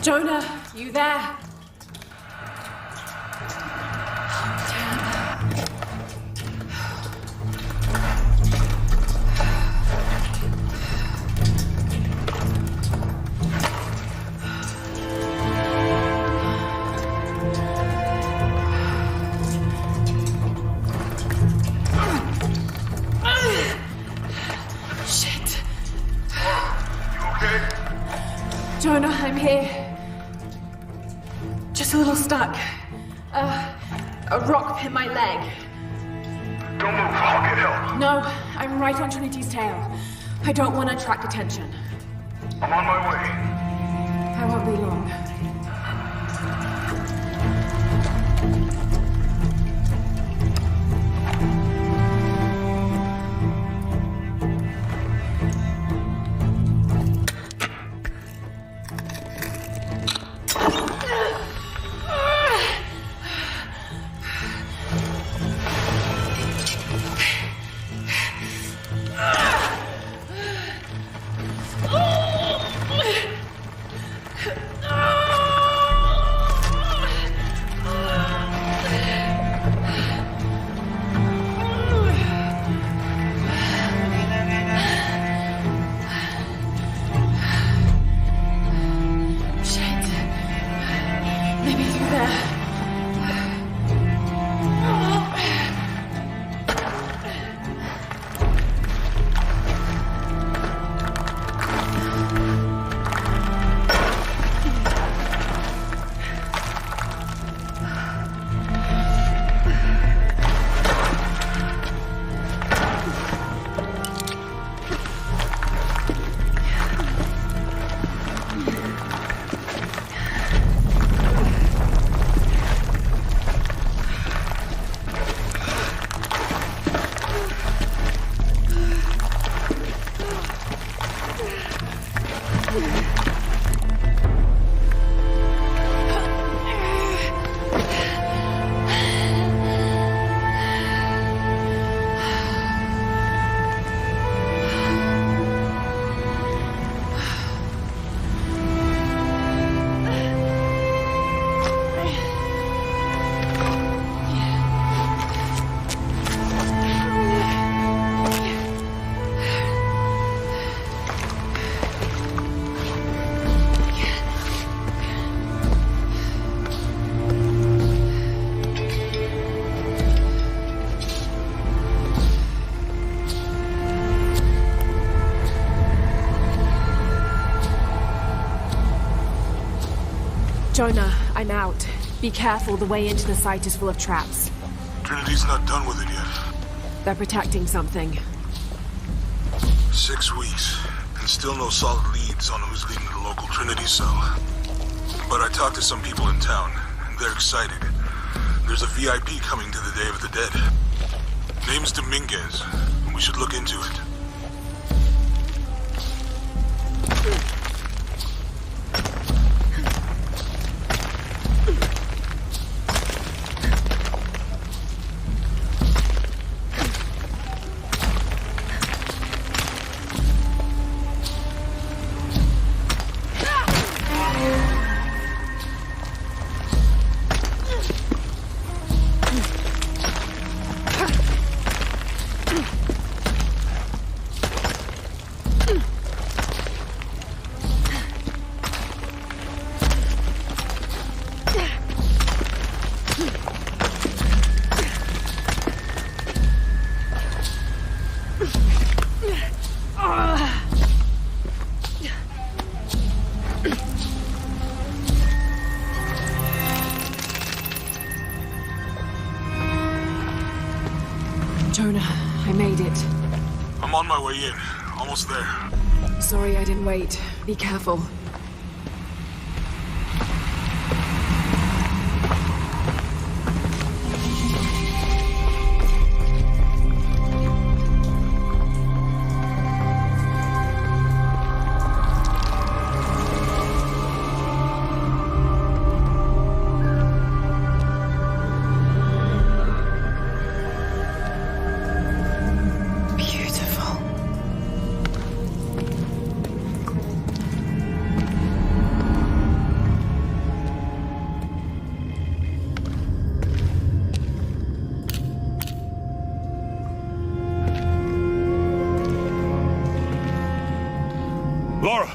Jonah, you there? Jonah, I'm here. Just a little stuck. A rock hit my leg. Don't move, I'll get help. No, I'm right on Trinity's tail. I don't want to attract attention. I'm on my way. I won't be long. Jonah, I'm out. Be careful, the way into the site is full of traps. Trinity's not done with it yet. They're protecting something. 6 weeks, and still no solid leads on who's leading the local Trinity cell. But I talked to some people in town, and they're excited. There's a VIP coming to the Day of the Dead. Name's Dominguez, and we should look into it. Jonah, I made it. I'm on my way in. Almost there. Sorry I didn't wait. Be careful. Laura!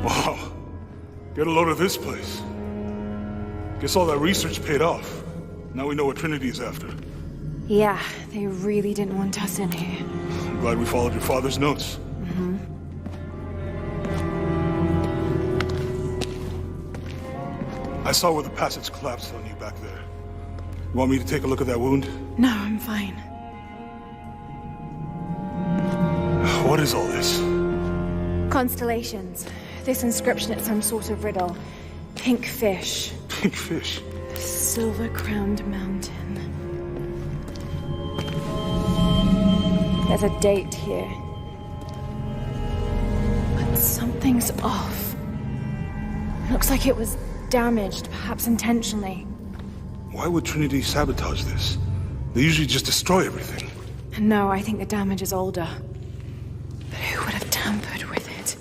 Wow. Get a load of this place. Guess all that research paid off. Now we know what Trinity's after. Yeah, they really didn't want us in here. I'm glad we followed your father's notes. I saw where the passage collapsed on you back there. You want me to take a look at that wound? No, I'm fine. What is all this? Constellations. This inscription is some sort of riddle. Pink fish. Pink fish? The silver-crowned mountain. There's a date here. But something's off. Looks like it was damaged, perhaps intentionally. Why would Trinity sabotage this? They usually just destroy everything. No, I think the damage is older. But who would have tampered with it?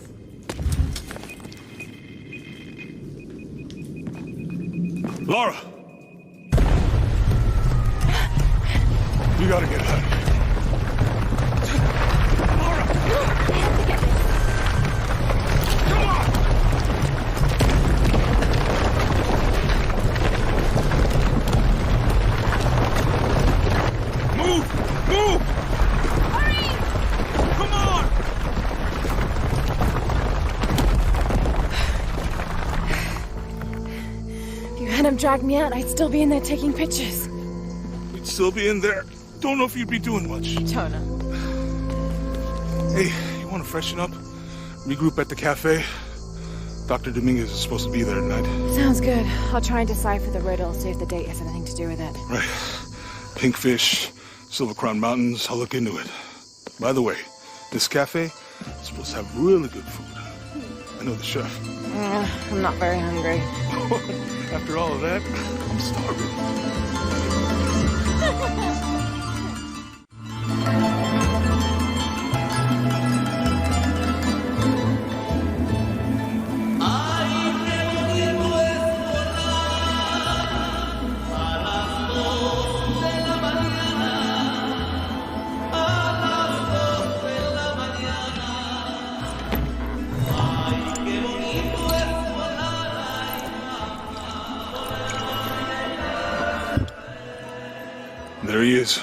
Laura! You gotta get out. Drag me out, I'd still be in there taking pictures. We'd still be in there. Don't know if you'd be doing much. Don't know. Hey, you want to freshen up? Regroup at the cafe? Dr. Dominguez is supposed to be there tonight. Sounds good. I'll try and decipher the riddle, see if the date has anything to do with it. Right. Pink fish, Silver Crown Mountains, I'll look into it. By the way, this cafe is supposed to have really good food. I know the chef. I'm not very hungry. After all of that, I'm starving. There he is.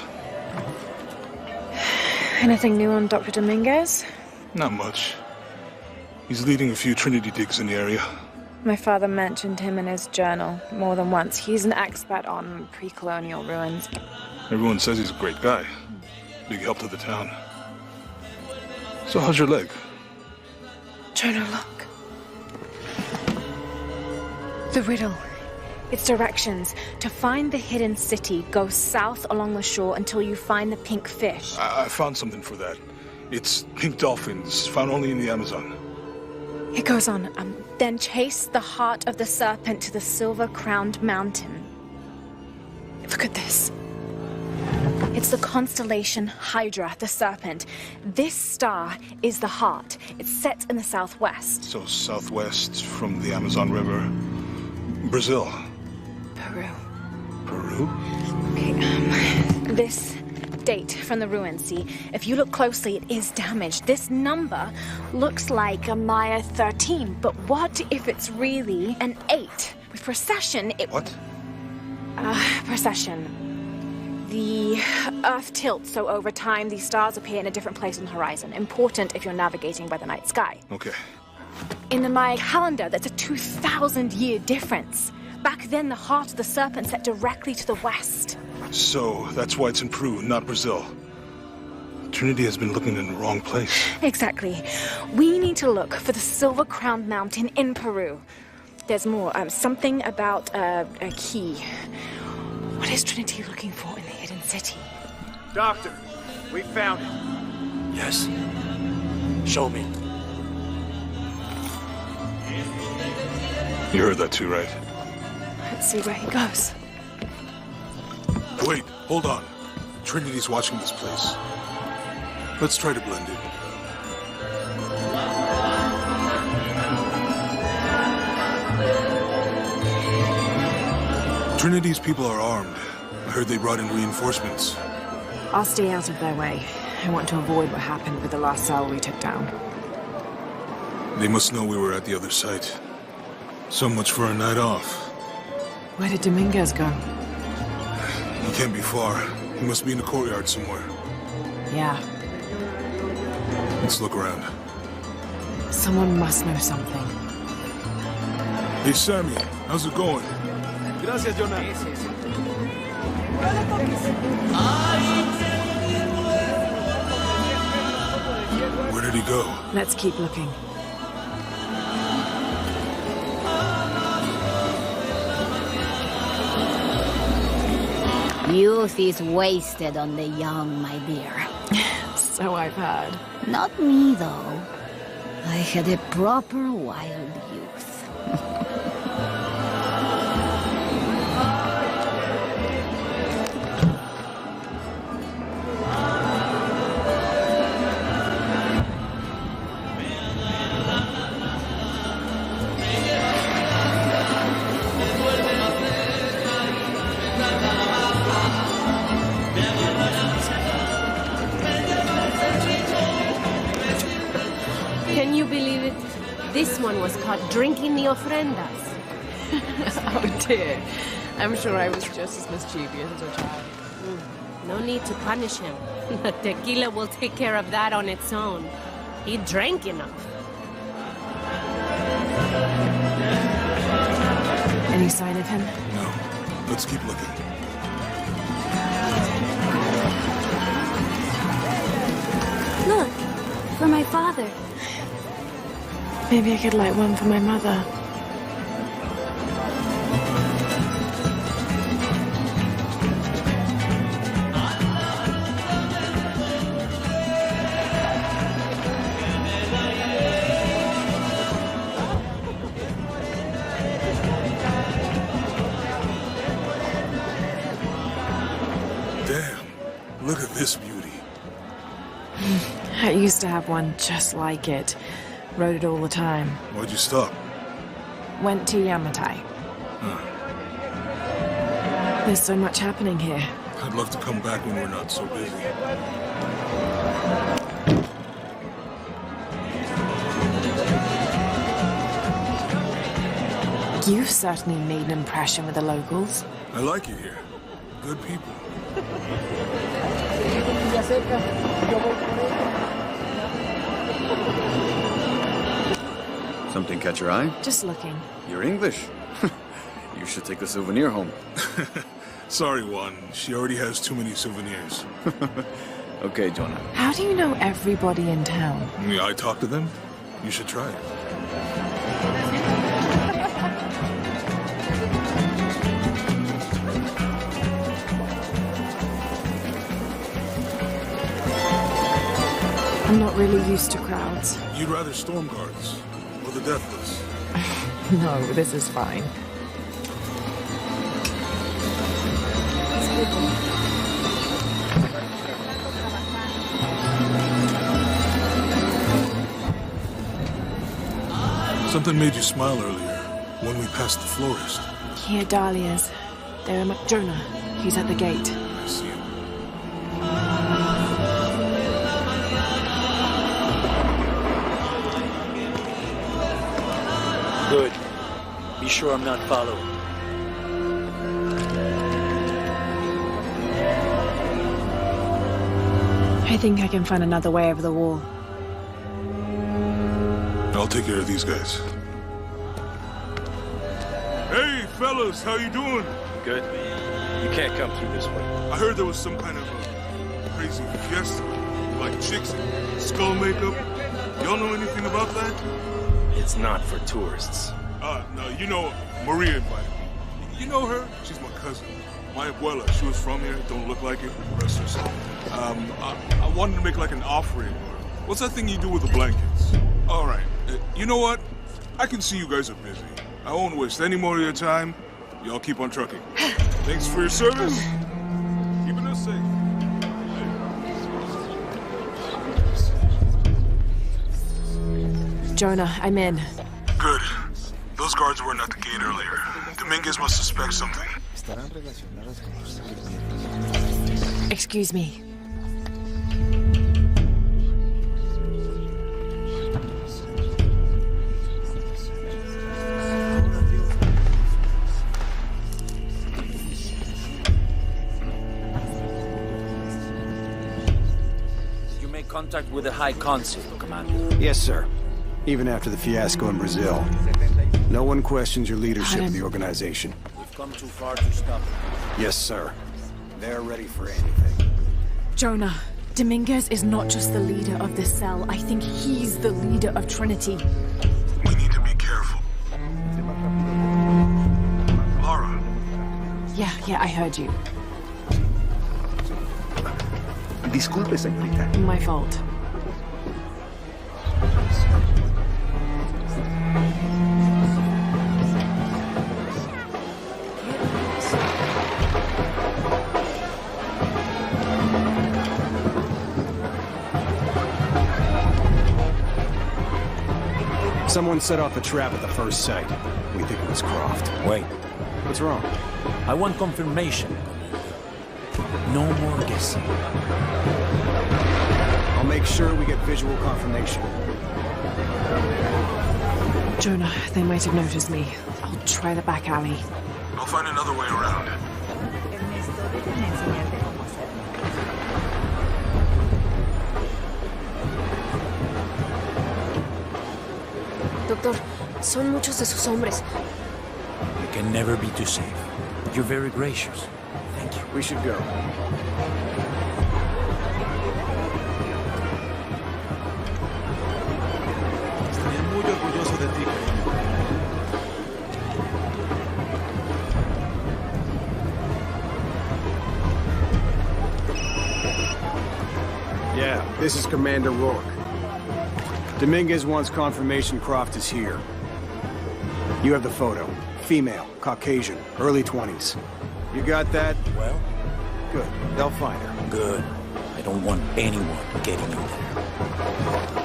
Anything new on Dr. Dominguez? Not much. He's leading a few Trinity digs in the area. My father mentioned him in his journal more than once. He's an expert on pre-colonial ruins. Everyone says he's a great guy. Big help to the town. So how's your leg? Trying to look. The riddle. Its directions. To find the hidden city, go south along the shore until you find the pink fish. I found something for that. It's pink dolphins, found only in the Amazon. It goes on. Then chase the heart of the serpent to the silver-crowned mountain. Look at this. It's the constellation Hydra, the serpent. This star is the heart. It's set in the southwest. So southwest from the Amazon River. Brazil. Peru. Peru? Okay, this date from the ruins, see? If you look closely, it is damaged. This number looks like a Maya 13, but what if it's really an 8? With precession, it... What? Precession. The Earth tilts, so over time, these stars appear in a different place on the horizon. Important if you're navigating by the night sky. Okay. In the Maya calendar, that's a 2,000-year difference. Back then, the heart of the serpent set directly to the west. So, that's why it's in Peru, not Brazil. Trinity has been looking in the wrong place. Exactly. We need to look for the silver-crowned mountain in Peru. There's more. Something about a key. What is Trinity looking for in the hidden city? Doctor, we found it. Yes. Show me. You heard that too, right? Let's see where he goes. Wait, hold on. Trinity's watching this place. Let's try to blend in. Trinity's people are armed. I heard they brought in reinforcements. I'll stay out of their way. I want to avoid what happened with the last cell we took down. They must know we were at the other site. So much for a night off. Where did Dominguez go? He can't be far. He must be in the courtyard somewhere. Yeah, Let's look around. someone must know something. Hey, Sammy, how's it going? Gracias, Jonah. Where did he go? Let's keep looking. Youth is wasted on the young, my dear. So I've heard. Not me, though. I had a proper wild youth. Can you believe it? This one was caught drinking the ofrendas. Oh dear. I'm sure I was just as mischievous as a child. No need to punish him. The tequila will take care of that on its own. He drank enough. Any sign of him? No. Let's keep looking. Look, for my father. Maybe I could light one for my mother. Damn, look at this beauty. I used to have one just like it. Rode it all the time. Why'd you stop? Went to Yamatai. There's so much happening here. I'd love to come back when we're not so busy. You've certainly made an impression with the locals. I like it here. Good people. Something catch your eye? Just looking. You're English. You should take a souvenir home. Sorry, Juan. She already has too many souvenirs. Okay, Jonah. How do you know everybody in town? Yeah, I talk to them. You should try it. I'm not really used to crowds. You'd rather storm guards or the deathless? No, this is fine. Something made you smile earlier when we passed the florist. Here, dahlias. They're Jonah. He's at the gate. I see him. Good. Be sure I'm not following. I think I can find another way over the wall. I'll take care of these guys. Hey, fellas, how you doing? Good. You can't come through this way. I heard there was some kind of a crazy fiesta, like chicks in skull makeup. Y'all know anything about that? It's not for tourists. No, you know, Maria invited me. You know her? She's my cousin. My abuela, she was from here, don't look like it, rest her soul. I wanted to make like an offering. What's that thing you do with the blankets? All right, you know what? I can see you guys are busy. I won't waste any more of your time. Y'all keep on trucking. Thanks for your service. Keeping us safe. Jonah, I'm in. Good. Those guards weren't at the gate earlier. Dominguez must suspect something. Excuse me. make contact with the High Council, Commander. Yes, sir. Even after the fiasco in Brazil. No one questions your leadership of the organization. We've come too far to stop. Yes, sir. They're ready for anything. Jonah, Dominguez is not just the leader of this cell. I think he's the leader of Trinity. We need to be careful. Laura. Yeah, I heard you. Disculpe, señorita. My fault. Someone set off a trap at the first site. We think it was Croft. Wait, What's wrong? I want confirmation. No more guessing. I'll make sure we get visual confirmation. Jonah, they might have noticed me. I'll try the back alley. I'll find another way around. Doctor, son muchos de sus hombres. You can never be too safe. You're very gracious. Thank you. We should go. Estaría muy orgulloso de ti, cariño. Yeah, this is Commander Rourke. Dominguez wants confirmation Croft is here. You have the photo. Female, Caucasian, early 20s. You got that? Well, Good. They'll find her. good. I don't want anyone getting in there.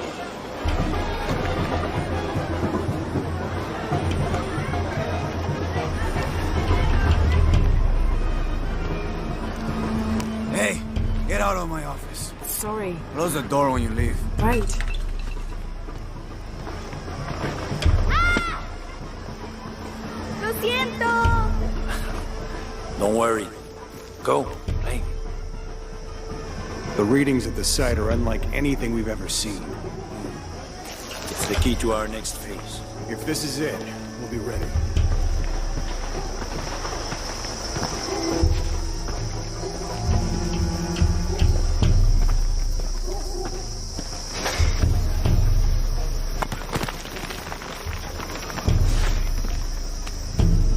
Hey, get out of my office. Sorry. Close the door when you leave. Right. Lo siento. Don't worry. Go. Hey. The readings at the site are unlike anything we've ever seen. It's the key to our next phase. If this is it, we'll be ready.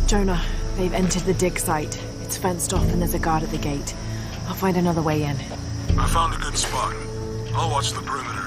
Jonah, they've entered the dig site. It's fenced off and there's a guard at the gate. I'll find another way in. I found a good spot. I'll watch the perimeter.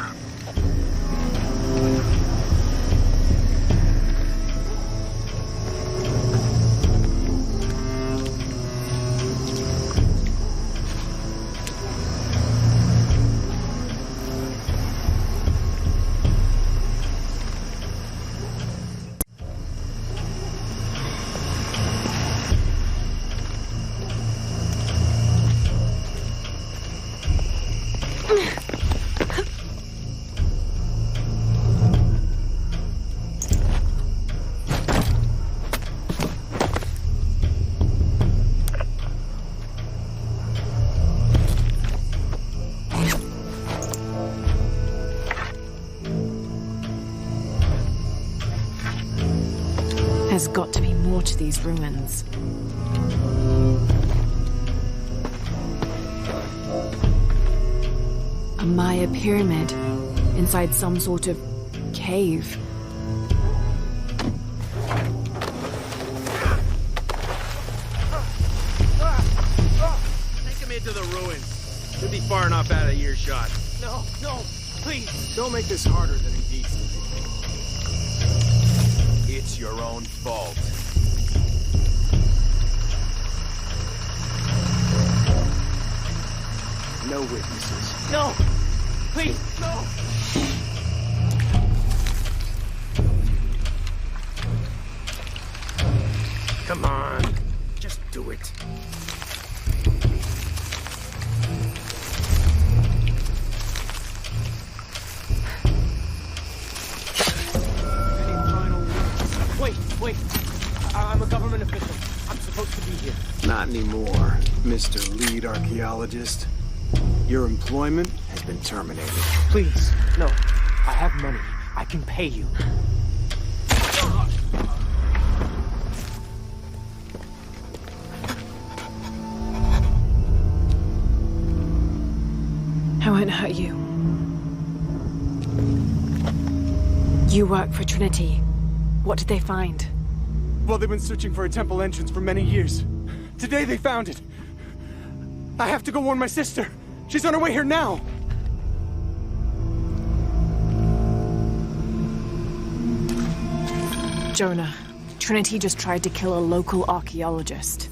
There's got to be more to these ruins. A Maya pyramid inside some sort of cave. Take him into the ruins. Should be far enough out of earshot. No, please. Don't make this harder than it needs to be. It's your own fault. No witnesses. No! Please, no! Come on. Just do it. Wait. I'm a government official. I'm supposed to be here. Not anymore, Mr. Lead Archaeologist. Your employment has been terminated. Please, no. I have money. I can pay you. I won't hurt you. You work for Trinity. What did they find? Well, they've been searching for a temple entrance for many years. Today they found it. I have to go warn my sister. She's on her way here now. Jonah, Trinity just tried to kill a local archaeologist.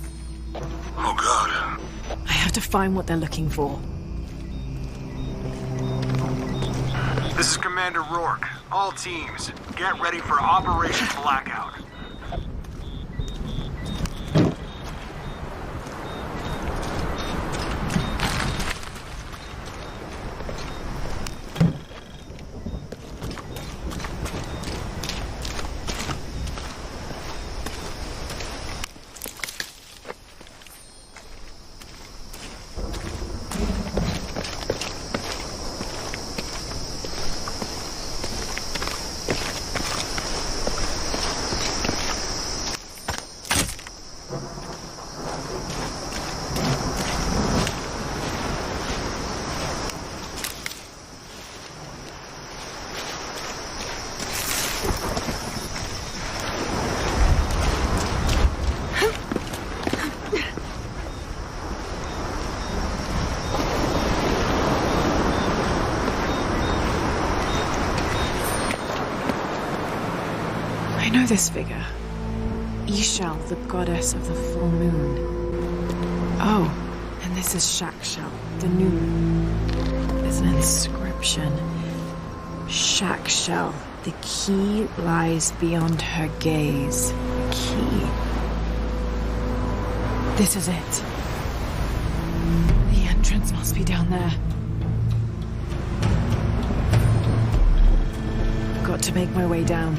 Oh, God. I have to find what they're looking for. This is Commander Rourke. All teams, get ready for Operation Blackout. I know this figure. Ishal, the goddess of the full moon. Oh, and this is Shakshal, the new moon. There's an inscription. Shakshal, the key lies beyond her gaze. The key. This is it. The entrance must be down there. Got to make my way down.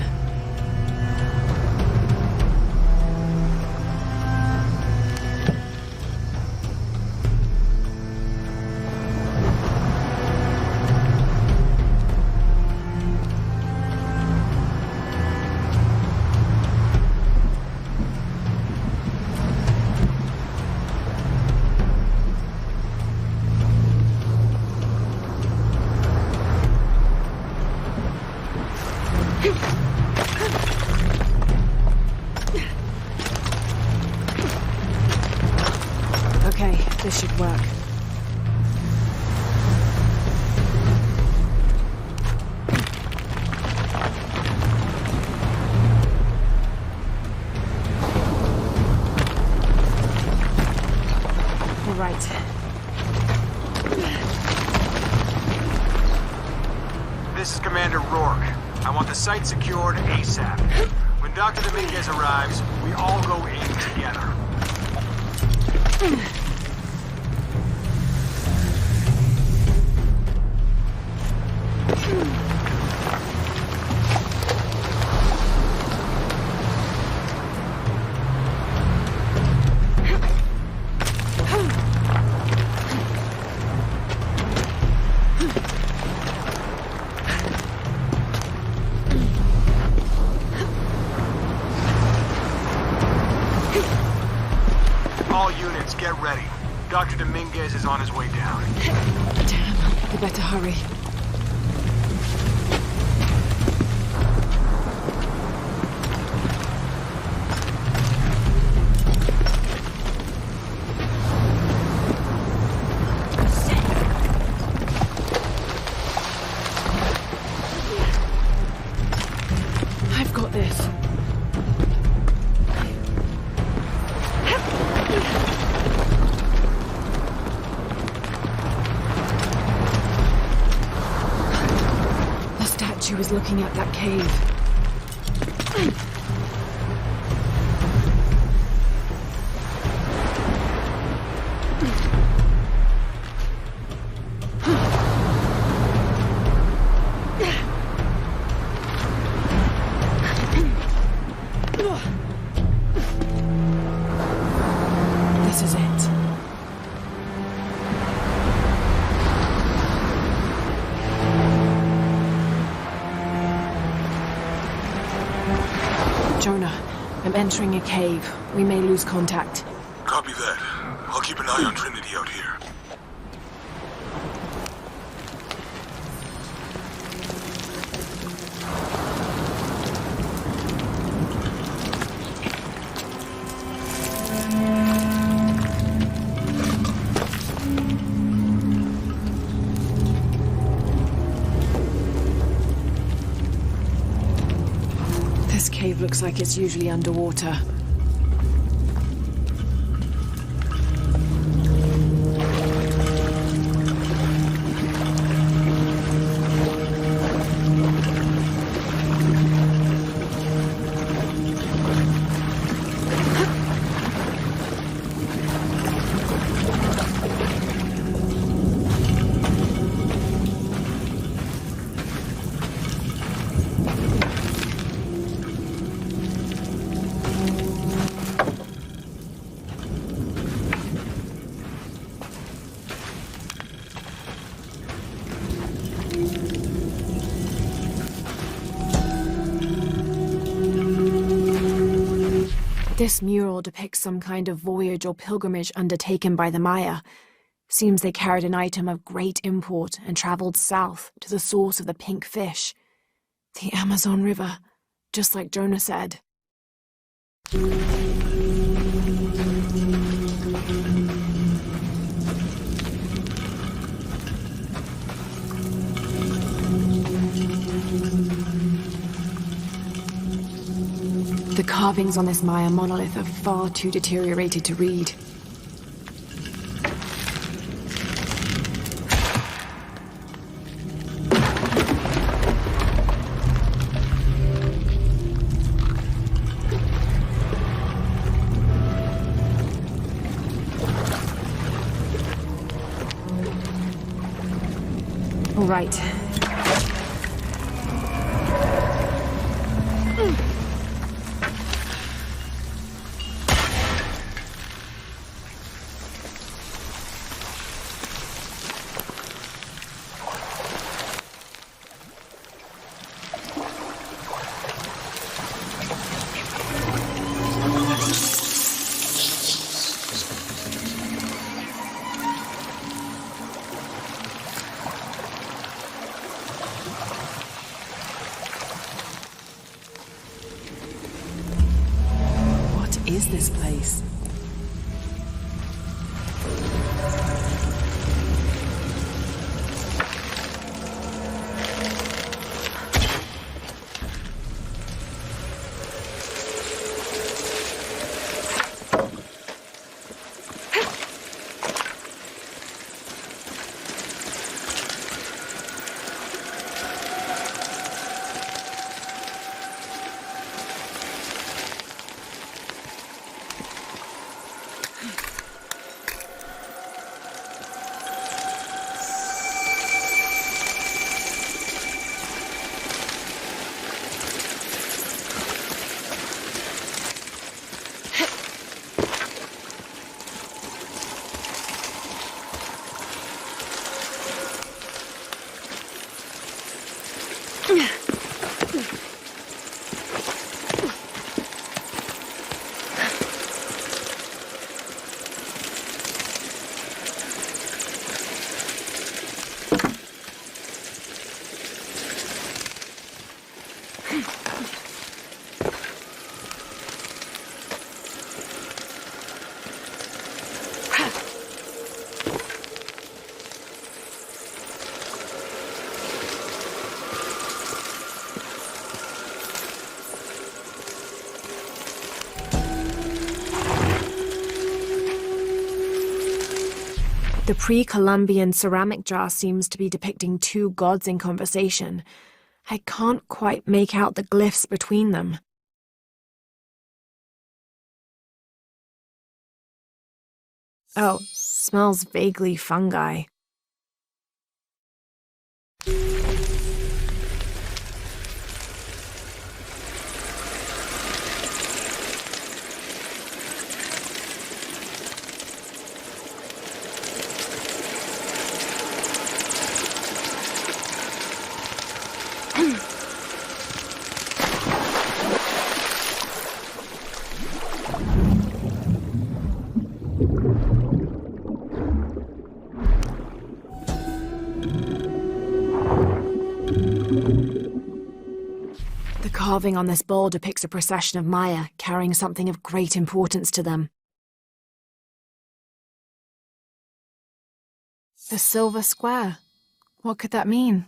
Okay, this should work. All right. This is Commander Rourke. I want the site secured ASAP. When Dr. Dominguez arrives, we all go in together. All units, get ready. Dr. Dominguez is on his way down. Damn, we better hurry. I've got this. She was looking at that cave. This is it. Jonah, I'm entering a cave. We may lose contact. Copy that. I'll keep an eye on Trinity out here. This cave looks like it's usually underwater. This mural depicts some kind of voyage or pilgrimage undertaken by the Maya. Seems they carried an item of great import and traveled south to the source of the pink fish. The Amazon River, just like Jonah said. The carvings on this Maya monolith are far too deteriorated to read. All right. Is this place? The pre-Columbian ceramic jar seems to be depicting two gods in conversation. I can't quite make out the glyphs between them. Oh, smells vaguely fungi. The carving on this bowl depicts a procession of Maya carrying something of great importance to them. The silver square. What could that mean?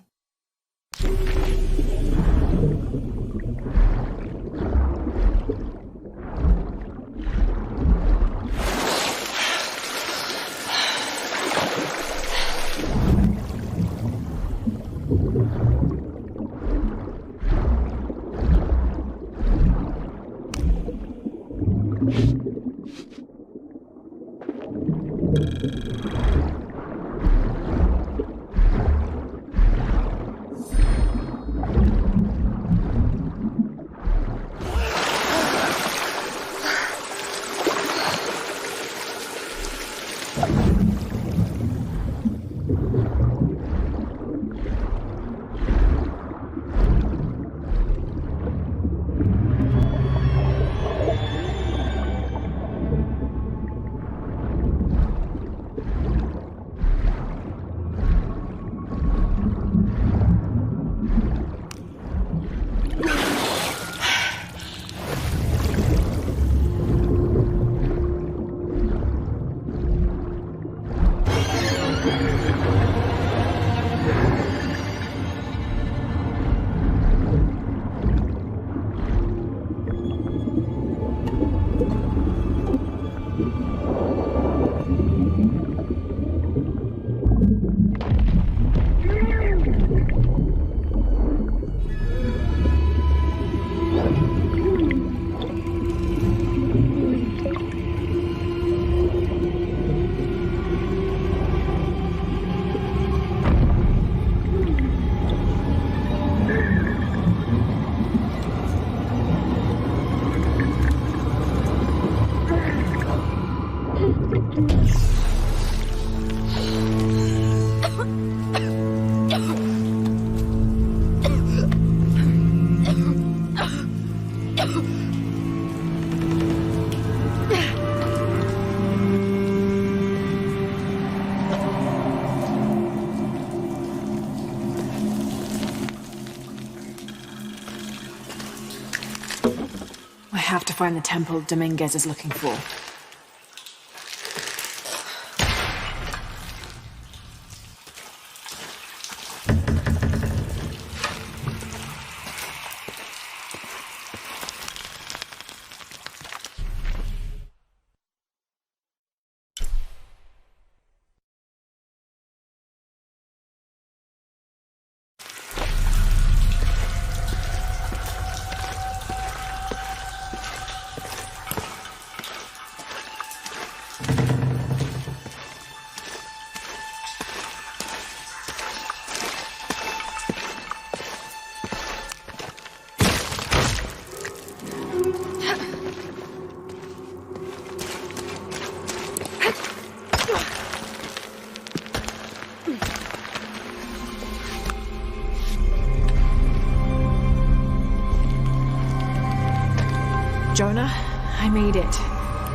I have to find the temple Dominguez is looking for. Jonah, I made it.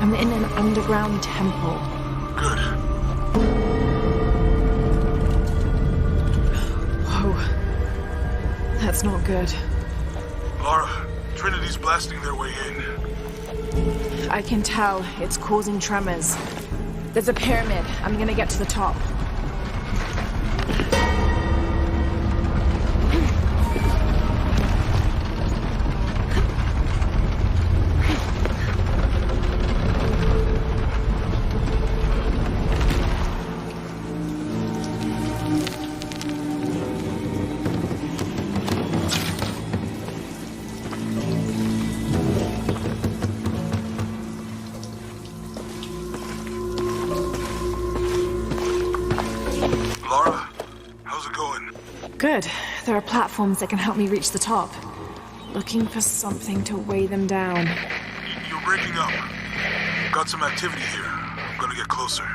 I'm in an underground temple. Good. Whoa. That's not good. Lara, Trinity's blasting their way in. I can tell. It's causing tremors. There's a pyramid. I'm gonna get to the top. Lara, how's it going? Good. There are platforms that can help me reach the top. Looking for something to weigh them down. You're breaking up. Got some activity here. I'm gonna get closer.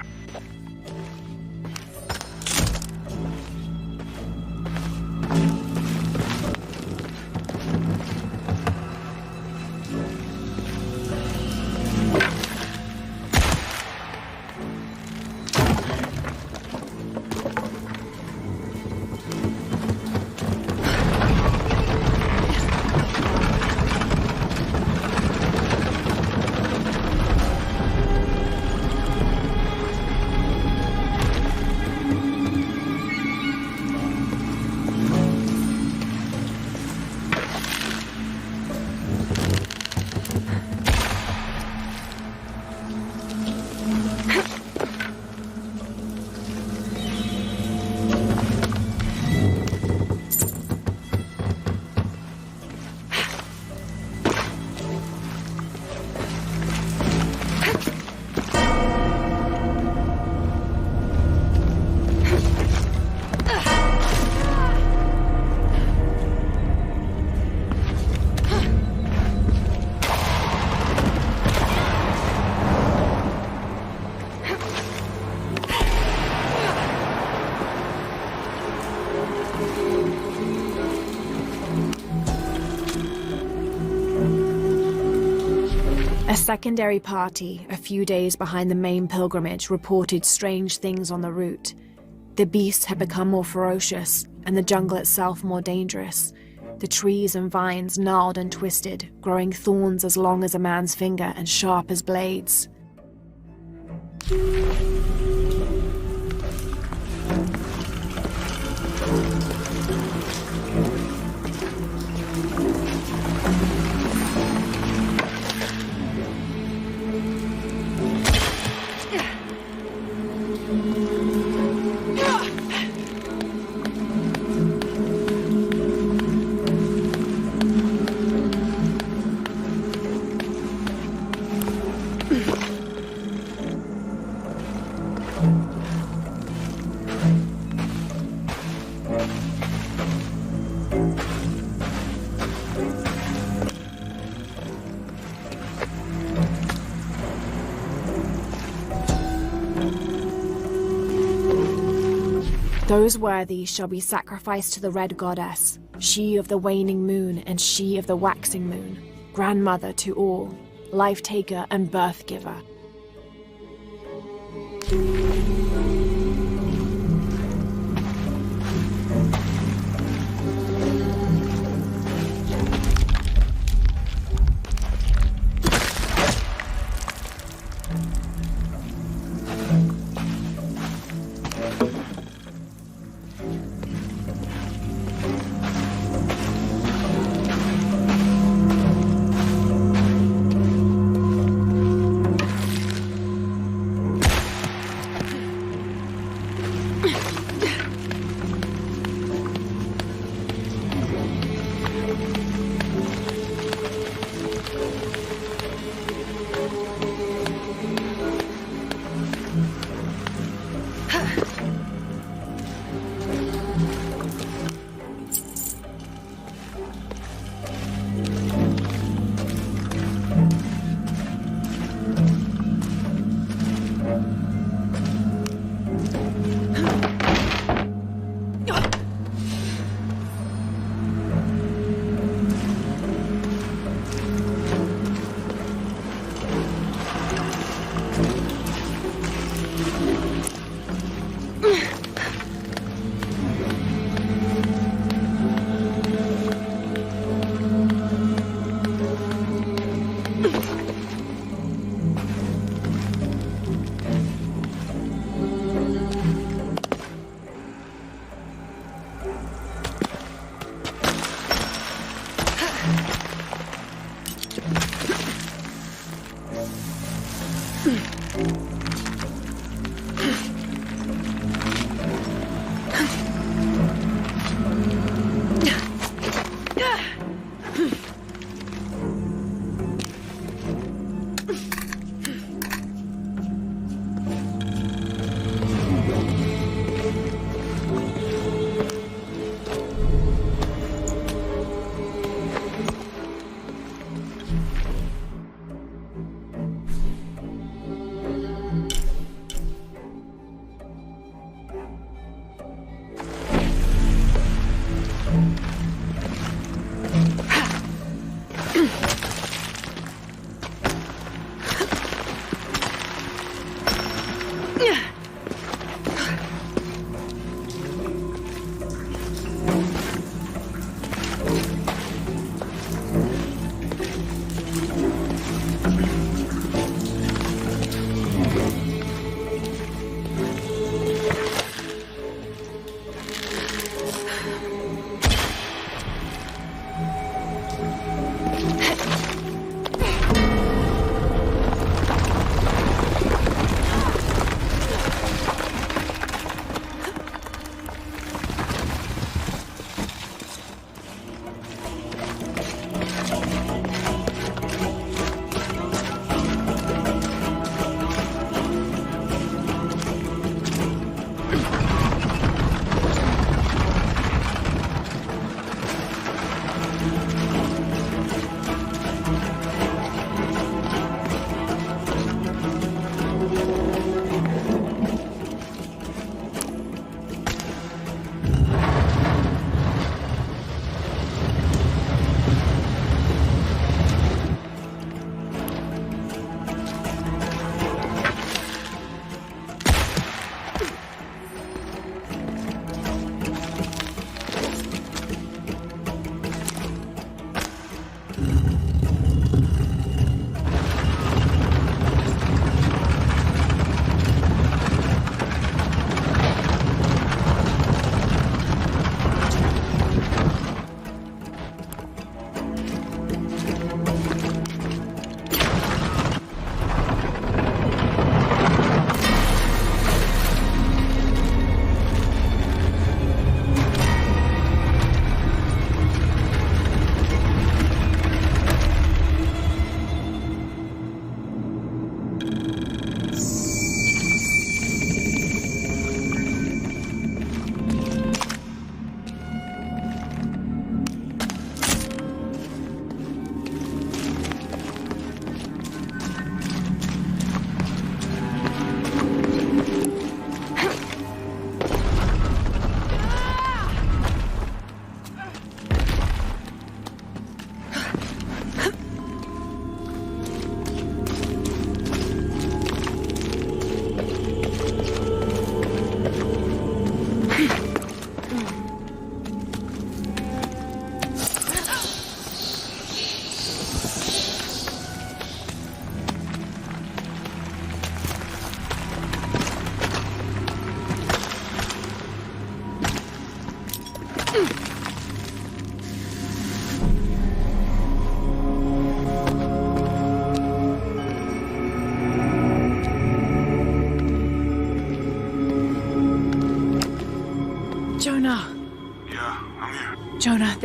A secondary party, a few days behind the main pilgrimage, reported strange things on the route. The beasts had become more ferocious, and the jungle itself more dangerous. The trees and vines gnarled and twisted, growing thorns as long as a man's finger and sharp as blades. Those worthy shall be sacrificed to the Red Goddess, she of the waning moon and she of the waxing moon, grandmother to all, life-taker and birth-giver.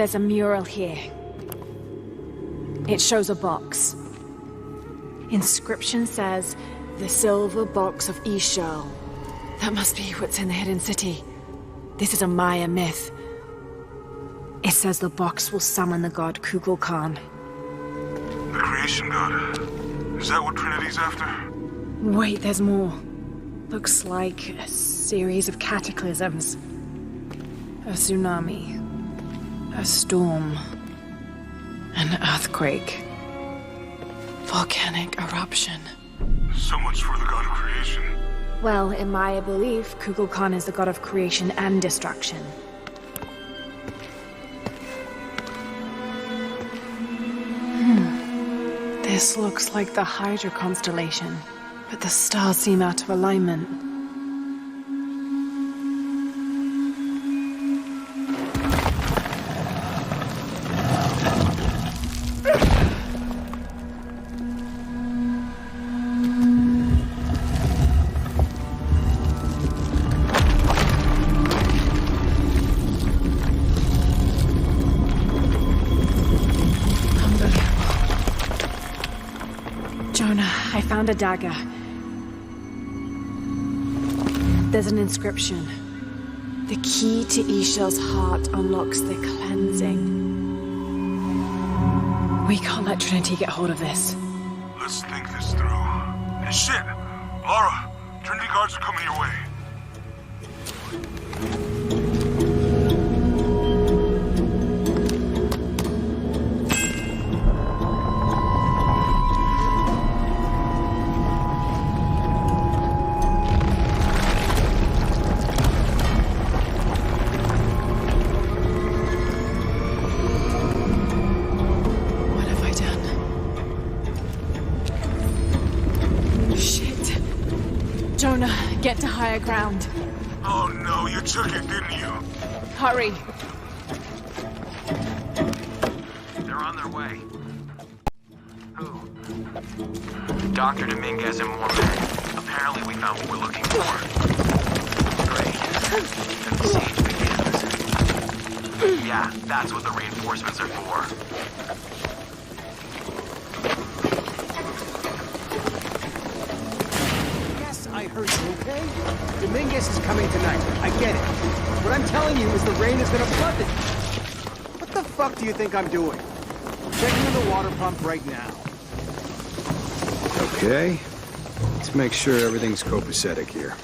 there's a mural here. It shows a box. Inscription says, "The Silver Box of Ishal." That must be what's in the hidden city. This is a Maya myth. It says the box will summon the god Kukulkan. The creation god. Is that what Trinity's after? Wait, there's more. Looks like a series of cataclysms. A tsunami. A storm. An earthquake. Volcanic eruption. So much for the god of creation. Well, in Maya belief, Kukulkan is the god of creation and destruction. This looks like the Hydra constellation, but the stars seem out of alignment. I found a dagger. There's an inscription. The key to Ishal's heart unlocks the cleansing. We can't let Trinity get hold of this. Let's think this through. Hey, shit! Lara, Trinity guards are coming your way. Get to higher ground. Oh no, you took it, didn't you? Hurry. They're on their way. Who? Dr. Dominguez and more men. Apparently we found what we're looking for. Great. And the siege begins. Yeah, that's what the reinforcements are for. I heard you, okay? Dominguez is coming tonight. I get it. What I'm telling you is the rain is gonna flood it. What the fuck do you think I'm doing? Checking in the water pump right now. Okay. Let's make sure everything's copacetic here.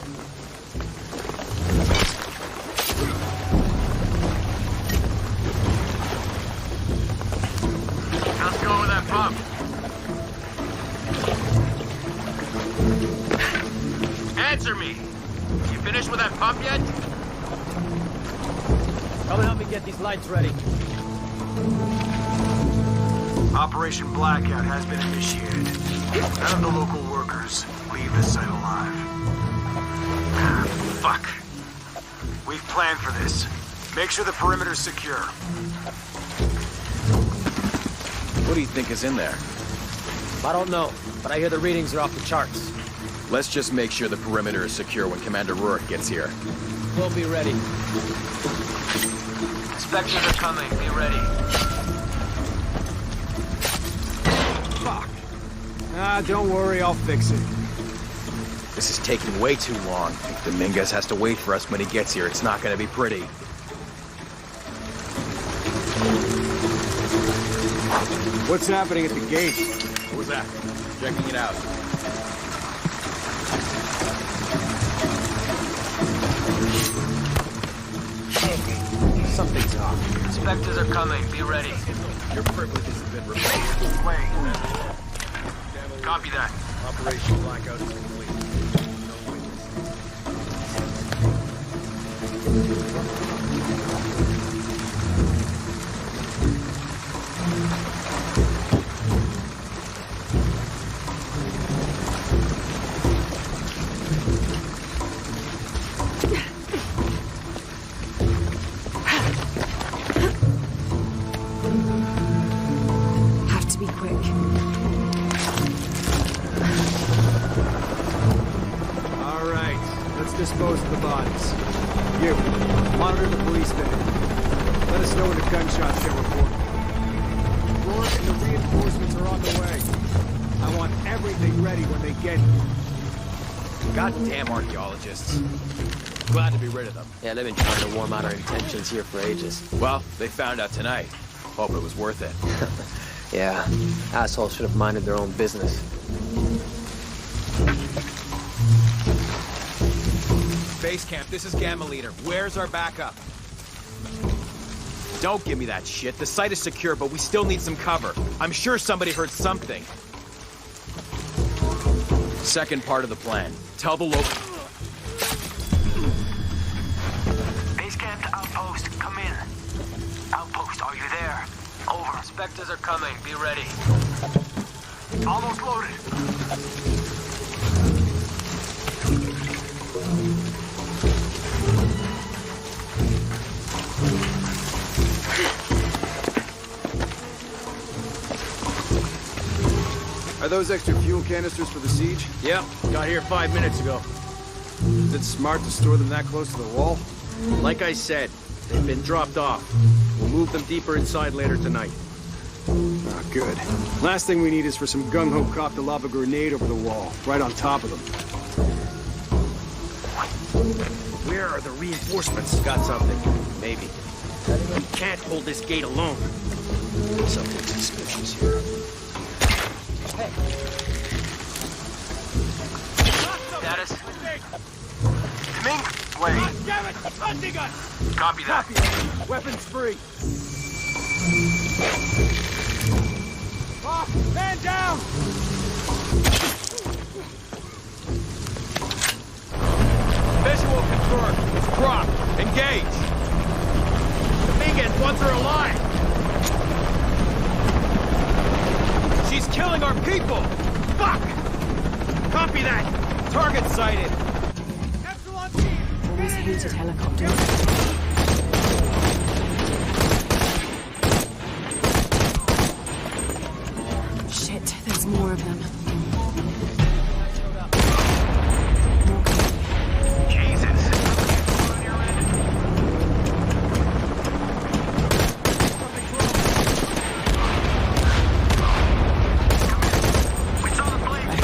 How's it going with that pump? Answer me! You finished with that pump yet? Come and help me get these lights ready. Operation Blackout has been initiated. None of the local workers leave this site alive. Ah, fuck. We've planned for this. Make sure the perimeter's secure. What do you think is in there? I don't know, but I hear the readings are off the charts. Let's just make sure the perimeter is secure when Commander Rourke gets here. We'll be ready. Inspectors are coming. Be ready. Fuck. Ah, don't worry, I'll fix it. This is taking way too long. If Dominguez has to wait for us when he gets here, it's not gonna be pretty. What's happening at the gate? What was that? Checking it out. Something's off. Inspectors are coming. Be ready. Your privileges have been revoked. Wait. Copy that. Operation Blackout is complete. Dispose of the bodies. You, monitor the police van. Let us know when the gunshots get reported. Rourke and the reinforcements are on the way. I want everything ready when they get here. Goddamn archaeologists. Glad to be rid of them. Yeah, they've been trying to warm out our intentions here for ages. Well, they found out tonight. Hope it was worth it. Yeah, assholes should have minded their own business. Base camp, this is Gamma Leader. Where's our backup? Don't give me that shit. The site is secure, but we still need some cover. I'm sure somebody heard something. Second part of the plan. Tell the local... Base camp to outpost. Come in. Outpost, are you there? Over. Spectres are coming. Be ready. Almost loaded. Are those extra fuel canisters for the siege? Yep, got here 5 minutes ago. Is it smart to store them that close to the wall? Like I said, they've been dropped off. We'll move them deeper inside later tonight. Ah, good. Last thing we need is for some gung-ho cop to lob a grenade over the wall, right on top of them. Where are the reinforcements? Got something. Maybe. We can't hold this gate alone. Something suspicious here. Status. Ming, wait. Damn it! Hunting us! Copy that. Weapons free. Off! Man down! Visual confirmed. It's dropped. Engage. The Mingus wants her alive! She's killing our people! Fuck! Copy that! Target sighted! Epsilon team! Almost hated helicopters. Shit, there's more of them. Jesus. We saw the blade.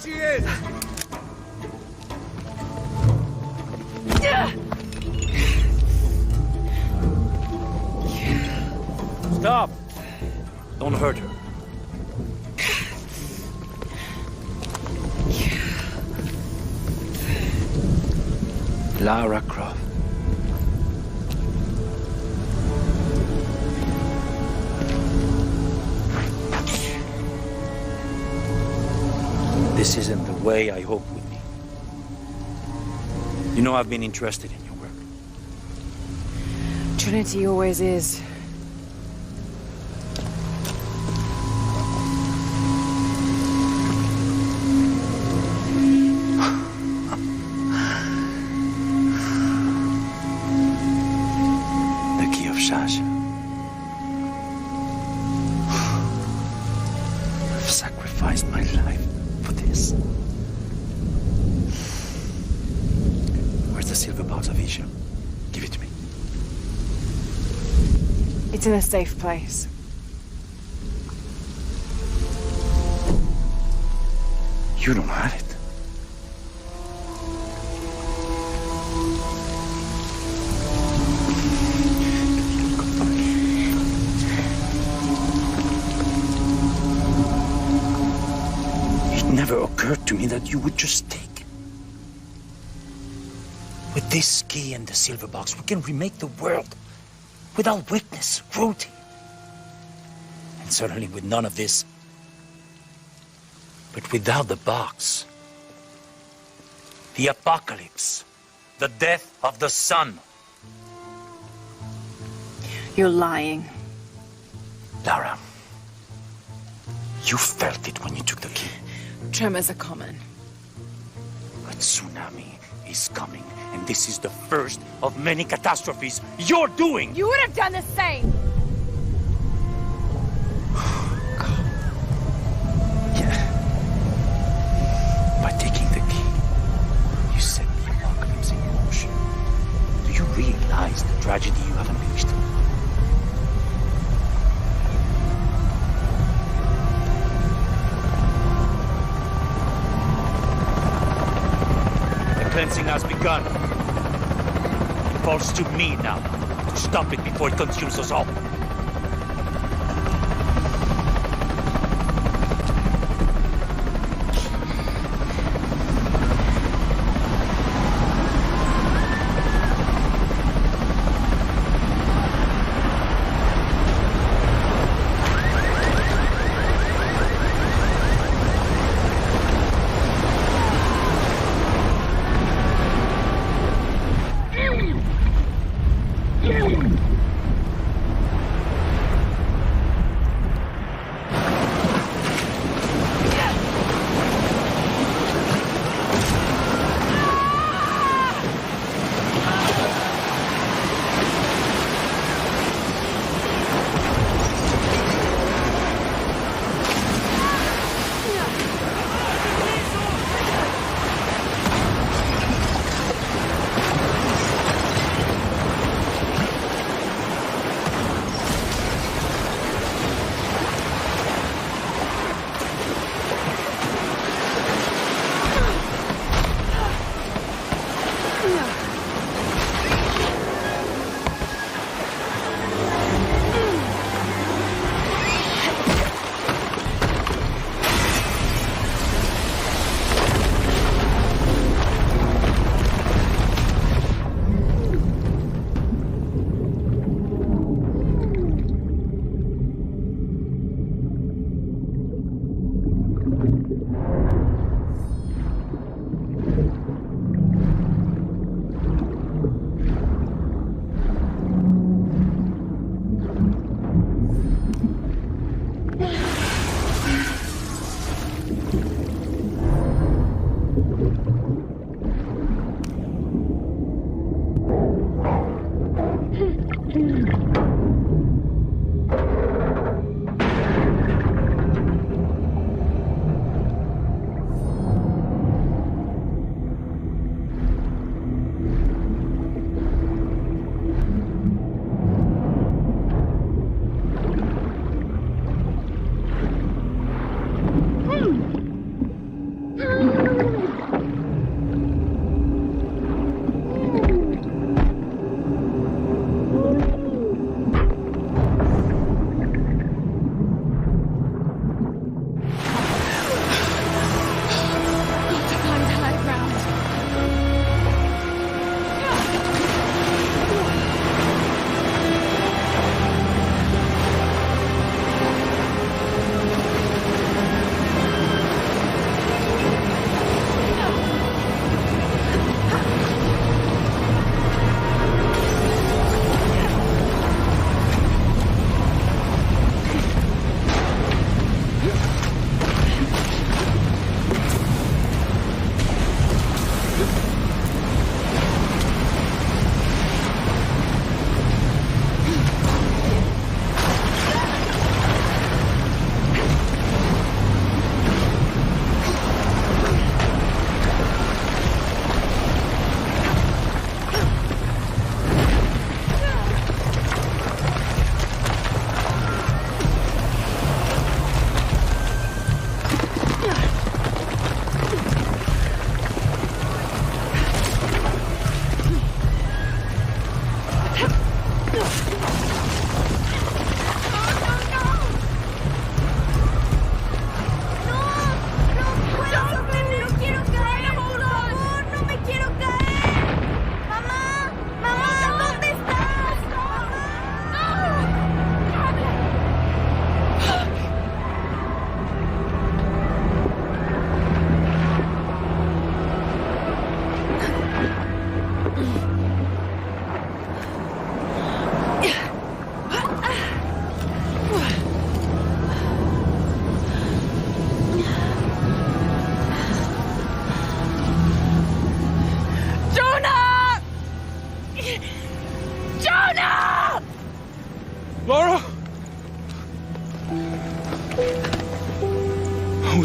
She is! Stop! Don't hurt her. Lara Croft. This isn't the way I hoped would be. You know I've been interested in your work. Trinity always is. The key of Sasha. I've sacrificed my life for this. Where's the silver box of Isha? Give it to me. It's in a safe place. You don't have it. never occurred to me that you would just take. With this key and the silver box, we can remake the world without weakness, cruelty. And certainly with none of this. But without the box, the apocalypse, the death of the sun. You're lying. Lara, you felt it when you took the key. Tremors are common. A tsunami is coming, and this is the first of many catastrophes you're doing! You would have done the same! By taking the key, you set the apocalypse in motion. Do you realize the tragedy you have unleashed? The cleansing has begun. It falls to me now to stop it before it consumes us all.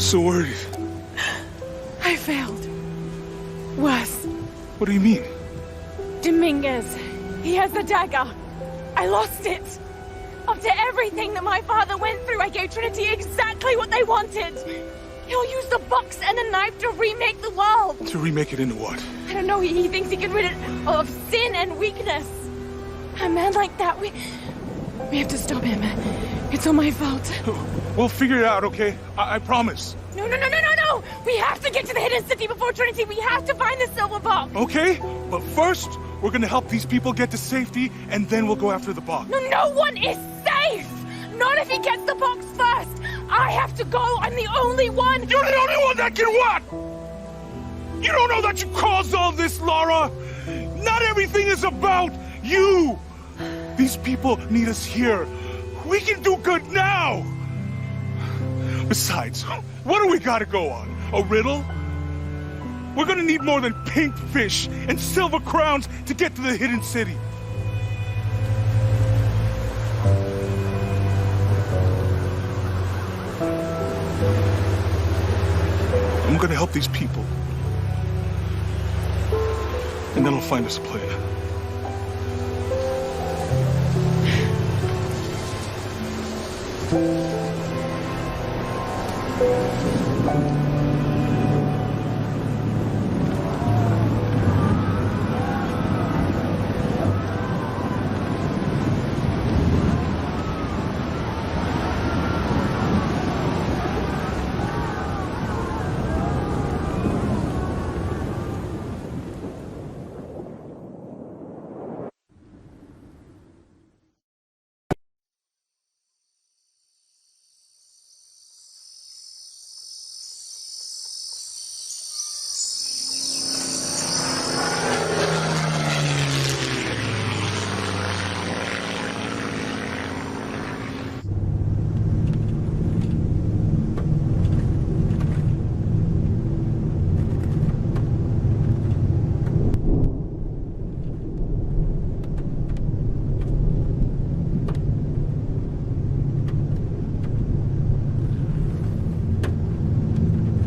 so worried. I failed. Worse. What do you mean? Dominguez. He has the dagger. I lost it. After everything that my father went through, I gave Trinity exactly what they wanted. He'll use the box and the knife to remake the world. To remake it into what? I don't know. He thinks he can rid it of sin and weakness. A man like that, we have to stop him. It's all my fault. We'll figure it out, okay? I promise. No. We have to get to the hidden city before Trinity. We have to find the silver box. Okay, but first, we're gonna help these people get to safety, and then we'll go after the box. No one is safe! Not if he gets the box first! I have to go! I'm the only one! You're the only one that can what? You don't know that you caused all this, Lara! Not everything is about you! These people need us here. We can do good now! Besides, what do we gotta go on? A riddle? We're gonna need more than pink fish and silver crowns to get to the hidden city. I'm gonna help these people. And then I'll find us a plan.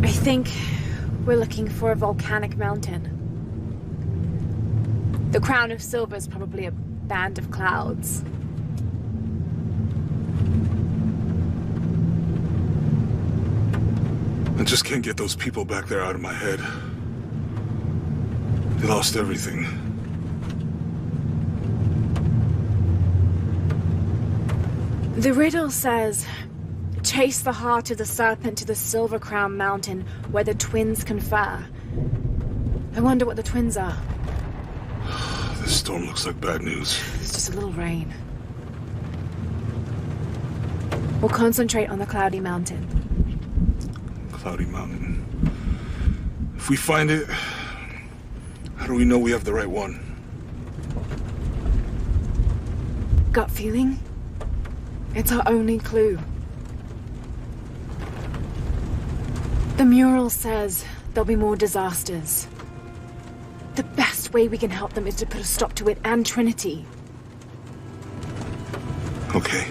I think we're looking for a volcanic mountain. The crown of silver is probably a band of clouds. I just can't get those people back there out of my head. They lost everything. The riddle says, chase the heart of the serpent to the Silver Crown Mountain where the twins confer. I wonder what the twins are. This storm looks like bad news. It's just a little rain. We'll concentrate on the Cloudy Mountain. Cloudy Mountain. If we find it, how do we know we have the right one? Gut feeling? It's our only clue. The mural says there'll be more disasters. The best way we can help them is to put a stop to it and Trinity. Okay.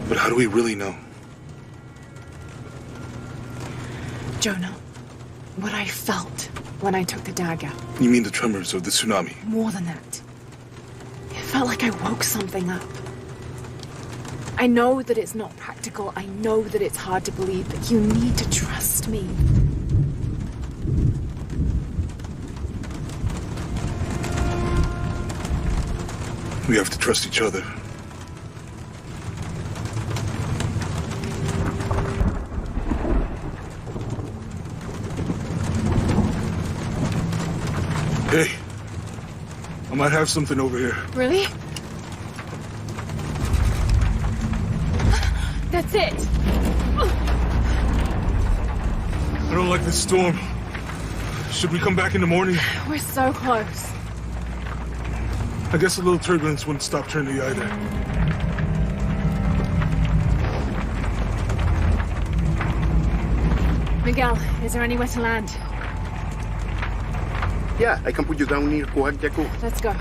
But how do we really know? Jonah, what I felt when I took the dagger. You mean the tremors of the tsunami? More than that. It felt like I woke something up. I know that it's not practical. I know that it's hard to believe, but you need to trust me. We have to trust each other. Hey, I might have something over here. Really? That's it. I don't like this storm. Should we come back in the morning? We're so close. I guess a little turbulence wouldn't stop Trinity either. Miguel, is there anywhere to land? Yeah, I can put you down near Coahuila. Let's go.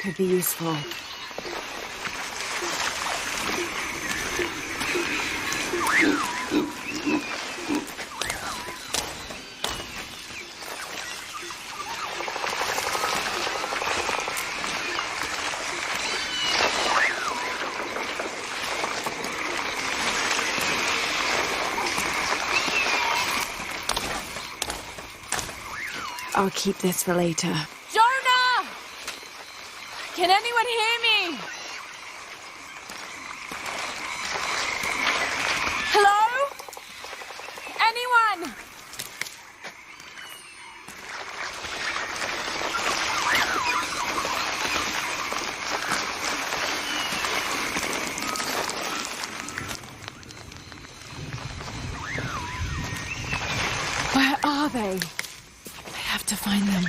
Could be useful. I'll keep this for later. Jonah! Can anyone hear me? Hello? Anyone? Where are they? I have to find them.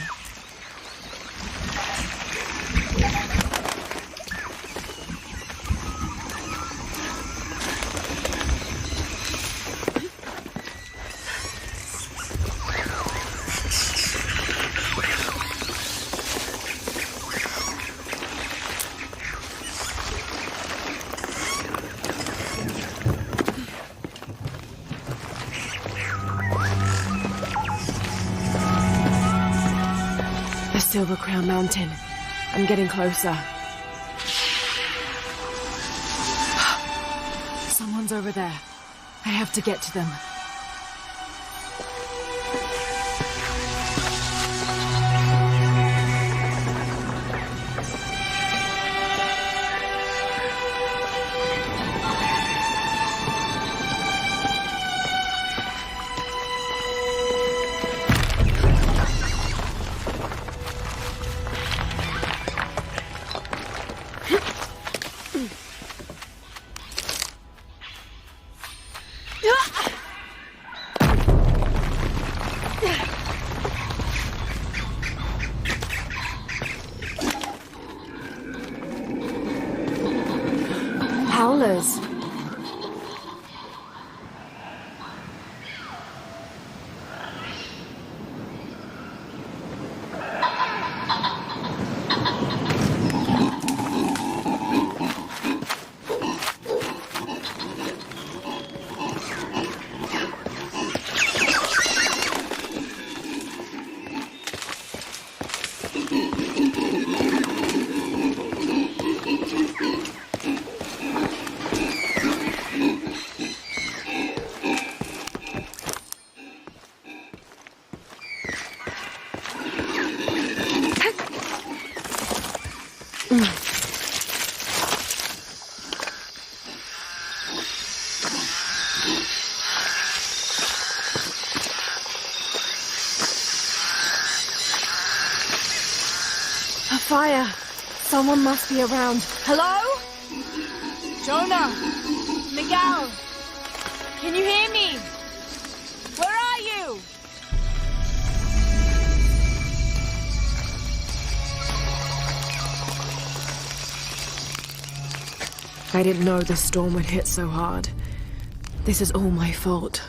Silver Crown Mountain. I'm getting closer. Someone's over there. I have to get to them. Howlers. A fire. Someone must be around. Hello? Jonah? Miguel? Can you hear me? Where are you? I didn't know the storm would hit so hard. This is all my fault.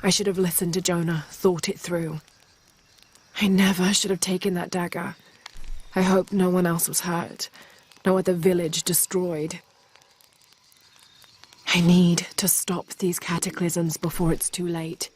I should have listened to Jonah, thought it through. I never should have taken that dagger. I hope no one else was hurt. No other village destroyed. I need to stop these cataclysms before it's too late.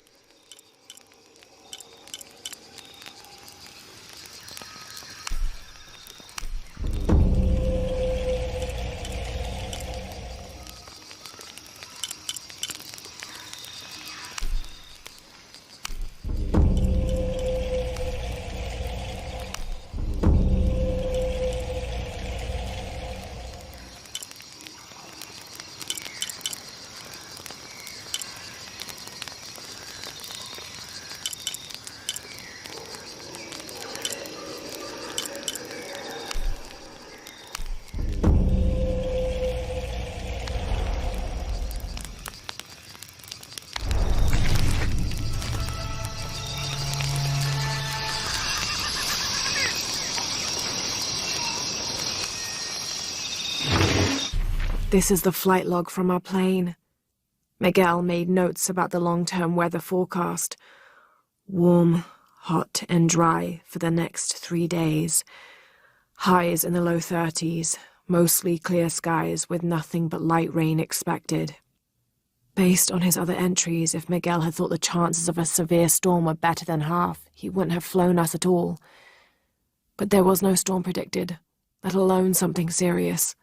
This is the flight log from our plane. Miguel made notes about the long-term weather forecast. Warm, hot, and dry for the next 3 days. Highs in the low 30s, mostly clear skies with nothing but light rain expected. Based on his other entries, if Miguel had thought the chances of a severe storm were better than half, he wouldn't have flown us at all. But there was no storm predicted, let alone something serious.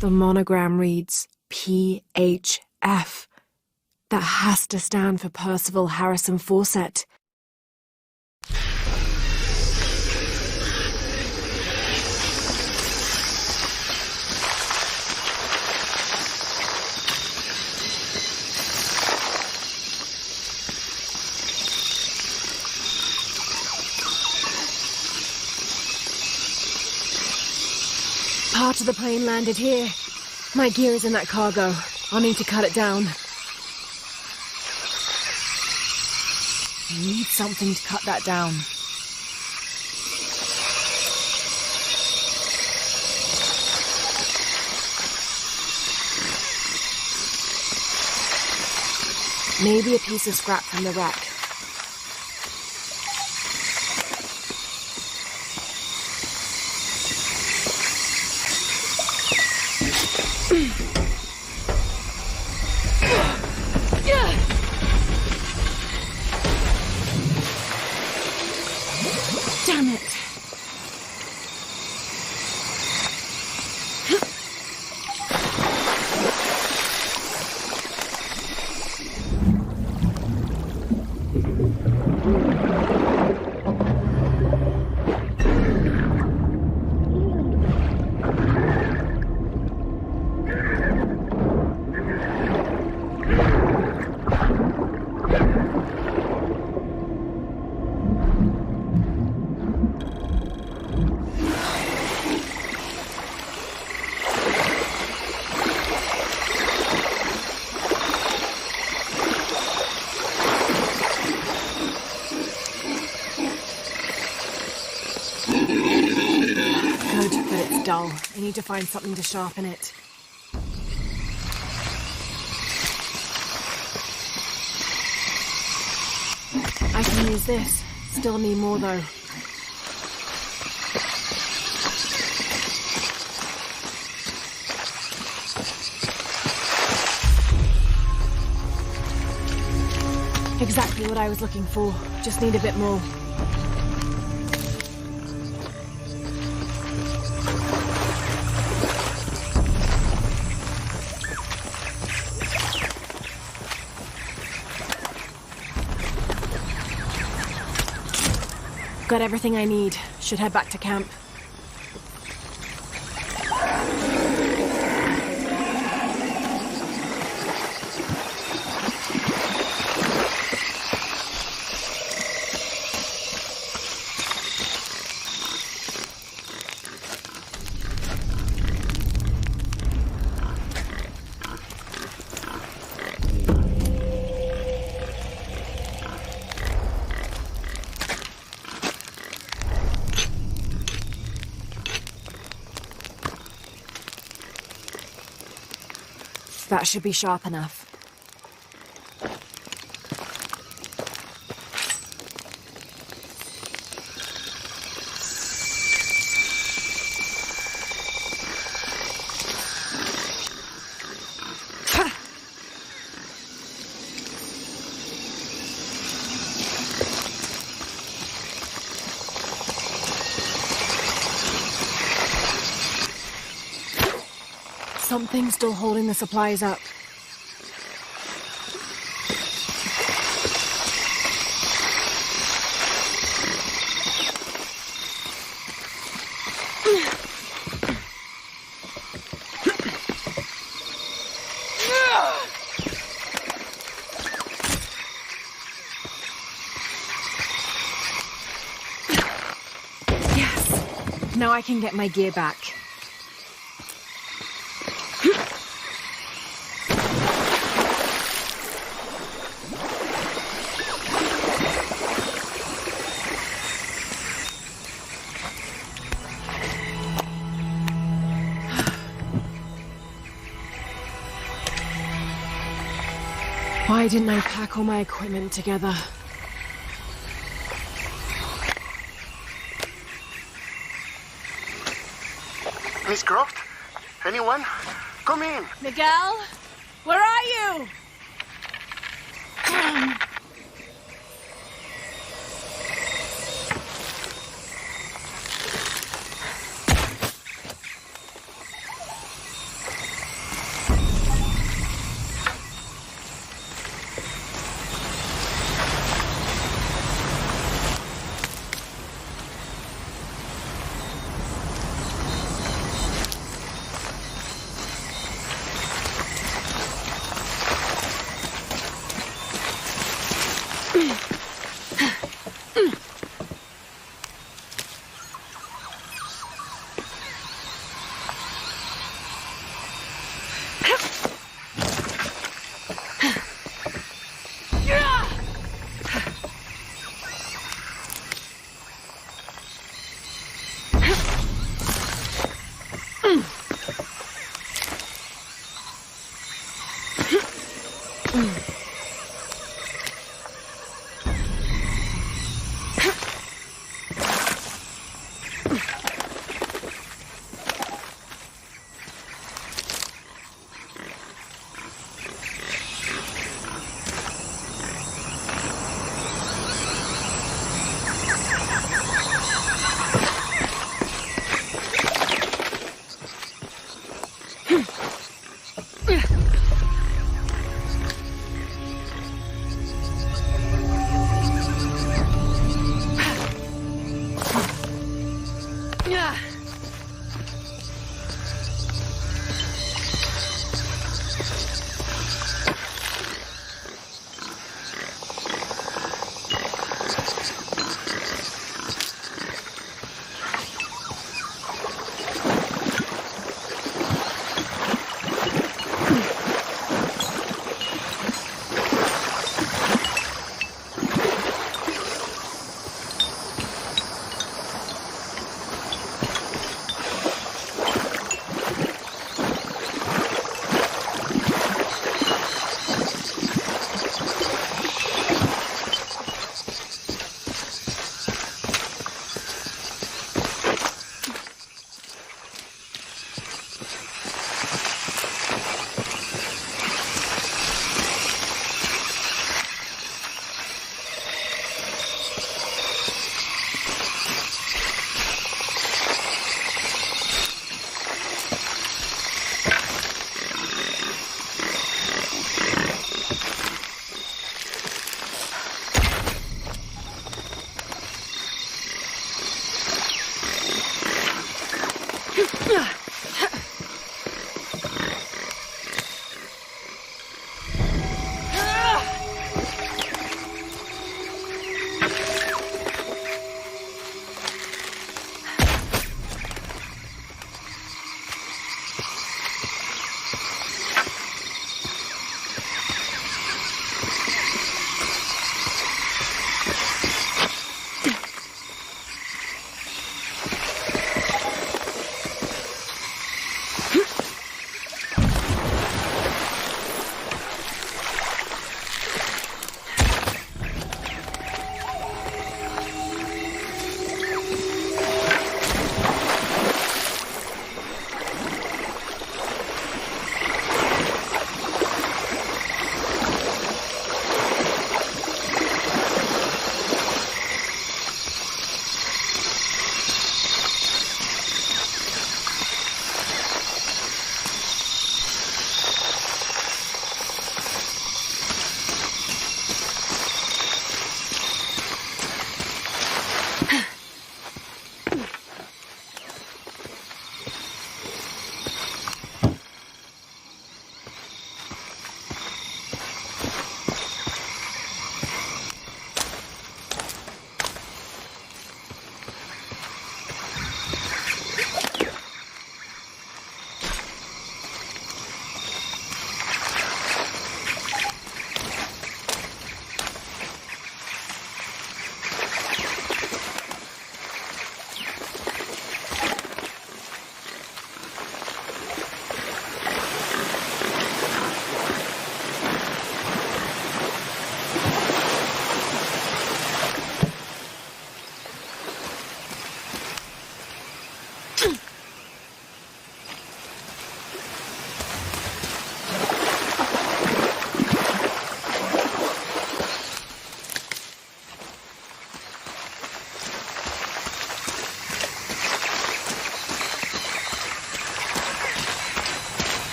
The monogram reads PHF. That has to stand for Percival Harrison Fawcett. Part of the plane landed here. My gear is in that cargo. I'll need to cut it down. I need something to cut that down. Maybe a piece of scrap from the wreck. Damn it. Dull. I need to find something to sharpen it. I can use this. Still need more though. Exactly what I was looking for. Just need a bit more. Got everything I need. Should head back to camp. That should be sharp enough. Something's still holding the supplies up. Yes! Now I can get my gear back. Why didn't I pack all my equipment together? Miss Croft? Anyone? Come in. Miguel? Where are you?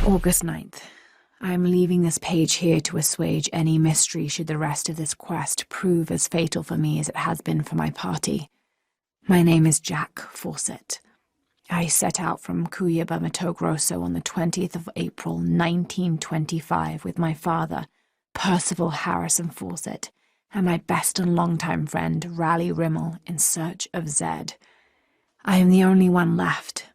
August 9th. I am leaving this page here to assuage any mystery should the rest of this quest prove as fatal for me as it has been for my party. My name is Jack Fawcett. I set out from Cuyaba, Mato Grosso on the 20th of April, 1925 with my father, Percival Harrison Fawcett, and my best and longtime friend, Raleigh Rimmel, in search of Zed. I am the only one left.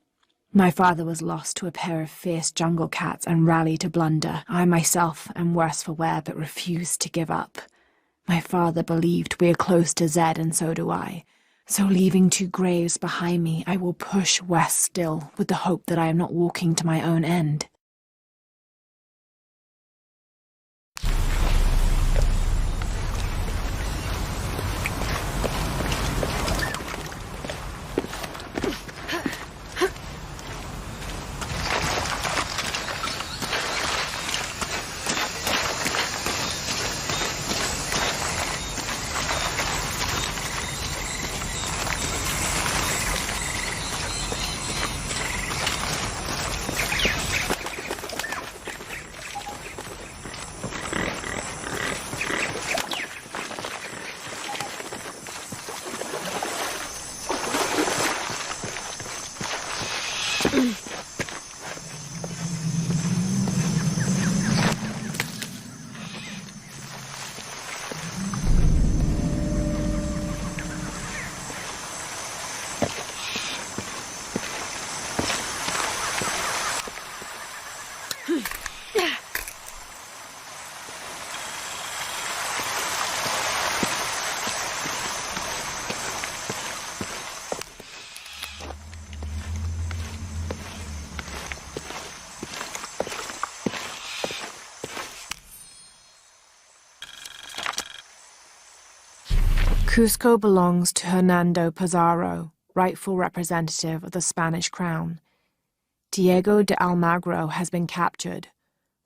My father was lost to a pair of fierce jungle cats and Raleigh to blunder. I myself am worse for wear, but refused to give up. My father believed we are close to Zed, and so do I. So leaving 2 graves behind me, I will push west still, with the hope that I am not walking to my own end. Cusco belongs to Hernando Pizarro, rightful representative of the Spanish crown. Diego de Almagro has been captured.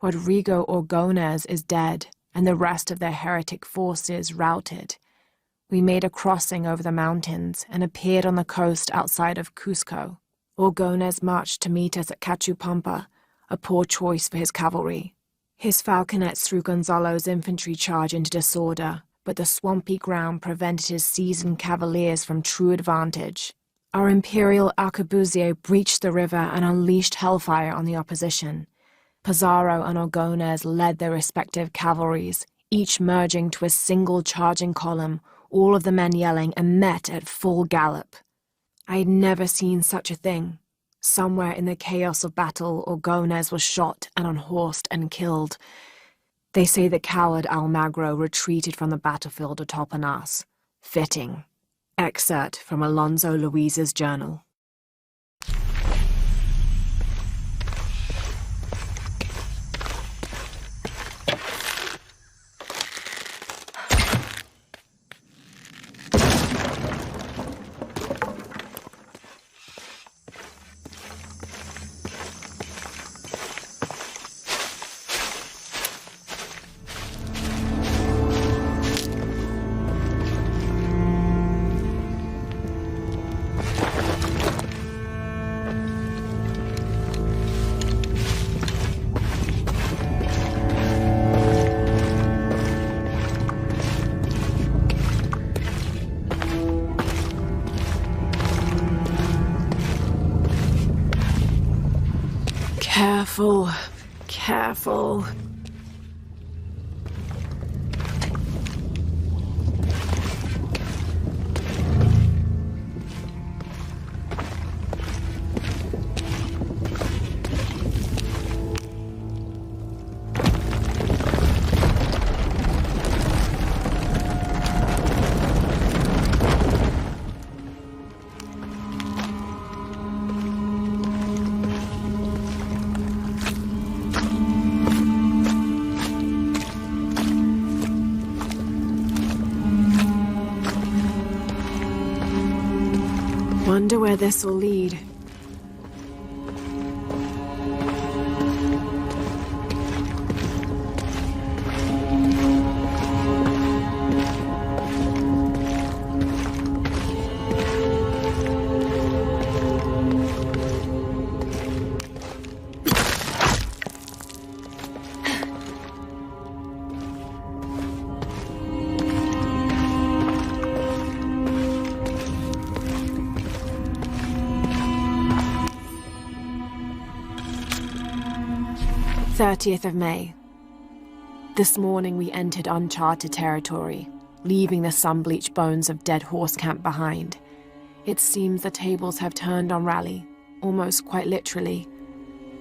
Rodrigo Orgones is dead, and the rest of their heretic forces routed. We made a crossing over the mountains and appeared on the coast outside of Cusco. Orgones marched to meet us at Cachupampa, a poor choice for his cavalry. His falconets threw Gonzalo's infantry charge into disorder, but the swampy ground prevented his seasoned cavaliers from true advantage. Our imperial arquebusier breached the river and unleashed hellfire on the opposition. Pizarro and Orgones led their respective cavalries, each merging to a single charging column, all of the men yelling, and met at full gallop. I had never seen such a thing. Somewhere in the chaos of battle, Orgones was shot and unhorsed and killed. They say the coward Almagro retreated from the battlefield atop an ass. Fitting. Excerpt from Alonso Luiz's journal. Careful, careful. Wonder where this will lead. 30th of May. This morning we entered uncharted territory, leaving the sun-bleached bones of dead horse camp behind. It seems the tables have turned on Raleigh, almost quite literally.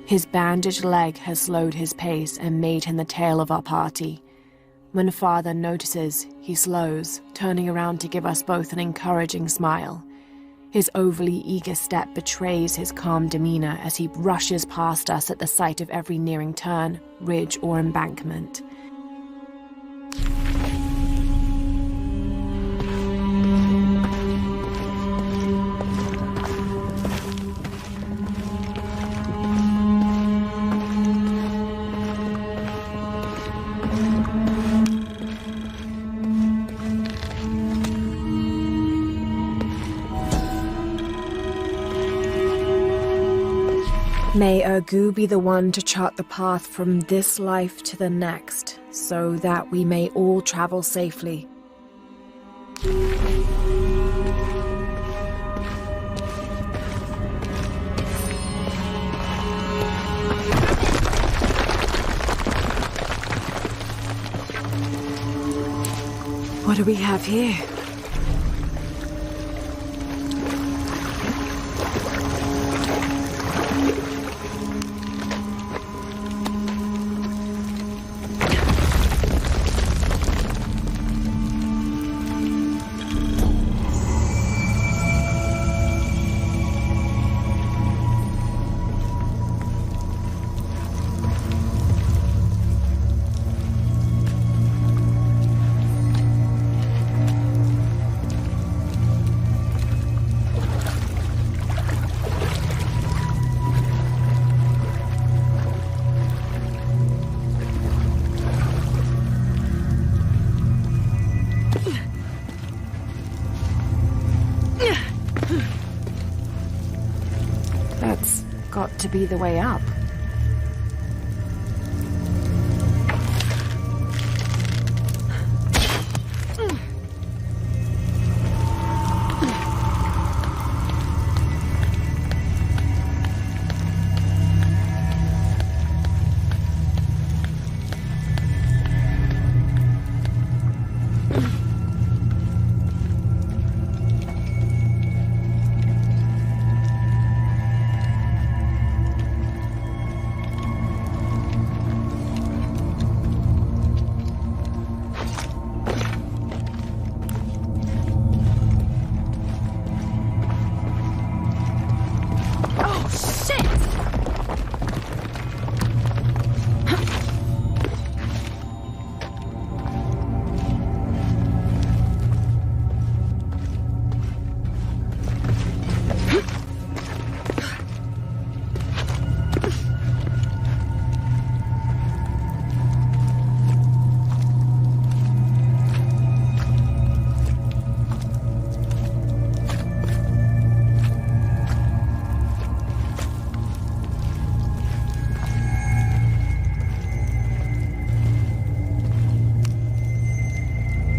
His bandaged leg has slowed his pace and made him the tail of our party. When Father notices, he slows, turning around to give us both an encouraging smile. His overly eager step betrays his calm demeanor as he rushes past us at the sight of every nearing turn, ridge, or embankment. May Ergu be the one to chart the path from this life to the next, so that we may all travel safely. What do we have here? That's got to be the way up.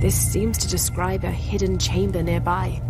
This seems to describe a hidden chamber nearby.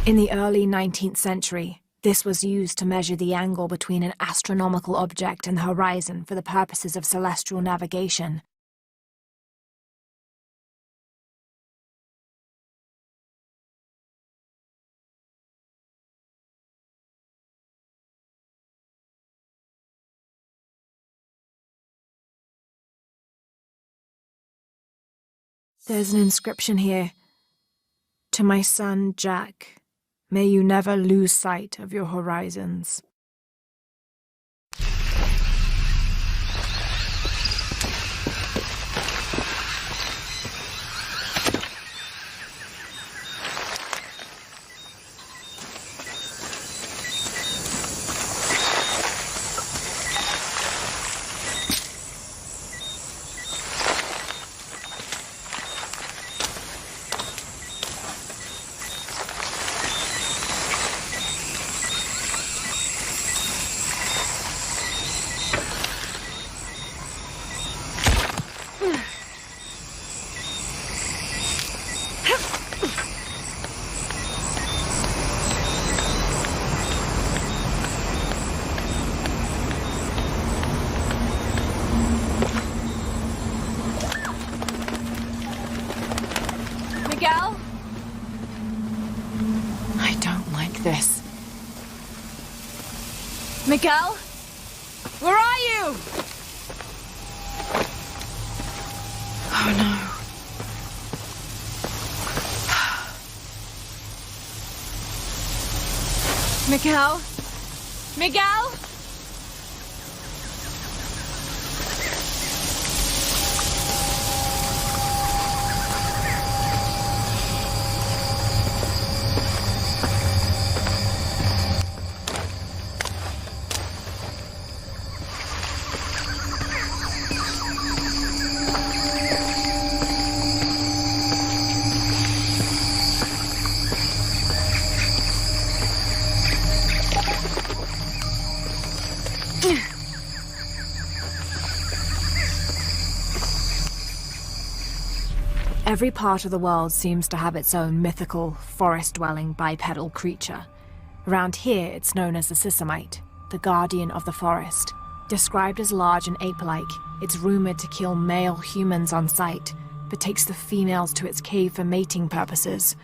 In the early 19th century, this was used to measure the angle between an astronomical object and the horizon for the purposes of celestial navigation. There's an inscription here. To my son, Jack, may you never lose sight of your horizons. Miguel? I don't like this. Miguel? Where are you? Oh no. Miguel? Miguel? Every part of the world seems to have its own mythical, forest-dwelling bipedal creature. Around here, it's known as the Sisamite, the guardian of the forest. Described as large and ape-like, it's rumored to kill male humans on sight, but takes the females to its cave for mating purposes.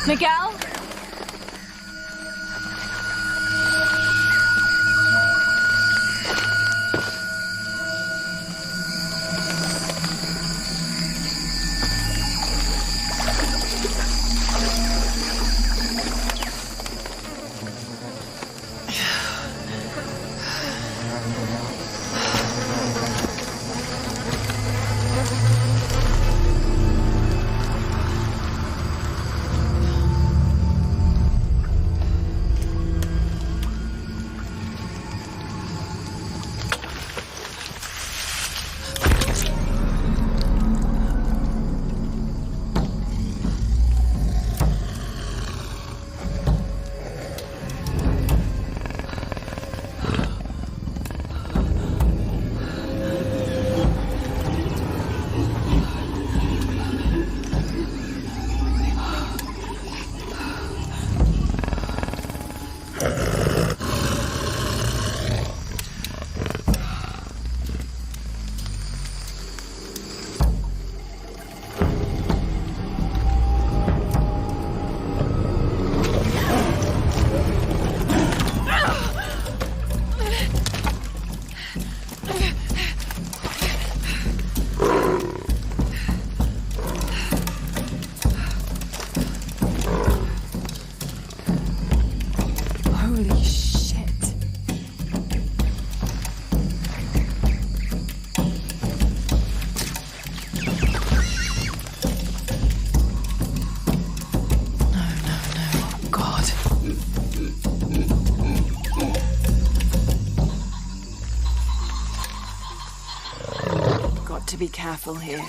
Miguel? to be careful here.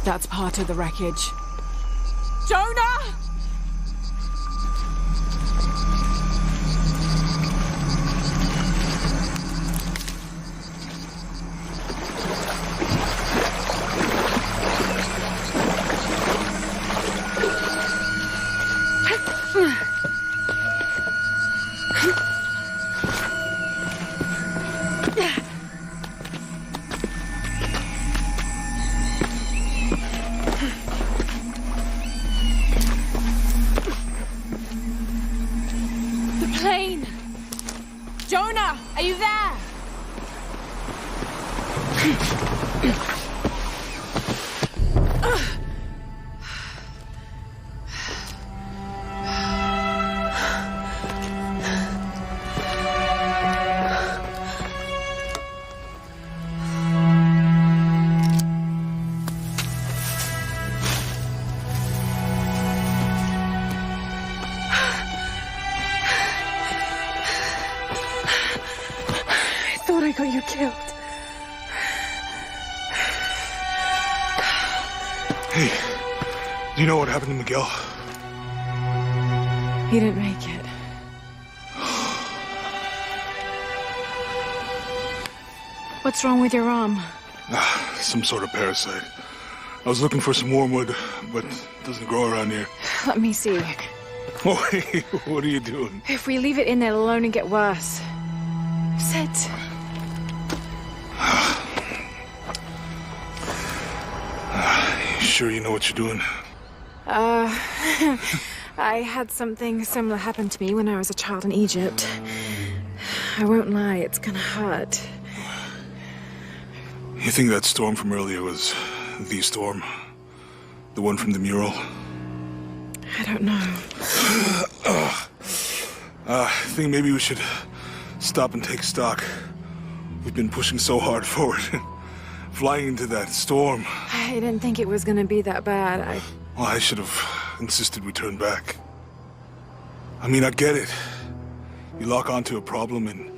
That's part of the wreckage. Jonah! Jonah, are you there? I got you killed. Hey, do you know what happened to Miguel? He didn't make it. What's wrong with your arm? Some sort of parasite. I was looking for some wormwood, but it doesn't grow around here. Let me see. Oh, hey, what are you doing? If we leave it in there, it'll only get worse. Sit. Sure you know what you're doing? I had something similar happen to me when I was a child in Egypt. I won't lie, it's gonna hurt. You think that storm from earlier was the storm? The one from the mural? I don't know. I think maybe we should stop and take stock. We've been pushing so hard forward. Flying into that storm. I didn't think it was gonna be that bad. Well, I should have insisted we turn back. I mean, I get it. You lock onto a problem and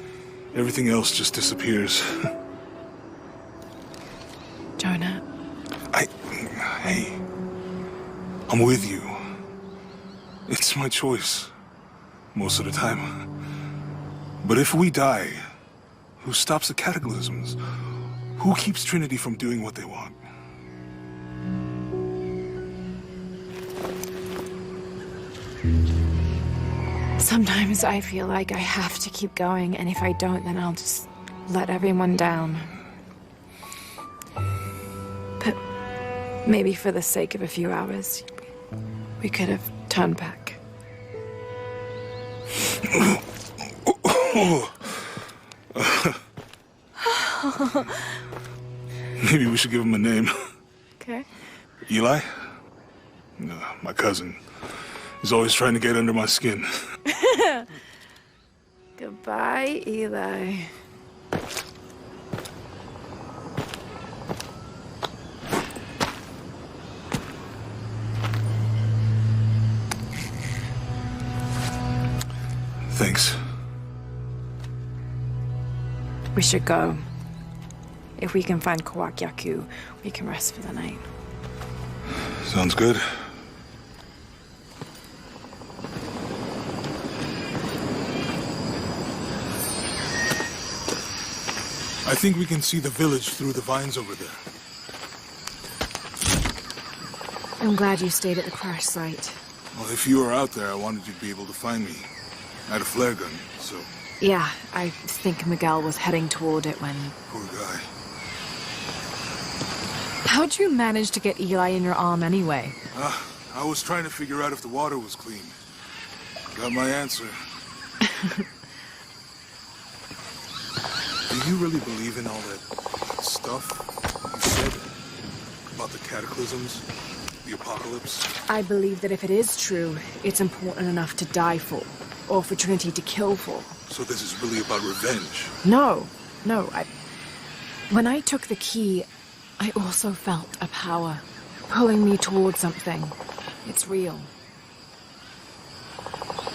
everything else just disappears. Jonah. Hey. I'm with you. It's my choice. Most of the time. But if we die, who stops the cataclysms? Who keeps Trinity from doing what they want? Sometimes I feel like I have to keep going, and if I don't, then I'll just let everyone down. But maybe for the sake of a few hours, we could have turned back. Maybe we should give him a name. Okay. Eli? My cousin. He's always trying to get under my skin. Goodbye, Eli. Thanks. We should go. If we can find Kawakyaku, we can rest for the night. Sounds good. I think we can see the village through the vines over there. I'm glad you stayed at the crash site. Well, if you were out there, I wanted you to be able to find me. I had a flare gun, so... Yeah, I think Miguel was heading toward it when... Poor guy. How'd you manage to get Eli in your arm anyway? I was trying to figure out if the water was clean. Got my answer. Do you really believe in all that stuff you said? About the cataclysms? The apocalypse? I believe that if it is true, it's important enough to die for. Or for Trinity to kill for. So this is really about revenge? No. When I took the key, I also felt a power pulling me towards something. It's real.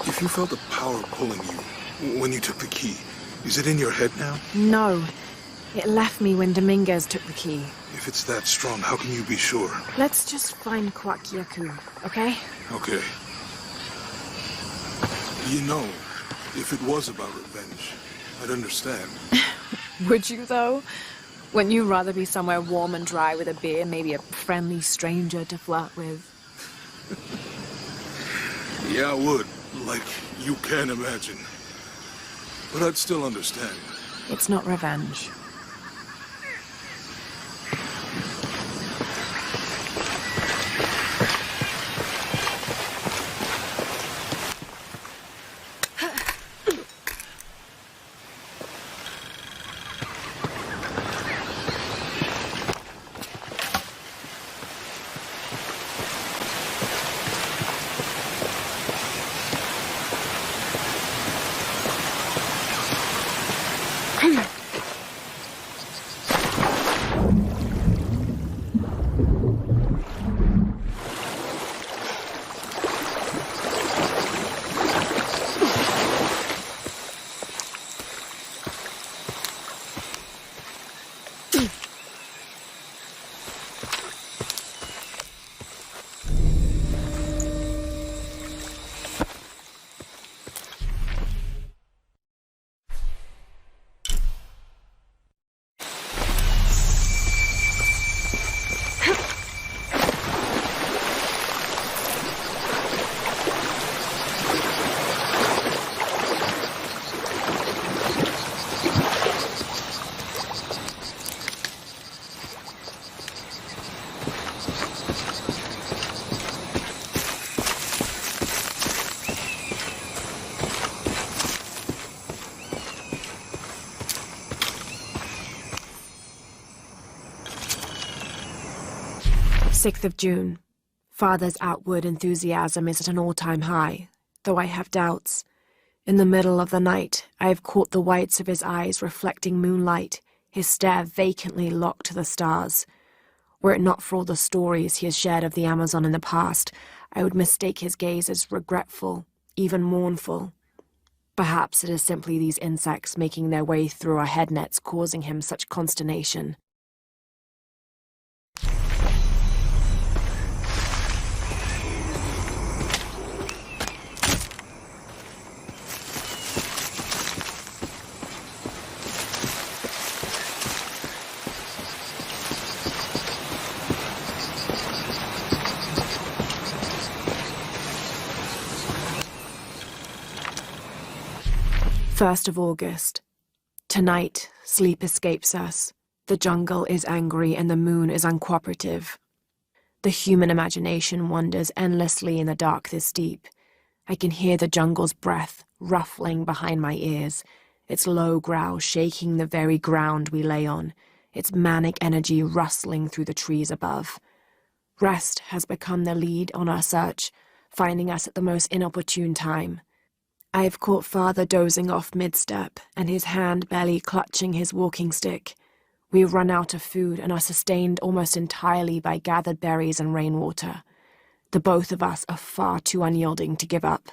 If you felt a power pulling you when you took the key, is it in your head now? No. It left me when Dominguez took the key. If it's that strong, how can you be sure? Let's just find Kwakiaku, okay? Okay. You know, if it was about revenge, I'd understand. Would you, though? Wouldn't you rather be somewhere warm and dry with a beer, maybe a friendly stranger to flirt with? Yeah, I would. Like, you can imagine. But I'd still understand. It's not revenge. June. Father's outward enthusiasm is at an all-time high, though I have doubts. In the middle of the night, I have caught the whites of his eyes reflecting moonlight, his stare vacantly locked to the stars. Were it not for all the stories he has shared of the Amazon in the past, I would mistake his gaze as regretful, even mournful. Perhaps it is simply these insects making their way through our head nets causing him such consternation. First of August. Tonight, sleep escapes us. The jungle is angry and the moon is uncooperative. The human imagination wanders endlessly in the dark this deep. I can hear the jungle's breath ruffling behind my ears, its low growl shaking the very ground we lay on, its manic energy rustling through the trees above. Rest has become the lead on our search, finding us at the most inopportune time. I have caught Father dozing off mid-step, and his hand barely clutching his walking stick. We run out of food and are sustained almost entirely by gathered berries and rainwater. The both of us are far too unyielding to give up.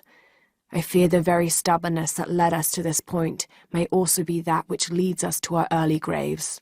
I fear the very stubbornness that led us to this point may also be that which leads us to our early graves.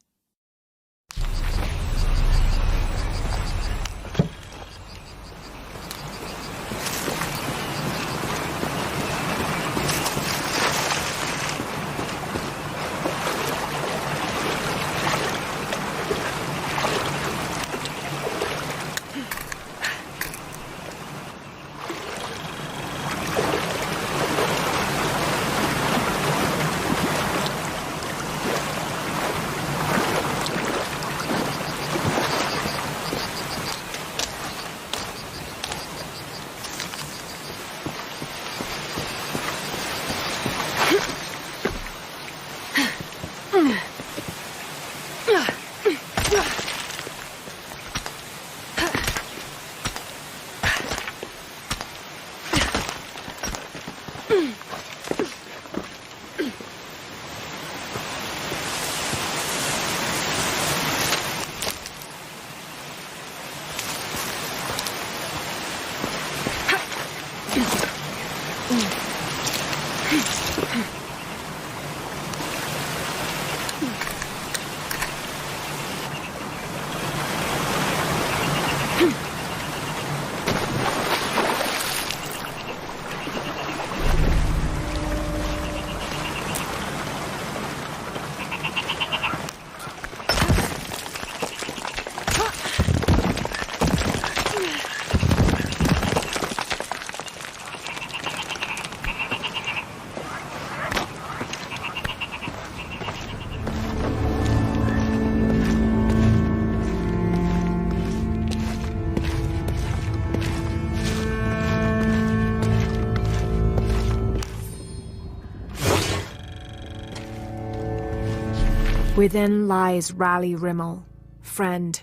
Within lies Rally Rimmel, friend,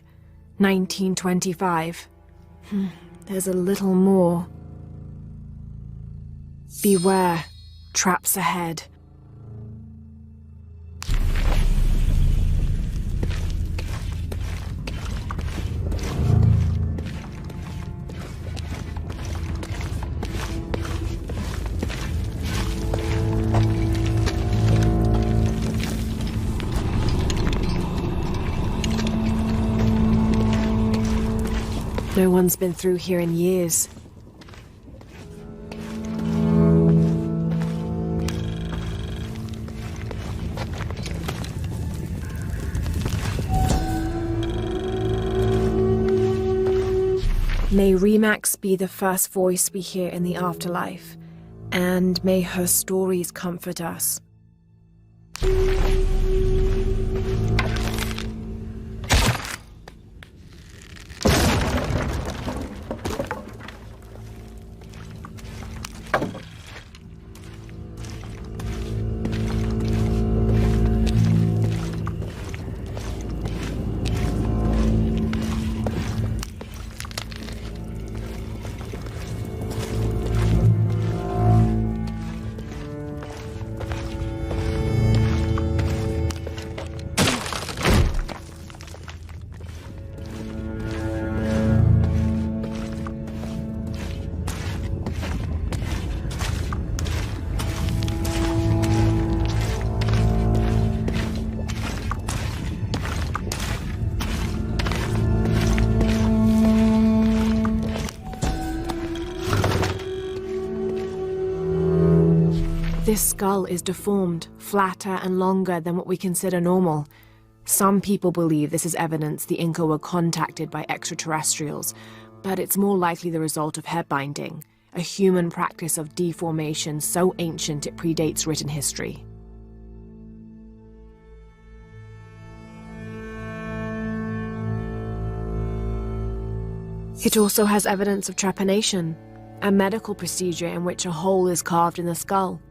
1925. There's a little more. Beware, traps ahead. No one's been through here in years. May Remax be the first voice we hear in the afterlife, and may her stories comfort us. This skull is deformed, flatter and longer than what we consider normal. Some people believe this is evidence the Inca were contacted by extraterrestrials, but it's more likely the result of head binding, a human practice of deformation so ancient it predates written history. It also has evidence of trepanation, a medical procedure in which a hole is carved in the skull.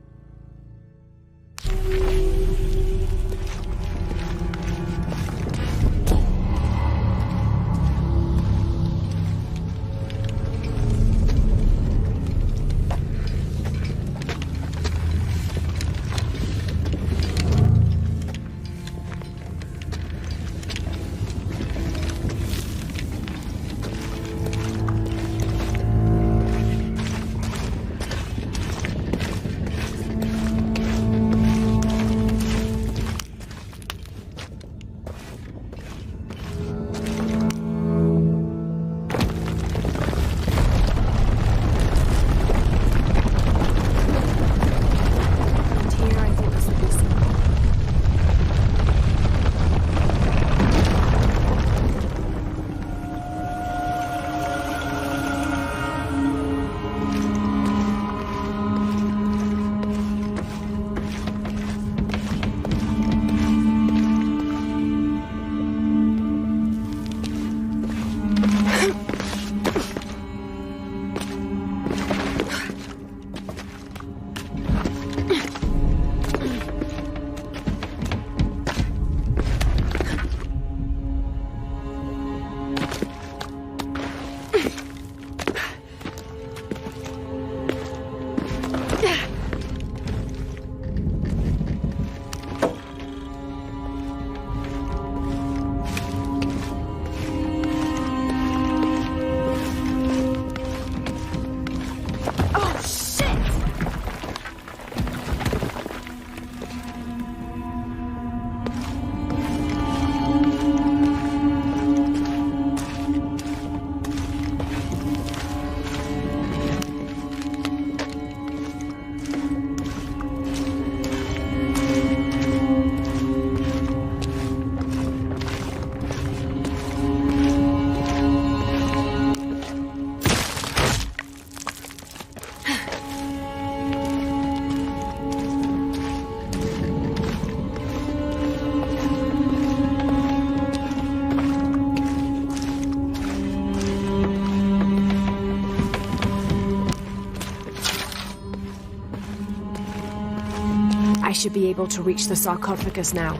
should be able to reach the sarcophagus now.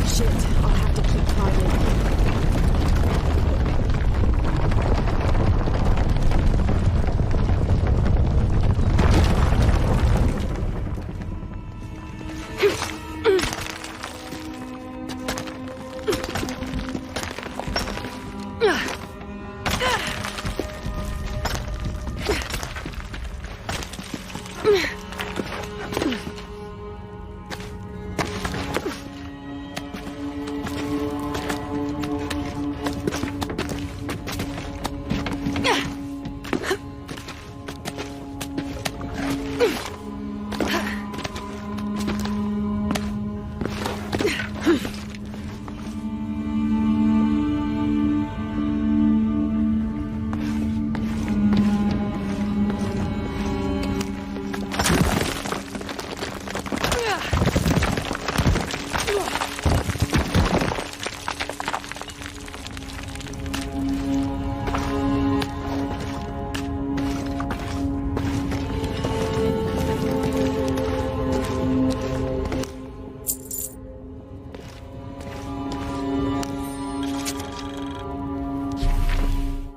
Shit, I'll have to keep climbing.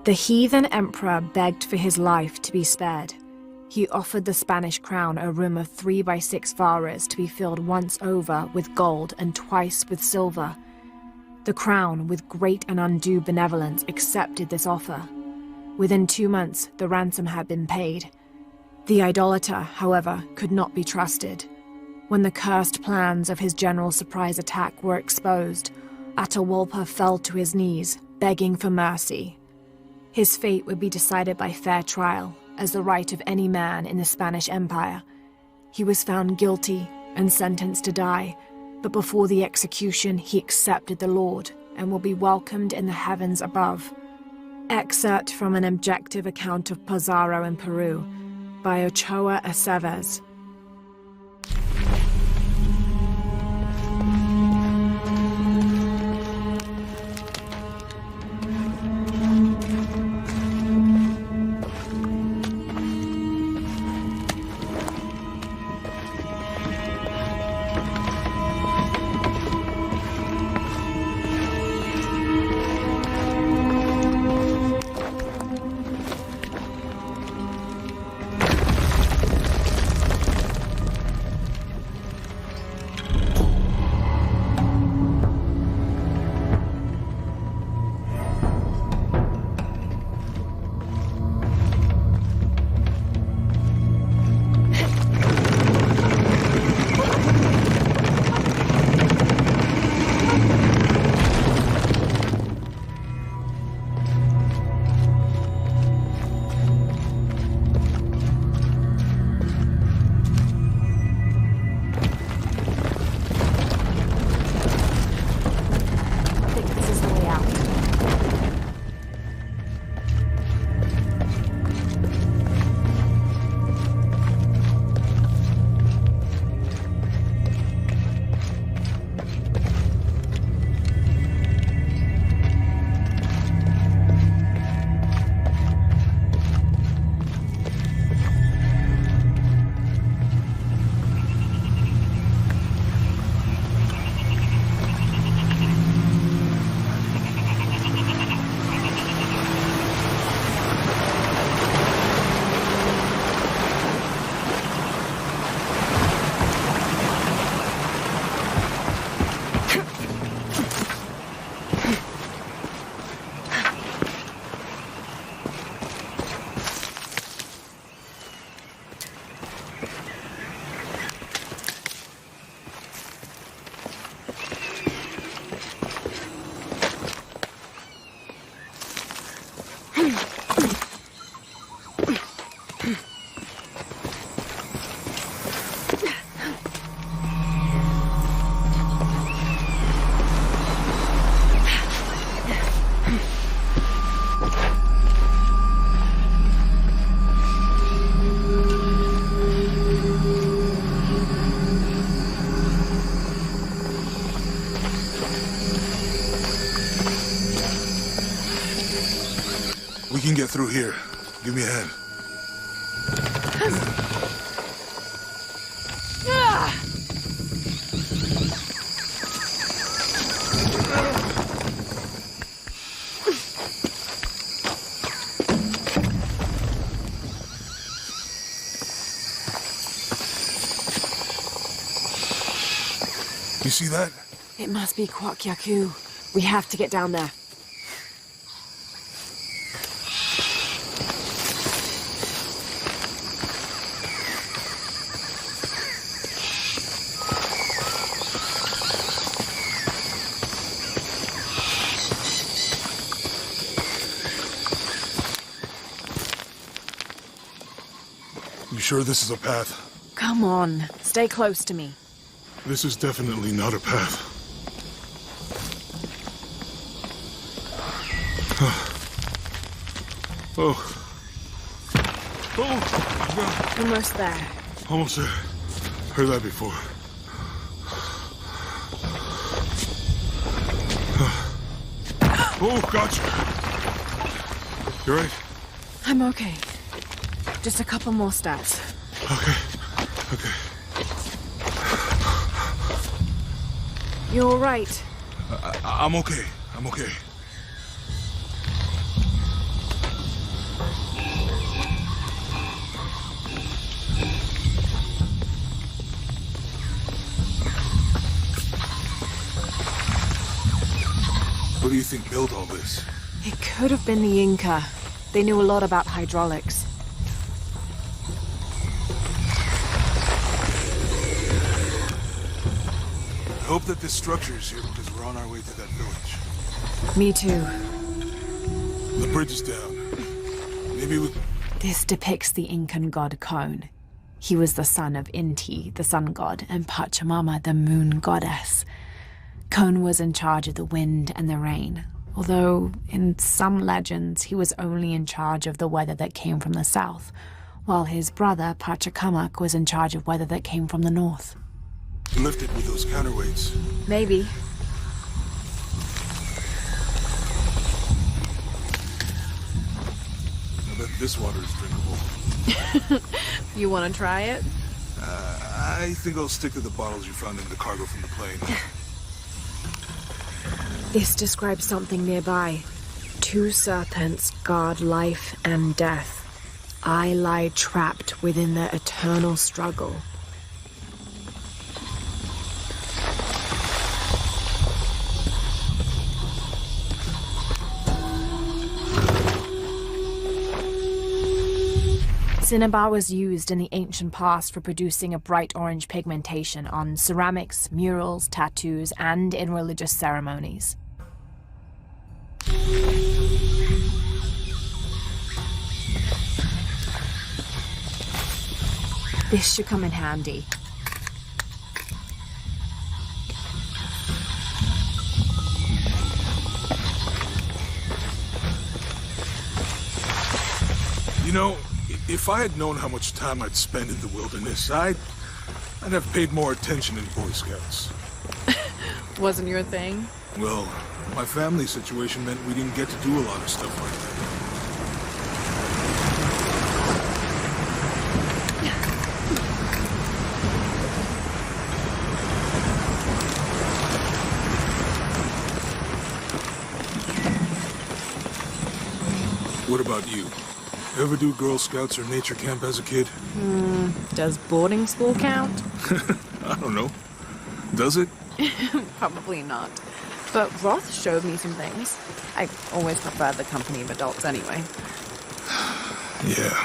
The heathen emperor begged for his life to be spared. He offered the Spanish crown a room of 3 by 6 varas to be filled once over with gold and twice with silver. The crown, with great and undue benevolence, accepted this offer. Within 2 months, the ransom had been paid. The idolater, however, could not be trusted. When the cursed plans of his general's surprise attack were exposed, Atahualpa fell to his knees, begging for mercy. His fate would be decided by fair trial, as the right of any man in the Spanish Empire. He was found guilty and sentenced to die, but before the execution he accepted the Lord and will be welcomed in the heavens above. Excerpt from an objective account of Pizarro in Peru by Ochoa Aceves. We can get through here. Give me a hand. You see that? It must be Kwak Yaku. We have to get down there. You sure this is a path? Come on, stay close to me. This is definitely not a path. Oh. Oh! Almost there. Almost there. Heard that before. Oh, gotcha. You right? I'm okay. Just a couple more steps. Okay. Okay. You're all right. I'm okay. I'm okay. What do you think built all this? It could have been the Inca. They knew a lot about hydraulics. I hope that this structure is here because we're on our way to that village. Me too. The bridge is down. Maybe we... This depicts the Incan god Kon. He was the son of Inti, the sun god, and Pachamama, the moon goddess. Kon was in charge of the wind and the rain, although in some legends he was only in charge of the weather that came from the south, while his brother Pachacamac was in charge of weather that came from the north. Lifted with those counterweights. Maybe. I bet this water is drinkable. You want to try it? I think I'll stick to the bottles you found in the cargo from the plane. This describes something nearby. 2 serpents guard life and death. I lie trapped within their eternal struggle. Cinnabar was used in the ancient past for producing a bright orange pigmentation on ceramics, murals, tattoos, and in religious ceremonies. This should come in handy. You know, if I had known how much time I'd spend in the wilderness, I'd have paid more attention in Boy Scouts. Wasn't your thing? Well, my family situation meant we didn't get to do a lot of stuff like that. What about you? Ever do Girl Scouts or nature camp as a kid? Does boarding school count? I don't know. Does it? Probably not. But Roth showed me some things. I always prefer the company of adults anyway. Yeah.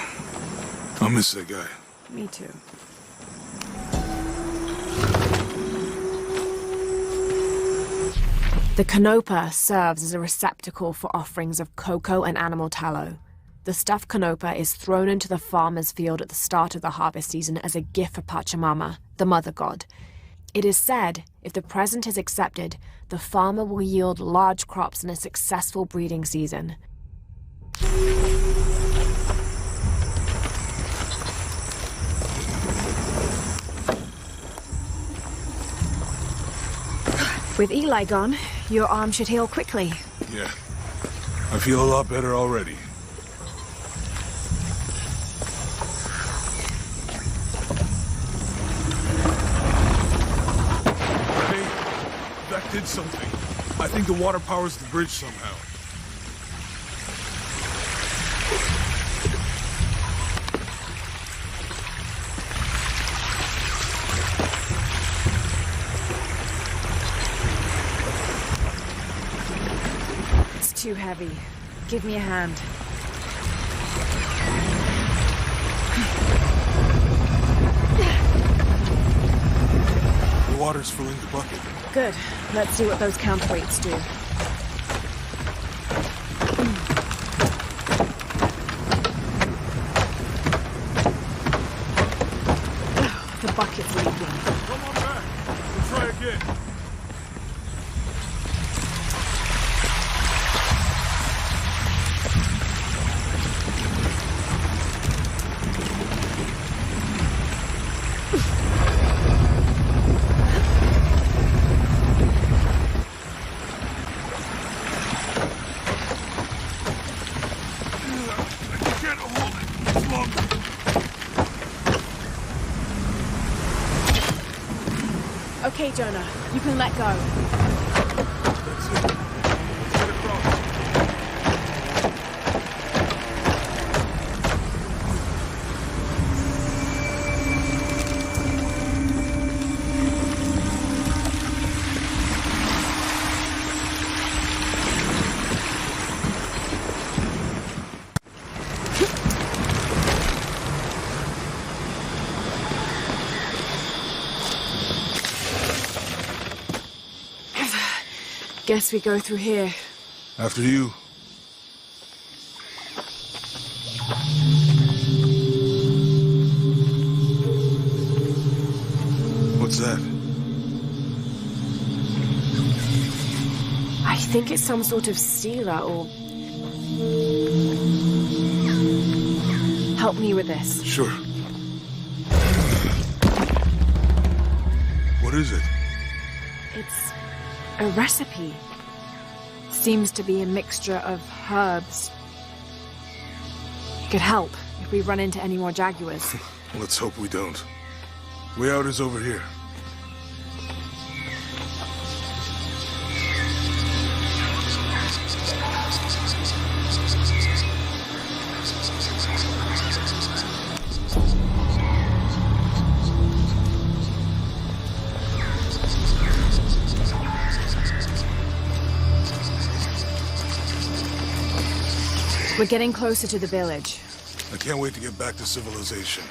I'll miss that guy. Me too. The canopa serves as a receptacle for offerings of cocoa and animal tallow. The stuffed canopa is thrown into the farmer's field at the start of the harvest season as a gift for Pachamama, the mother god. It is said, if the present is accepted, the farmer will yield large crops in a successful breeding season. With Eli gone, your arm should heal quickly. Yeah. I feel a lot better already. Hey, that did something. I think the water powers the bridge somehow. too heavy. Give me a hand. The water's filling the bucket. Good. Let's see what those counterweights do. The bucket's leaking. Come on back. We'll try again. Okay, Jonah, you can let go. Guess we go through here. After you. What's that? I think it's some sort of sealer or... Help me with this. Sure. What is it? It's a recipe. Seems to be a mixture of herbs. It could help if we run into any more jaguars. Let's hope we don't. Way out is over here. We're getting closer to the village. I can't wait to get back to civilization.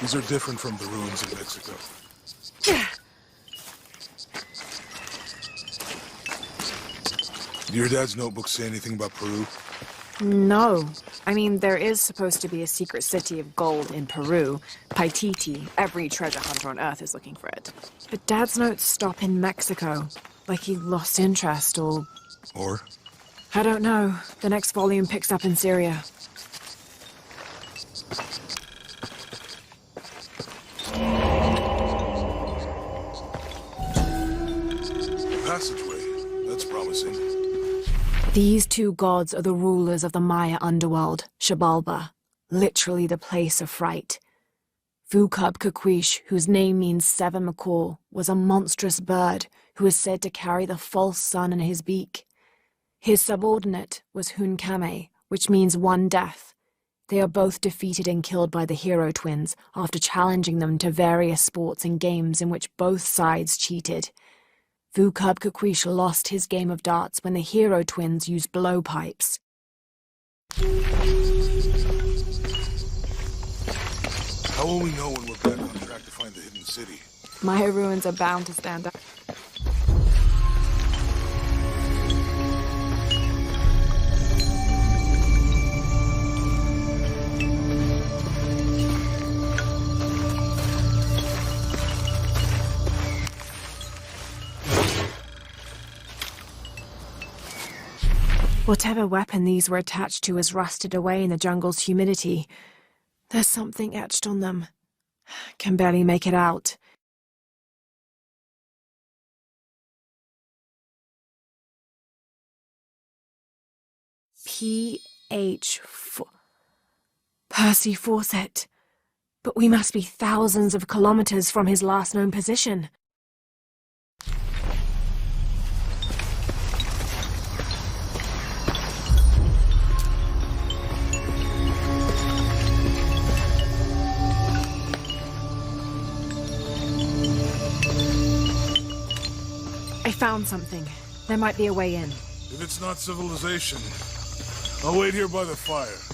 These are different from the ruins in Mexico. Did your dad's notebook say anything about Peru? No. I mean, there is supposed to be a secret city of gold in Peru. Paititi. Every treasure hunter on Earth is looking for it. But Dad's notes stop in Mexico. Like he lost interest or... Or? I don't know. The next volume picks up in Syria. Passageway. That's promising. These two gods are the rulers of the Maya underworld, Xibalba, literally the place of fright. Vucub-Kakwish, whose name means seven macaw, was a monstrous bird who is said to carry the false sun in his beak. His subordinate was Hunkame, which means one death. They are both defeated and killed by the hero twins after challenging them to various sports and games in which both sides cheated. Vucub-Kakwish lost his game of darts when the hero twins used blowpipes. How will we know when we're back on track to find the hidden city? Maya ruins are bound to stand up. Whatever weapon these were attached to has rusted away in the jungle's humidity. There's something etched on them. Can barely make it out. P.H. Percy Fawcett. But we must be thousands of kilometers from his last known position. I found something. There might be a way in. If it's not civilization, I'll wait here by the fire.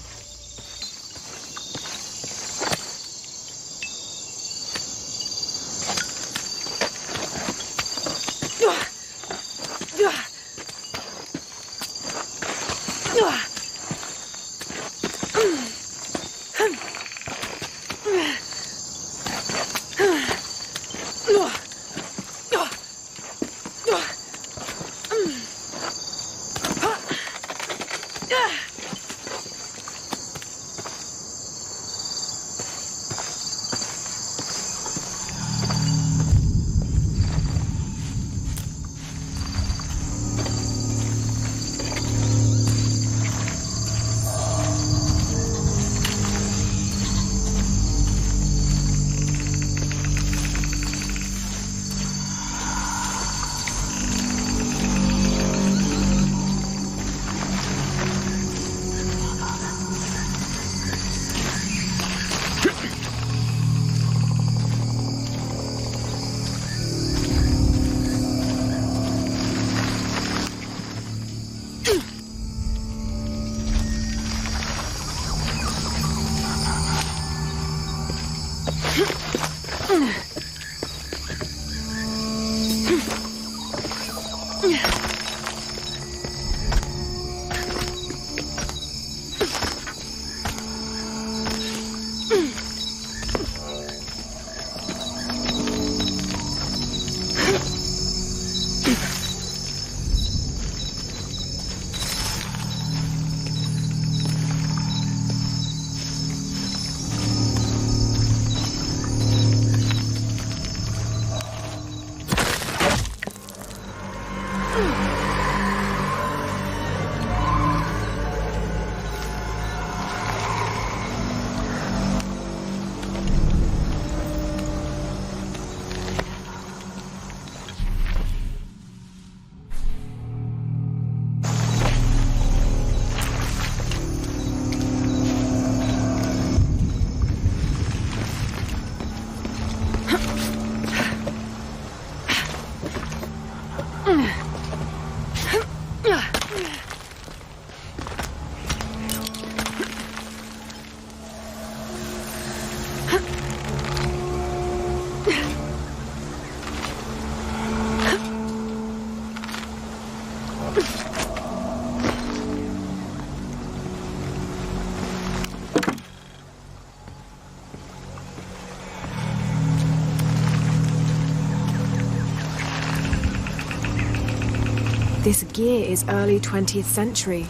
This gear is early 20th century.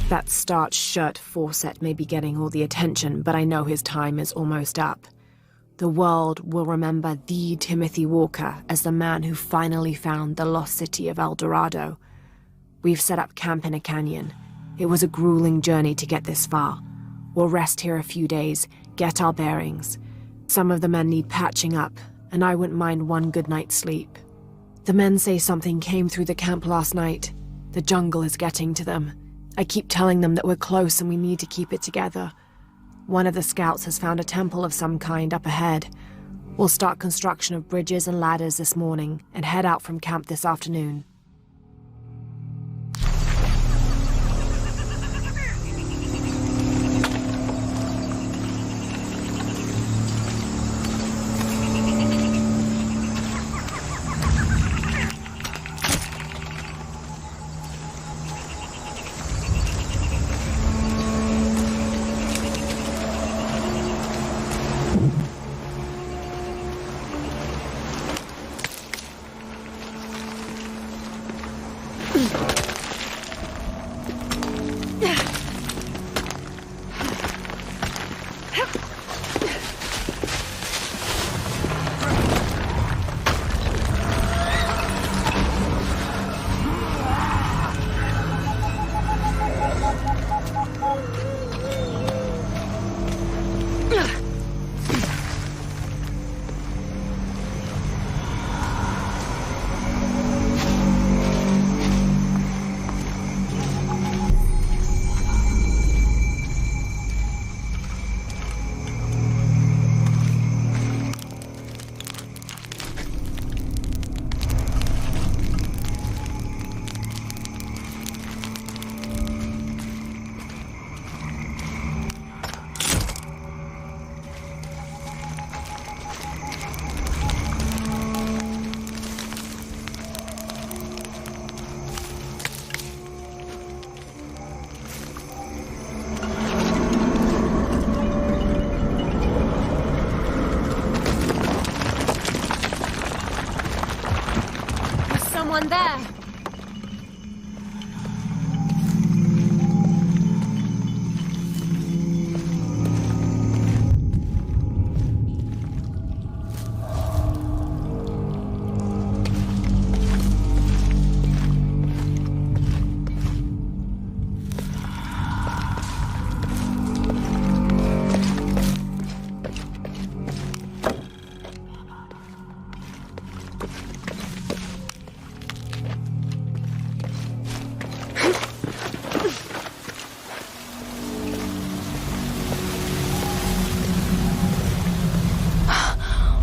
That starched shirt Fawcett may be getting all the attention, but I know his time is almost up. The world will remember the Timothy Walker as the man who finally found the lost city of El Dorado. We've set up camp in a canyon. It was a grueling journey to get this far. We'll rest here a few days, get our bearings. Some of the men need patching up, and I wouldn't mind one good night's sleep. The men say something came through the camp last night. The jungle is getting to them. I keep telling them that we're close and we need to keep it together. One of the scouts has found a temple of some kind up ahead. We'll start construction of bridges and ladders this morning and head out from camp this afternoon. someone there.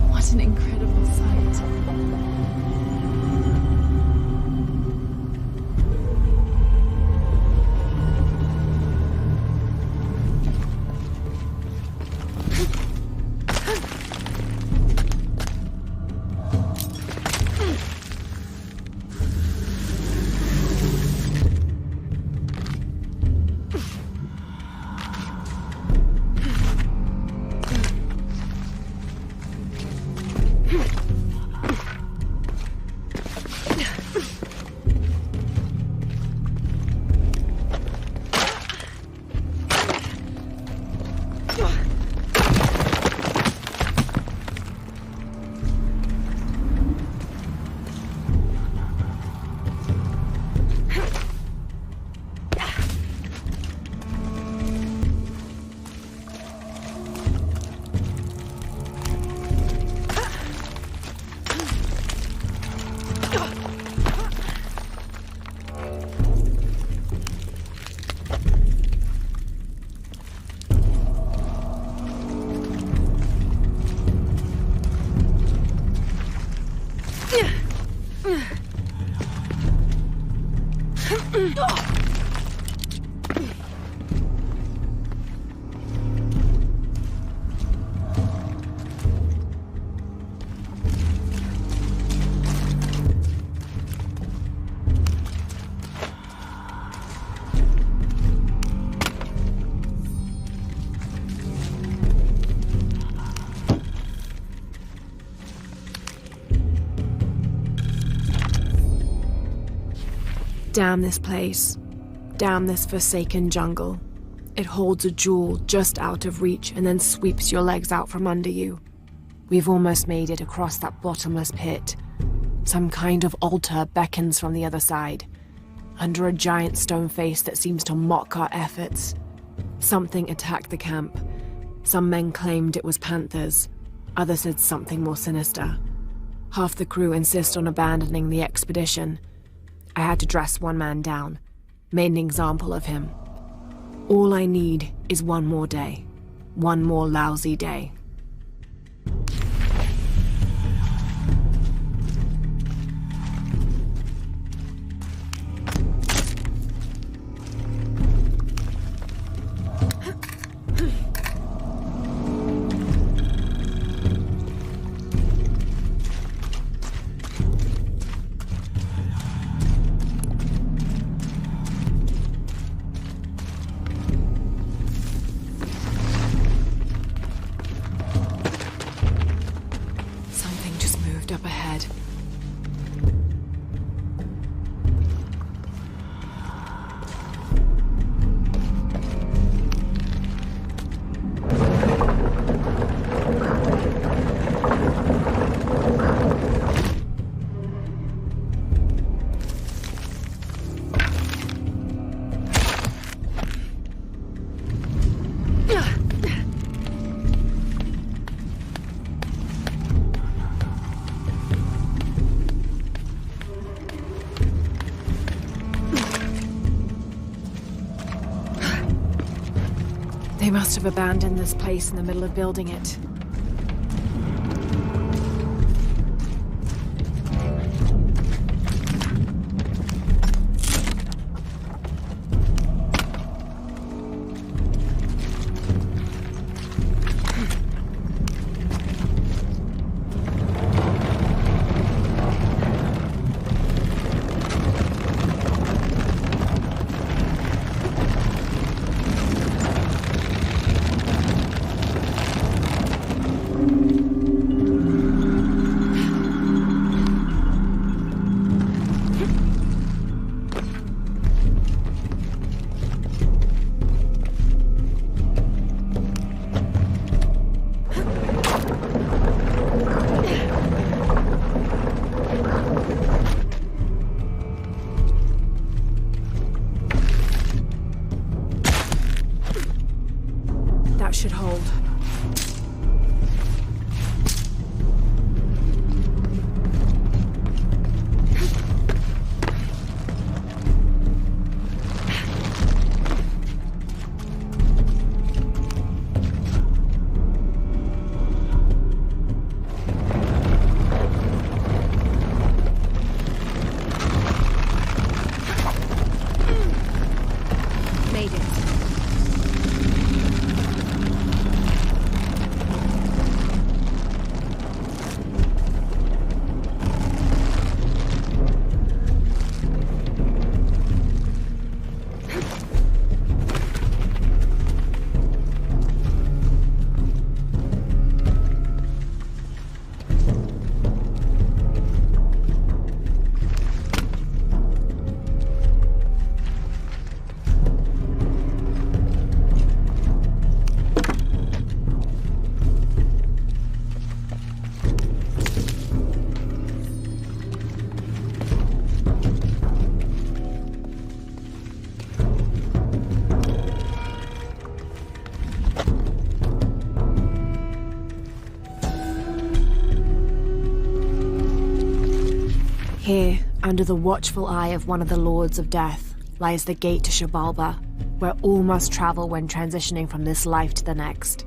What an incredible sight. Damn this place. Damn this forsaken jungle. It holds a jewel just out of reach and then sweeps your legs out from under you. We've almost made it across that bottomless pit. Some kind of altar beckons from the other side, under a giant stone face that seems to mock our efforts. Something attacked the camp. Some men claimed it was panthers. Others said something more sinister. Half the crew insist on abandoning the expedition. I had to dress one man down, made an example of him. All I need is one more day. One more lousy day. Up ahead. They must have abandoned this place in the middle of building it. Here, under the watchful eye of one of the Lords of Death, lies the gate to Xibalba, where all must travel when transitioning from this life to the next.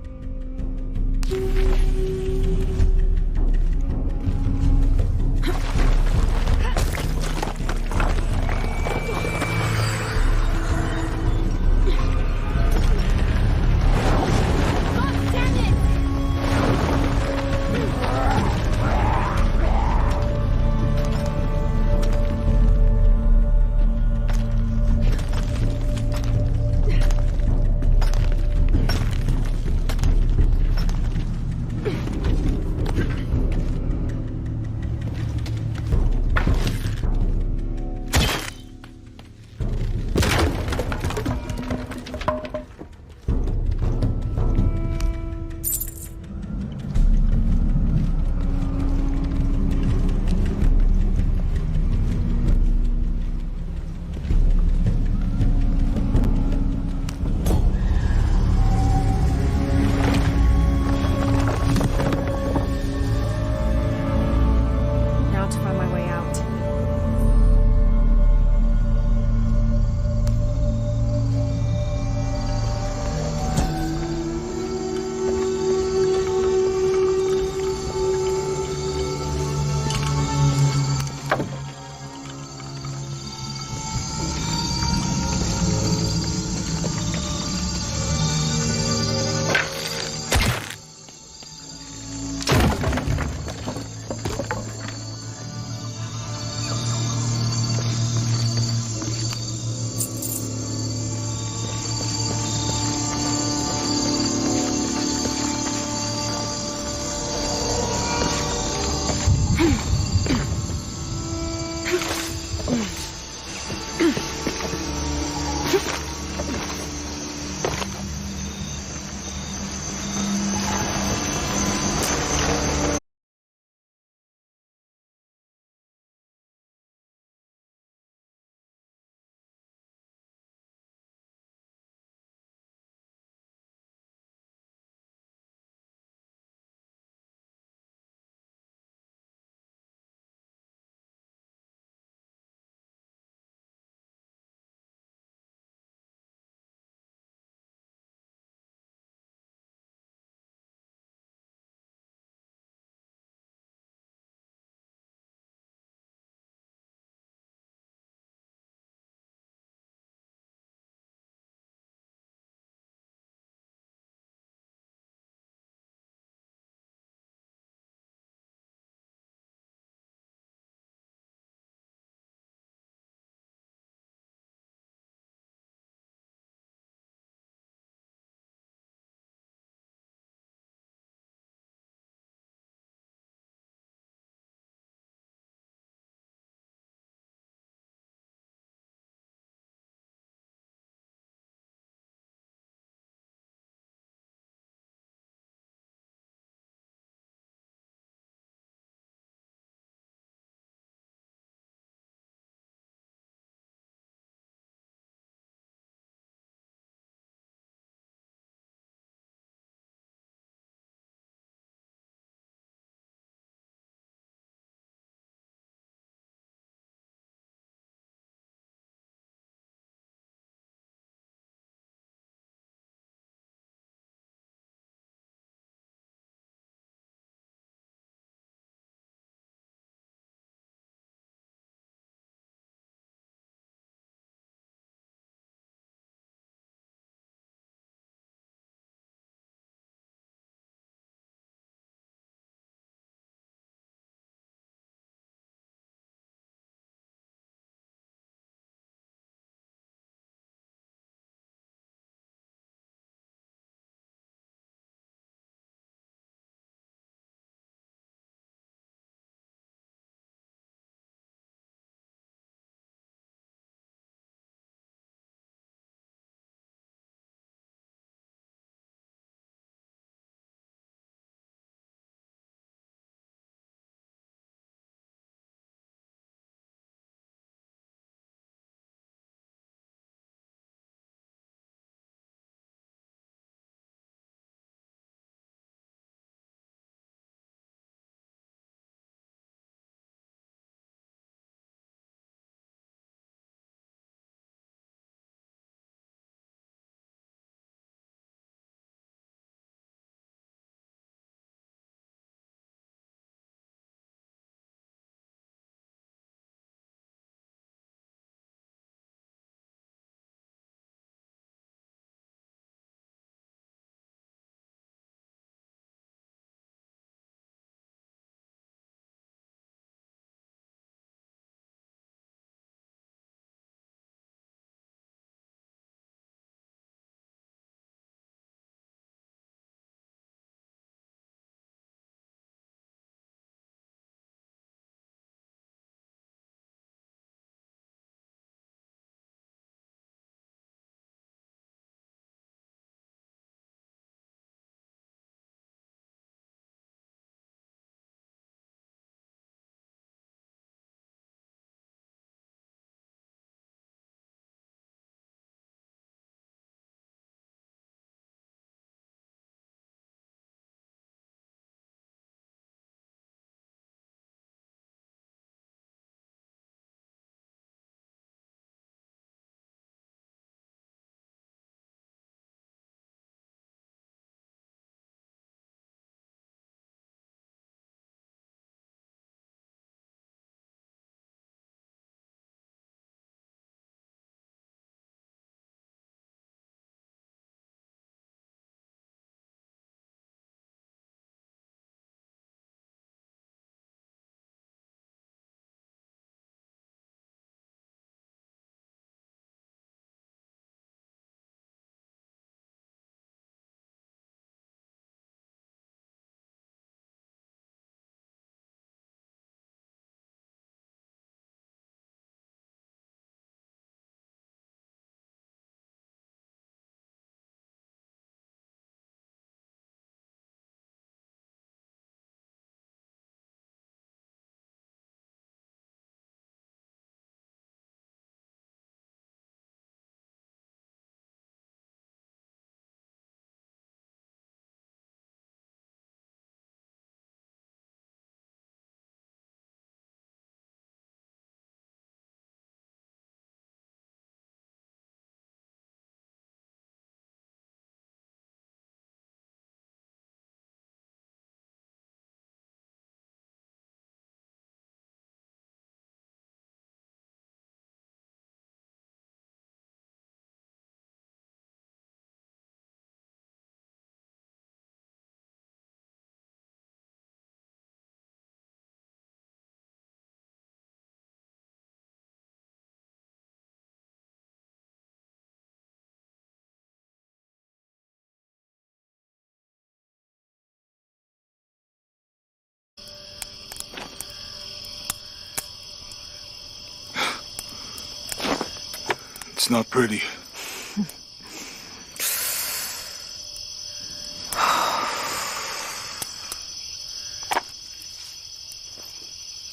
It's not pretty.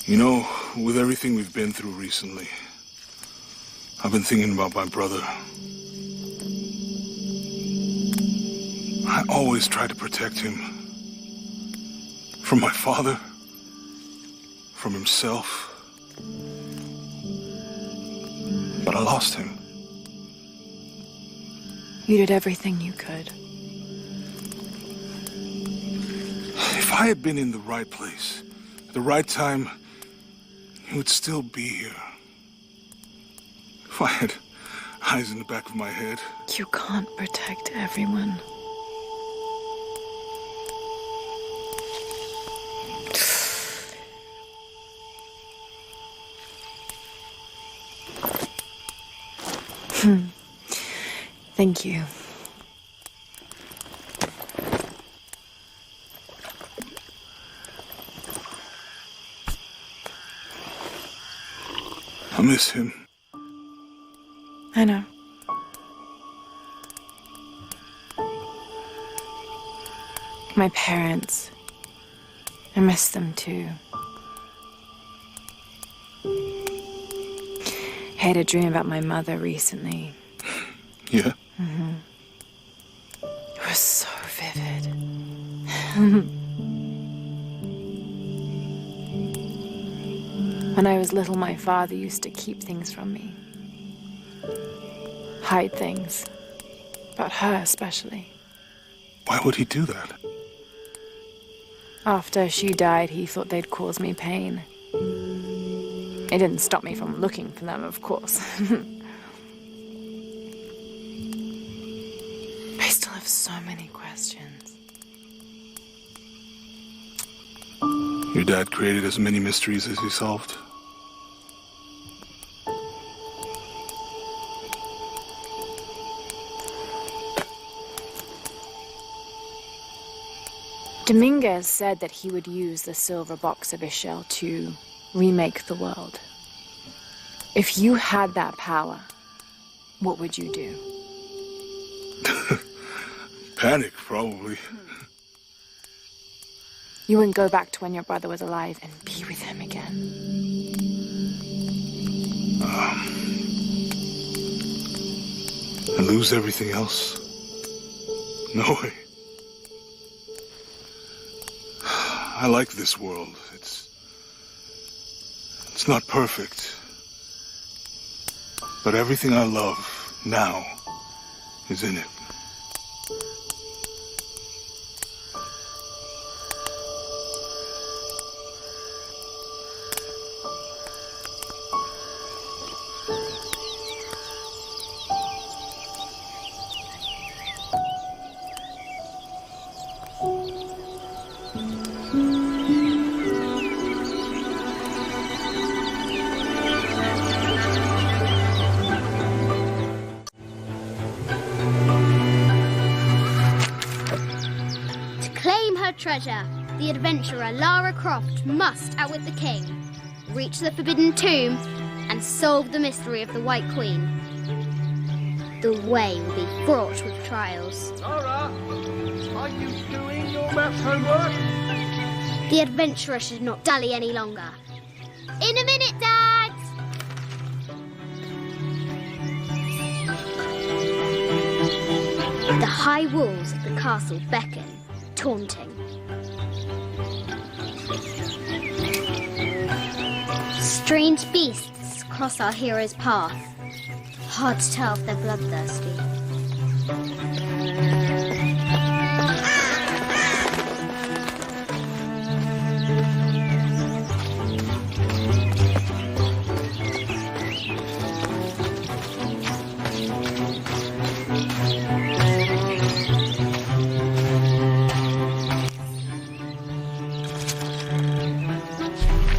You know, with everything we've been through recently, I've been thinking about my brother. I always tried to protect him. From my father. From himself. But I lost him. You did everything you could. If I had been in the right place, at the right time, he would still be here. If I had eyes in the back of my head. You can't protect everyone. Thank you. I miss him. I know. My parents. I miss them too. I had a dream about my mother recently. Yeah? Mm-hmm. It was so vivid. When I was little, my father used to keep things from me. Hide things. About her, especially. Why would he do that? After she died, he thought they'd cause me pain. It didn't stop me from looking for them, of course. I still have so many questions. Your dad created as many mysteries as he solved. Dominguez said that he would use the silver box of Ishel to remake the world. If you had that power, what would you do? Panic, probably. You wouldn't go back to when your brother was alive and be with him again. And lose everything else? No way. I like this world. It's not perfect. But everything I love now is in it. Treasure, the adventurer Lara Croft must outwit the king, reach the Forbidden Tomb, and solve the mystery of the White Queen. The way will be fraught with trials. Lara, are you doing your maths homework? The adventurer should not dally any longer. In a minute, Dad! The high walls of the castle beckon, taunting. Strange beasts cross our hero's path. Hard to tell if they're bloodthirsty.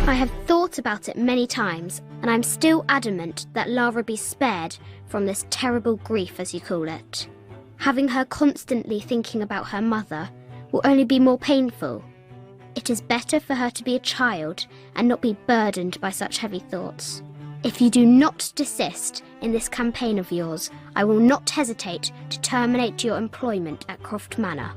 I have thought about it many times, and I'm still adamant that Lara be spared from this terrible grief, as you call it. Having her constantly thinking about her mother will only be more painful. It is better for her to be a child and not be burdened by such heavy thoughts. If you do not desist in this campaign of yours, I will not hesitate to terminate your employment at Croft Manor.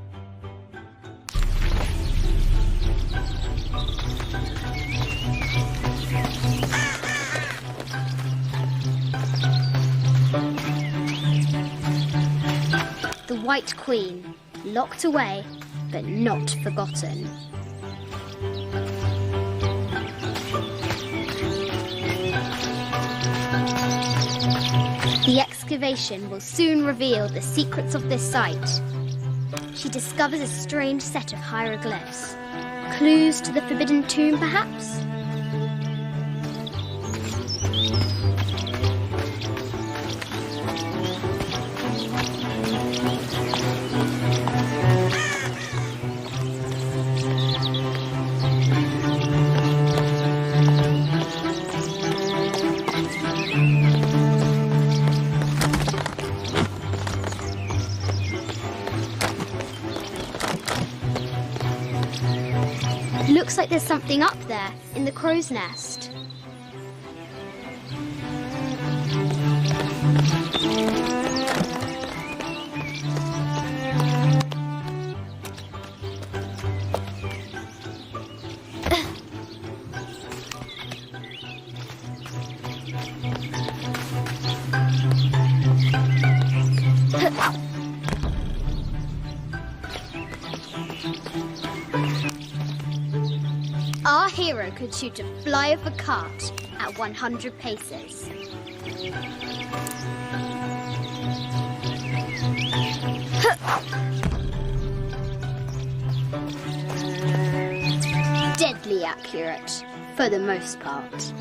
The White Queen, locked away, but not forgotten. The excavation will soon reveal the secrets of this site. She discovers a strange set of hieroglyphs. Clues to the Forbidden Tomb, perhaps? Looks like there's something up there, in the crow's nest. Our hero could shoot a fly of a cart at 100 paces. Deadly accurate, for the most part.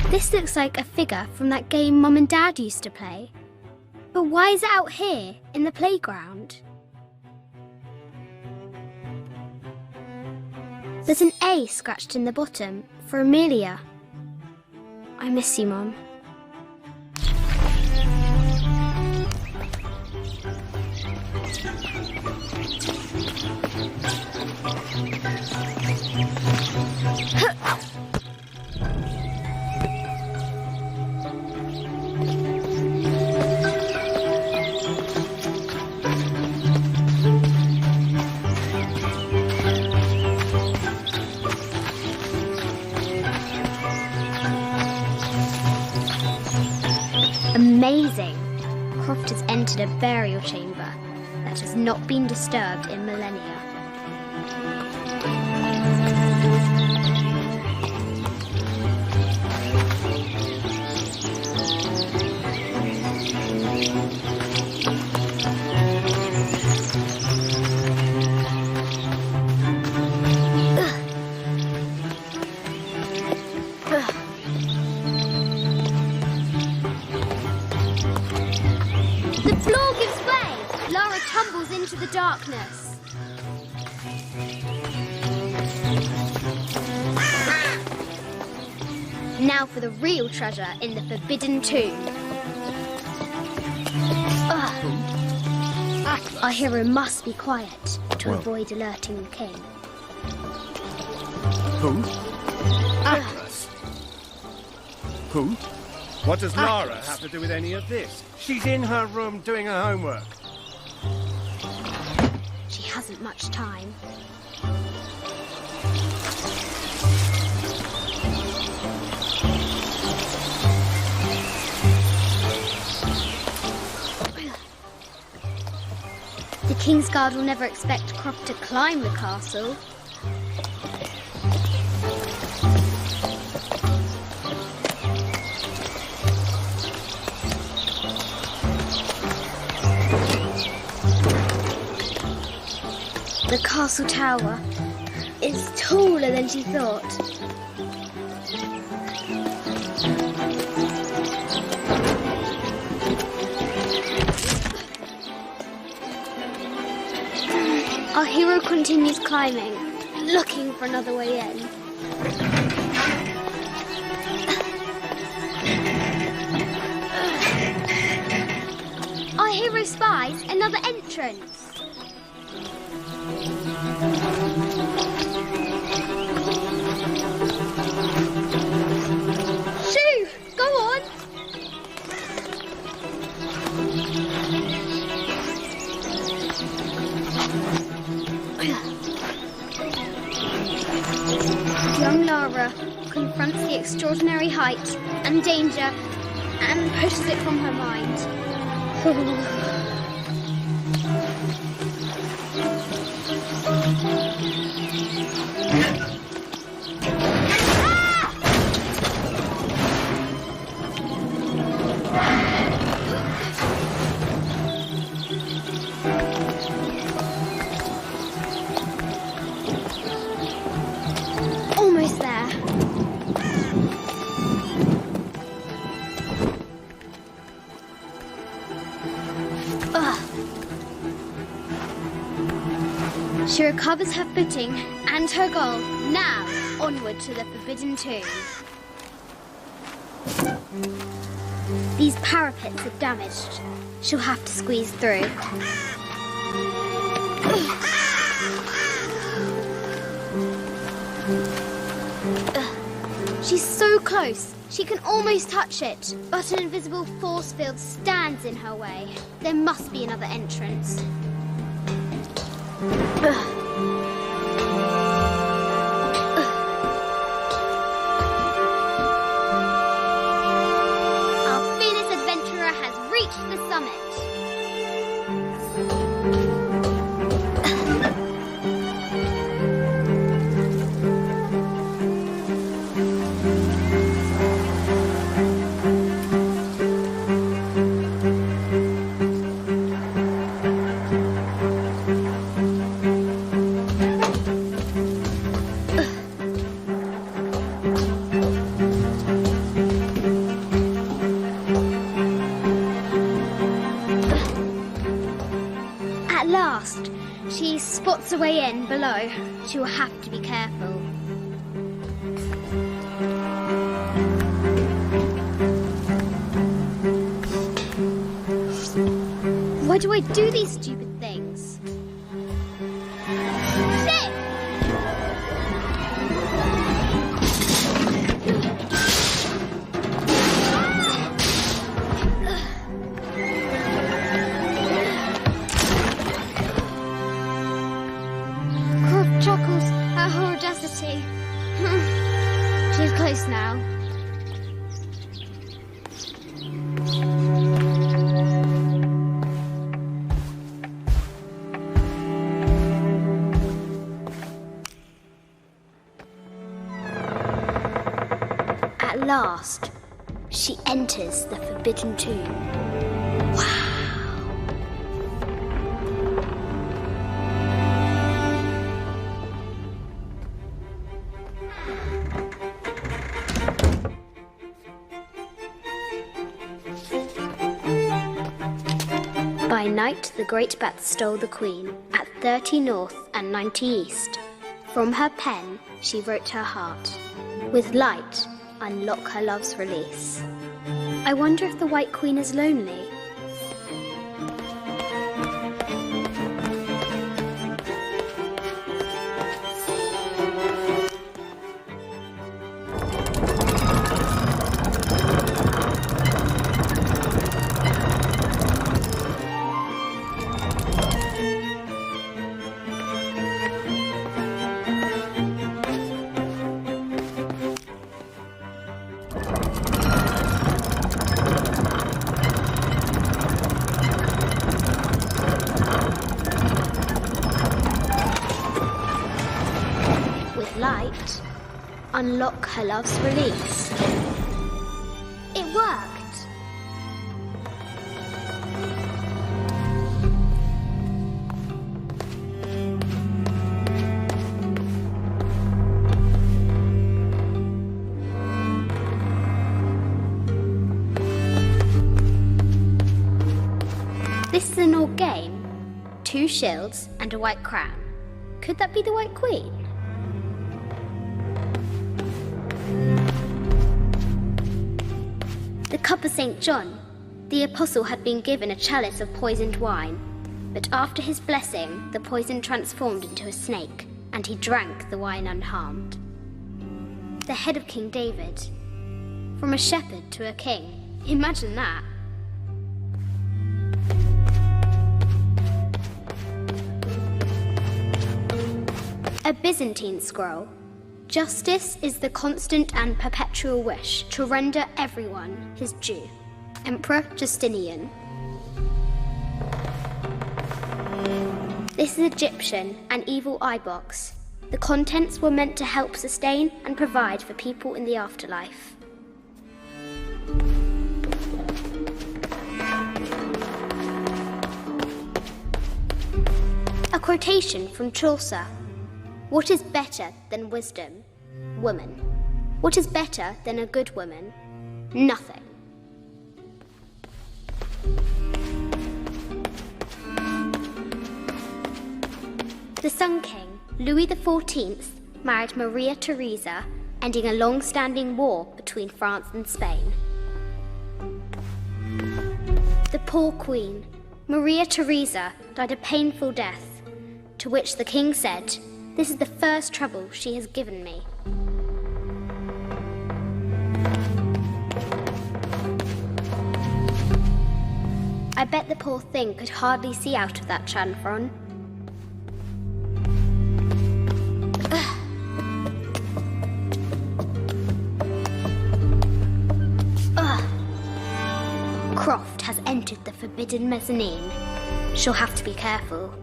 This looks like a figure from that game Mum and Dad used to play. But why is it out here, in the playground? There's an A scratched in the bottom, for Amelia. I miss you, Mum. Amazing! Croft has entered a burial chamber that has not been disturbed in millennia. The floor gives way! Lara tumbles into the darkness. Now for the real treasure in the Forbidden Tomb. Our hero must be quiet to avoid alerting the king. Who? Atlas? Who? What does Lara have to do with any of this? She's in her room doing her homework. She hasn't much time. The Kingsguard will never expect Croft to climb the castle. The castle tower is taller than she thought. Our hero continues climbing, looking for another way in. Our hero spies another entrance. Shoo! Go on! Young Lara confronts the extraordinary height and danger and pushes it from her mind. Almost there. She recovers her footing and her goal. Now, onward to the Forbidden Tomb. These parapets are damaged. She'll have to squeeze through. She's so close. She can almost touch it. But an invisible force field stands in her way. There must be another entrance. Our fearless adventurer has reached the summit. At last, she spots a way in below. She will have to be careful. Why do I do these stupid things? Shit! Croft chuckles at her audacity. She's close now. At last, she enters the Forbidden Tomb. Wow! By night, the great bat stole the queen at 30 north and 90 east. From her pen, she wrote her heart. With light, unlock her love's release. I wonder if the White Queen is lonely. Light, unlock her love's release. It worked. This is an old game. 2 shields and a white crown. Could that be the White Queen? The cup of St. John. The apostle had been given a chalice of poisoned wine, but after his blessing, the poison transformed into a snake, and he drank the wine unharmed. The head of King David. From a shepherd to a king. Imagine that. A Byzantine scroll. Justice is the constant and perpetual wish to render everyone his due. Emperor Justinian. This is Egyptian, an evil eye box. The contents were meant to help sustain and provide for people in the afterlife. A quotation from Chaucer. What is better than wisdom? Woman. What is better than a good woman? Nothing. The Sun King, Louis XIV, married Maria Theresa, ending a long-standing war between France and Spain. The poor Queen, Maria Theresa, died a painful death, to which the king said, "This is the first trouble she has given me." I bet the poor thing could hardly see out of that chanfron. Croft has entered the forbidden mezzanine. She'll have to be careful.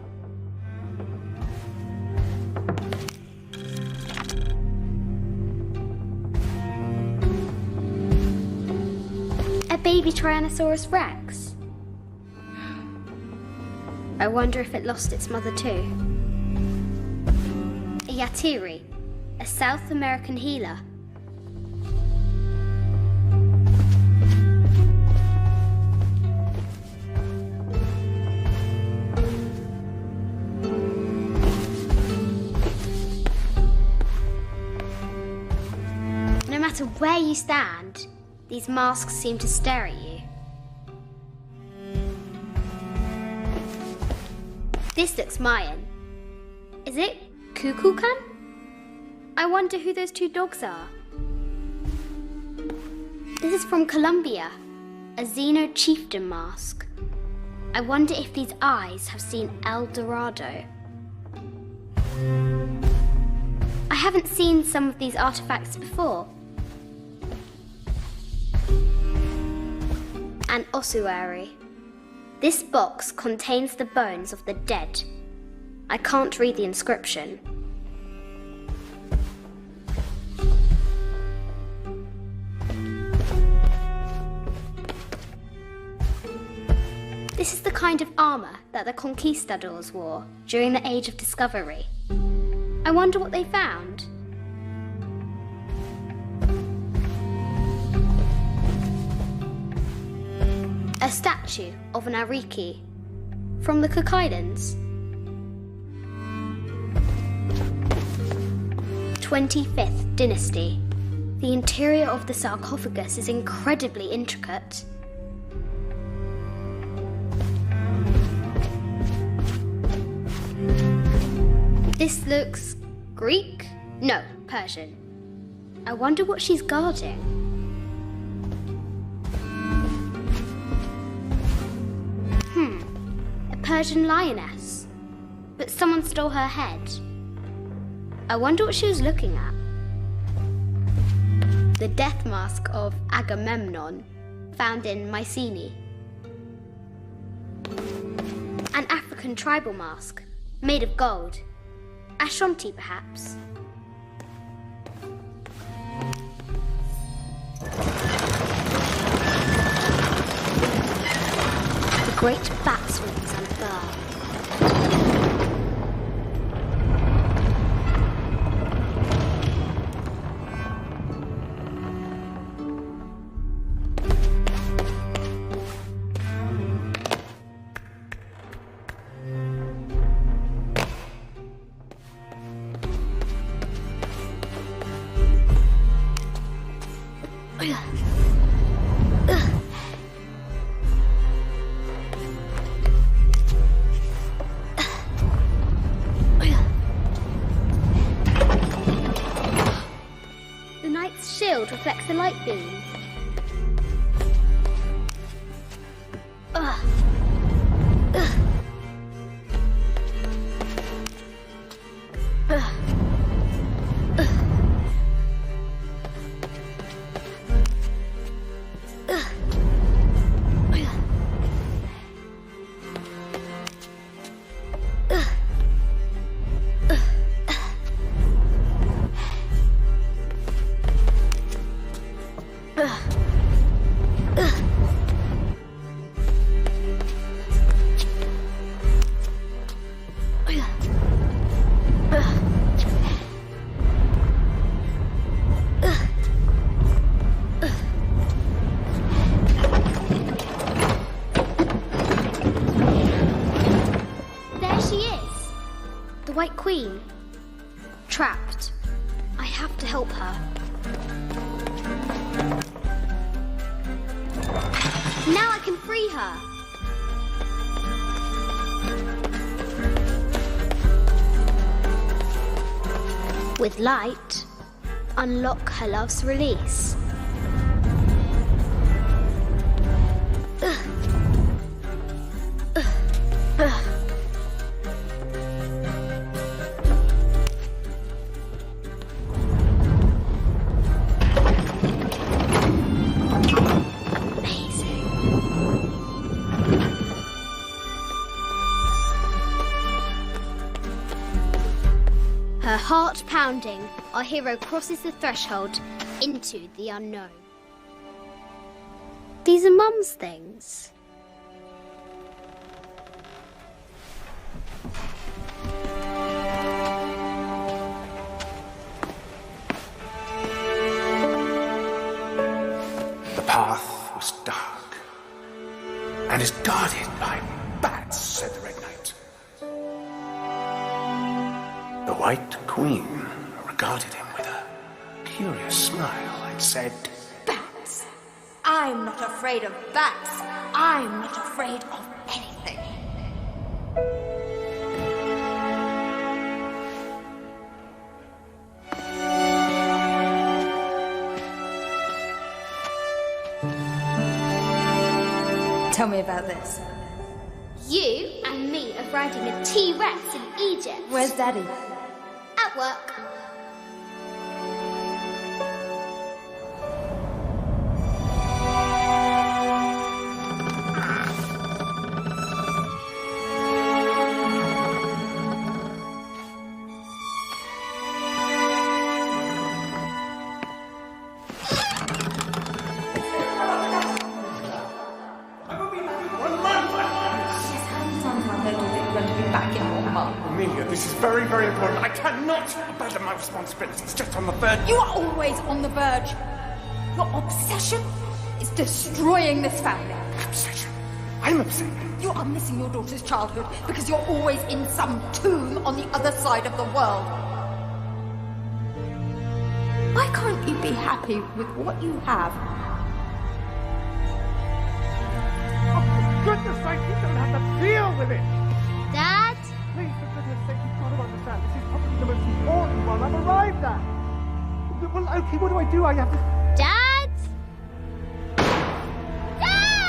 A baby Tyrannosaurus Rex. I wonder if it lost its mother too. A Yatiri, a South American healer. No matter where you stand, these masks seem to stare at you. This looks Mayan. Is it Kukulkan? I wonder who those two dogs are. This is from Colombia, a Xeno chieftain mask. I wonder if these eyes have seen El Dorado. I haven't seen some of these artifacts before. An ossuary. This box contains the bones of the dead. I can't read the inscription. This is the kind of armor that the conquistadors wore during the Age of Discovery. I wonder what they found. A statue of an Ariki from the Cook Islands. 25th Dynasty. The interior of the sarcophagus is incredibly intricate. This looks Greek? No, Persian. I wonder what she's guarding. A Persian lioness. But someone stole her head. I wonder what she was looking at. The death mask of Agamemnon, found in Mycenae. An African tribal mask, made of gold. Ashanti, perhaps. The great bat's wings unfurl. reflects the light beam. Ugh. Ugh. Ugh. Ugh. The White Queen. Trapped. I have to help her. Now I can free her. With light, unlock her love's release. Her heart pounding, our hero crosses the threshold into the unknown. These are Mum's things. The path was dark and is guarded by bats, said the Red Knight. The White Queen regarded him with a curious smile and said, Bats! I'm not afraid of bats. I'm not afraid of anything. Tell me about this. You and me are riding a T-Rex in Egypt. Where's Daddy? At work. Amelia, this is very, very important. I cannot abandon my responsibilities just on the verge. You are always on the verge. Your obsession is destroying this family. Obsession? I'm upset. You are missing your daughter's childhood because you're always in some tomb on the other side of the world. Why can't you be happy with what you have? Oh, for goodness sake, you don't have to deal with it. Dad? Please, for goodness sake, you've got to understand. This is probably the most important one I've arrived at. Well, okay, what do I do? I have to... Dad? Dad!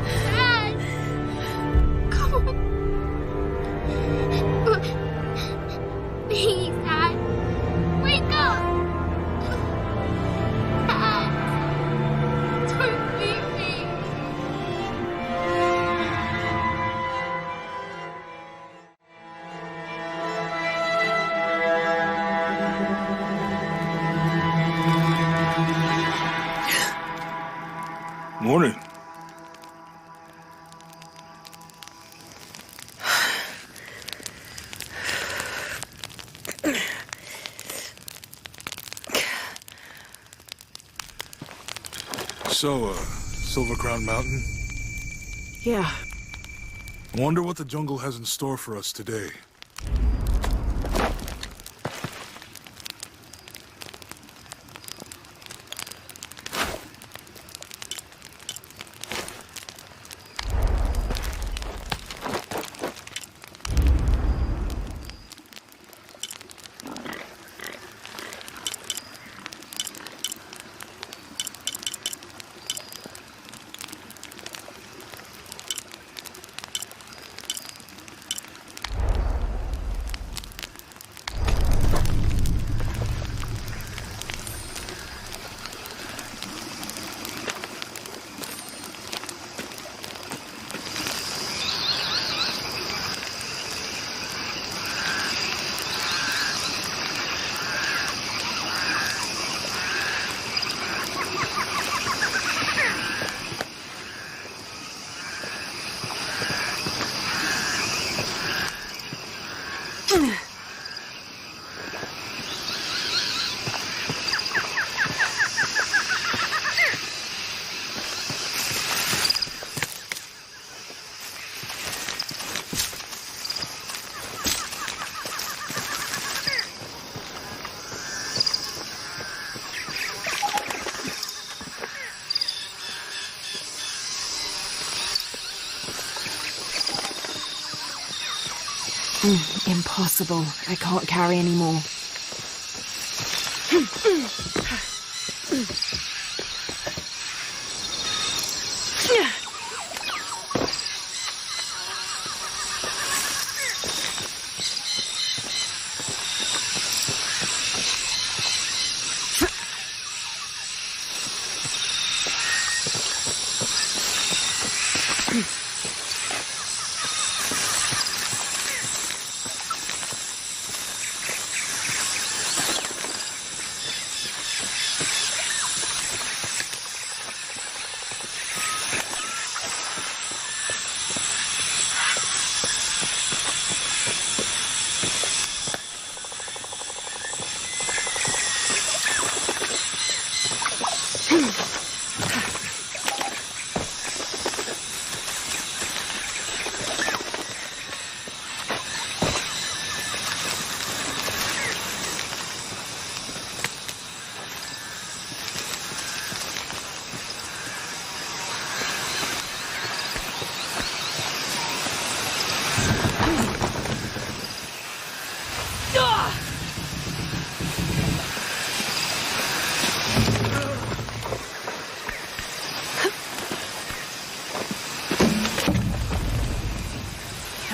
Dad! Come on. Please, Dad. Wake up. Dad. Don't leave me. Morning. So, Silver Crown Mountain? Yeah. Wonder what the jungle has in store for us today. impossible. I can't carry anymore.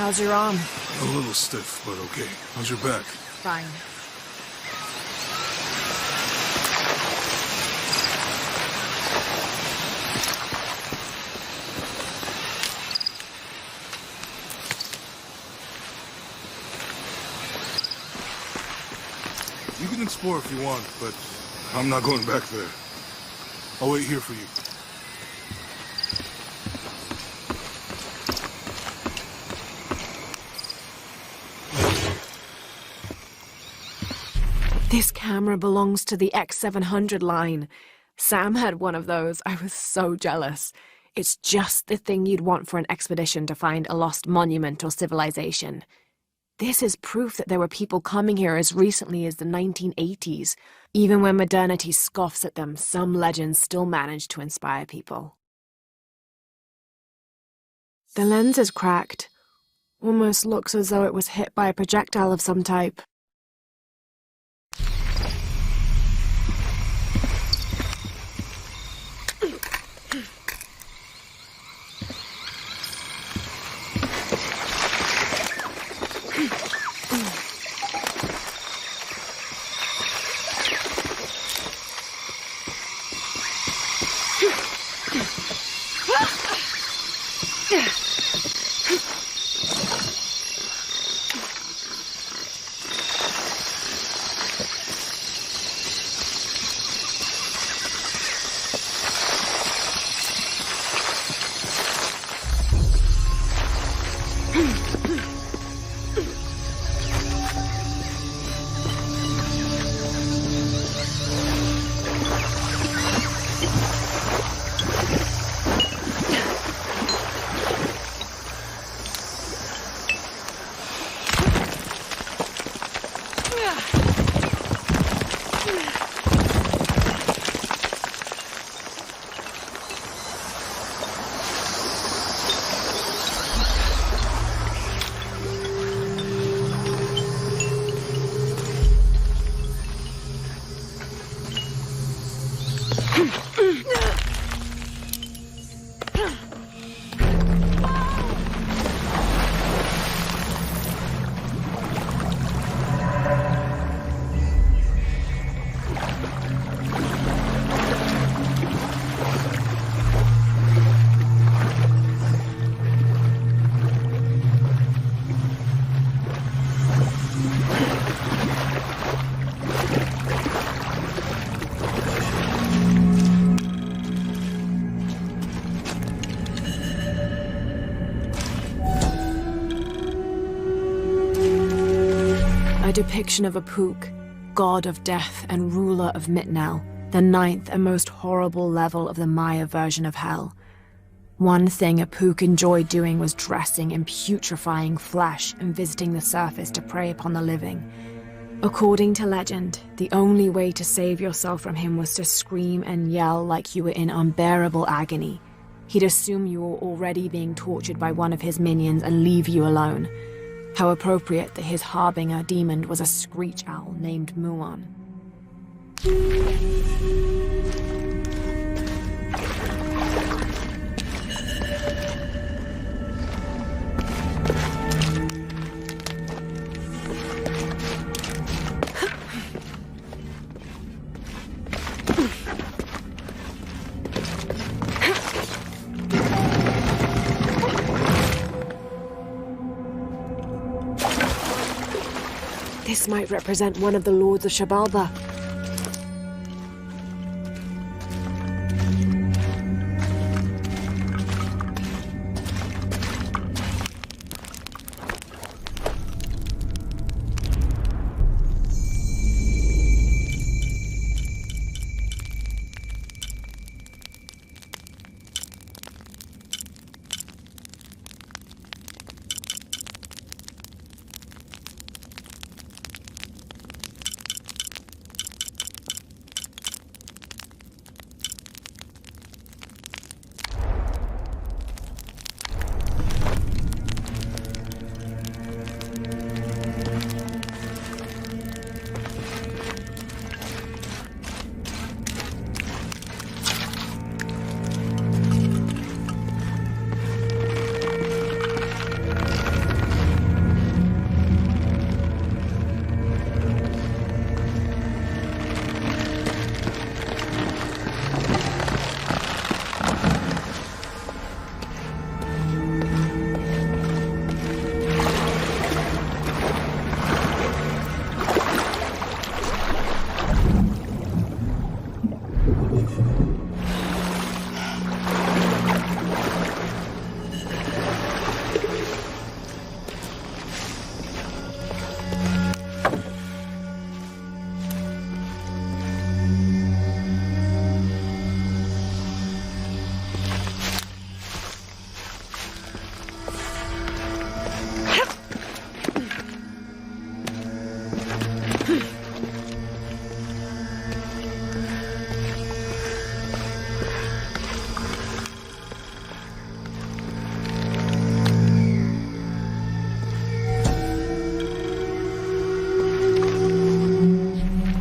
How's your arm? A little stiff, but okay. How's your back? Fine. You can explore if you want, but I'm not going back there. I'll wait here for you. This camera belongs to the X700 line. Sam had one of those. I was so jealous. It's just the thing you'd want for an expedition to find a lost monument or civilization. This is proof that there were people coming here as recently as the 1980s. Even when modernity scoffs at them, some legends still manage to inspire people. The lens is cracked. Almost looks as though it was hit by a projectile of some type. Depiction of a Pook, god of death and ruler of Mitnell, the ninth and most horrible level of the Maya version of hell. One thing a Pook enjoyed doing was dressing in putrefying flesh and visiting the surface to prey upon the living. According to legend, the only way to save yourself from him was to scream and yell like you were in unbearable agony. He'd assume you were already being tortured by one of his minions and leave you alone. How appropriate that his harbinger demon was a screech owl named Muon. This might represent one of the lords of Shabalba.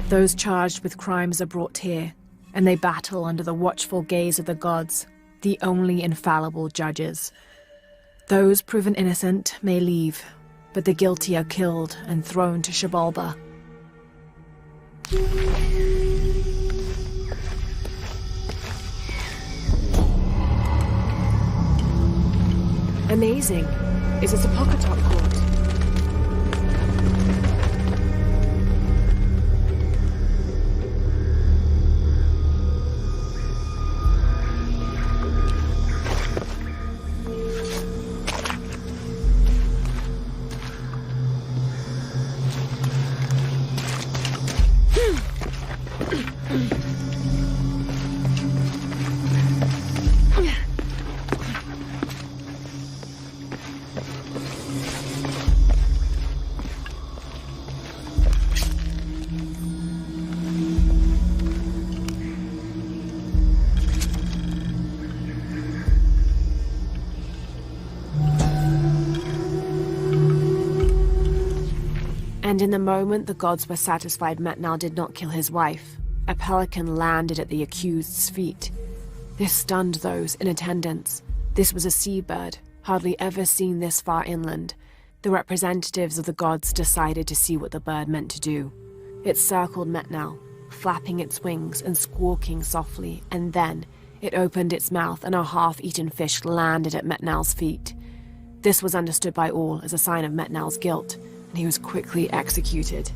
Those charged with crimes are brought here, and they battle under the watchful gaze of the gods, the only infallible judges. Those proven innocent may leave, but the guilty are killed and thrown to Shabalba. Amazing. Is this a Pocketot court? And in the moment the gods were satisfied Metnal did not kill his wife, a pelican landed at the accused's feet. This stunned those in attendance. This was a seabird, hardly ever seen this far inland. The representatives of the gods decided to see what the bird meant to do. It circled Metnal, flapping its wings and squawking softly, and then it opened its mouth and a half-eaten fish landed at Metnal's feet. This was understood by all as a sign of Metnal's guilt, and he was quickly executed.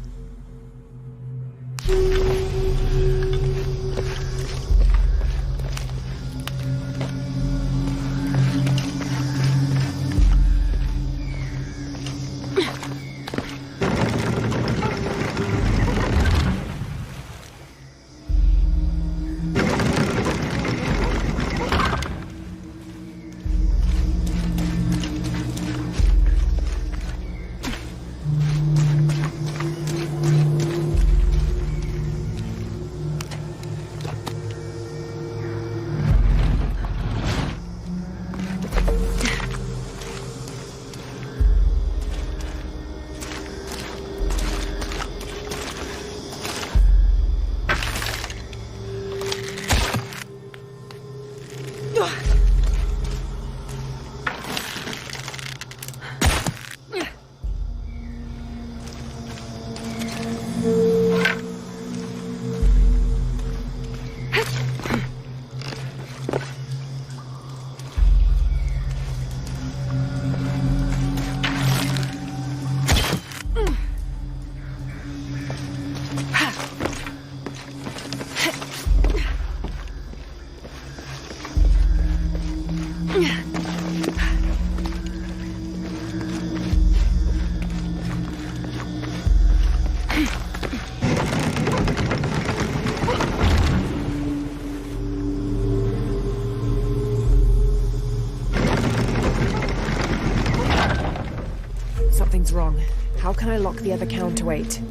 can I lock the other counterweight?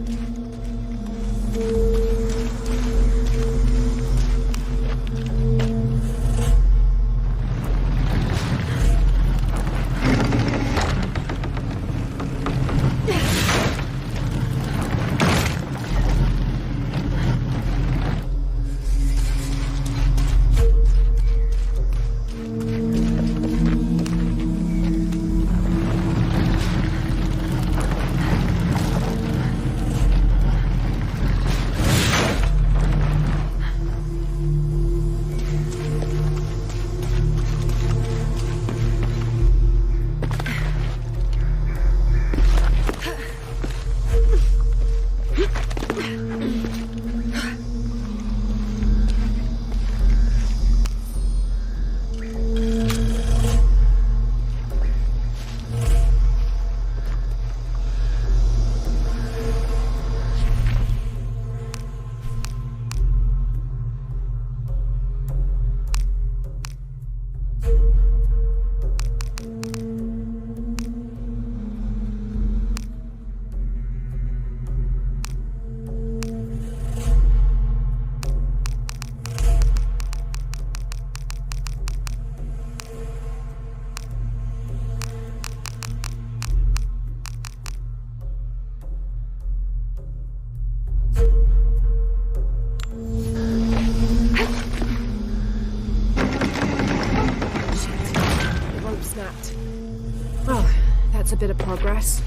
That's a bit of progress.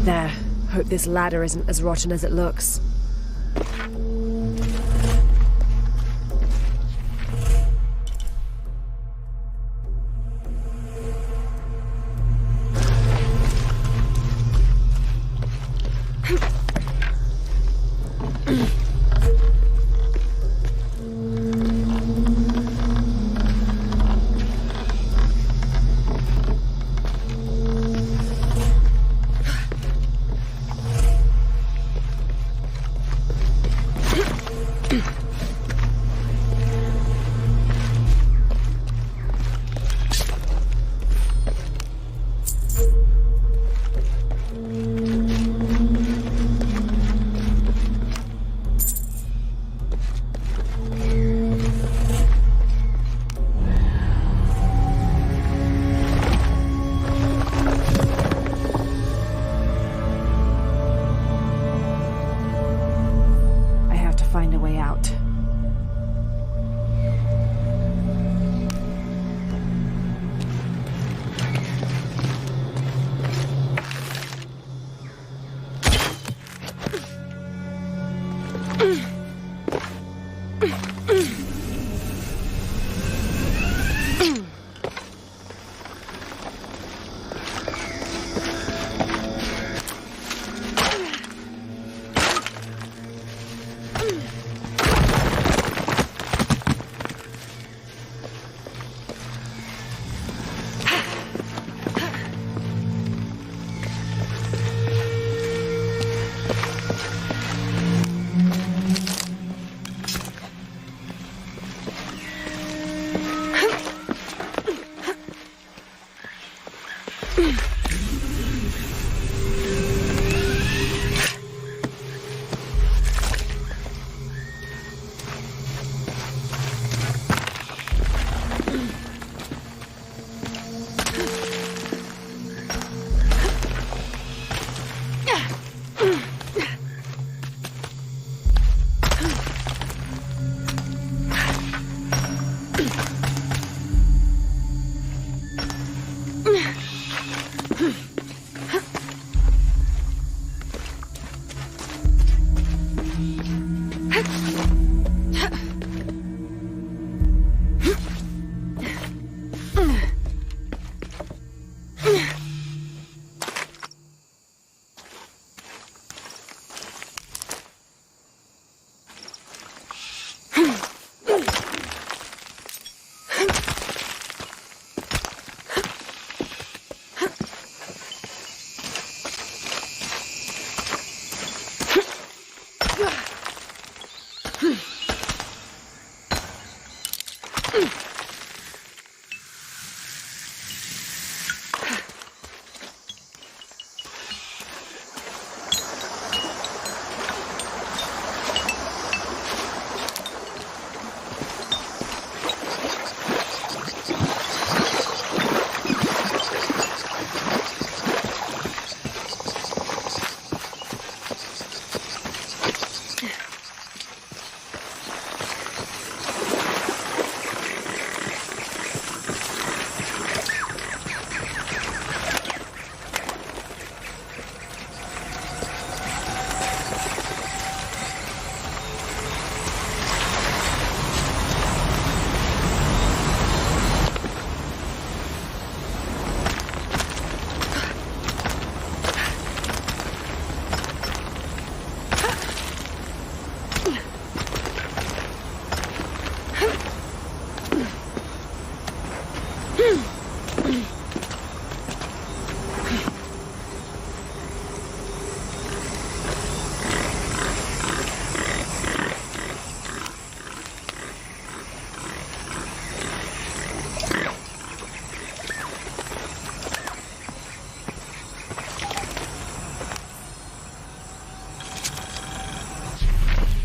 There. Hope this ladder isn't as rotten as it looks.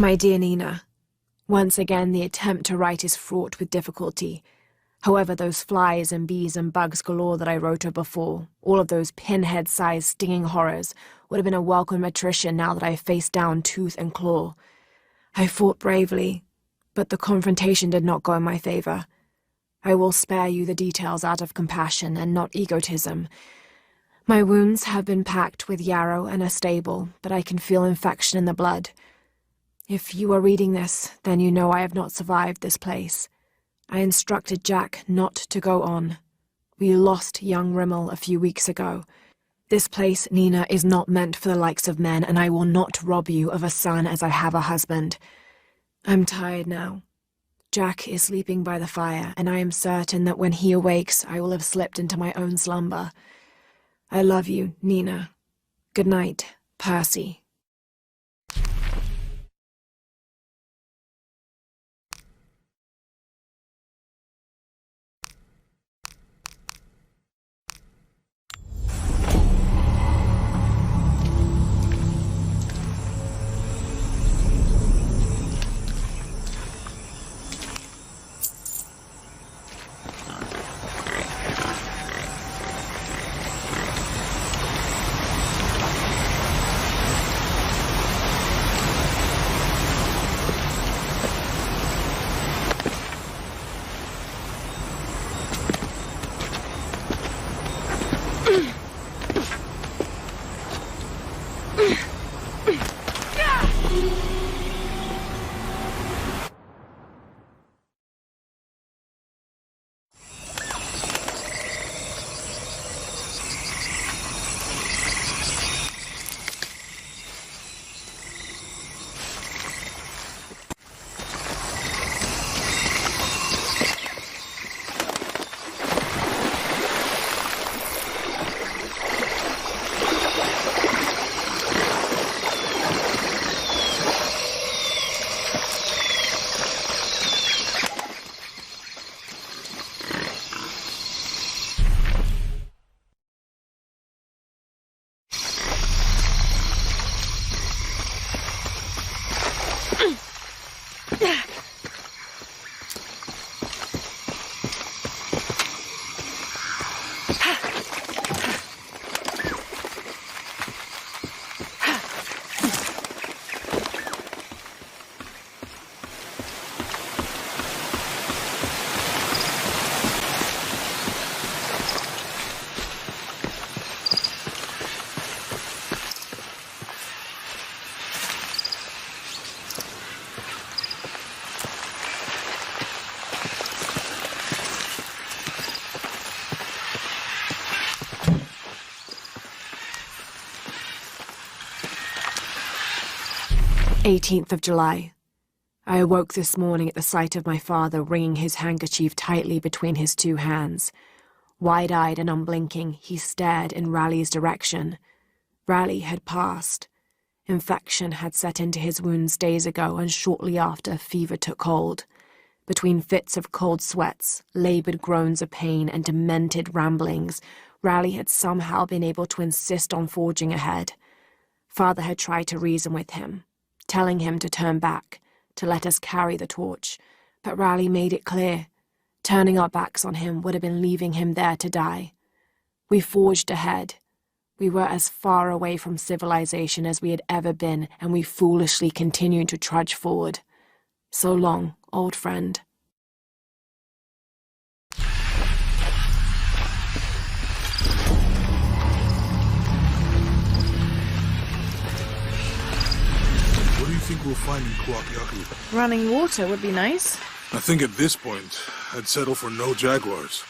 My dear Nina, once again the attempt to write is fraught with difficulty. However, those flies and bees and bugs galore that I wrote of before, all of those pinhead-sized stinging horrors, would have been a welcome attrition now that I faced down tooth and claw. I fought bravely, but the confrontation did not go in my favor. I will spare you the details out of compassion and not egotism. My wounds have been packed with yarrow and are stable, but I can feel infection in the blood. If you are reading this, then you know I have not survived this place. I instructed Jack not to go on. We lost young Rimmel a few weeks ago. This place, Nina, is not meant for the likes of men, and I will not rob you of a son as I have a husband. I'm tired now. Jack is sleeping by the fire, and I am certain that when he awakes, I will have slipped into my own slumber. I love you, Nina. Good night, Percy. "18th of July. I awoke this morning at the sight of my father wringing his handkerchief tightly between his two hands. Wide-eyed and unblinking, he stared in Raleigh's direction. Raleigh had passed. Infection had set into his wounds days ago, and shortly after, fever took hold. Between fits of cold sweats, labored groans of pain, and demented ramblings, Raleigh had somehow been able to insist on forging ahead. Father had tried to reason with him, telling him to turn back, to let us carry the torch, but Raleigh made it clear. Turning our backs on him would have been leaving him there to die. We forged ahead. We were as far away from civilization as we had ever been, and we foolishly continued to trudge forward. So long, old friend. What do you think we'll find in Kuakyaku? Running water would be nice. I think at this point, I'd settle for no jaguars.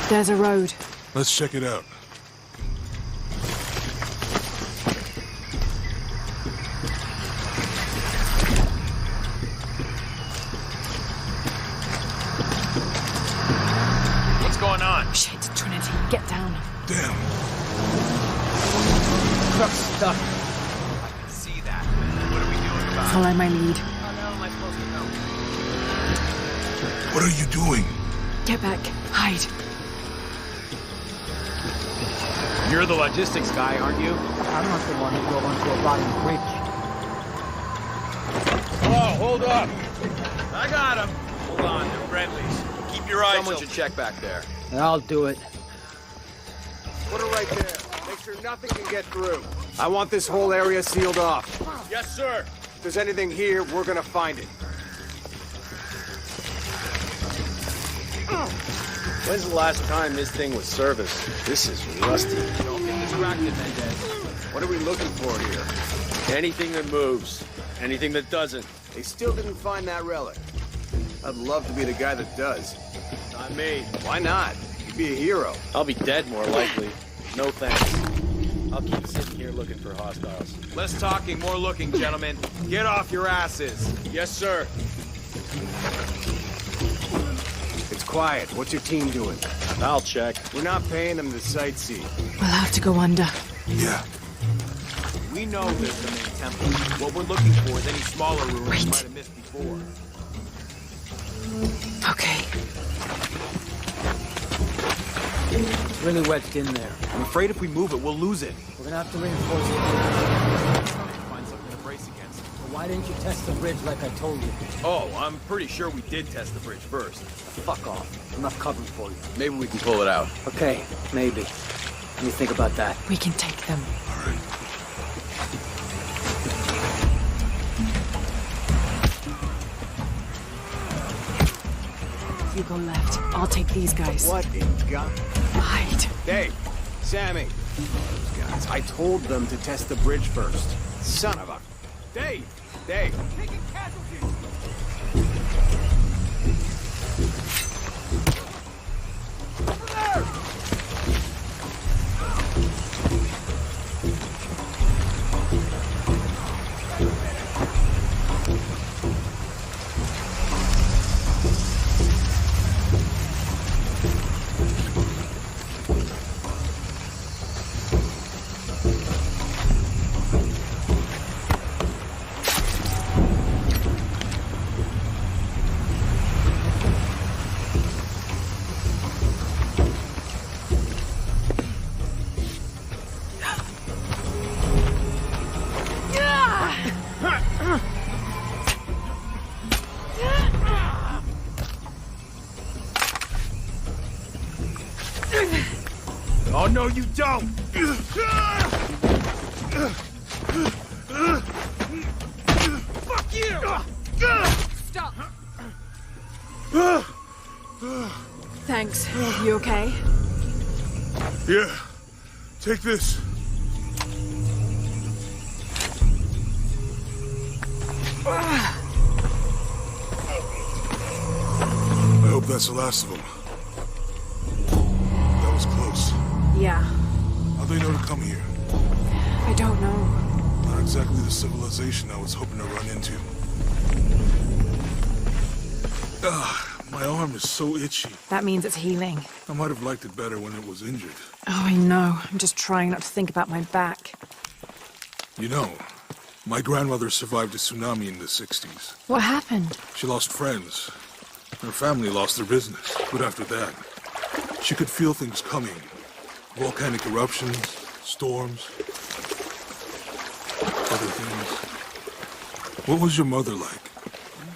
There's a road. Let's check it out. What's going on? Shit, Trinity, get down. Damn. Truck's stuck. I can see that. What are we doing about it? Follow my lead. How the hell am I supposed to know? What are you doing? Get back. Hide. You're the logistics guy, aren't you? I'm not the one who drove onto a rotting bridge. Whoa, hold up! I got him! Hold on, they're friendlies. Keep your eyes Someone open. should check back there. I'll do it. Put it right there. Make sure nothing can get through. I want this whole area sealed off. Yes, sir! If there's anything here, we're gonna find it. When's the last time this thing was serviced? This is rusty. Don't get distracted, Mendez. What are we looking for here? Anything that moves. Anything that doesn't. They still didn't find that relic. I'd love to be the guy that does. Not me. Why not? You'd be a hero. I'll be dead more likely. No thanks. I'll keep sitting here looking for hostiles. Less talking, more looking, gentlemen. Get off your asses. Yes, sir. It's quiet. What's your team doing? I'll check. We're not paying them to sightsee. We'll have to go under. Yeah. We know there's the main temple. What we're looking for is any smaller ruins we might have missed before. Okay. It's really wedged in there. I'm afraid if we move it, we'll lose it. We're gonna have to reinforce it. Find something to brace against. So why didn't you test the bridge like I told you? Oh, I'm pretty sure we did test the bridge first. Fuck off. Enough cover for you. Maybe we can pull it out. Okay, maybe. Let me think about that. We can take them. All right. You go left. I'll take these guys. What in God? Hide. Dave, Sammy. Those guys. I told them to test the bridge first. Son of a... Dave! Dave! Taking casualties! Over there! No, you don't! Fuck you! Stop! Thanks. You okay? Yeah. Take this. I hope that's the last of them. That was close. Yeah. How'd they know to come here? I don't know. Not exactly the civilization I was hoping to run into. My arm is so itchy. That means it's healing. I might have liked it better when it was injured. Oh, I know. I'm just trying not to think about my back. You know, my grandmother survived a tsunami in the 60s. What happened? She lost friends. Her family lost their business. But after that, she could feel things coming. Volcanic eruptions, storms, other things. What was your mother like?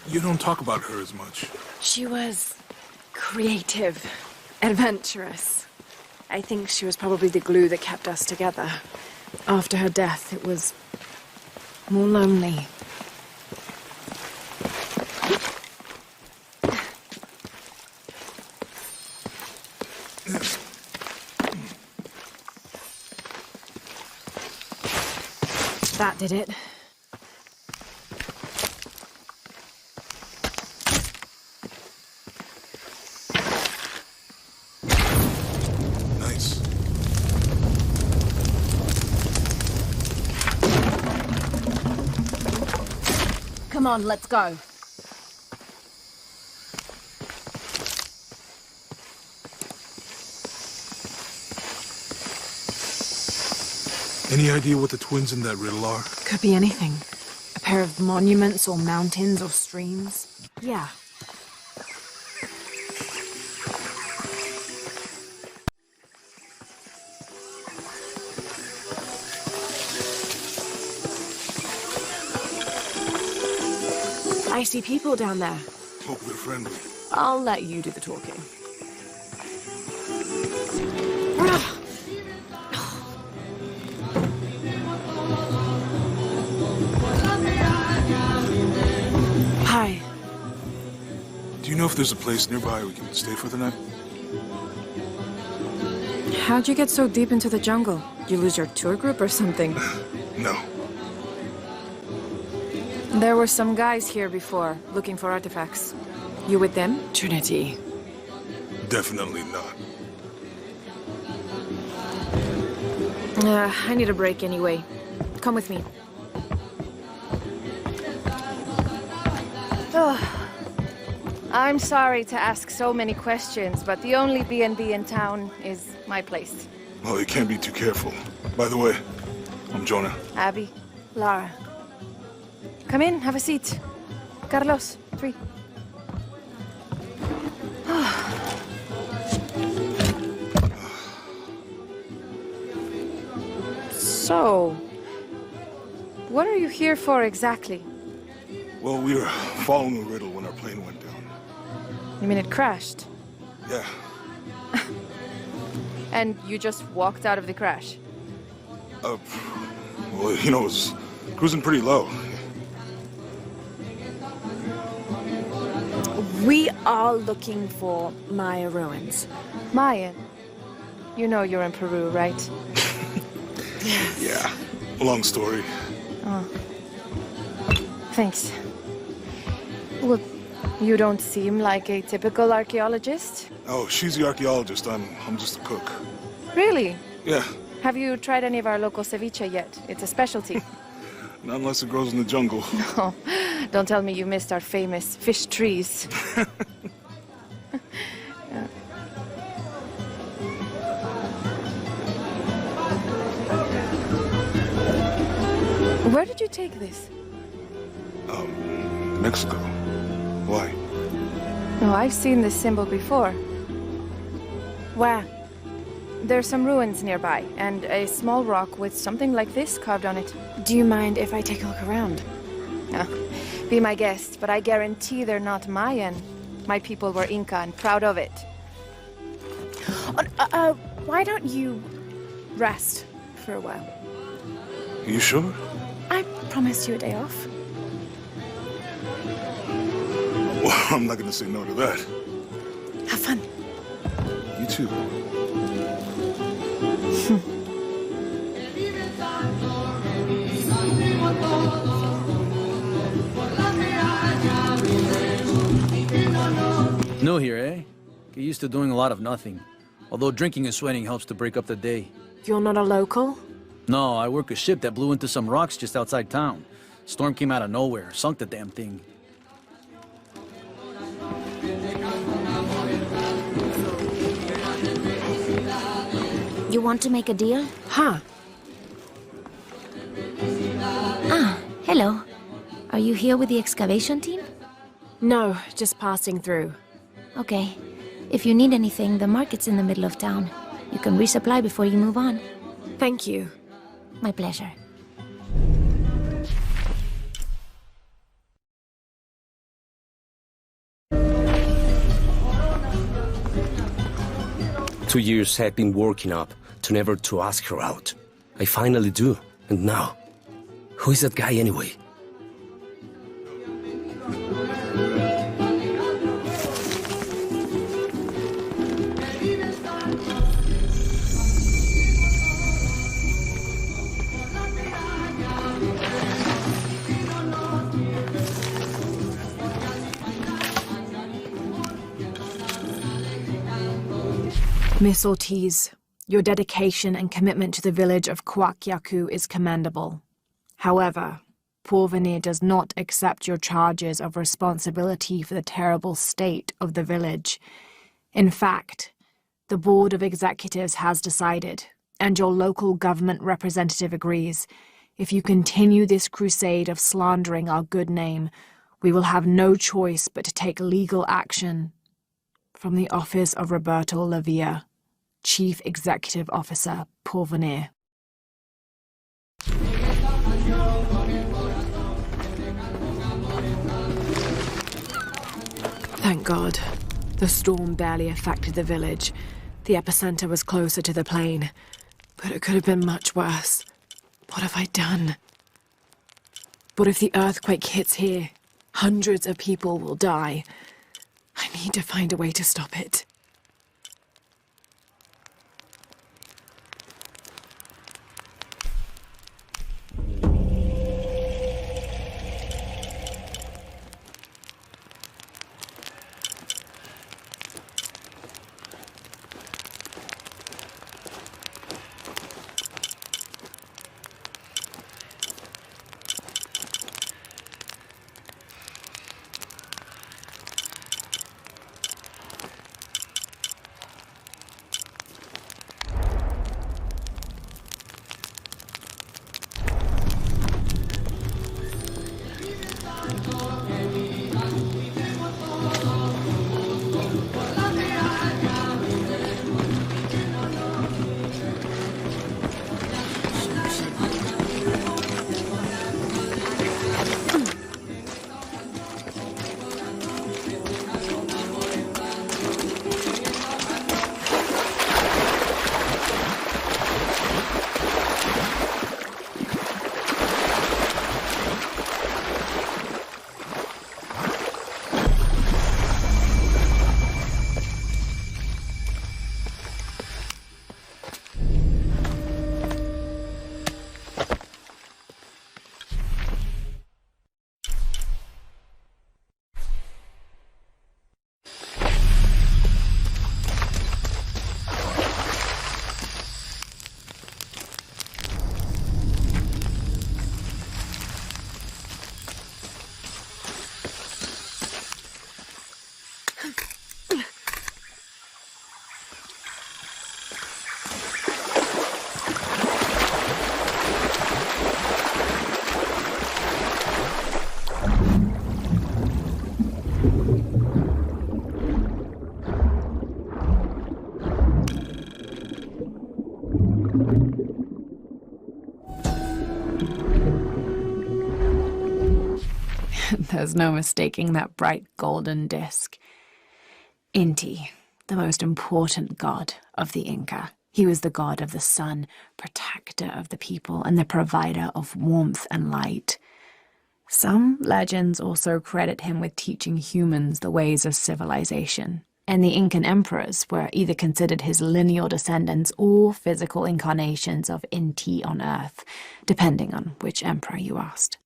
You don't talk about her as much. She was creative, adventurous. I think she was probably the glue that kept us together. After her death, it was more lonely. That did it. Nice. Come on, let's go. Any idea what the twins in that riddle are? Could be anything. A pair of monuments or mountains or streams. Yeah. I see people down there. Hope they're friendly. I'll let you do the talking. Hi. Do you know if there's a place nearby we can stay for the night? How'd you get so deep into the jungle? You lose your tour group or something? No. There were some guys here before, looking for artifacts. You with them? Trinity. Definitely not. I need a break anyway. Come with me. I'm sorry to ask so many questions, but the only B&B in town is my place. Well, you can't be too careful. By the way, I'm Jonah. Abby. Lara. Come in, have a seat. Carlos, 3. So, what are you here for exactly? Well, we were following a riddle when our plane went down. You mean it crashed? Yeah. And you just walked out of the crash? Well, you know, it was cruising pretty low. We are looking for Maya ruins. Maya? You know you're in Peru, right? Yeah. Long story. Oh. Thanks. Well, you don't seem like a typical archaeologist. Oh, she's the archaeologist. I'm just a cook. Really? Yeah. Have you tried any of our local ceviche yet? It's a specialty. Not unless it grows in the jungle. No. Don't tell me you missed our famous fish trees. Yeah. Where did you take this? Mexico. Why? Oh, I've seen this symbol before. Where? There's some ruins nearby, and a small rock with something like this carved on it. Do you mind if I take a look around? Be my guest, but I guarantee they're not Mayan. My people were Inca and proud of it. Why don't you rest for a while. You sure? I promised you a day off. Well, I'm not gonna say no to that. Have fun. You too. New here, eh? Get used to doing a lot of nothing. Although drinking and sweating helps to break up the day. You're not a local? No, I work a ship that blew into some rocks just outside town. Storm came out of nowhere, sunk the damn thing. You want to make a deal? Huh. Ah, hello. Are you here with the excavation team? No, just passing through. Okay. If you need anything, the market's in the middle of town. You can resupply before you move on. Thank you. My pleasure. Two years I've been working up to never to ask her out. I finally do, and now, who is that guy anyway? Miss Ortiz, your dedication and commitment to the village of Kwakyaku is commendable. However, Porvenir does not accept your charges of responsibility for the terrible state of the village. In fact, the Board of Executives has decided, and your local government representative agrees, if you continue this crusade of slandering our good name, we will have no choice but to take legal action. From the office of Roberto Lavia, Chief Executive Officer, Porvenir. Thank God. The storm barely affected the village. The epicenter was closer to the plain. But it could have been much worse. What have I done? What if the earthquake hits here? Hundreds of people will die. I need to find a way to stop it. There's no mistaking that bright golden disk. Inti, the most important god of the Inca. He was the god of the sun, protector of the people, and the provider of warmth and light. Some legends also credit him with teaching humans the ways of civilization, and the Incan emperors were either considered his lineal descendants or physical incarnations of Inti on Earth, depending on which emperor you asked.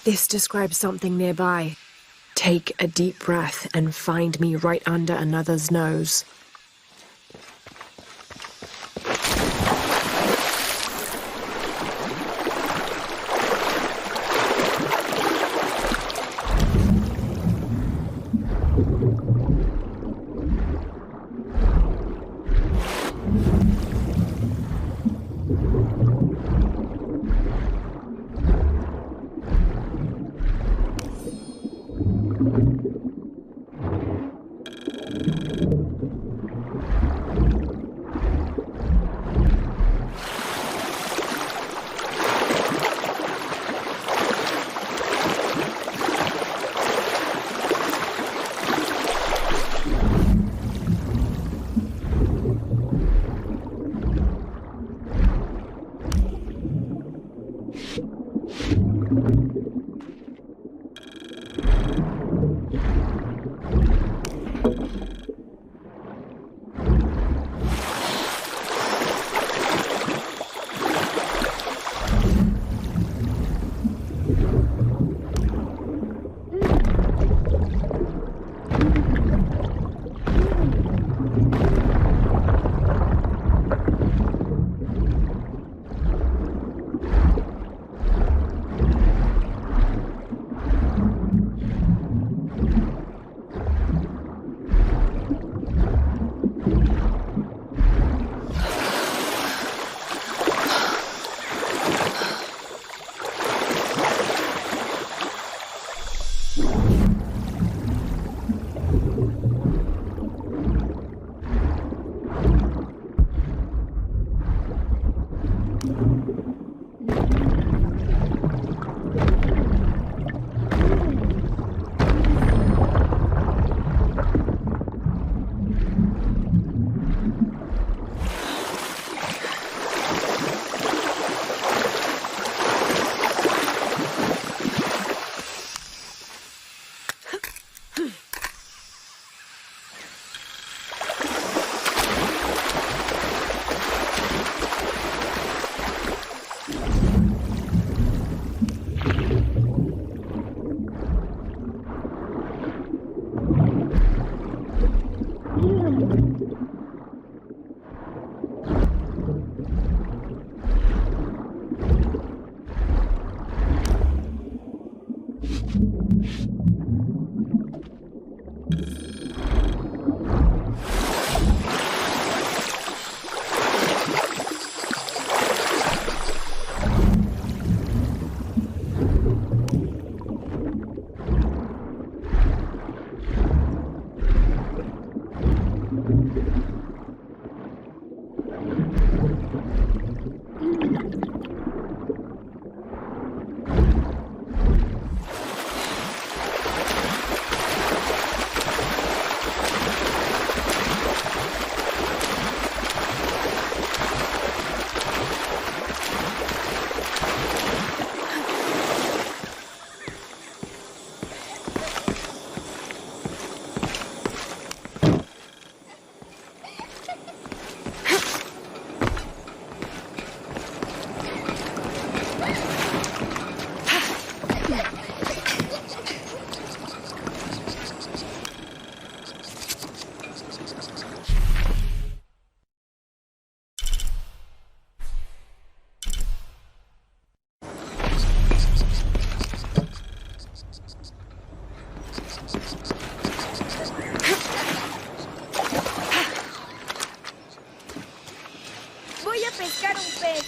This describes something nearby. Take a deep breath and find me right under another's nose.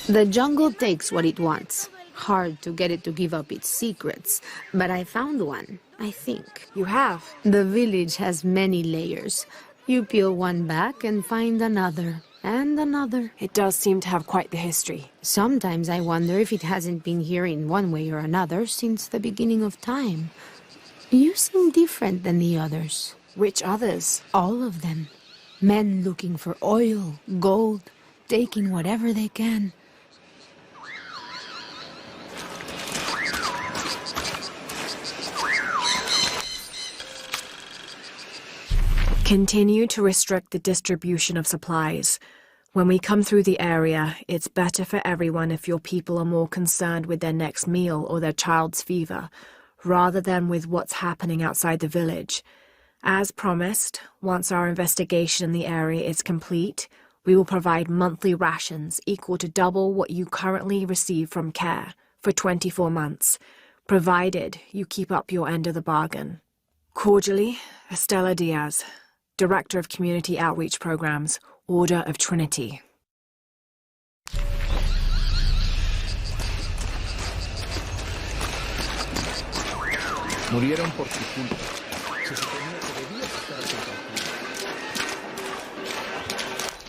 The jungle takes what it wants. Hard to get it to give up its secrets, but I found one, I think. You have? The village has many layers. You peel one back and find another, and another. It does seem to have quite the history. Sometimes I wonder if it hasn't been here in one way or another since the beginning of time. You seem different than the others. Which others? All of them. Men looking for oil, gold, taking whatever they can. Continue to restrict the distribution of supplies. When we come through the area, it's better for everyone if your people are more concerned with their next meal or their child's fever, rather than with what's happening outside the village. As promised, once our investigation in the area is complete, we will provide monthly rations equal to double what you currently receive from care for 24 months, provided you keep up your end of the bargain. Cordially, Estella Diaz, Director of Community Outreach Programs, Order of Trinity. Murieron por tu culpa.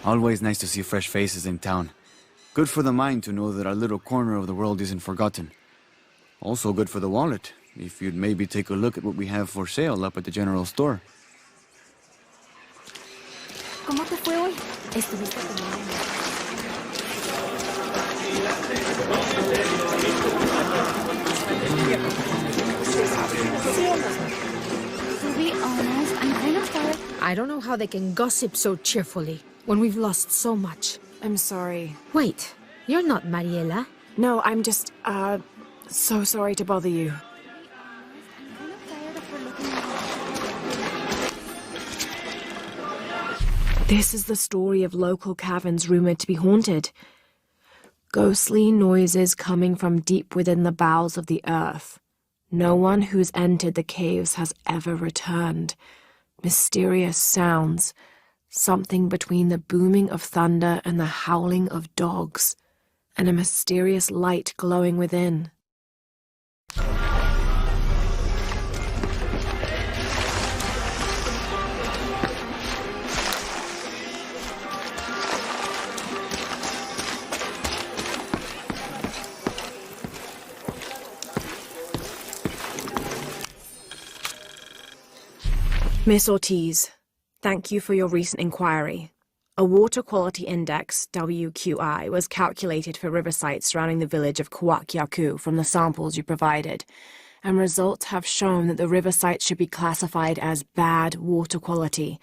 Always nice to see fresh faces in town. Good for the mind to know that our little corner of the world isn't forgotten. Also good for the wallet, if you'd maybe take a look at what we have for sale up at the general store. ¿Cómo te fue hoy? Estuviste To be honest, I'm kind of tired. I don't know how they can gossip so cheerfully when we've lost so much. I'm sorry. Wait, you're not Mariela? No, I'm just, so sorry to bother you. This is the story of local caverns rumored to be haunted. Ghostly noises coming from deep within the bowels of the earth. No one who's entered the caves has ever returned. Mysterious sounds, something between the booming of thunder and the howling of dogs, and a mysterious light glowing within. Miss Ortiz, thank you for your recent inquiry. A water quality index, WQI, was calculated for river sites surrounding the village of Kuwak from the samples you provided, and results have shown that the river sites should be classified as bad water quality.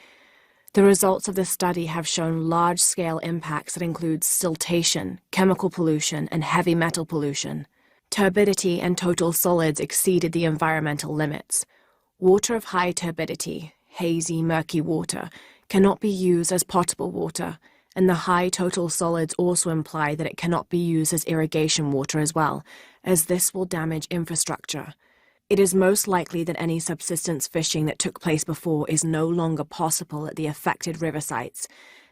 The results of the study have shown large-scale impacts that include siltation, chemical pollution, and heavy metal pollution. Turbidity and total solids exceeded the environmental limits. Water of high turbidity, hazy, murky water, cannot be used as potable water, and the high total solids also imply that it cannot be used as irrigation water as well, as this will damage infrastructure. It is most likely that any subsistence fishing that took place before is no longer possible at the affected river sites,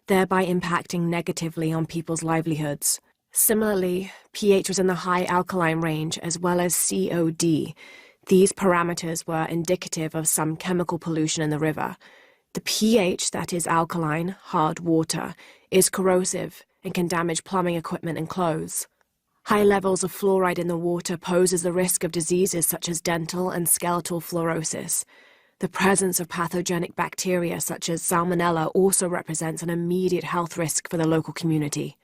thereby impacting negatively on people's livelihoods. Similarly, pH was in the high alkaline range as well as COD. These parameters were indicative of some chemical pollution in the river. The pH, that is alkaline, hard water, is corrosive and can damage plumbing equipment and clothes. High levels of fluoride in the water poses the risk of diseases such as dental and skeletal fluorosis. The presence of pathogenic bacteria such as Salmonella also represents an immediate health risk for the local community.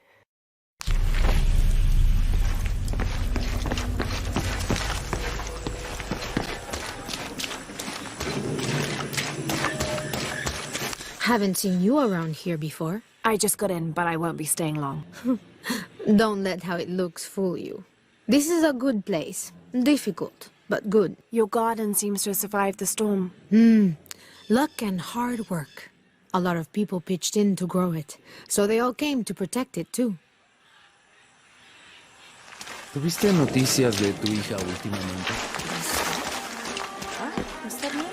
Haven't seen you around here before. I just got in, but I won't be staying long. Don't let how it looks fool you. This is a good place. Difficult, but good. Your garden seems to have survived the storm. Luck and hard work. A lot of people pitched in to grow it, so they all came to protect it too. ¿Tuviste noticias de tu hija últimamente? ¿Está bien?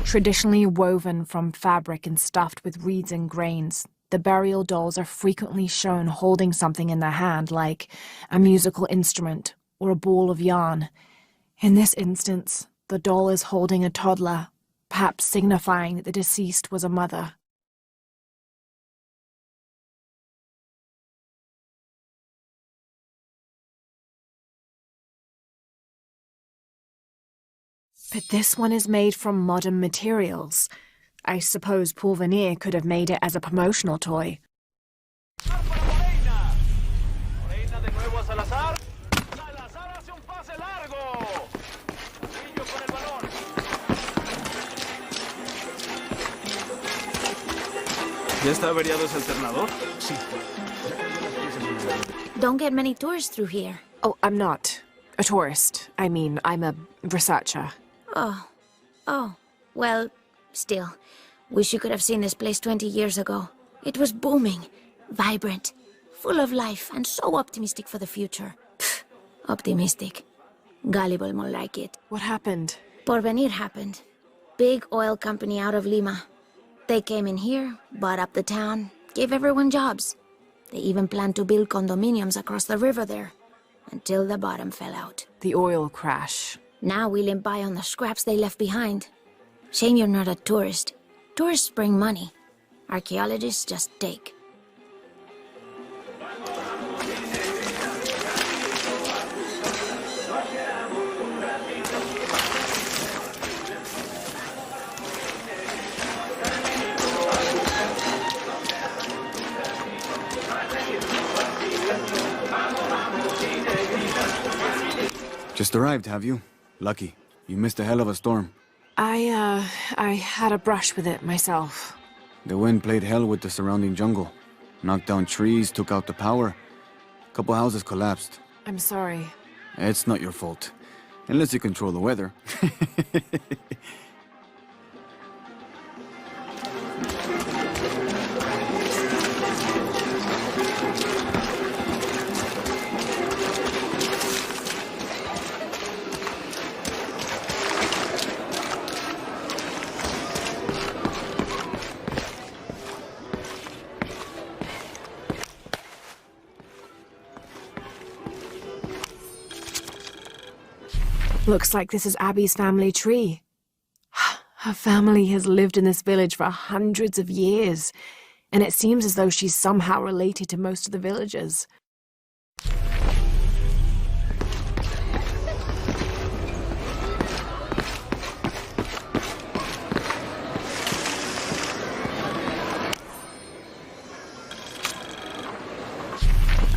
Traditionally woven from fabric and stuffed with reeds and grains, the burial dolls are frequently shown holding something in their hand, like a musical instrument or a ball of yarn. In this instance, the doll is holding a toddler, perhaps signifying that the deceased was a mother. But this one is made from modern materials. I suppose Paul Veneer could have made it as a promotional toy. ¿Ya está averiado ese alternador? Sí. Don't get many tourists through here. Oh, I'm not a tourist. I mean, I'm a researcher. Oh. Well, still. Wish you could have seen this place 20 years ago. It was booming, vibrant, full of life, and so optimistic for the future. Pfft, optimistic. Gullible more like it. What happened? Porvenir happened. Big oil company out of Lima. They came in here, bought up the town, gave everyone jobs. They even planned to build condominiums across the river there, until the bottom fell out. The oil crash. Now we limp by on the scraps they left behind. Shame you're not a tourist. Tourists bring money. Archaeologists just take. Just arrived, have you? Lucky. You missed a hell of a storm. I had a brush with it myself. The wind played hell with the surrounding jungle. Knocked down trees, took out the power. A couple houses collapsed. I'm sorry. It's not your fault. Unless you control the weather. Looks like this is Abby's family tree. Her family has lived in this village for hundreds of years, and it seems as though she's somehow related to most of the villagers.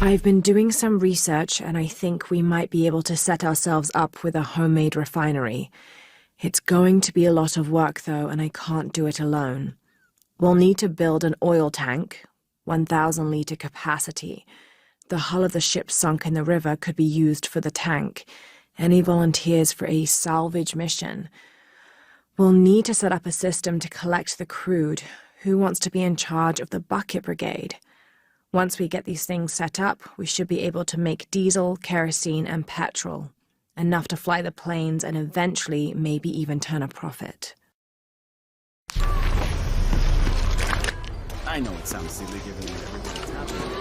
I've been doing some research, and I think we might be able to set ourselves up with a homemade refinery. It's going to be a lot of work, though, and I can't do it alone. We'll need to build an oil tank, 1,000-liter capacity. The hull of the ship sunk in the river could be used for the tank. Any volunteers for a salvage mission? We'll need to set up a system to collect the crude. Who wants to be in charge of the bucket brigade? Once we get these things set up, we should be able to make diesel, kerosene, and petrol. Enough to fly the planes and eventually maybe even turn a profit. I know it sounds silly given that everything's happening.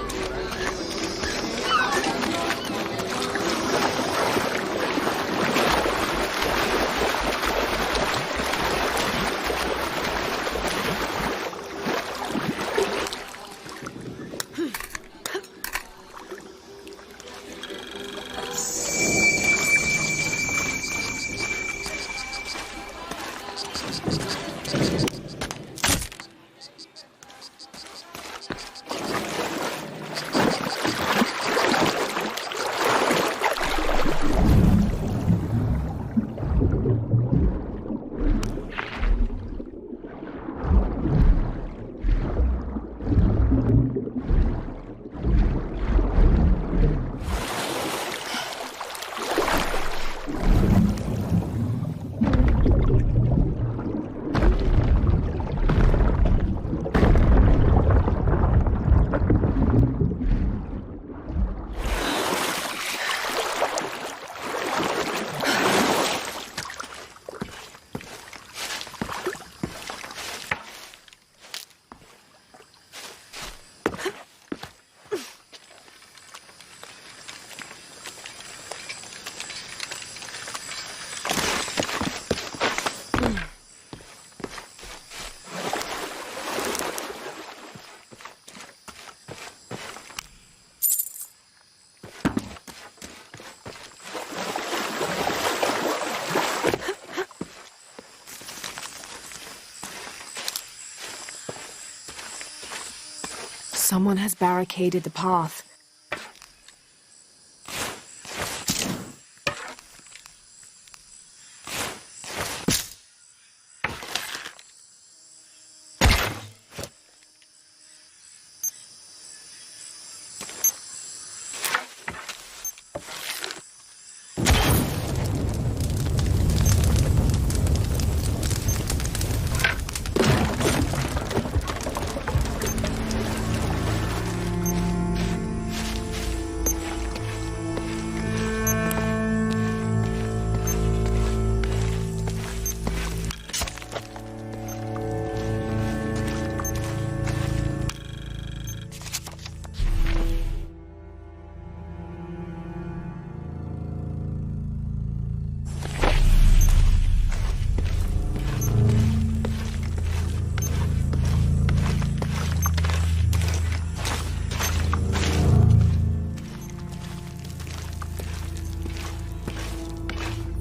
Someone has barricaded the path.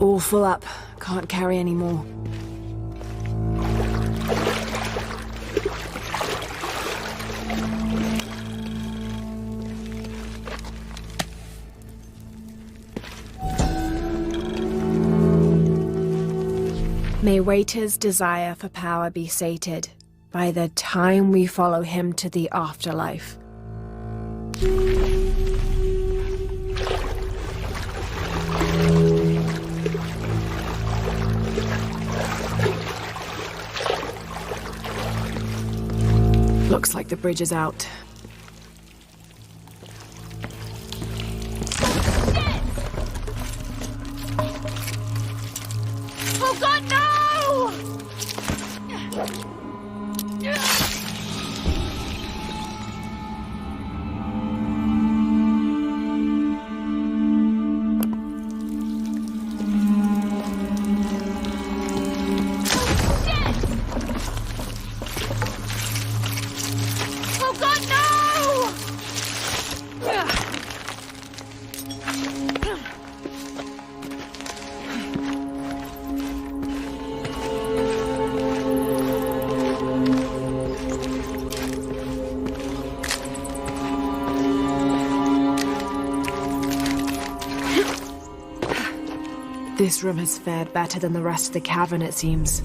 All full up. Can't carry any more. May Waiter's desire for power be sated by the time we follow him to the afterlife. Looks like the bridge is out. Oh God, no! Oh God, no! This room has fared better than the rest of the cavern, it seems.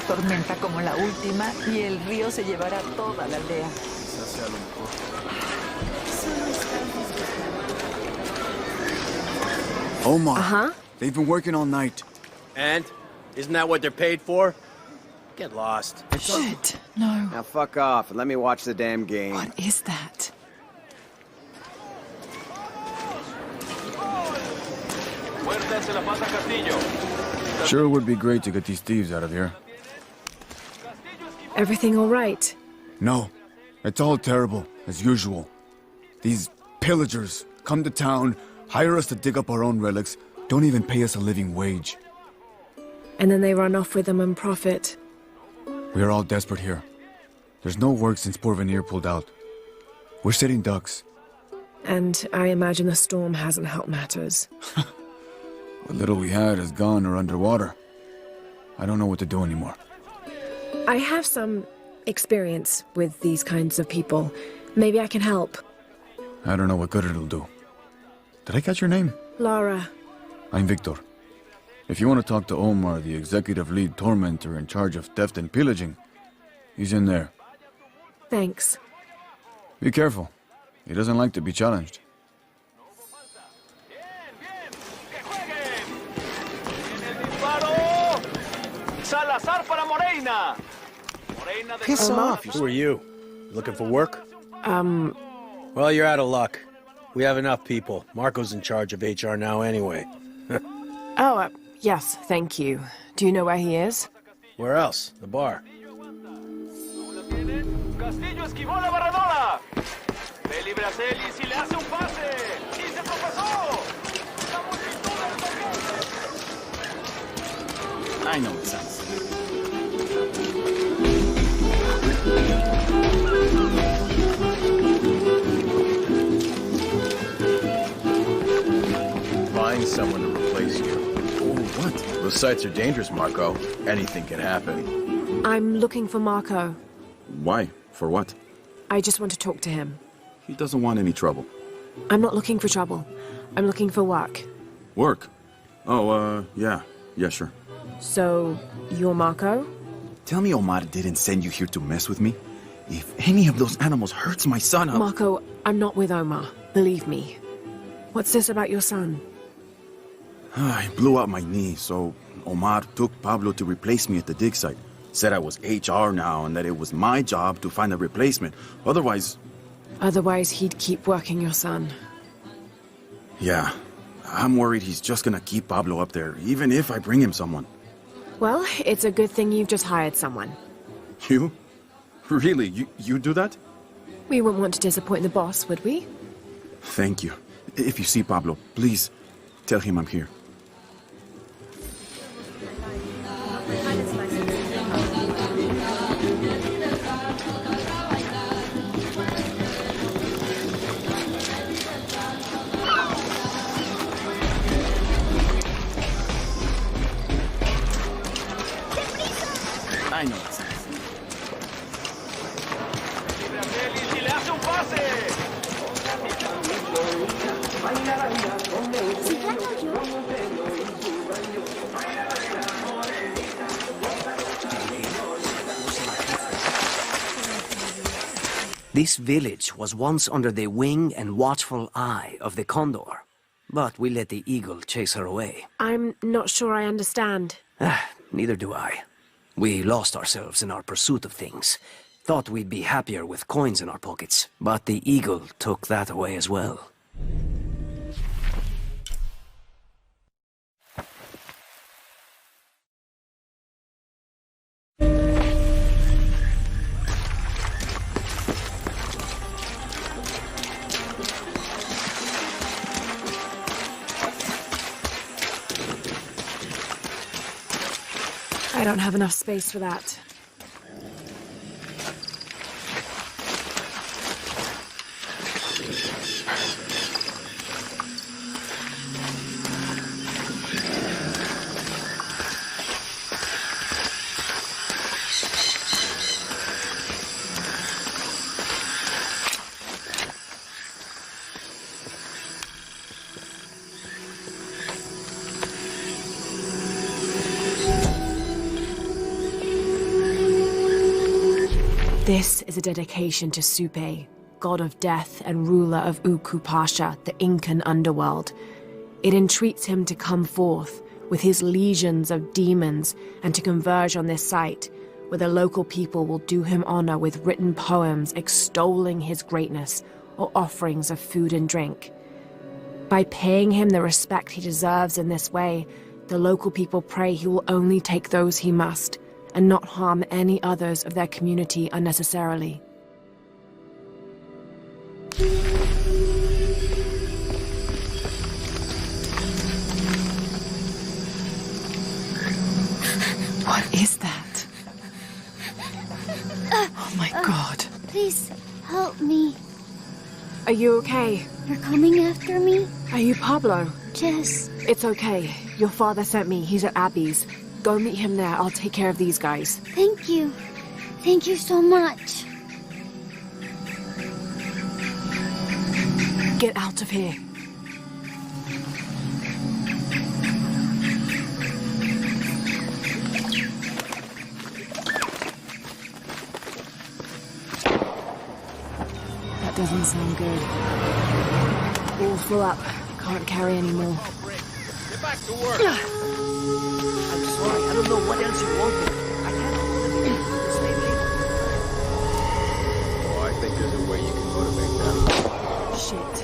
tormenta como la última y el río se llevará toda la aldea. Omar. They've been working all night. And? Isn't that what they're paid for? Get lost. Shit, no. Now fuck off and let me watch the damn game. What is that? Sure would be great to get these thieves out of here. Everything all right? No. It's all terrible, as usual. These pillagers come to town, hire us to dig up our own relics, don't even pay us a living wage. And then they run off with them and profit. We are all desperate here. There's no work since Porvenir pulled out. We're sitting ducks. And I imagine the storm hasn't helped matters. What little we had is gone or underwater. I don't know what to do anymore. I have some experience with these kinds of people. Maybe I can help. I don't know what good it'll do. Did I catch your name? Lara. I'm Victor. If you want to talk to Omar, the executive lead tormentor in charge of theft and pillaging, he's in there. Thanks. Be careful. He doesn't like to be challenged. Salazar para Morena. Piss off. Who are you? Looking for work? Well, you're out of luck. We have enough people. Marco's in charge of HR now anyway. Yes, thank you. Do you know where he is? Where else? The bar. Castillo esquivó la barredora. Ve Braceli si le hace un pase. Y se tropezó. La multitud del I know it sounds. Find someone to replace you. Oh, what? Those sites are dangerous, Marco. Anything can happen. I'm looking for Marco. Why? For what? I just want to talk to him. He doesn't want any trouble. I'm not looking for trouble. I'm looking for work. Work? Oh, yeah. Yeah, sure. So, you're Marco? Tell me Omar didn't send you here to mess with me? If any of those animals hurts my son, I'll... Marco, I'm not with Omar. Believe me. What's this about your son? I blew out my knee, so Omar took Pablo to replace me at the dig site. Said I was HR now and that it was my job to find a replacement. Otherwise... Otherwise, he'd keep working your son. Yeah. I'm worried he's just gonna keep Pablo up there, even if I bring him someone. Well, it's a good thing you've just hired someone. You? Really? You do that? We wouldn't want to disappoint the boss, would we? Thank you. If you see Pablo, please tell him I'm here. I know it's si le hace un pase. This village was once under the wing and watchful eye of the condor, but we let the eagle chase her away. I'm not sure I understand. Neither do I. We lost ourselves in our pursuit of things. Thought we'd be happier with coins in our pockets, but the eagle took that away as well. I don't have enough space for that. This is a dedication to Supe, god of death and ruler of Uku Pasha, the Incan underworld. It entreats him to come forth with his legions of demons and to converge on this site, where the local people will do him honor with written poems extolling his greatness or offerings of food and drink. By paying him the respect he deserves in this way, the local people pray he will only take those he must, and not harm any others of their community unnecessarily. What is that? Oh my God. Please, help me. Are you okay? You're coming after me? Are you Pablo? Yes. It's okay. Your father sent me. He's at Abby's. Go meet him there. I'll take care of these guys. Thank you. Thank you so much. Get out of here. That doesn't sound good. All full up. Can't carry anymore. Get back to work. I'm sorry, I don't know what else you wanted. I can't hold it in this lately. Oh, I think there's a way you can motivate them. Shit.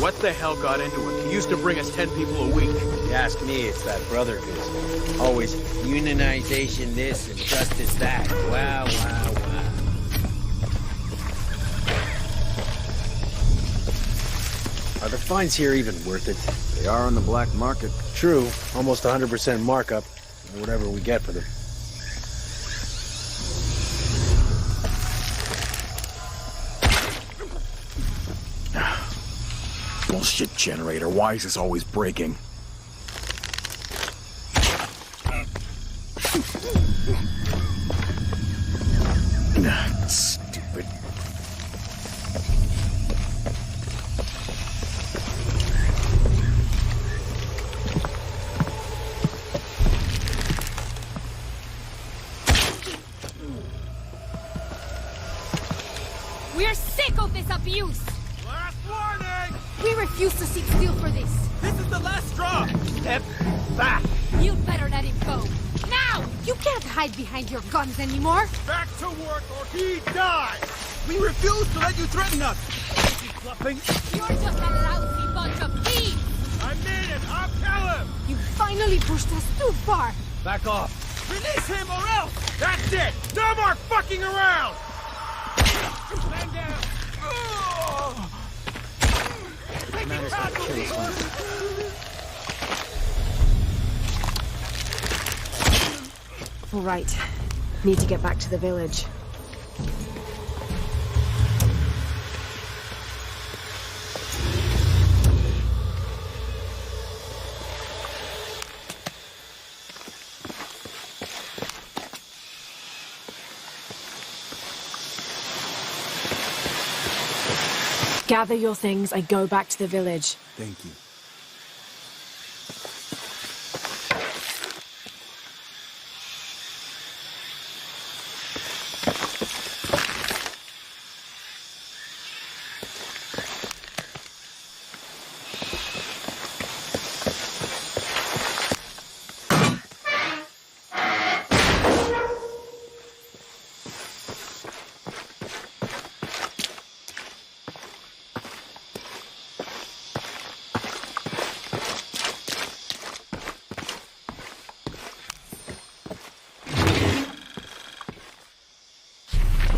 What the hell got into him? He used to bring us 10 people a week. If you ask me, it's that brother business. Always unionization this and justice that. Wow, wow, wow. Are the fines here even worth it? They are on the black market. True, almost 100% markup, whatever we get for them. Bullshit generator. Why is this always breaking? Stupid. We're sick of this abuse! Last warning! We refuse to sit still for this! This is the last straw! Step back! You'd better let him go! Now! You can't hide behind your guns anymore! Back to work or he dies! We refuse to let you threaten us! Is he bluffing? You're just a lousy bunch of thieves! I mean it! I'll kill him! You finally pushed us too far! Back off! Release him or else! That's it! No more fucking around! Stand down! All right. Need to get back to the village. Gather your things and go back to the village. Thank you.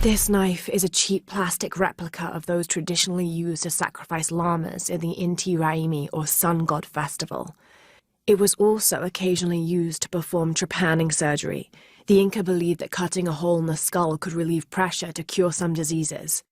This knife is a cheap plastic replica of those traditionally used to sacrifice llamas in the Inti Raymi or Sun God Festival. It was also occasionally used to perform trepanning surgery. The Inca believed that cutting a hole in the skull could relieve pressure to cure some diseases.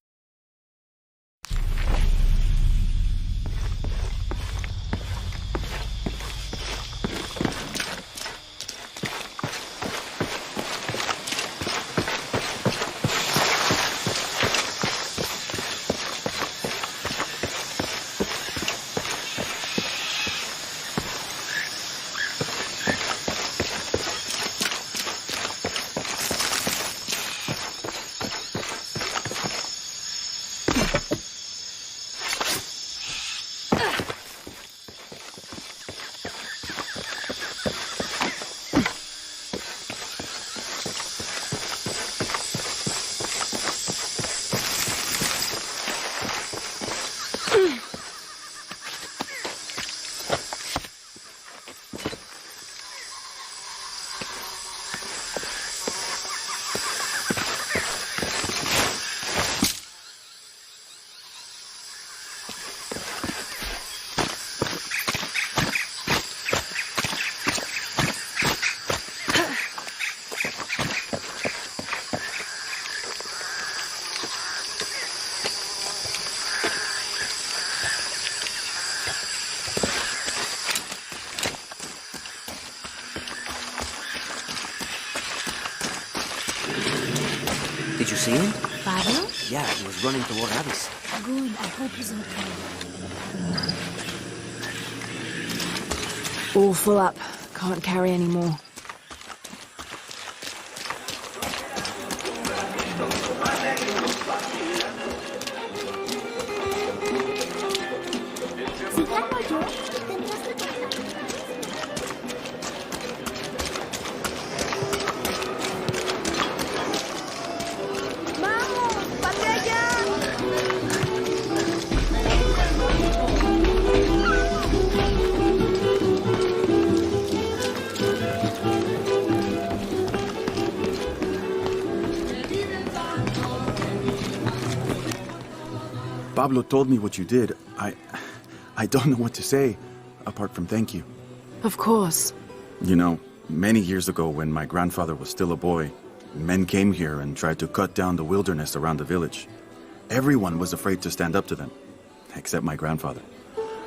Did you see him? Pablo? Yeah, he was running toward Avis. Good, I hope he's okay. All full up. Can't carry any more. Pablo told me what you did. I don't know what to say, apart from thank you. Of course. You know, many years ago when my grandfather was still a boy, men came here and tried to cut down the wilderness around the village. Everyone was afraid to stand up to them, except my grandfather.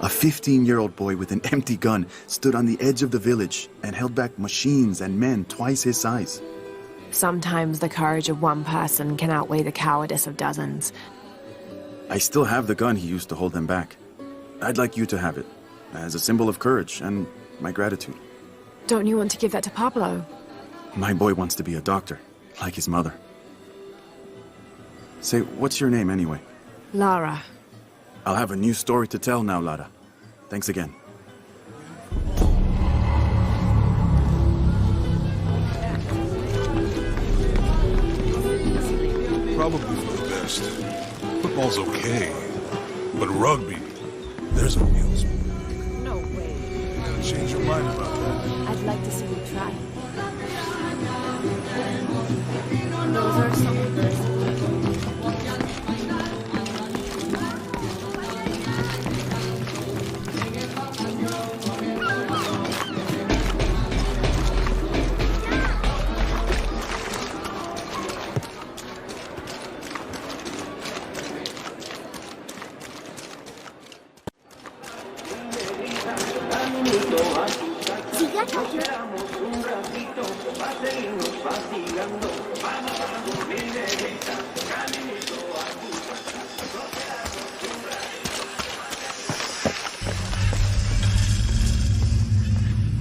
A 15-year-old boy with an empty gun stood on the edge of the village and held back machines and men twice his size. Sometimes the courage of one person can outweigh the cowardice of dozens. I still have the gun he used to hold them back. I'd like you to have it, as a symbol of courage and my gratitude. Don't you want to give that to Pablo? My boy wants to be a doctor, like his mother. Say, what's your name anyway? Lara. I'll have a new story to tell now, Lara. Thanks again. Probably for the best. Football's okay, but rugby, there's a real sport. No way. Change your mind about that. I'd like to see you try. Those are some of the...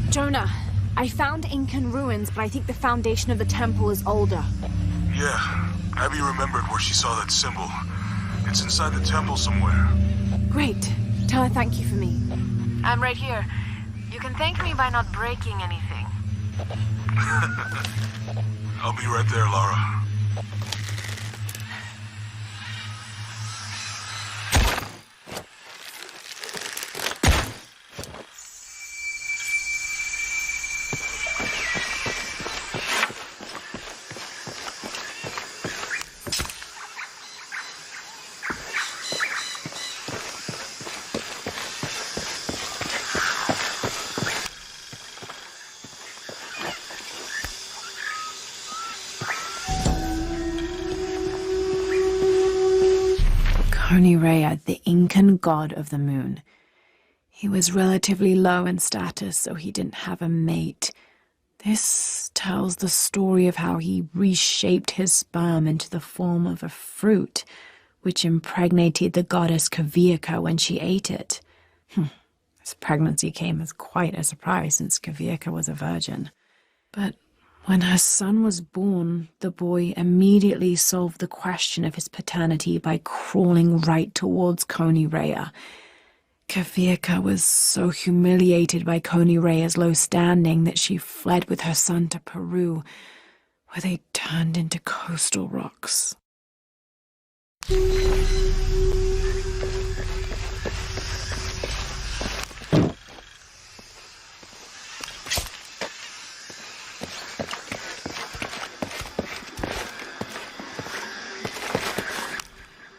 Jonah, I found Incan ruins, but I think the foundation of the temple is older. Yeah, Abby remembered where she saw that symbol. It's inside the temple somewhere. Great. Tell her thank you for me. I'm right here. You can thank me by not breaking anything. I'll be right there, Lara. Rea, the Incan god of the moon. He was relatively low in status, so he didn't have a mate. This tells the story of how he reshaped his sperm into the form of a fruit, which impregnated the goddess Kavika when she ate it. His pregnancy came as quite a surprise since Kavika was a virgin. But when her son was born, the boy immediately solved the question of his paternity by crawling right towards Rea. Kavika was so humiliated by Rea's low standing that she fled with her son to Peru, where they turned into coastal rocks.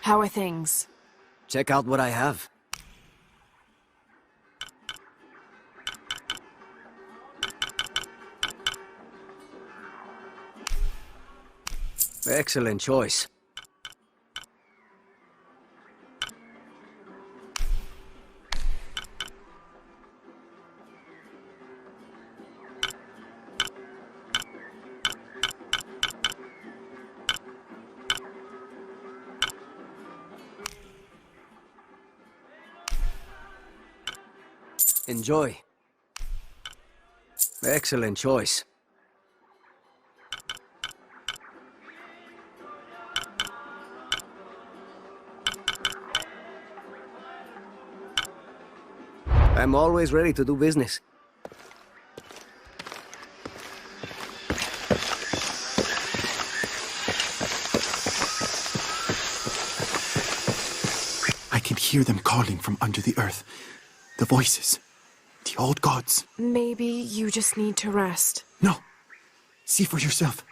How are things? Check out what I have. Excellent choice. Enjoy. Excellent choice. I'm always ready to do business. I can hear them calling from under the earth. The voices. The old gods. Maybe you just need to rest. No. See for yourself.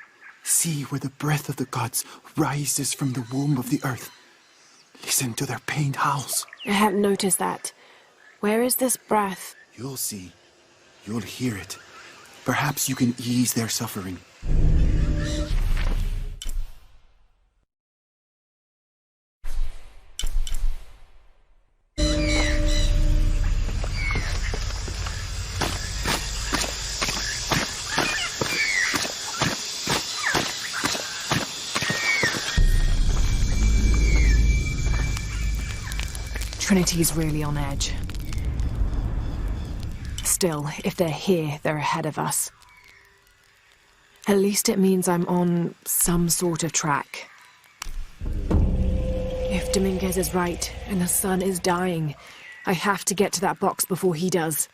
See where the breath of the gods rises from the womb of the earth. Listen to their pained howls. I hadn't noticed that. Where is this breath? You'll see. You'll hear it. Perhaps you can ease their suffering. Trinity's really on edge. Still, if they're here, they're ahead of us. At least it means I'm on some sort of track. If Dominguez is right, and the sun is dying, I have to get to that box before he does.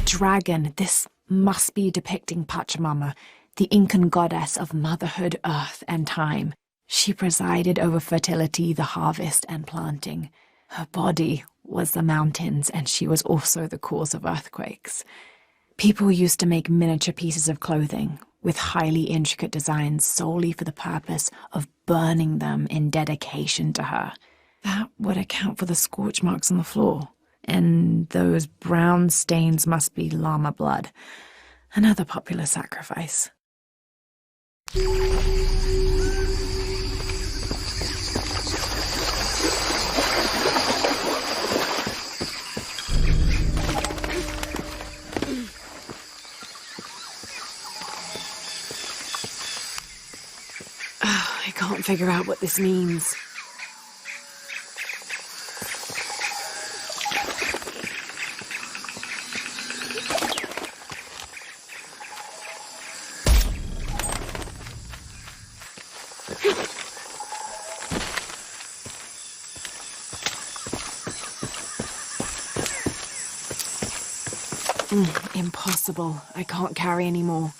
Dragon, this must be depicting Pachamama, the Incan goddess of motherhood, earth, and time. She presided over fertility, the harvest, and planting. Her body was the mountains, and she was also the cause of earthquakes. People used to make miniature pieces of clothing with highly intricate designs solely for the purpose of burning them in dedication to her. That would account for the scorch marks on the floor. And those brown stains must be llama blood. Another popular sacrifice. I can't figure out what this means. Impossible. I can't carry anymore.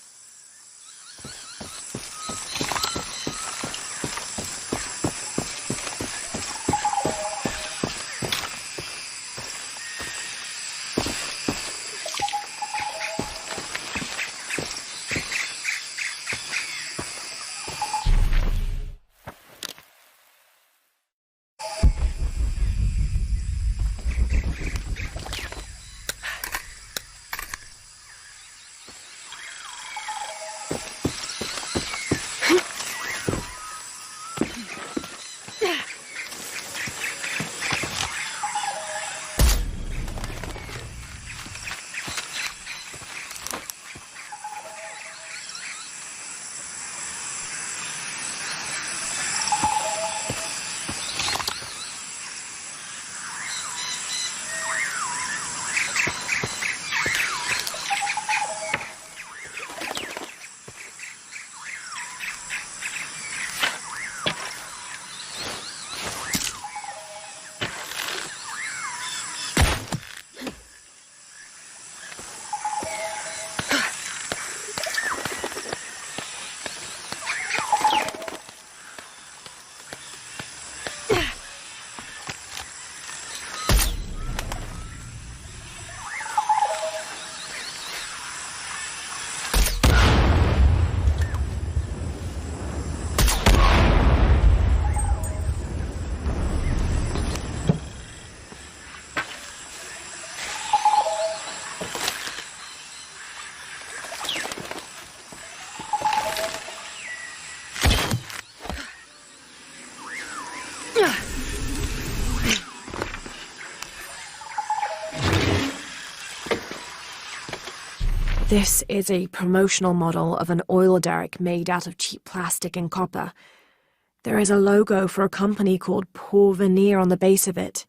This is a promotional model of an oil derrick made out of cheap plastic and copper. There is a logo for a company called Porvenir on the base of it.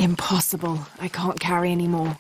Impossible. I can't carry any more.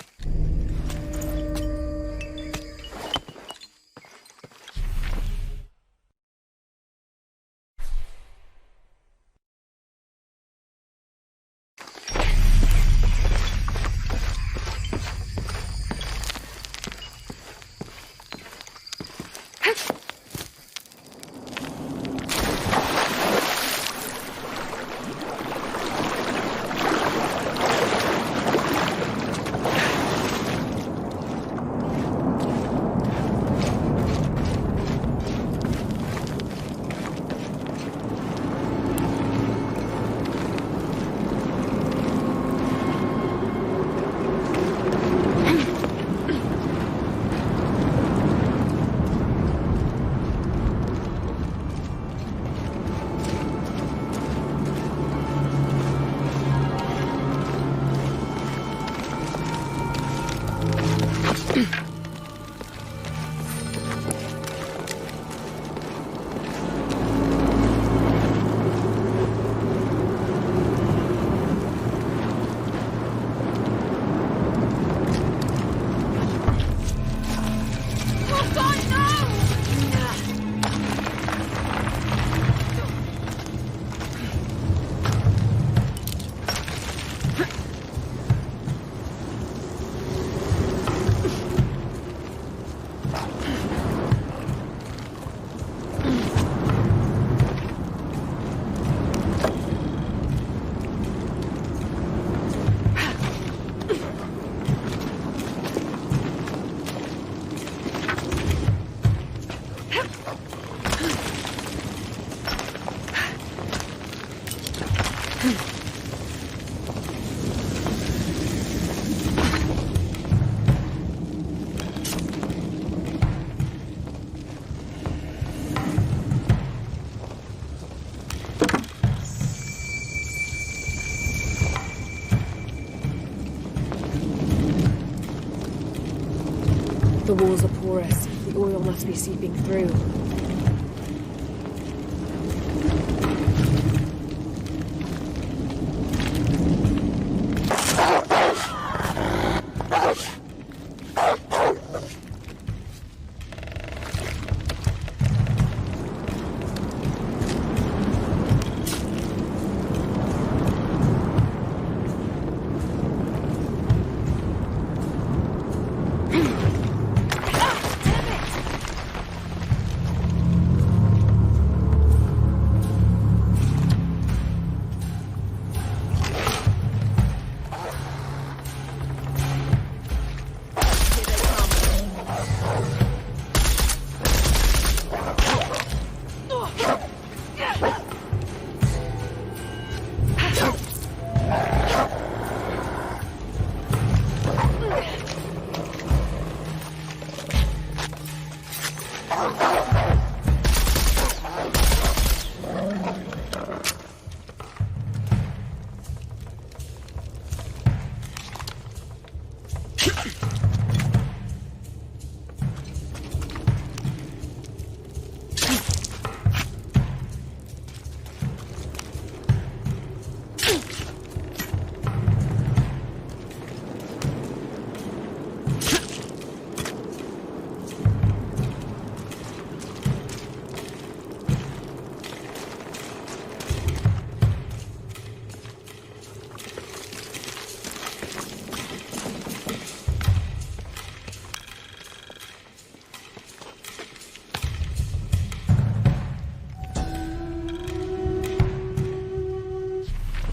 The walls are porous. The oil must be seeping through.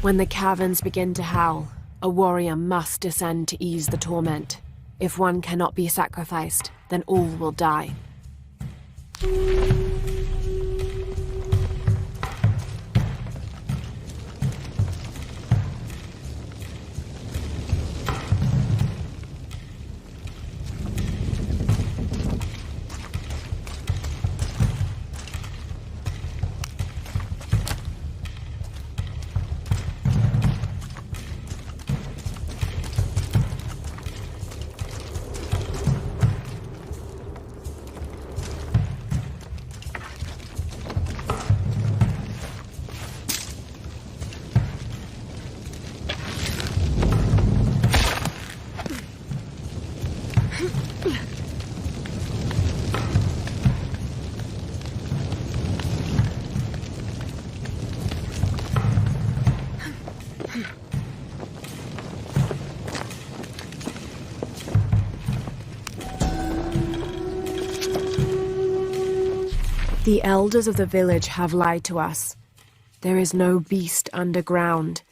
When the caverns begin to howl, a warrior must descend to ease the torment. If one cannot be sacrificed, then all will die. The elders of the village have lied to us. There is no beast underground.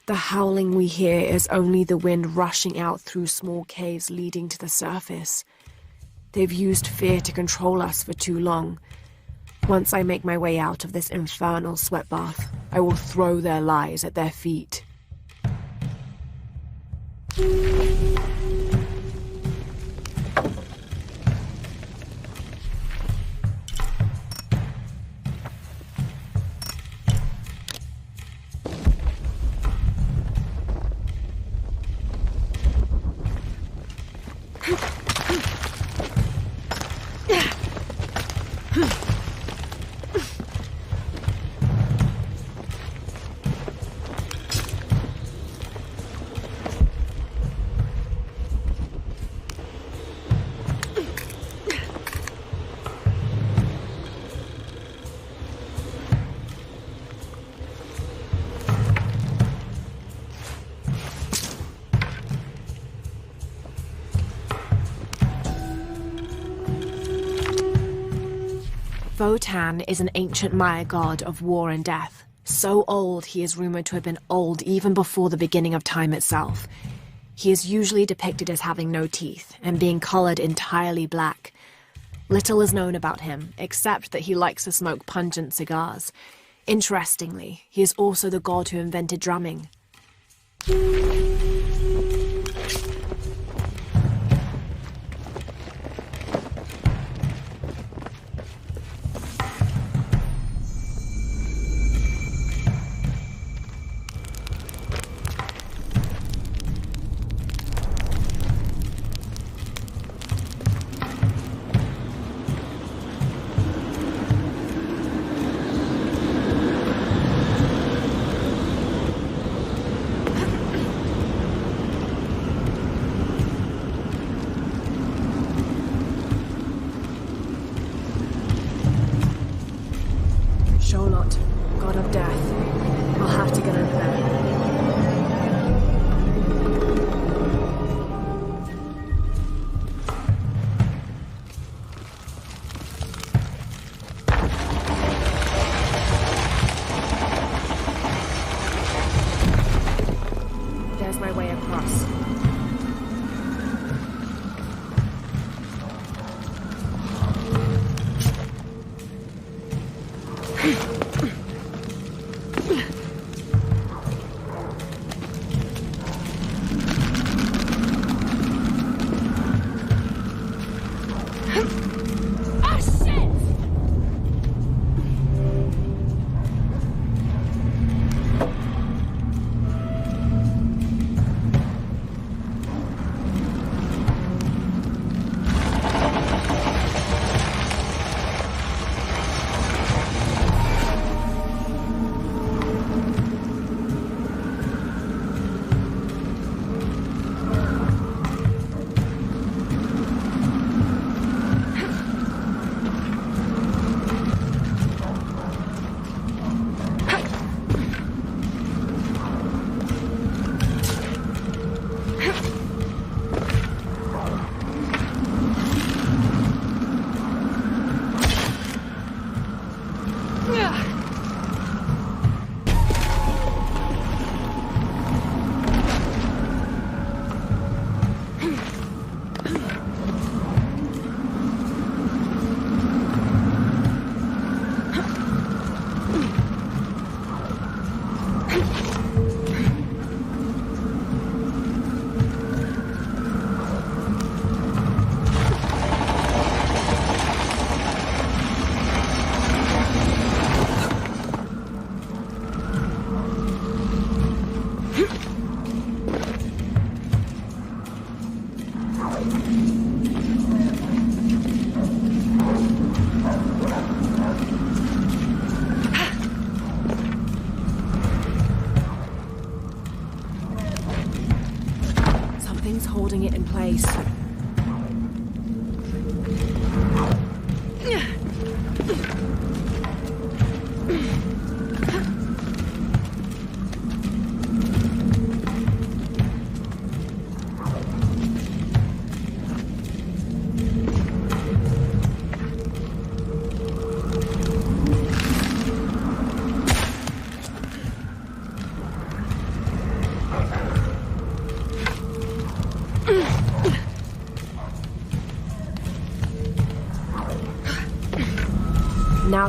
The howling we hear is only the wind rushing out through small caves leading to the surface. They've used fear to control us for too long. Once I make my way out of this infernal sweat bath, I will throw their lies at their feet. Votan is an ancient Maya god of war and death. So old, he is rumored to have been old even before the beginning of time itself. He is usually depicted as having no teeth and being colored entirely black. Little is known about him, except that he likes to smoke pungent cigars. Interestingly, he is also the god who invented drumming. God of death. I'll have to get over there. There's my way across.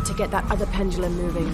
got to get that other pendulum moving.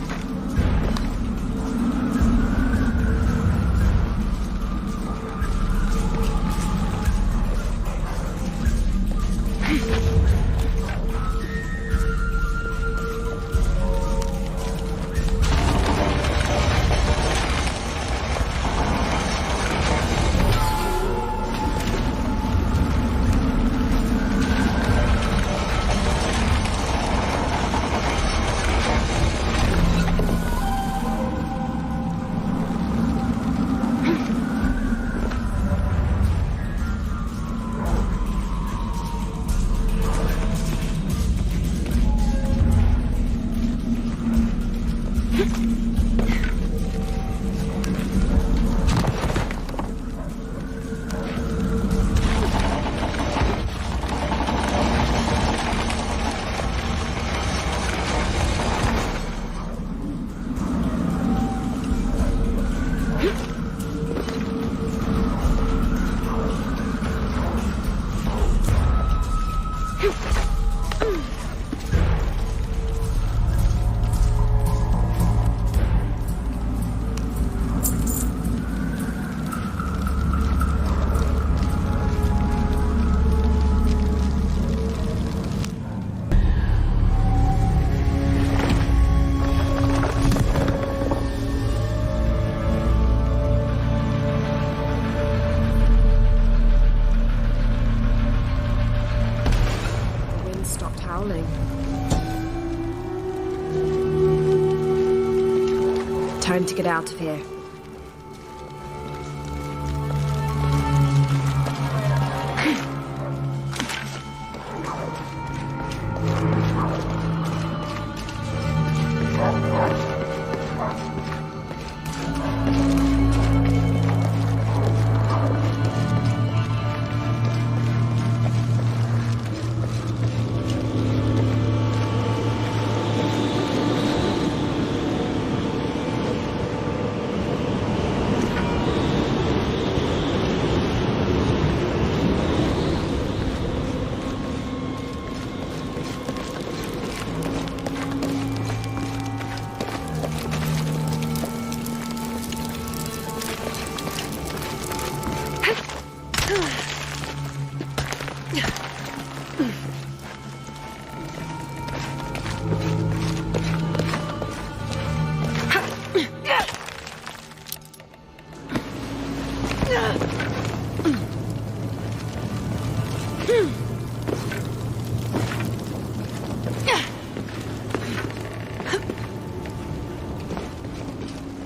Time to get out of here.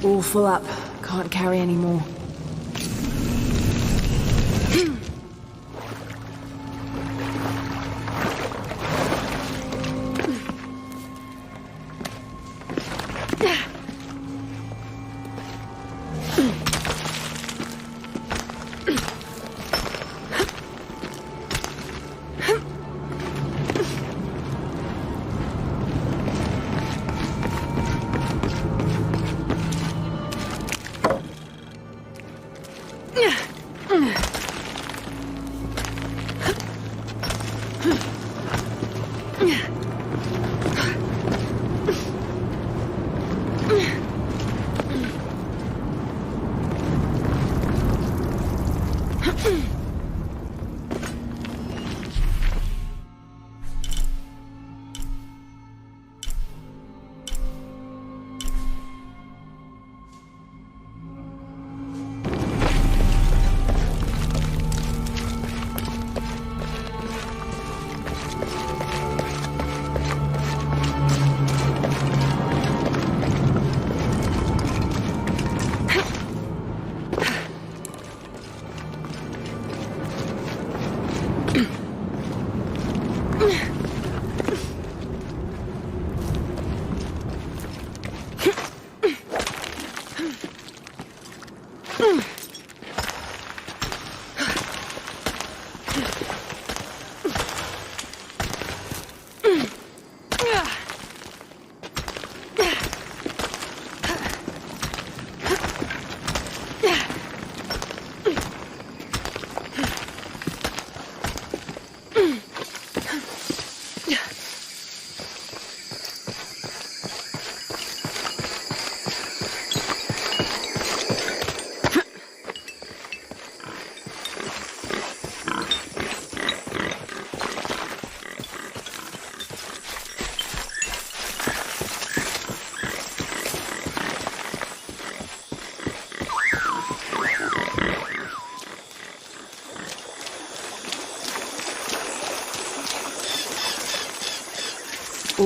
All full up. Can't carry any more.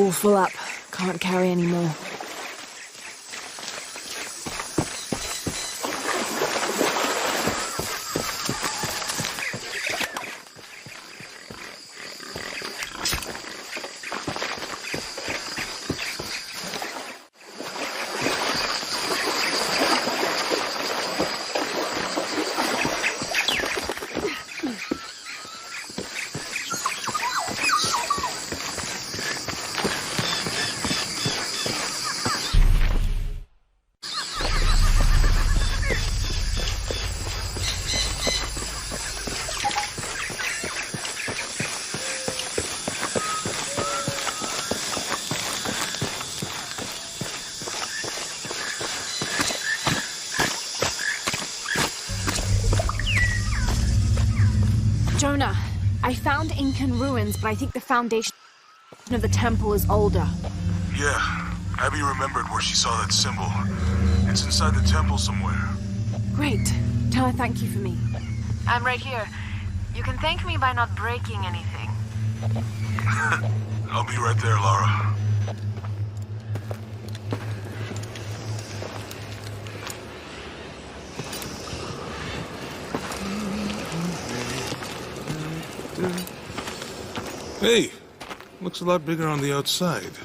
all full up. Can't carry any more. Jonah, I found Incan ruins, but I think the foundation of the temple is older. Yeah, Abby remembered where she saw that symbol. It's inside the temple somewhere. Great. Tell her thank you for me. I'm right here. You can thank me by not breaking anything. I'll be right there, Lara. Hey, looks a lot bigger on the outside.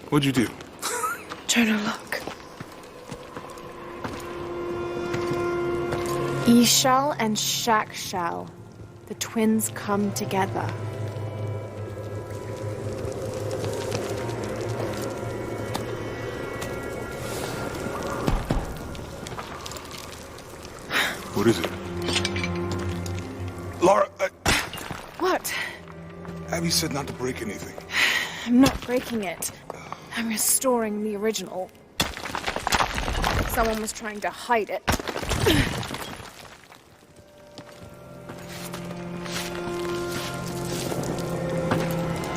What'd you do? Jonah, look. Ishal and Shakshal. The twins come together. What is it? Lara, What? Abby said not to break anything. I'm not breaking it. I'm restoring the original. Someone was trying to hide it.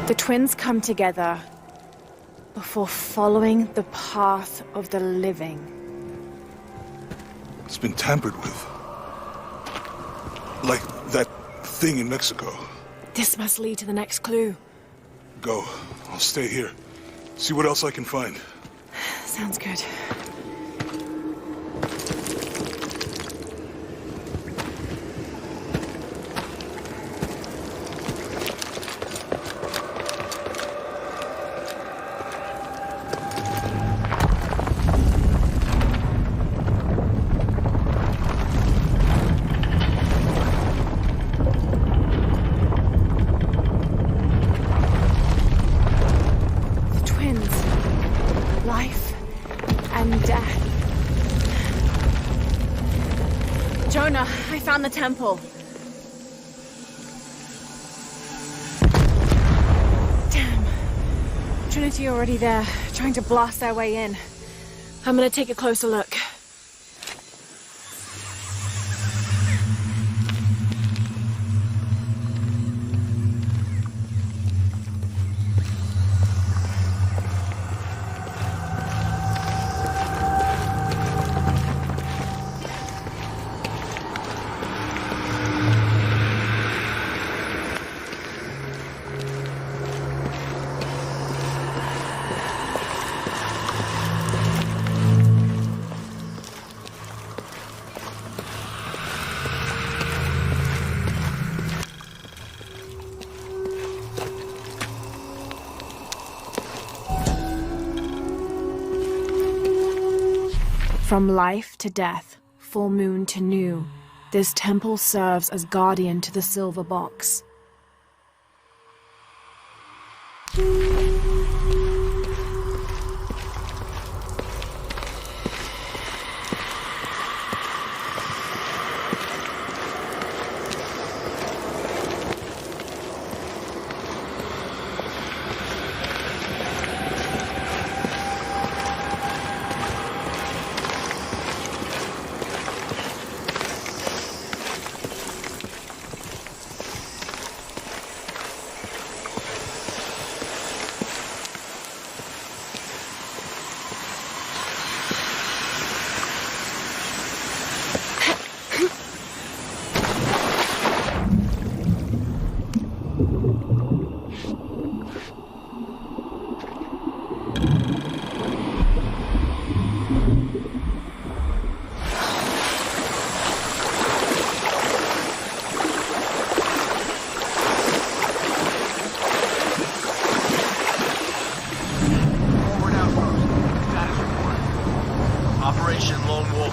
The twins come together before following the path of the living. It's been tampered with. Like that thing in Mexico. This must lead to the next clue. Go. I'll stay here. See what else I can find. Sounds good. Jonah, I found the temple. Damn. Trinity already there, trying to blast their way in. I'm gonna take a closer look. From life to death, full moon to new, this temple serves as guardian to the silver box.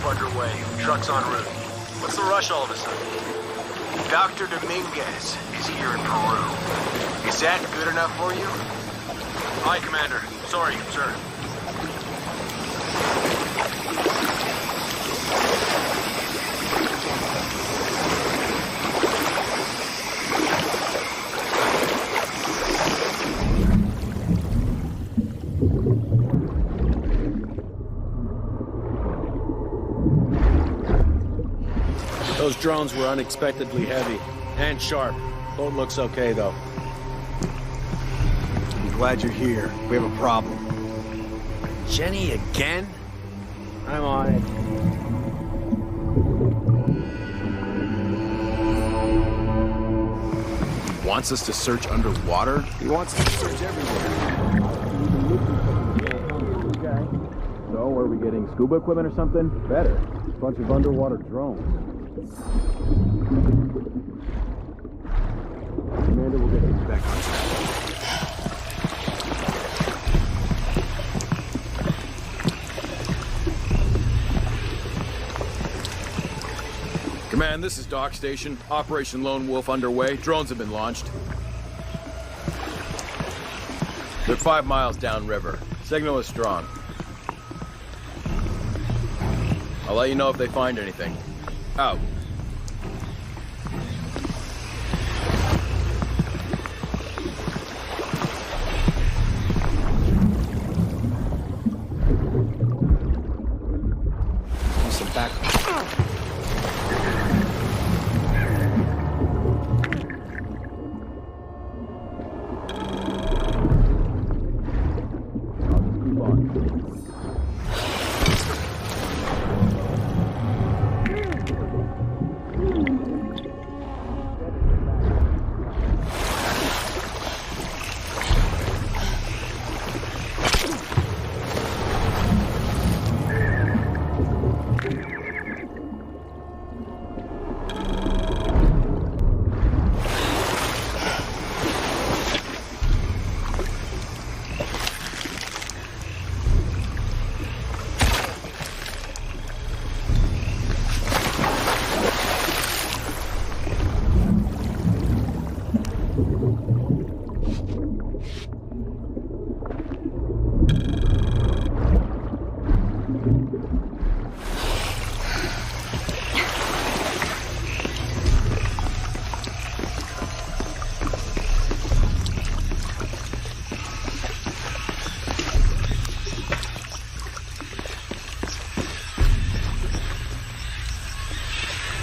Wolf underway. Trucks en route. What's the rush all of a sudden? Dr. Dominguez is here in Peru. Is that good enough for you? Aye, Commander. Sorry, sir. Those drones were unexpectedly heavy and sharp. Boat looks okay, though. I'm glad you're here. We have a problem. Jenny again? I'm on it. He wants us to search underwater? He wants us to search everywhere. So, are we getting scuba equipment or something? Better. Bunch of underwater drones. Commander will get these back on track. Command, this is Dock Station. Operation Lone Wolf underway. Drones have been launched. They're 5 miles downriver. Signal is strong. I'll let you know if they find anything. Out. Some back.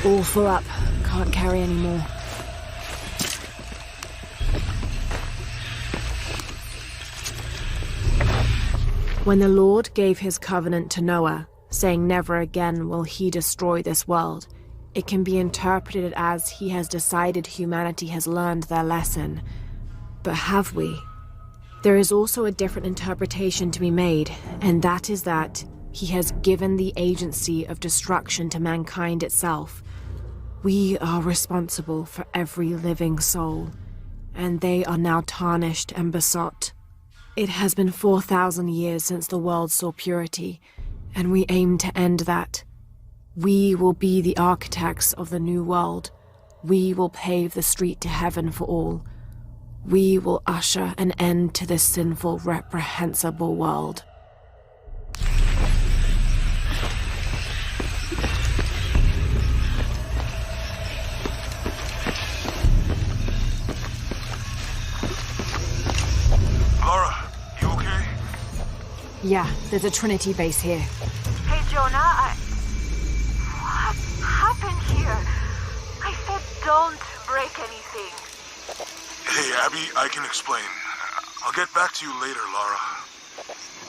All full up. Can't carry any more. When the Lord gave his covenant to Noah, saying never again will he destroy this world, it can be interpreted as he has decided humanity has learned their lesson. But have we? There is also a different interpretation to be made, and that is that he has given the agency of destruction to mankind itself. We are responsible for every living soul, and they are now tarnished and besot. It has been 4,000 years since the world saw purity, and we aim to end that. We will be the architects of the new world. We will pave the street to heaven for all. We will usher an end to this sinful, reprehensible world. Laura, you okay? Yeah, there's a Trinity base here. Hey, Jonah, what happened here? I said don't break anything. Hey, Abby, I can explain. I'll get back to you later, Laura.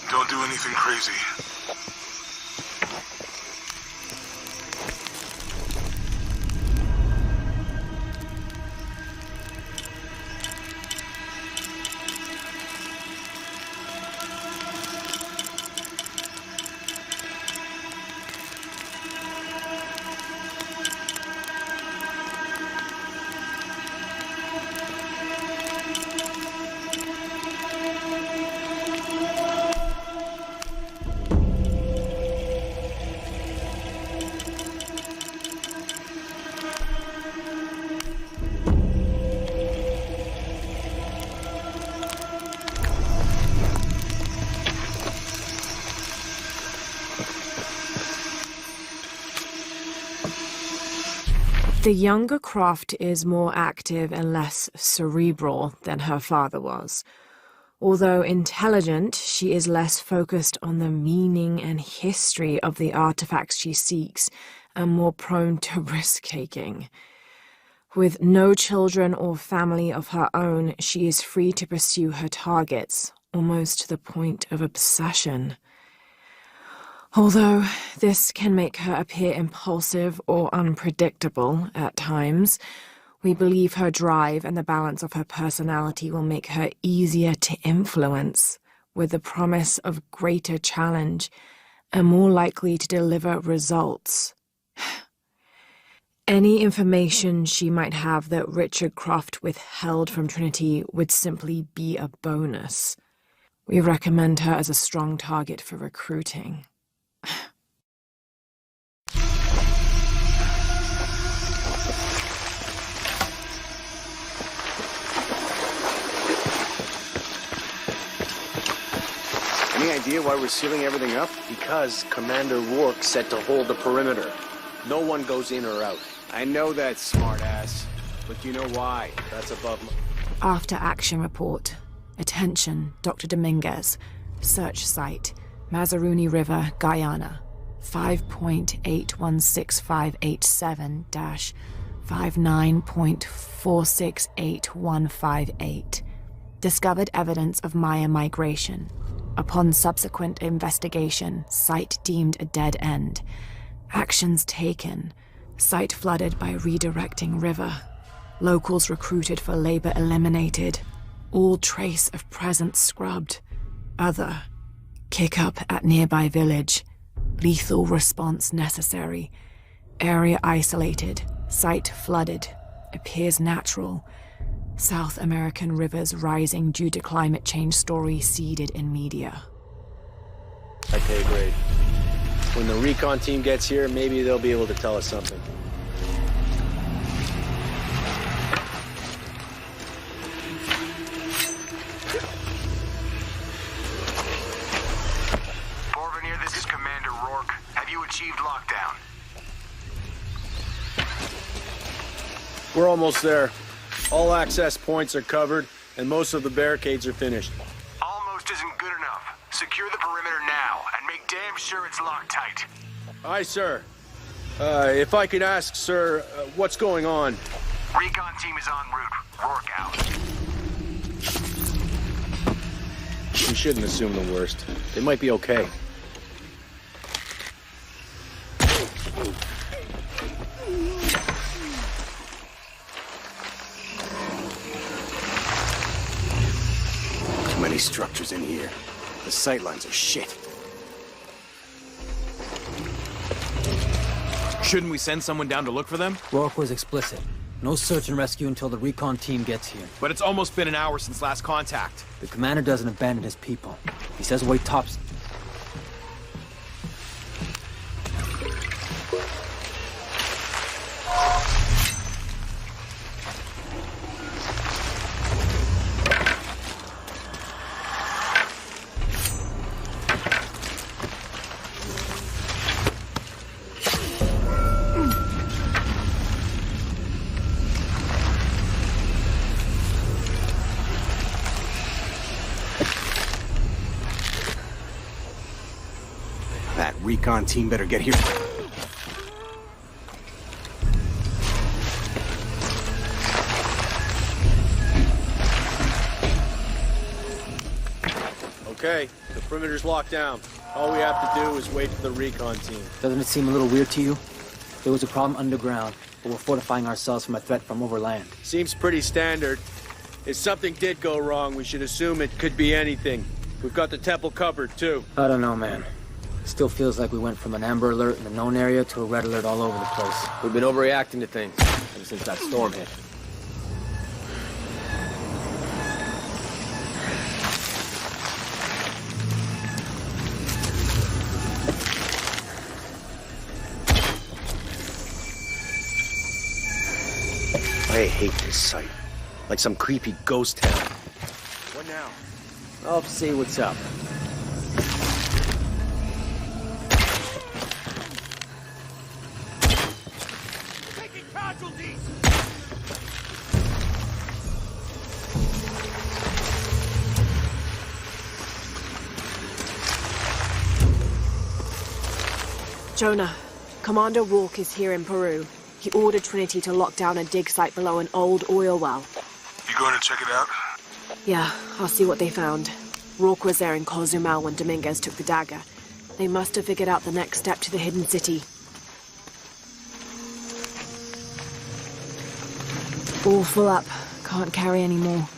Don't do anything crazy. The younger Croft is more active and less cerebral than her father was. Although intelligent, she is less focused on the meaning and history of the artifacts she seeks and more prone to risk-taking. With no children or family of her own, she is free to pursue her targets, almost to the point of obsession. Although this can make her appear impulsive or unpredictable at times, we believe her drive and the balance of her personality will make her easier to influence, with the promise of greater challenge and more likely to deliver results. Any information she might have that Richard Croft withheld from Trinity would simply be a bonus. We recommend her as a strong target for recruiting. Any idea why we're sealing everything up? Because Commander Rourke said to hold the perimeter. No one goes in or out. I know that, smartass. But do you know why? That's above my... After action report. Attention, Dr. Dominguez. Search site. Mazaruni River, Guyana. 5.816587-59.468158. Discovered evidence of Maya migration. Upon subsequent investigation, site deemed a dead end. Actions taken. Site flooded by redirecting river. Locals recruited for labor eliminated. All trace of presence scrubbed. Other. Kick up at nearby village. Lethal response necessary. Area isolated. Site flooded. Appears natural. South American rivers rising due to climate change story seeded in media. I pay grade. When the recon team gets here, maybe they'll be able to tell us something. Porvenir, this is Commander Rourke. Have you achieved lockdown? We're almost there. All access points are covered, and most of the barricades are finished. Almost isn't good enough. Secure the perimeter now, and make damn sure it's locked tight. Aye, sir. If I could ask, sir, what's going on? Recon team is en route. Rourke out. We shouldn't assume the worst. They might be okay. Too many structures in here. The sightlines are shit. Shouldn't we send someone down to look for them? Rourke was explicit. No search and rescue until the recon team gets here. But it's almost been an hour since last contact. The commander doesn't abandon his people. He says wait tops. That recon team better get here. Okay, the perimeter's locked down. All we have to do is wait for the recon team. Doesn't it seem a little weird to you? There was a problem underground, but we're fortifying ourselves from a threat from overland. Seems pretty standard. If something did go wrong, we should assume it could be anything. We've got the temple covered, too. I don't know, man. Still feels like we went from an amber alert in the known area to a red alert all over the place. We've been overreacting to things ever since that storm hit. I hate this site. Like some creepy ghost town. What now? I'll see what's up. Taking casualties! Jonah, Commander Rourke is here in Peru. He ordered Trinity to lock down a dig site below an old oil well. You going to check it out? Yeah, I'll see what they found. Rourke was there in Cozumel when Dominguez took the dagger. They must have figured out the next step to the hidden city. All full up. Can't carry any more.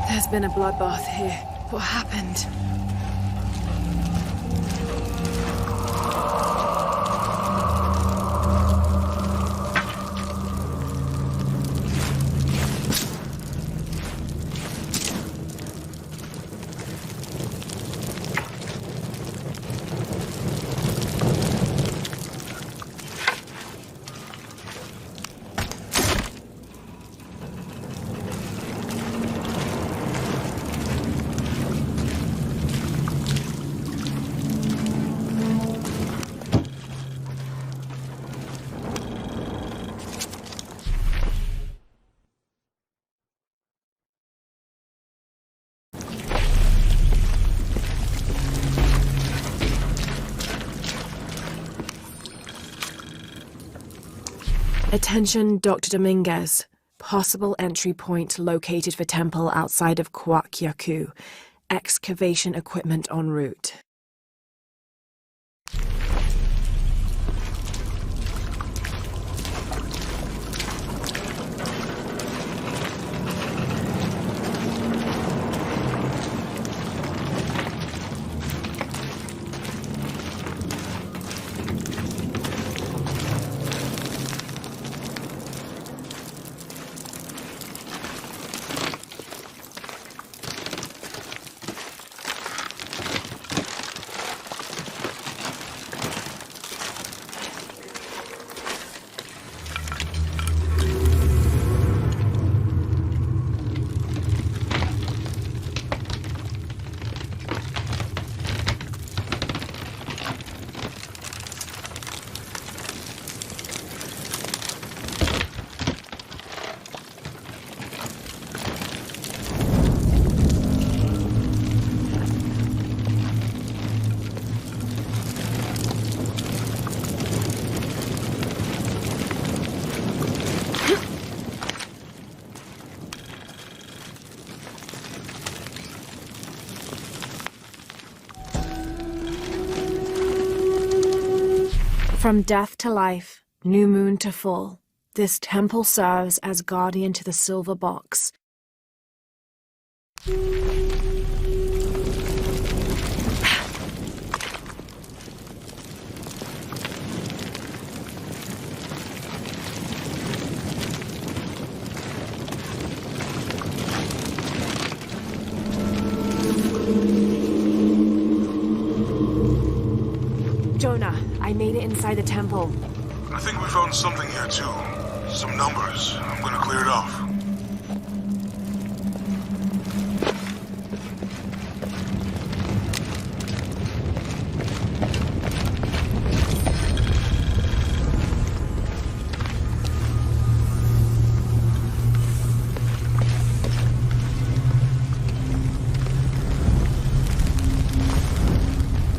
There's been a bloodbath here. What happened? Attention, Dr. Dominguez. Possible entry point located for temple outside of Coaquiacu. Excavation equipment en route. From death to life, new moon to full, this temple serves as guardian to the silver box. Jonah, I made it inside the temple. I think we found something here too. Some numbers. I'm gonna clear it off.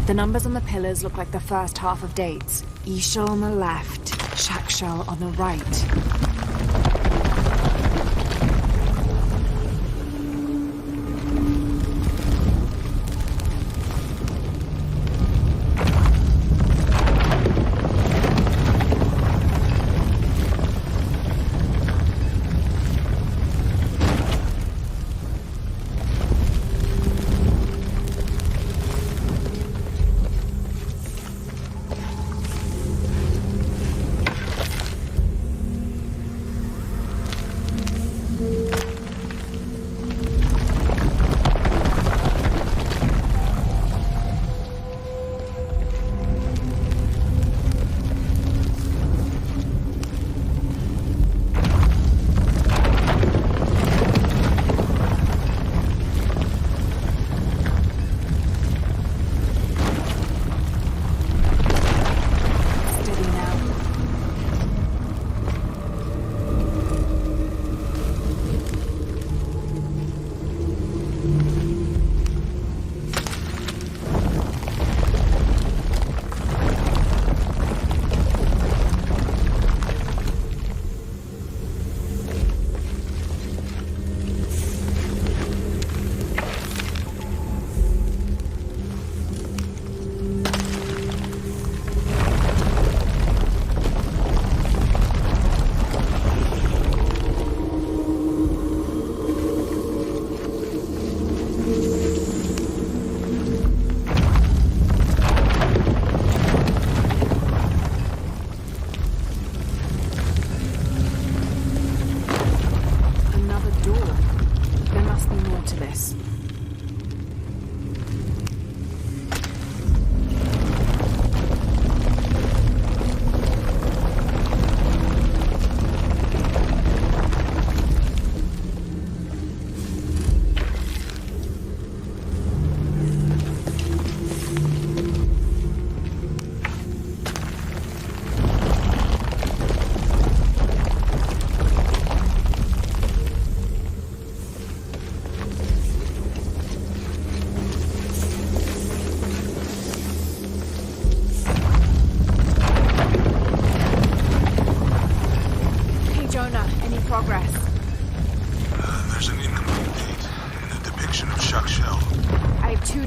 The numbers on the pillars look like the first half of dates. Ishal on the left, Shakshal on the right.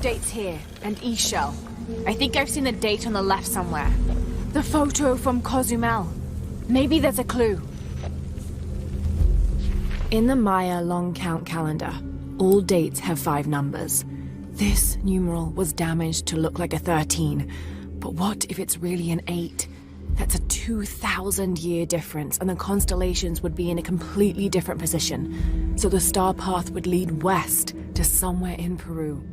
dates here, and E-shell. I think I've seen the date on the left somewhere. The photo from Cozumel. Maybe there's a clue. In the Maya long count calendar, all dates have 5 numbers. This numeral was damaged to look like a 13, but what if it's really an 8? That's a 2,000-year difference, and the constellations would be in a completely different position. So the star path would lead west to somewhere in Peru.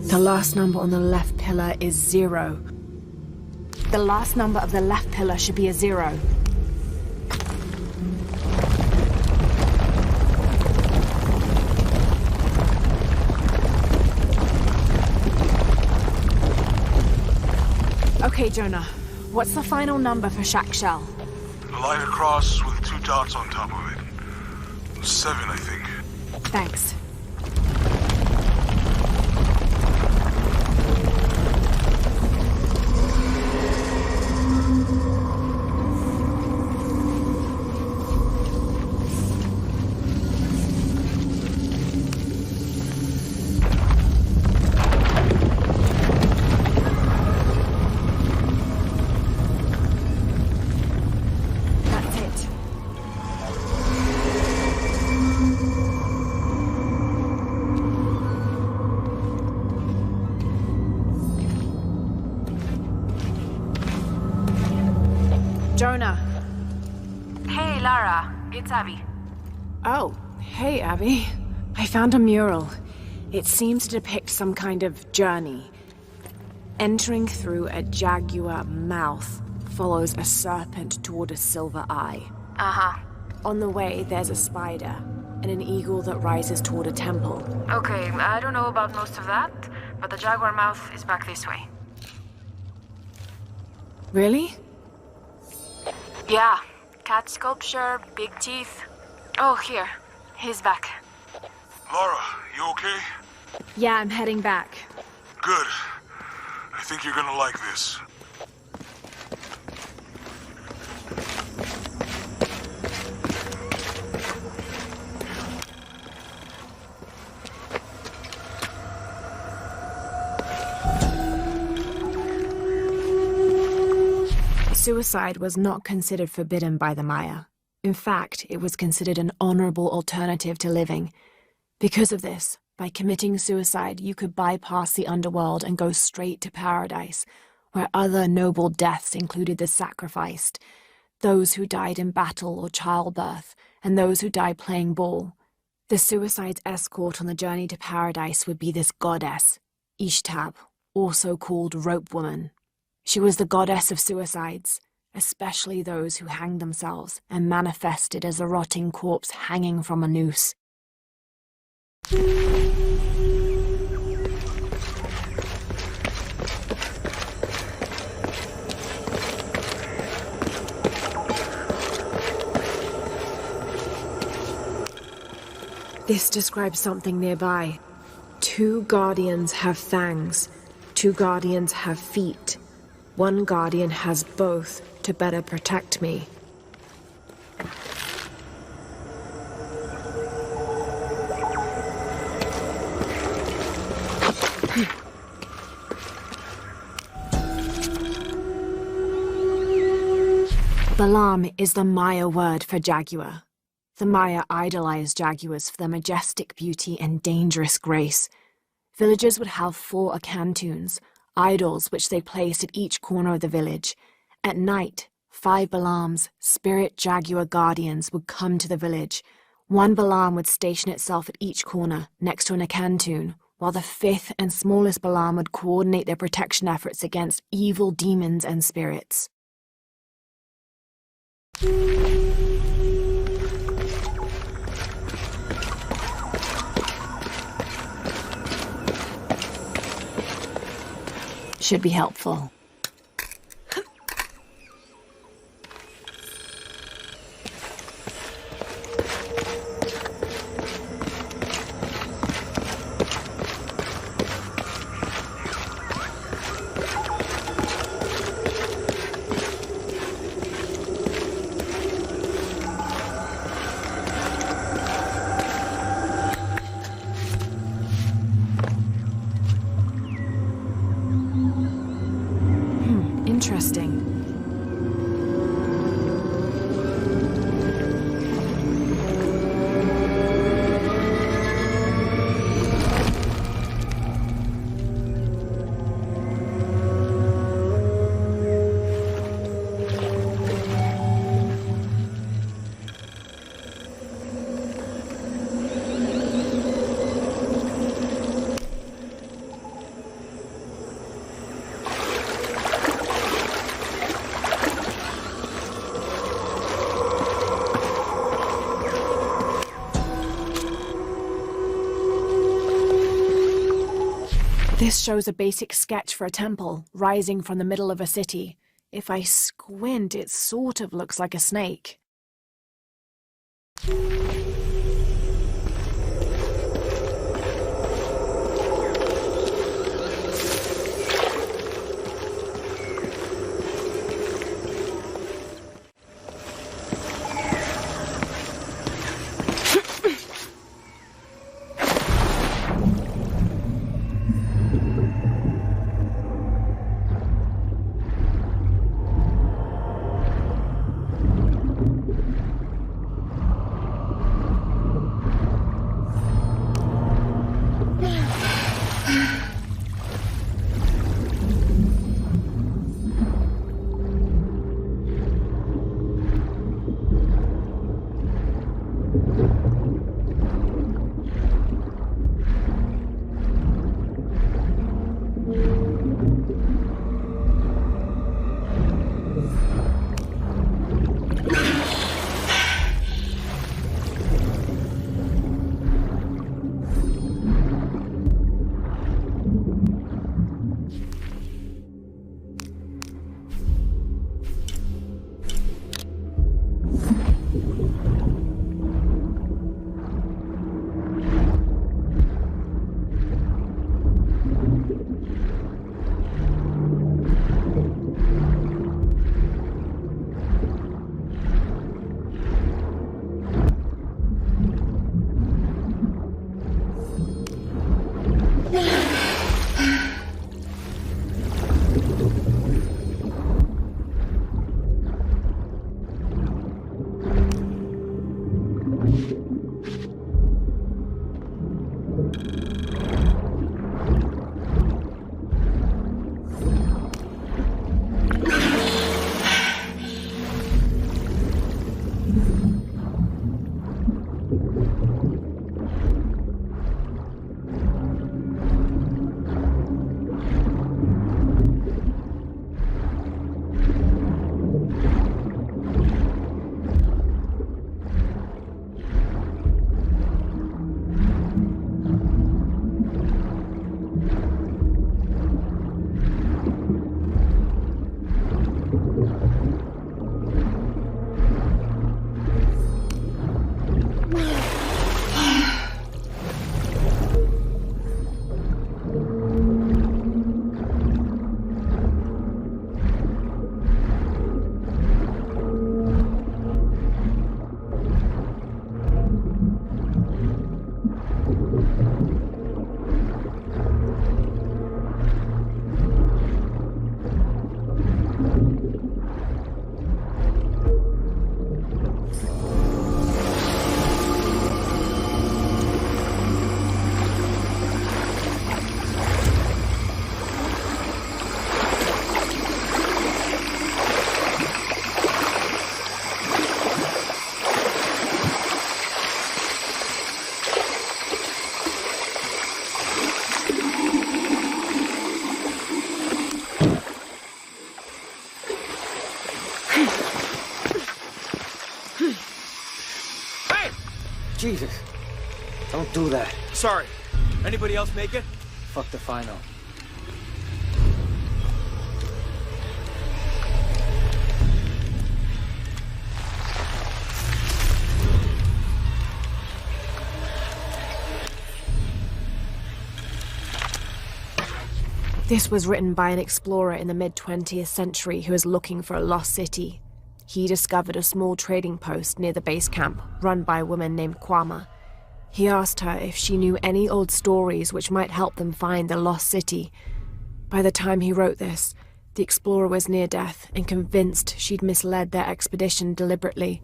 The last number on the left pillar is 0. The last number of the left pillar should be a 0. Okay, Jonah. What's the final number for Shack Shell? A line across with 2 dots on top of it. 7, I think. Thanks. Jonah. Hey, Lara. It's Abby. Oh, hey, Abby. I found a mural. It seems to depict some kind of journey. Entering through a jaguar mouth follows a serpent toward a silver eye. Uh-huh. On the way, there's a spider and an eagle that rises toward a temple. Okay, I don't know about most of that, but the jaguar mouth is back this way. Really? Yeah. Cat sculpture, big teeth. Oh, here. He's back. Lara, you okay? Yeah, I'm heading back. Good. I think you're gonna like this. Suicide was not considered forbidden by the Maya. In fact, it was considered an honorable alternative to living. Because of this, by committing suicide, you could bypass the underworld and go straight to paradise, where other noble deaths included the sacrificed, those who died in battle or childbirth, and those who died playing ball. The suicide's escort on the journey to paradise would be this goddess, Ishtab, also called Rope Woman. She was the goddess of suicides, especially those who hanged themselves and manifested as a rotting corpse hanging from a noose. This describes something nearby. 2 guardians have fangs. 2 guardians have feet. 1 guardian has both to better protect me. Balam is the Maya word for jaguar. The Maya idolized jaguars for their majestic beauty and dangerous grace. Villagers would have 4 akantuns, idols which they placed at each corner of the village. At night, 5 Balams, spirit jaguar guardians, would come to the village. 1 Balam would station itself at each corner, next to an akantun, while the 5th and smallest Balam would coordinate their protection efforts against evil demons and spirits. Should be helpful. Interesting. This shows a basic sketch for a temple, rising from the middle of a city. If I squint, it sort of looks like a snake. Jesus. Don't do that. Sorry. Anybody else make it? Fuck if I know. This was written by an explorer in the mid-20th century who was looking for a lost city. He discovered a small trading post near the base camp, run by a woman named Kwama. He asked her if she knew any old stories which might help them find the lost city. By the time he wrote this, The explorer was near death and convinced she'd misled their expedition deliberately.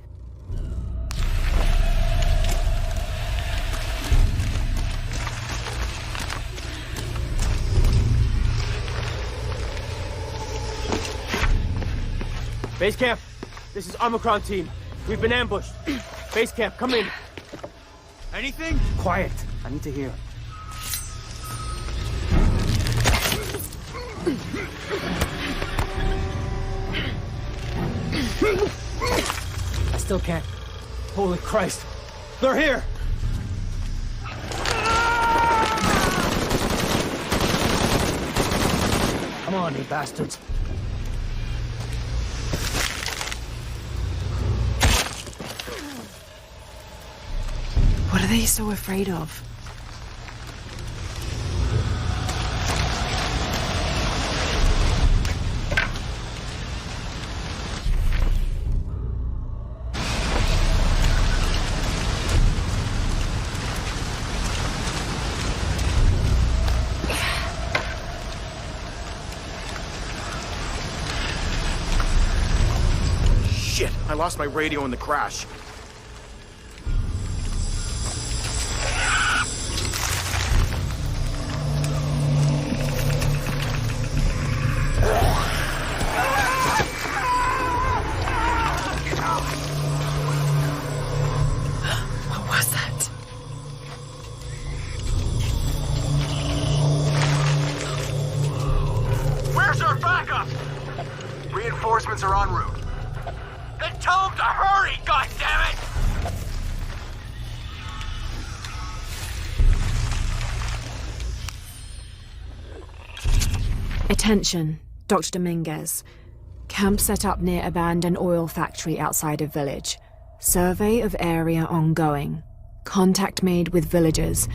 Base camp, this is Omicron team. We've been ambushed. Base camp, come in. Anything? Quiet. I need to hear. I still can't. Holy Christ. They're here! Come on, you bastards. What are they so afraid of? Shit, I lost my radio in the crash. What was that? Where's our backup? Reinforcements are en route. Then tell them to hurry, goddammit! Attention, Dr. Dominguez. Camp set up near abandoned oil factory outside of village. Survey of area ongoing. Contact made with villagers.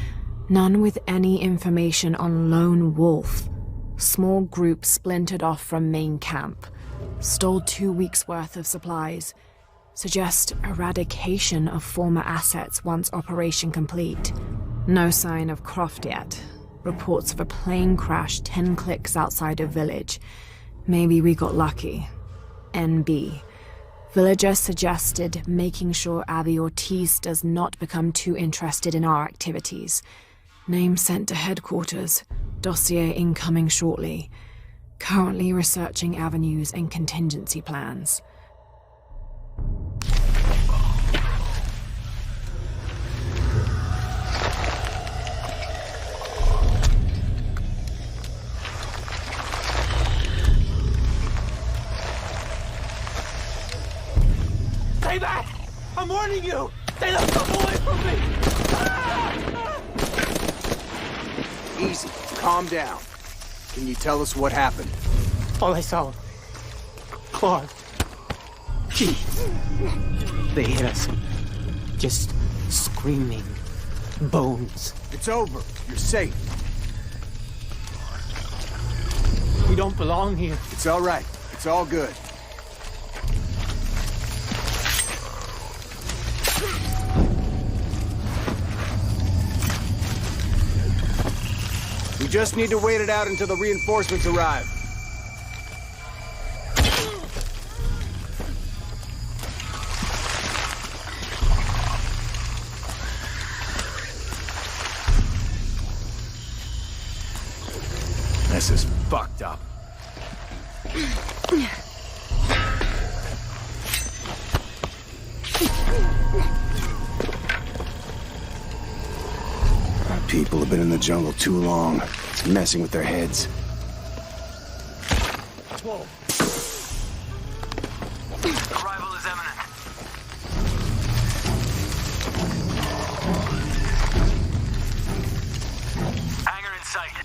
None with any information on lone wolf. Small group splintered off from main camp. Stole 2 weeks' worth of supplies. Suggest eradication of former assets once operation complete. No sign of Croft yet. Reports of a plane crash 10 clicks outside of village. Maybe we got lucky. NB. Villager suggested making sure Abby Ortiz does not become too interested in our activities. Name sent to headquarters. Dossier incoming shortly. Currently researching avenues and contingency plans. Stay back! I'm warning you! Stay the fuck away from me! Easy, calm down. Can you tell us what happened? All I saw... claws. Teeth. They hit us. Just screaming. Bones. It's over. You're safe. We don't belong here. It's all right. It's all good. We just need to wait it out until the reinforcements arrive. This is fucked up. Our people have been in the jungle too long. It's messing with their heads. Whoa. Arrival is imminent. Hangar in sight.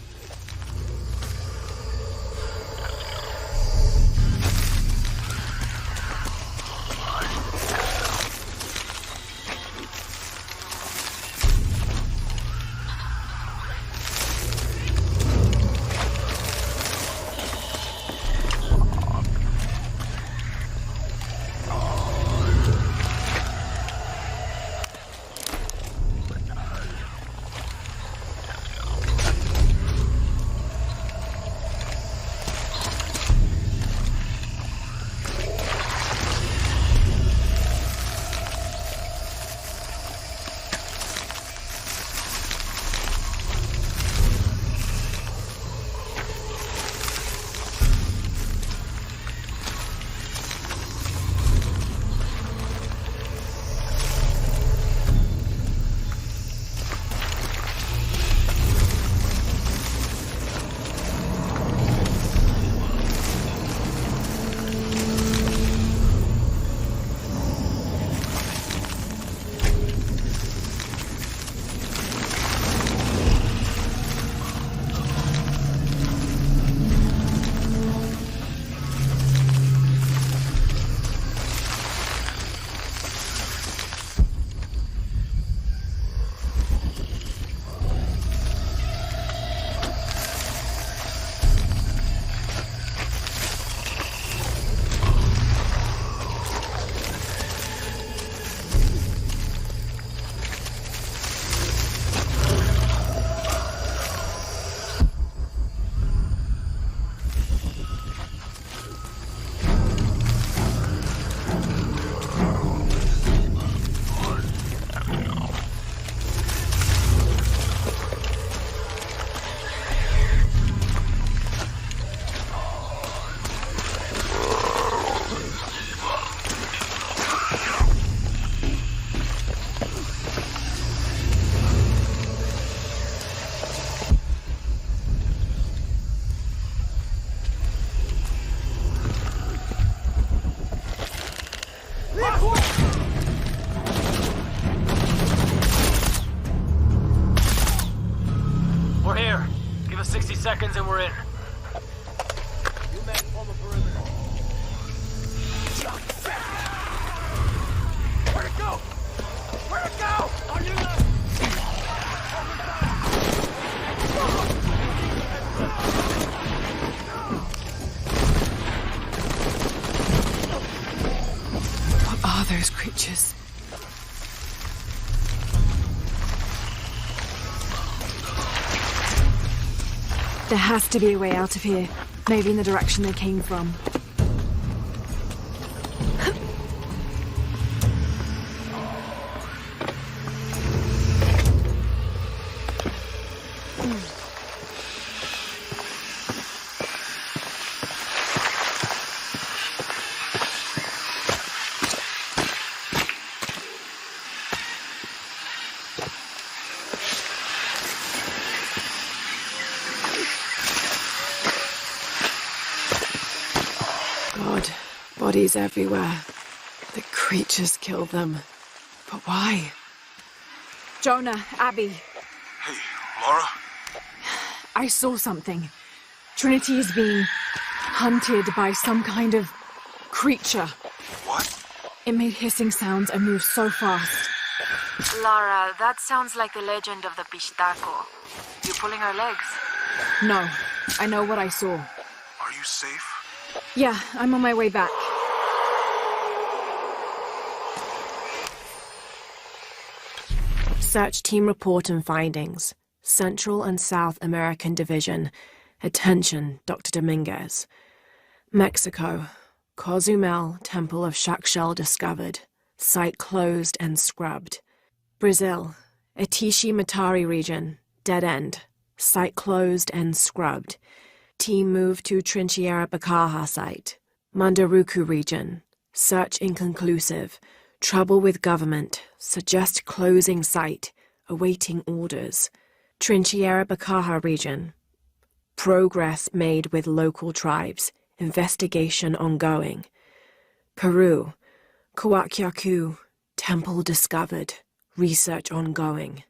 seconds and we're in. Where'd it go? Where'd it go? On your left! What are those creatures? There has to be a way out of here. Maybe in the direction they came from. God, bodies everywhere. The creatures killed them. But why? Jonah, Abby. Hey, Laura? I saw something. Trinity is being hunted by some kind of creature. What? It made hissing sounds and moved so fast. Lara, that sounds like the legend of the Pistaco. You pulling her legs? No, I know what I saw. Are you safe? Yeah, I'm on my way back. Search team report and findings. Central and South American Division. Attention, Dr. Dominguez. Mexico. Cozumel, Temple of Shakshel discovered. Site closed and scrubbed. Brazil. Atishi Matari region. Dead end. Site closed and scrubbed. Team moved to Trinchera Bacaja site. Mandaruku region. Search inconclusive. Trouble with government. Suggest closing site. Awaiting orders. Trinchera Bacaja region. Progress made with local tribes. Investigation ongoing. Peru. Coaquiacu. Temple discovered. Research ongoing.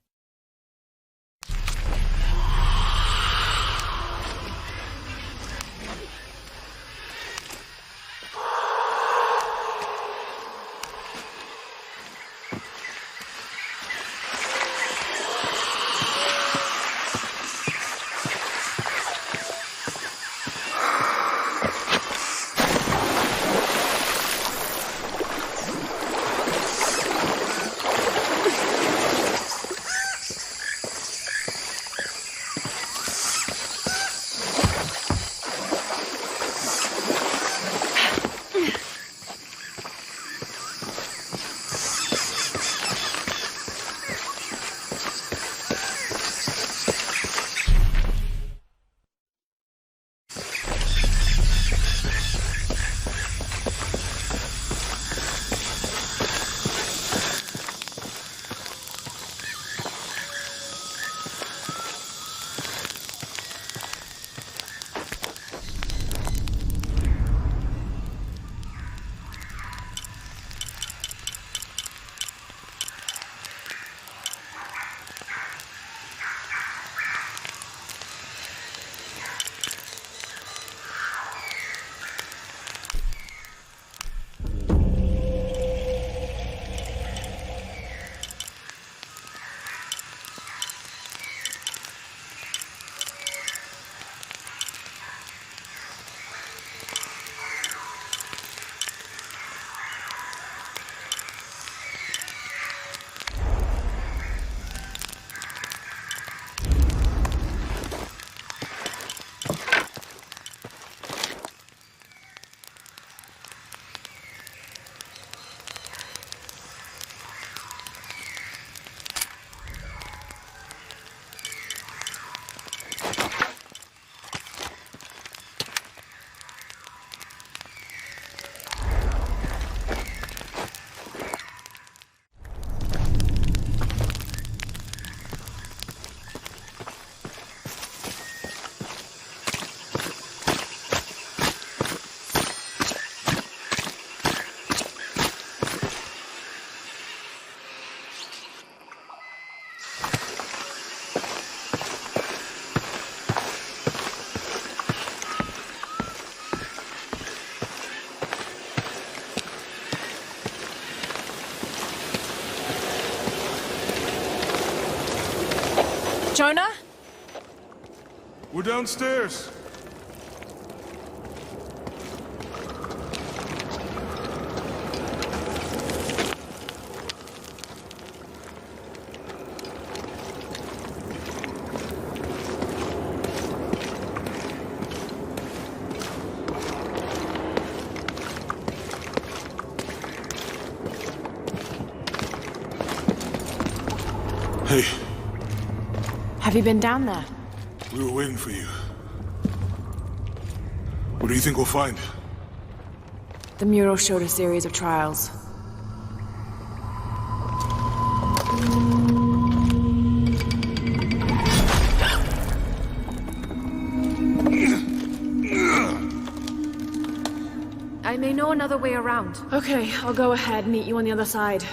downstairs. Hey. Have you been down there? We were waiting for you. What do you think we'll find? The mural showed a series of trials. I may know another way around. Okay, I'll go ahead, meet you on the other side.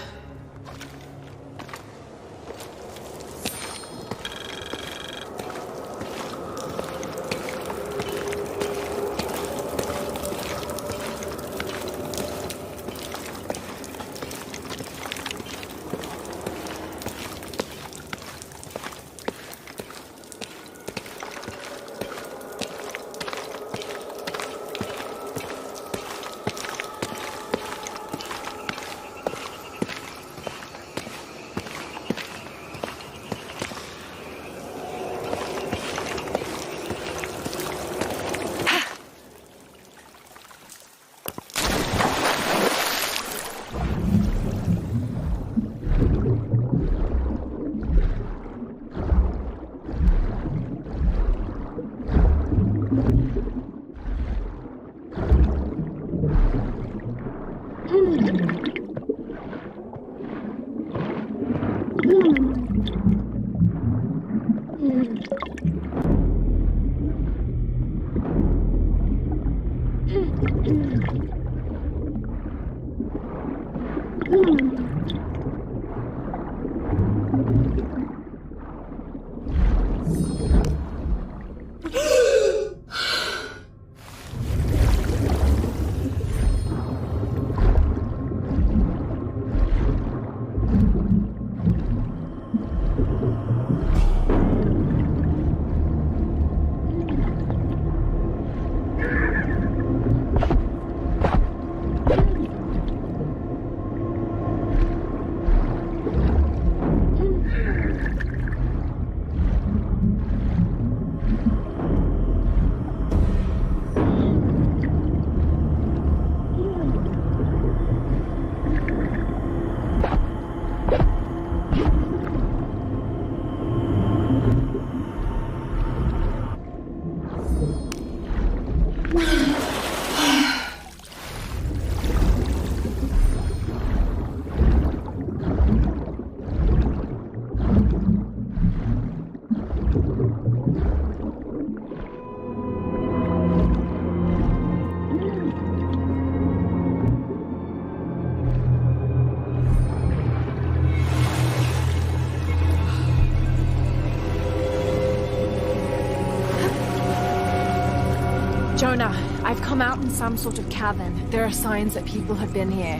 Jonah, I've come out in some sort of cavern. There are signs that people have been here.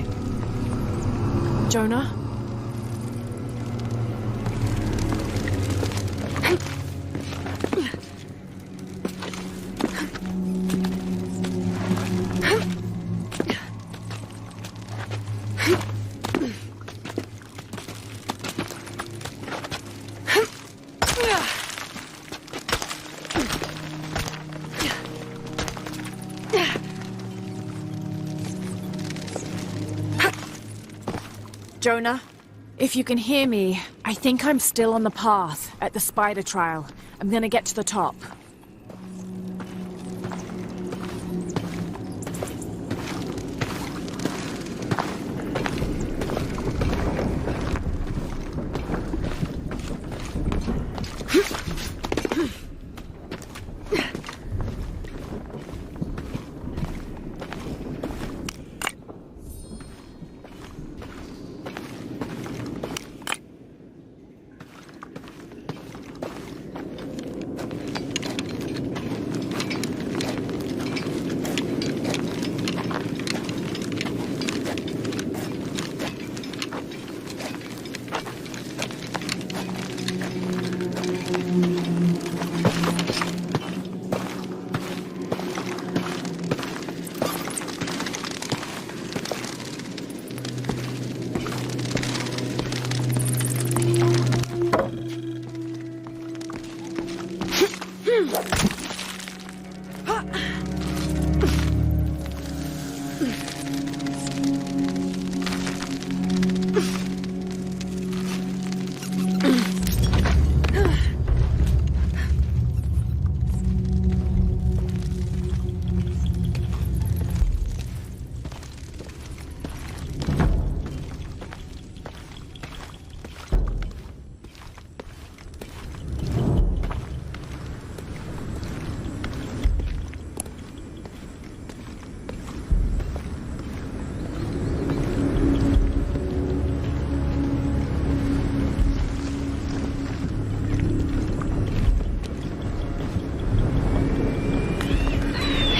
Jonah? Jonah, if you can hear me, I think I'm still on the path at the spider trial. I'm gonna get to the top.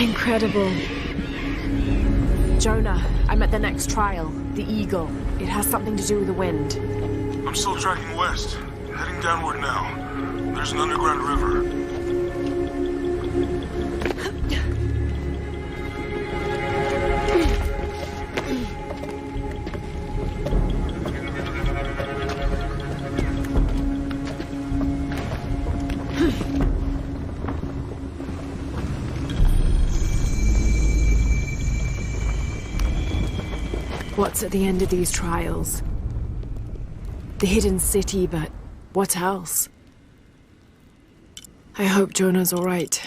Incredible. Jonah, I'm at the next trial. The Eagle. It has something to do with the wind. I'm still tracking west, heading downward now. There's an underground river. What's at the end of these trials? The hidden city, but what else? I hope Jonah's all right.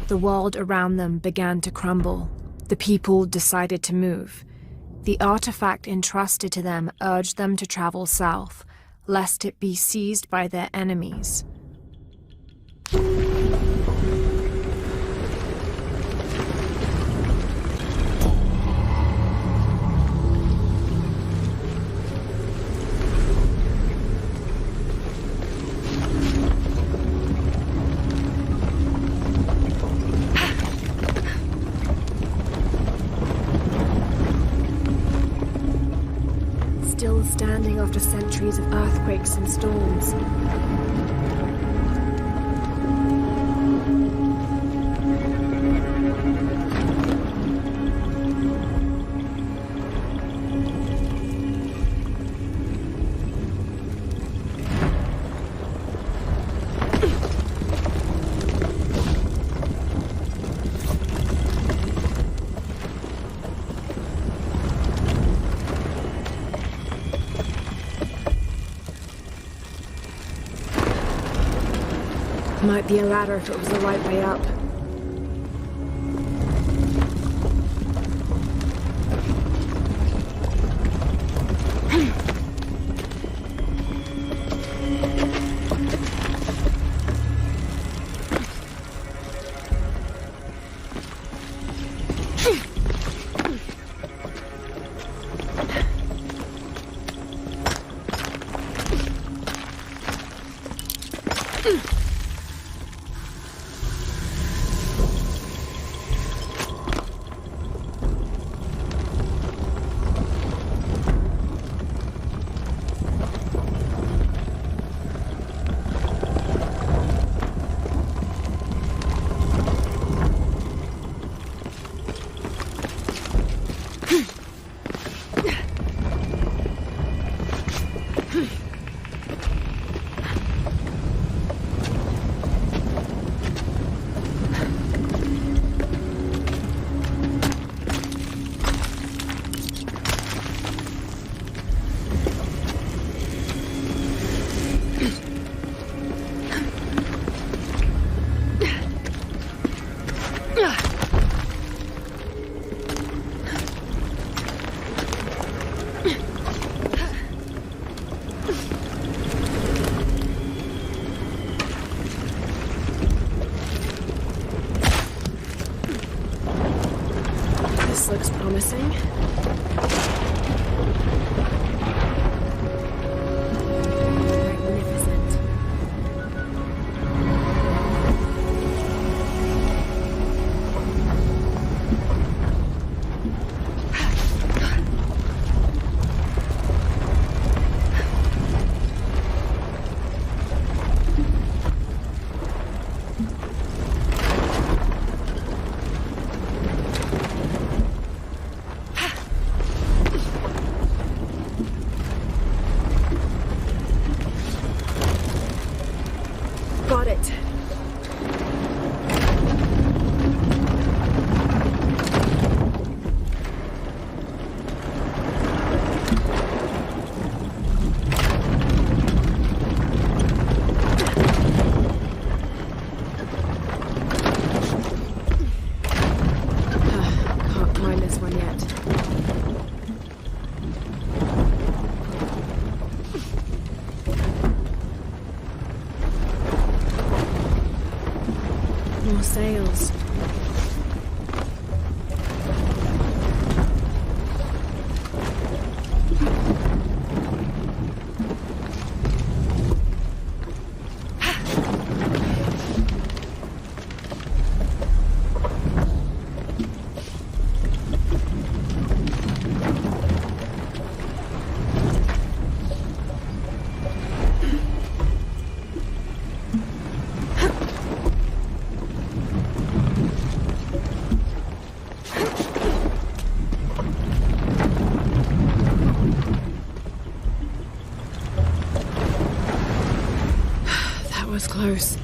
The world around them began to crumble. The people decided to move. The artifact entrusted to them urged them to travel south, lest it be seized by their enemies. Still standing after centuries of earthquakes and storms. Might be a ladder if it was the right way up. promising. Magnificent. Got it. Can't climb this one yet. More sails. That was close.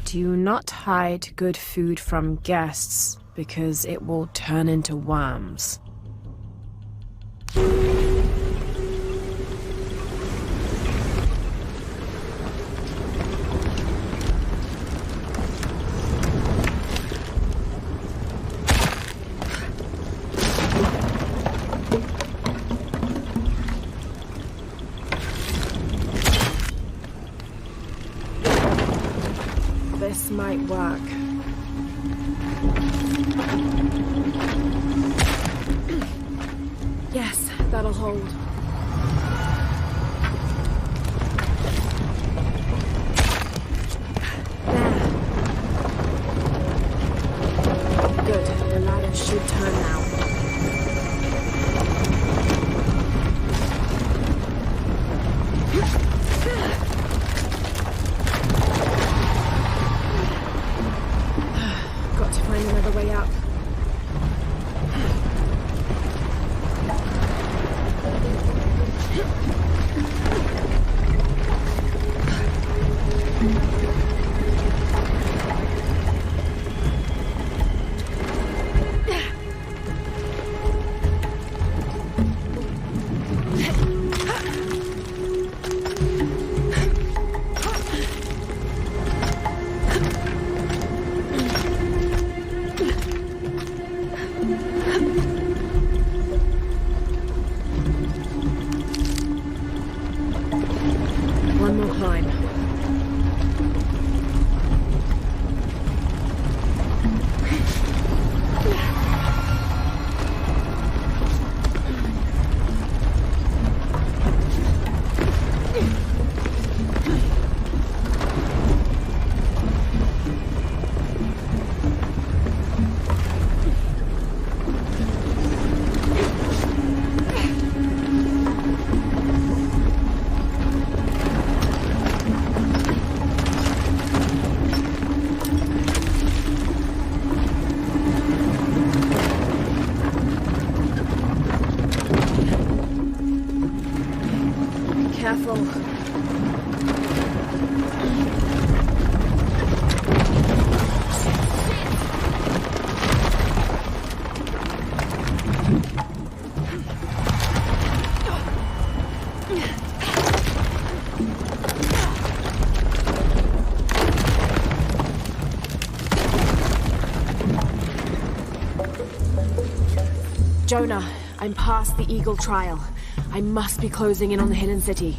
Do not hide good food from guests, because it will turn into worms. This might work. Yes, that'll hold. There. Good. The ladder should turn now. Got to find another way up. One more climb. Jonah, I'm past the Eagle trial. I must be closing in on the Hidden City.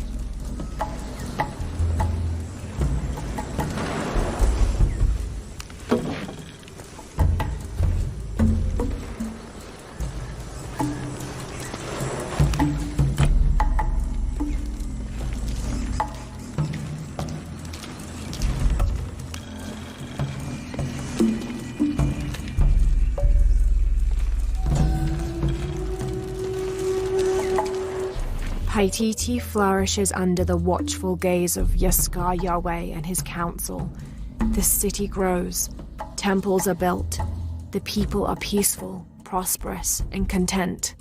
Paititi flourishes under the watchful gaze of Yaskar Yahweh and his council. The city grows, temples are built, the people are peaceful, prosperous, and content.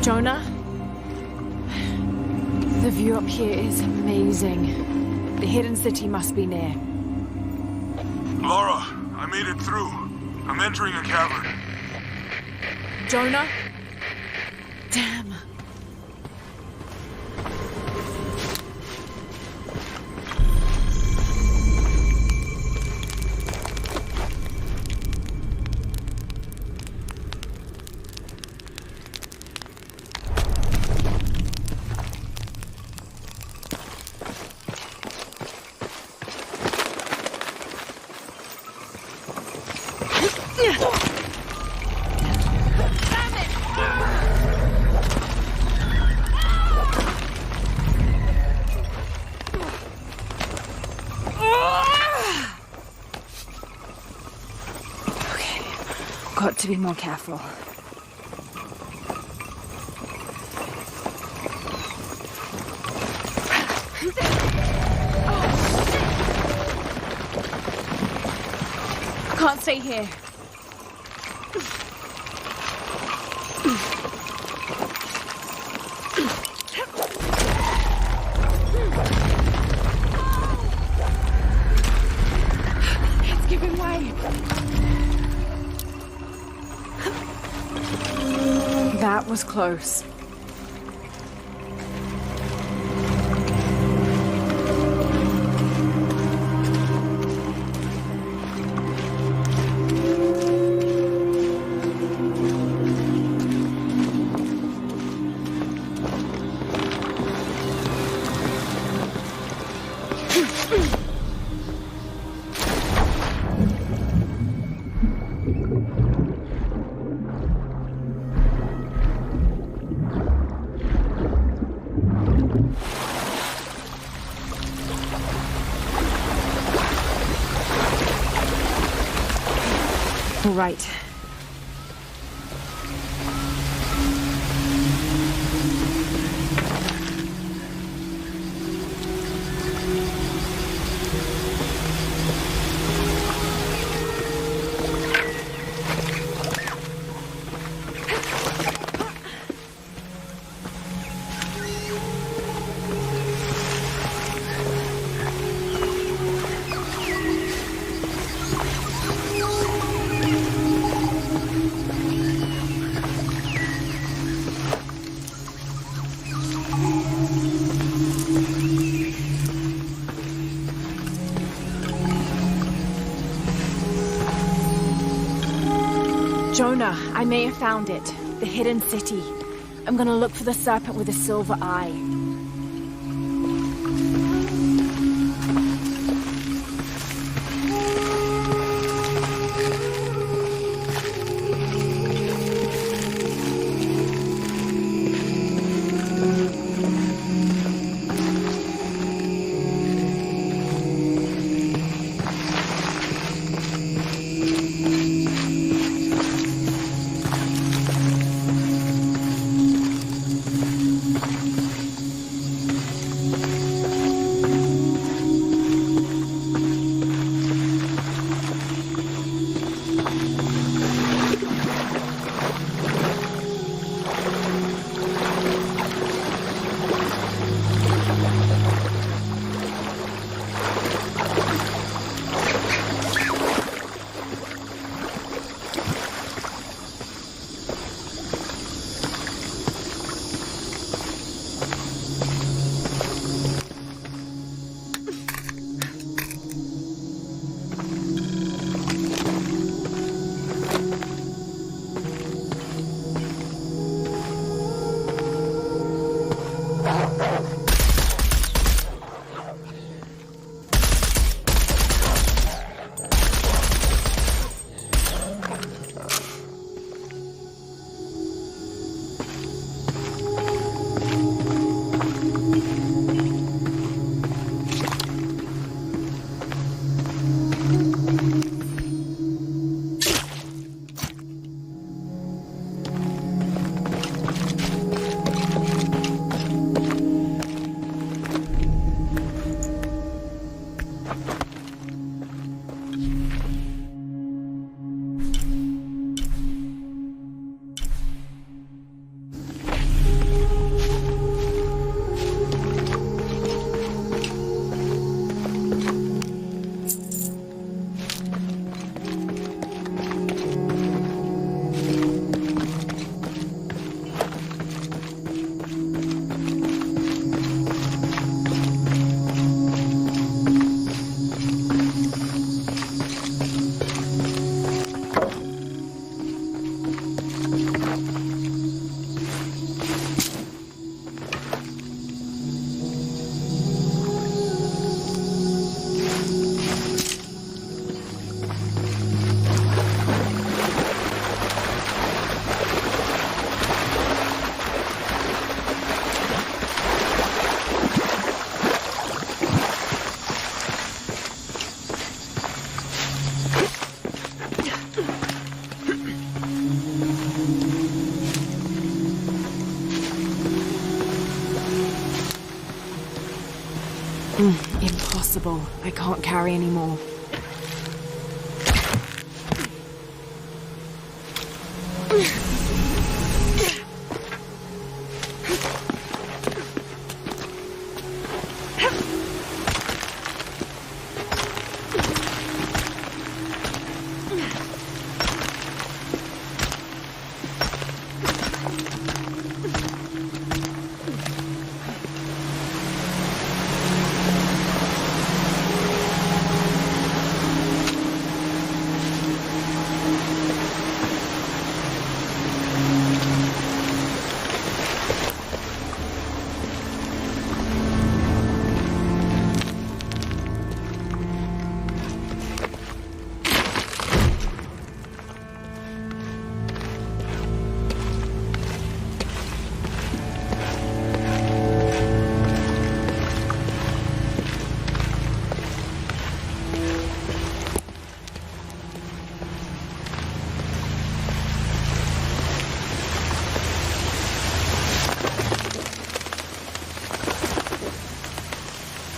Jonah? The view up here is amazing. The Hidden City must be near. Lara, I made it through. I'm entering a cavern. Jonah? Damn. Got to be more careful. Can't stay here. It's giving way. That was close. Right. Jonah, I may have found it. The hidden city. I'm gonna look for the serpent with a silver eye. Impossible. I can't carry any more.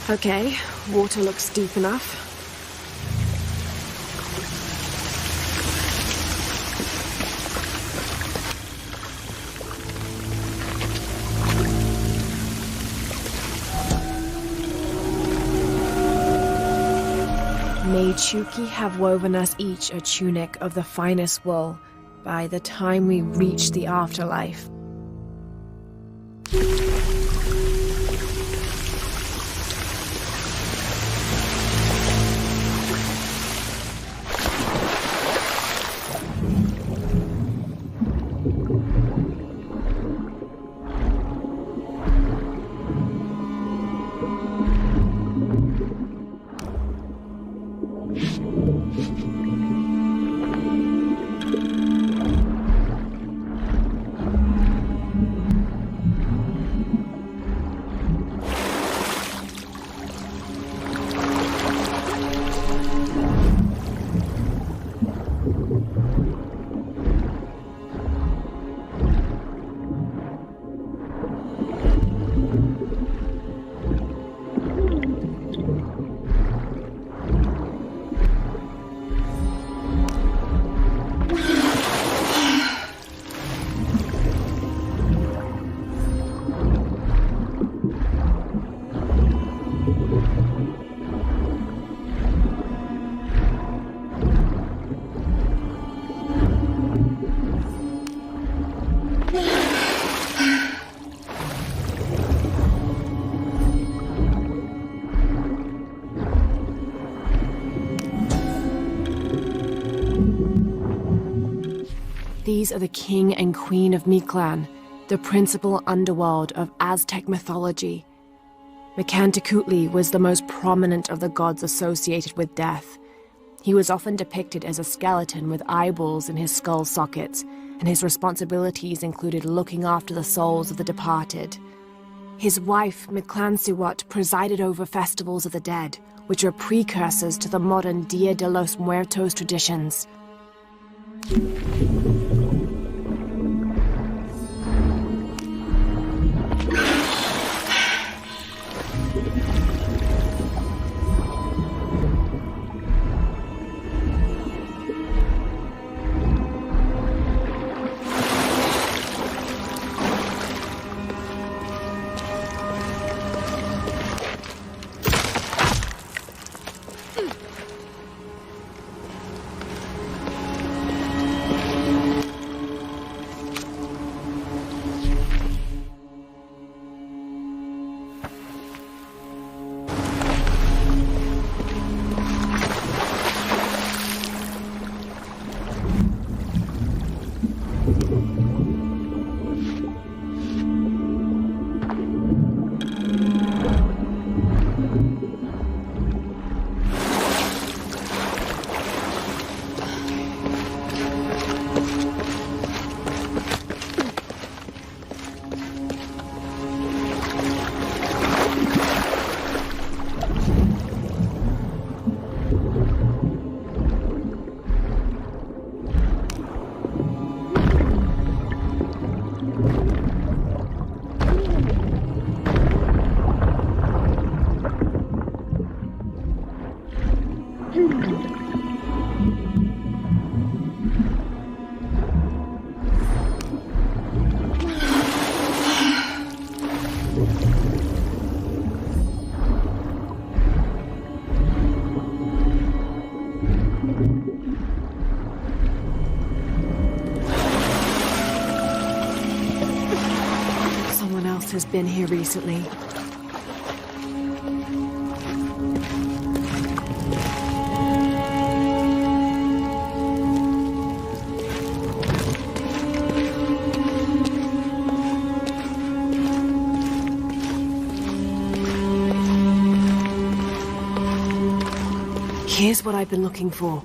Okay, water looks deep enough. May Chuki have woven us each a tunic of the finest wool by the time we reach the afterlife. These are the king and queen of Mictlan, the principal underworld of Aztec mythology. Mictlantecuhtli was the most prominent of the gods associated with death. He was often depicted as a skeleton with eyeballs in his skull sockets, and his responsibilities included looking after the souls of the departed. His wife, Mictlantecuhtli, presided over festivals of the dead, which are precursors to the modern Dia de los Muertos traditions. Has been here recently. Here's what I've been looking for.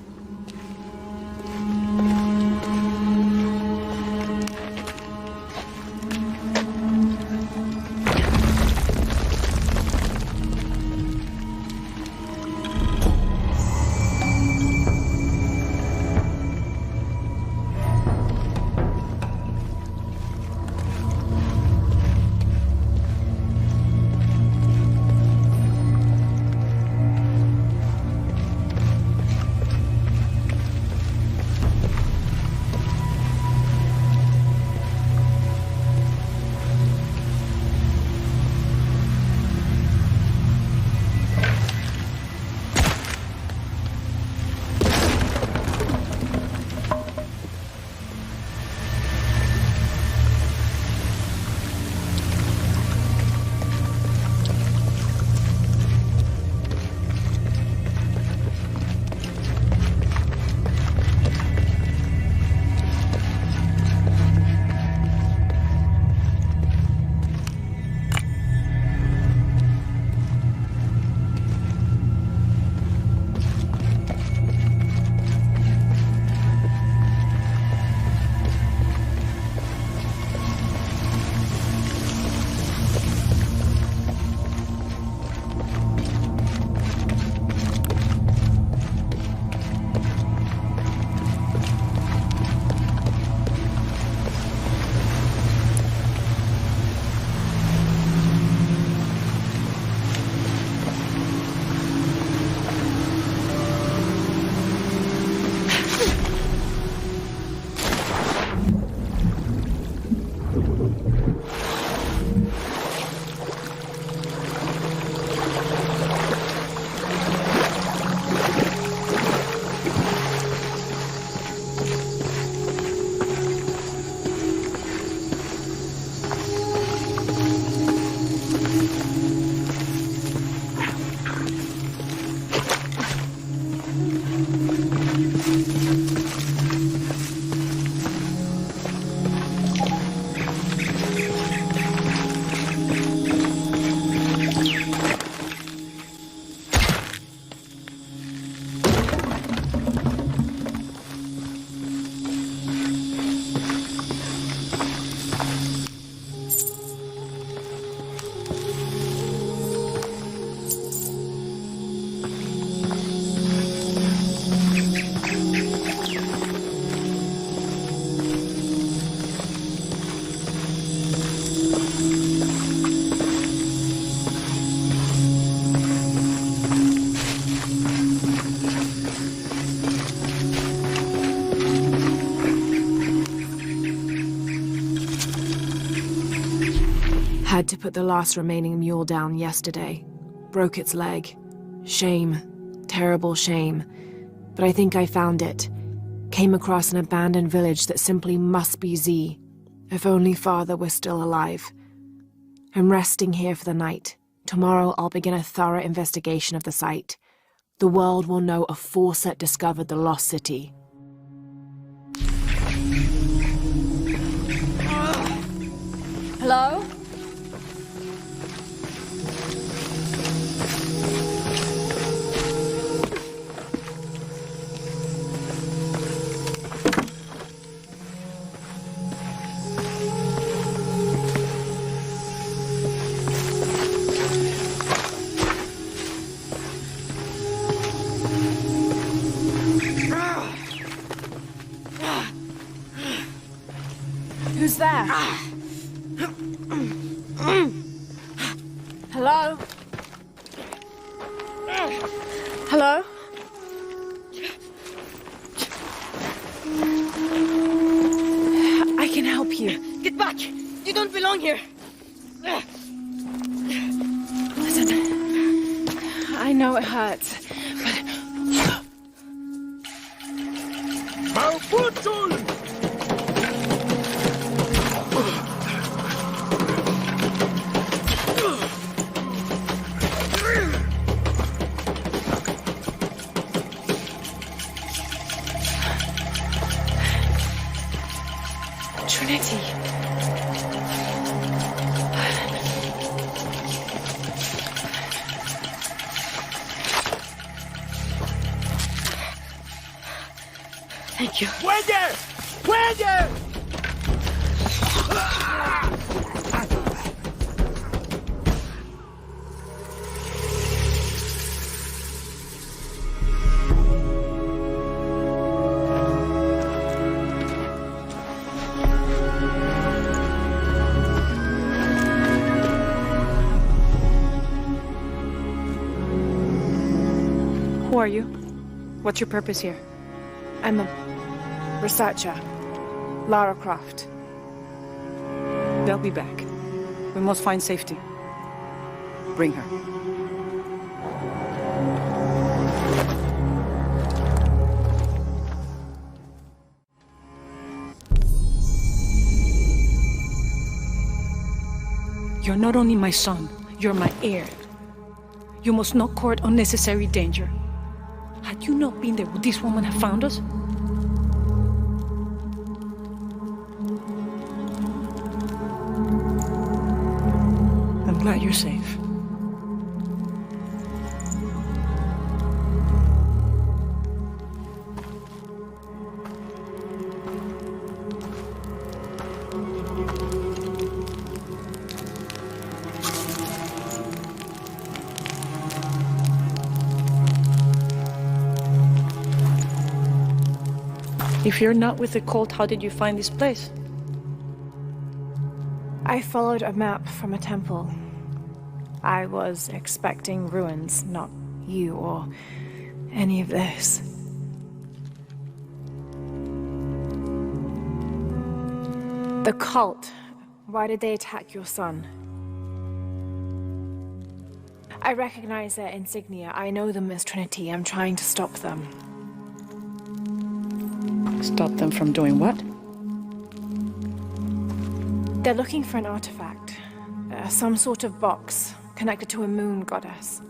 Had to put the last remaining mule down yesterday. Broke its leg. Shame. Terrible shame. But I think I found it. Came across an abandoned village that simply must be Z. If only Father were still alive. I'm resting here for the night. Tomorrow I'll begin a thorough investigation of the site. The world will know a Forset discovered the lost city. Hello? Who's there? Hello? Hello? I can help you. Get back! You don't belong here! Listen, I know it hurts, but... Trinity. Thank you. ¡Puede! ¡Puede! Who are you? What's your purpose here? I'm a researcher. Lara Croft. They'll be back. We must find safety. Bring her. You're not only my son, you're my heir. You must not court unnecessary danger. Had you not been there, would this woman have found us? I'm glad you're safe. If you're not with the cult, how did you find this place? I followed a map from a temple. I was expecting ruins, not you or any of this. The cult. Why did they attack your son? I recognize their insignia. I know them as Trinity. I'm trying to stop them. Stop them from doing what? They're looking for an artifact. Some sort of box connected to a moon goddess.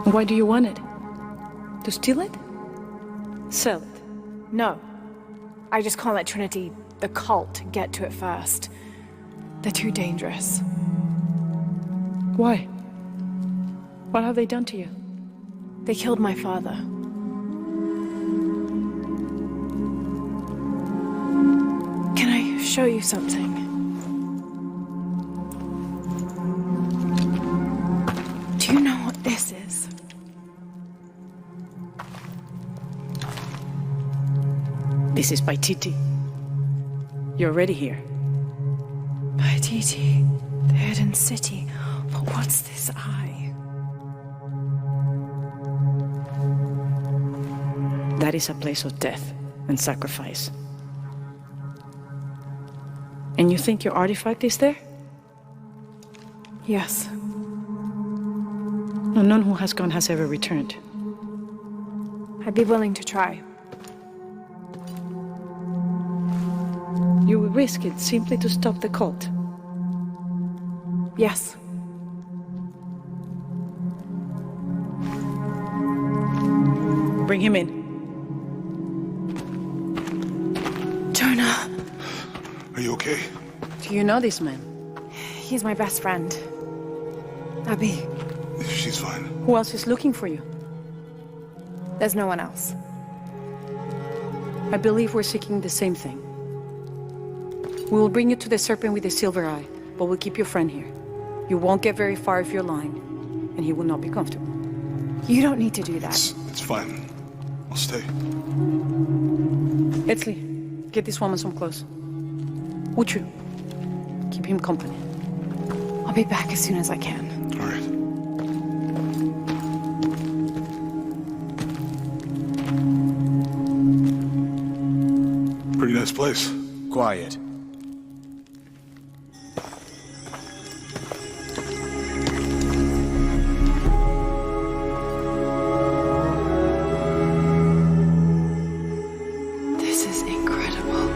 Why do you want it? To steal it? Sell it? No. I just can't let Trinity, the cult, get to it first. They're too dangerous. Why? What have they done to you? They killed my father. Can I show you something? Do you know what this is? This is Paititi. You're already here. Paititi, the hidden city. But what's this eye? That is a place of death and sacrifice. And you think your artifact is there? Yes. No, none who has gone has ever returned. I'd be willing to try. You would risk it simply to stop the cult? Yes. Bring him in. Jonah. Are you okay? Do you know this man? He's my best friend. Abby. She's fine. Who else is looking for you? There's no one else. I believe we're seeking the same thing. We will bring you to the serpent with the silver eye, but we'll keep your friend here. You won't get very far if you're lying, and he will not be comfortable. You don't need to do that. It's fine. I'll stay. Etzli, get this woman some clothes. Uchu, keep him company. I'll be back as soon as I can. All right. Pretty nice place. Quiet. This is incredible.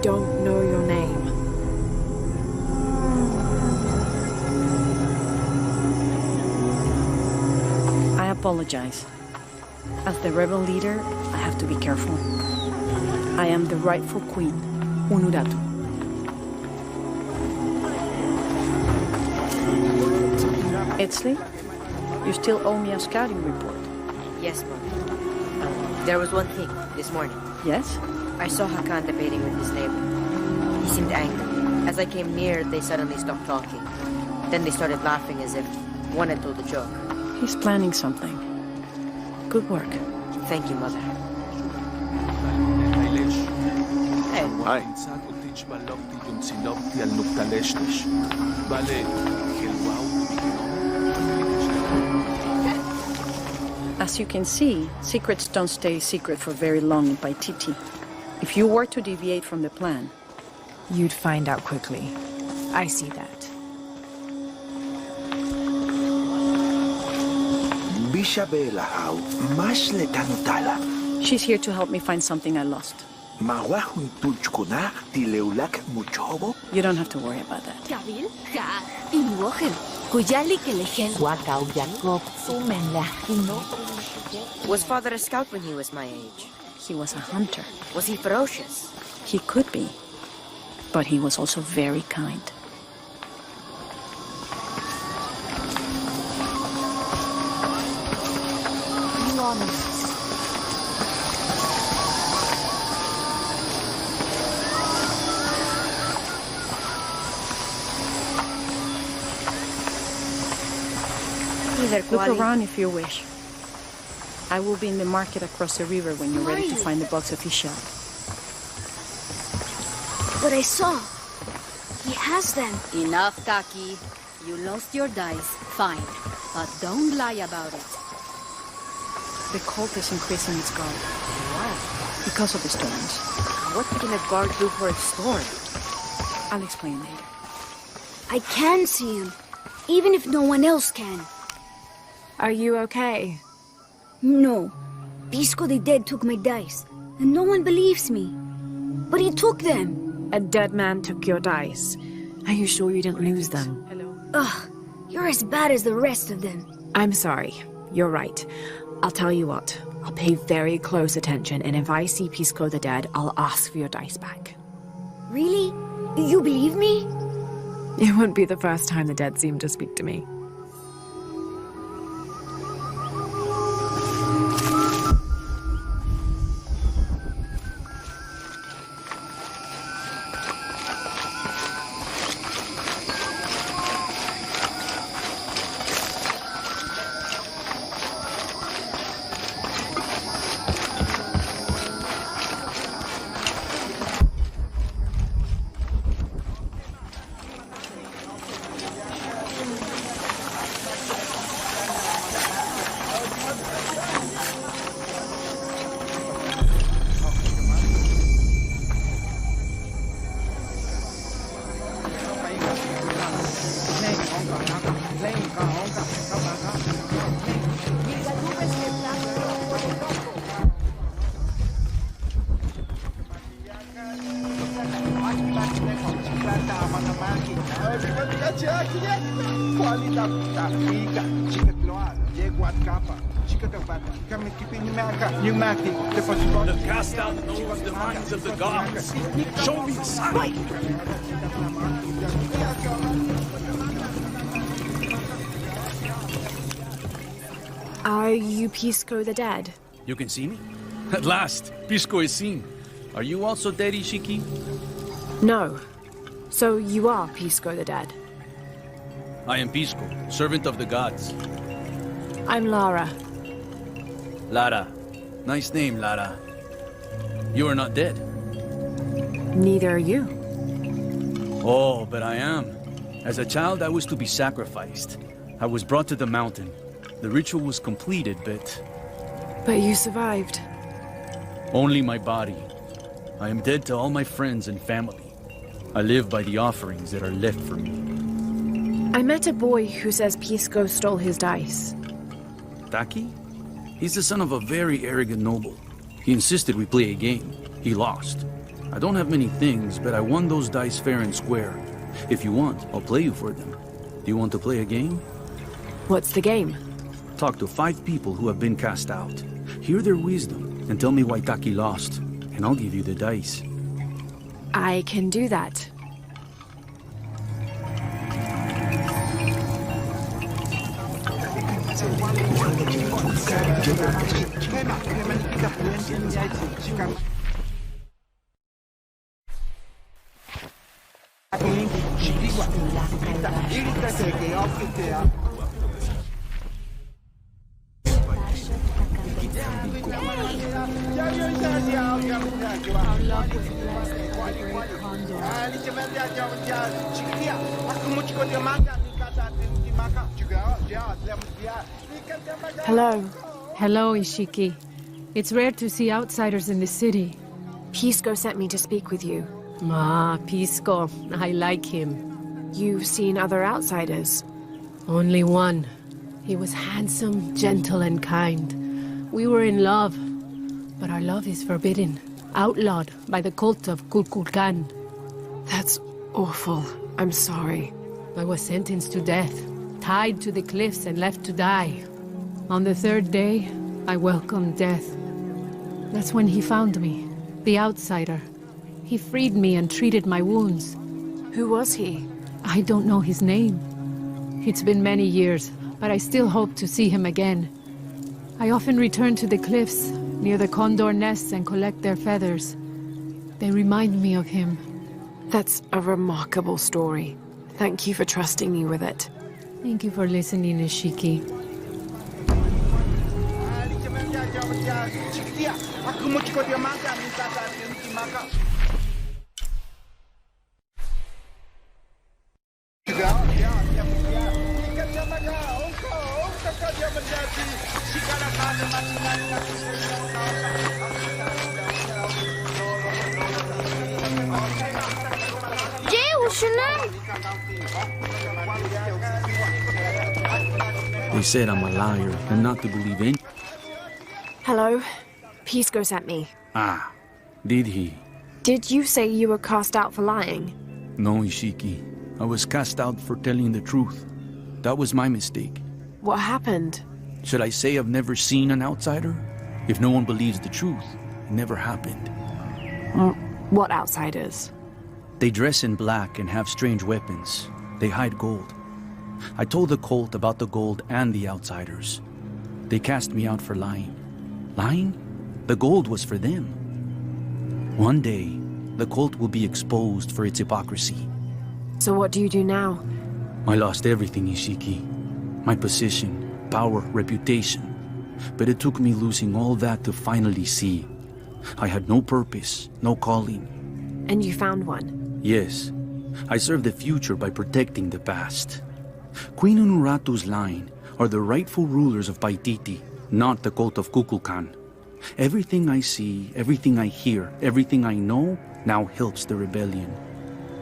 Don't know your name. I apologize. As the rebel leader, I have to be careful. I am the rightful queen, Unuratu. Etzli, you still owe me a scouting report. Yes, Mom. There was one thing this morning. Yes? I saw Hakan debating with his neighbor. He seemed angry. As I came near, they suddenly stopped talking. Then they started laughing as if one had told a joke. He's planning something. Good work. Thank you, Mother. Hi. As you can see, secrets don't stay secret for very long in Paititi. If you were to deviate from the plan, you'd find out quickly. I see that. She's here to help me find something I lost. You don't have to worry about that. Was Father a scout when he was my age? He was a hunter. Was he ferocious? He could be, but he was also very kind. Look around if you wish. I will be in the market across the river when you're ready to find the box of his shell. But I saw. He has them. Enough, Taki. You lost your dice. Fine. But don't lie about it. The cult is increasing its guard. Why? Because of the storms. What can a guard do for a storm? I'll explain later. I can see him, even if no one else can. Are you okay? No. Pisco the Dead took my dice, and no one believes me. But he took them. A dead man took your dice. Are you sure you didn't lose them? Ugh, you're as bad as the rest of them. I'm sorry. You're right. I'll tell you what. I'll pay very close attention, and if I see Pisco the Dead, I'll ask for your dice back. Really? You believe me? It wouldn't be the first time the dead seemed to speak to me. The cast out knows the minds of the gods. Show me a sign. Are you Pisco the Dead? You can see me? At last, Pisco is seen. Are you also dead, Ishiki? No. So you are Pisco the Dead? I am Pisco, servant of the gods. I'm Lara. Lara. Nice name, Lara. You are not dead. Neither are you. Oh, but I am. As a child, I was to be sacrificed. I was brought to the mountain. The ritual was completed, but... But you survived. Only my body. I am dead to all my friends and family. I live by the offerings that are left for me. I met a boy who says Pisco stole his dice. Taki? He's the son of a very arrogant noble. He insisted we play a game. He lost. I don't have many things, but I won those dice fair and square. If you want, I'll play you for them. Do you want to play a game? What's the game? Talk to 5 people who have been cast out. Hear their wisdom and tell me why Taki lost, and I'll give you the dice. I can do that. Hello. Hello, Ishiki. It's rare to see outsiders in the city. Pisco sent me to speak with you. Ah, Pisco. I like him. You've seen other outsiders? Only one. He was handsome, gentle, and kind. We were in love. But our love is forbidden. Outlawed by the cult of Kukulkan. That's awful. I'm sorry. I was sentenced to death, tied to the cliffs and left to die. On the 3rd day, I welcomed death. That's when he found me, the outsider. He freed me and treated my wounds. Who was he? I don't know his name. It's been many years, but I still hope to see him again. I often return to the cliffs, near the condor nests, and collect their feathers. They remind me of him. That's a remarkable story. Thank you for trusting me with it. Thank you for listening, Ishiki. They said I'm a liar and not to believe in. Hello. Pisco sent me. Ah, did he? Did you say you were cast out for lying? No, Ishiki. I was cast out for telling the truth. That was my mistake. What happened? Should I say I've never seen an outsider? If no one believes the truth, it never happened. What outsiders? They dress in black and have strange weapons. They hide gold. I told the cult about the gold and the outsiders. They cast me out for lying. Lying? The gold was for them. One day, the cult will be exposed for its hypocrisy. So what do you do now? I lost everything, Ishiki. My position, power, reputation. But it took me losing all that to finally see. I had no purpose, no calling. And you found one? Yes. I serve the future by protecting the past. Queen Unuratu's line are the rightful rulers of Paititi, not the cult of Kukulkan. Everything I see, everything I hear, everything I know now helps the rebellion.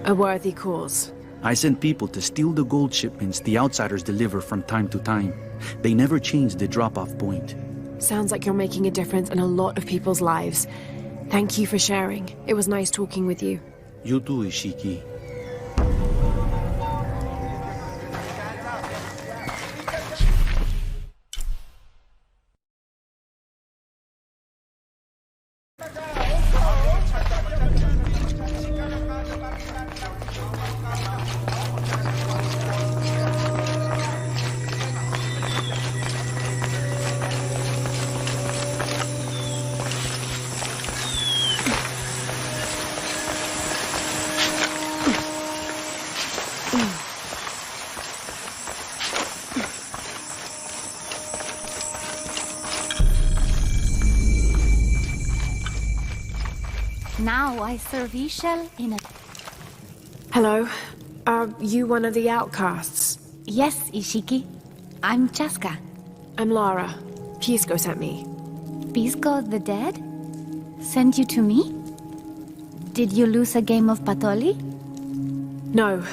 A worthy cause. I send people to steal the gold shipments the outsiders deliver from time to time. They never change the drop-off point. Sounds like you're making a difference in a lot of people's lives. Thank you for sharing. It was nice talking with you. You too, Ishiki. Now I serve Ishel in a... Hello. Are you one of the outcasts? Yes, Ishiki. I'm Chaska. I'm Lara. Pisco sent me. Pisco the dead? Sent you to me? Did you lose a game of Patoli? No.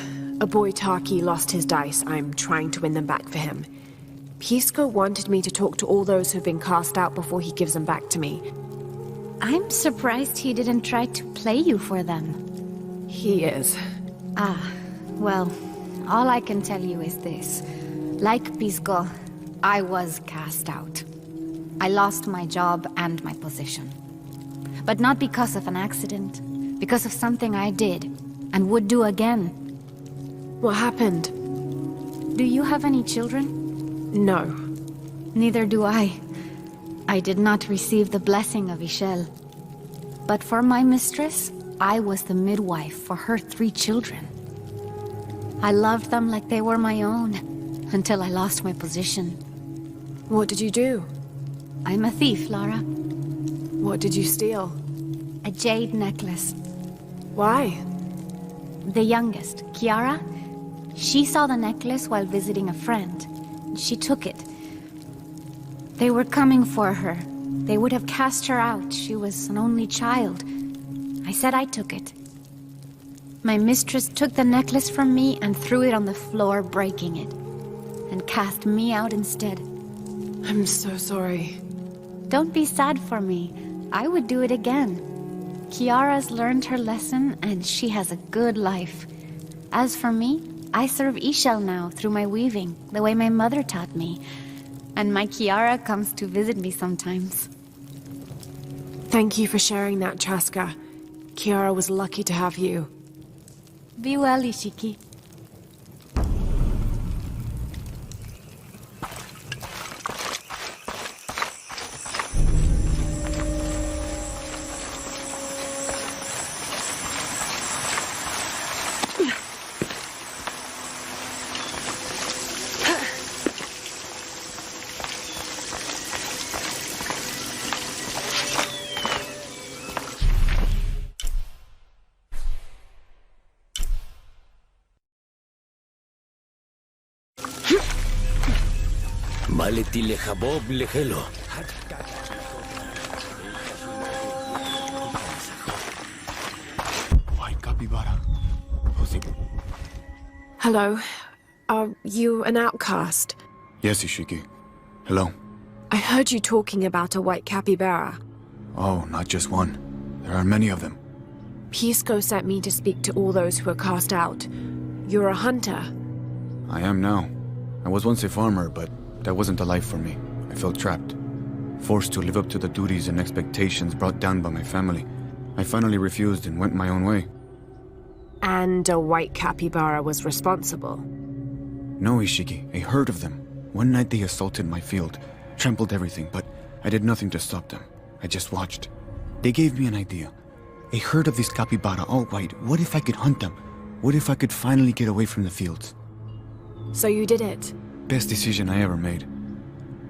A boy Taki lost his dice. I'm trying to win them back for him. Pisco wanted me to talk to all those who've been cast out before he gives them back to me. I'm surprised he didn't try to play you for them. He is. Ah, well, all I can tell you is this. Like Pisco, I was cast out. I lost my job and my position. But not because of an accident, because of something I did, and would do again. What happened? Do you have any children? No. Neither do I. I did not receive the blessing of Ishel. But for my mistress, I was the midwife for her 3 children. I loved them like they were my own, until I lost my position. What did you do? I'm a thief, Lara. What did you steal? A jade necklace. Why? The youngest, Kiara, she saw the necklace while visiting a friend. She took it. They were coming for her. They would have cast her out. She was an only child. I said I took it. My mistress took the necklace from me and threw it on the floor, breaking it. And cast me out instead. I'm so sorry. Don't be sad for me. I would do it again. Kiara's learned her lesson, and she has a good life. As for me, I serve Ishel now through my weaving, the way my mother taught me. And my Kiara comes to visit me sometimes. Thank you for sharing that, Chaska. Kiara was lucky to have you. Be well, Ishiki. Maleti lechabob lechelo. White capybara. Hello. Are you an outcast? Yes, Ishiki. Hello. I heard you talking about a white capybara. Oh, not just one. There are many of them. Pisco sent me to speak to all those who are cast out. You're a hunter. I am now. I was once a farmer, but that wasn't a life for me. I felt trapped. Forced to live up to the duties and expectations brought down by my family. I finally refused and went my own way. And a white capybara was responsible? No, Ishiki. A herd of them. One night they assaulted my field, trampled everything, but I did nothing to stop them. I just watched. They gave me an idea. A herd of these capybara, all white. What if I could hunt them? What if I could finally get away from the fields? So you did it? Best decision I ever made.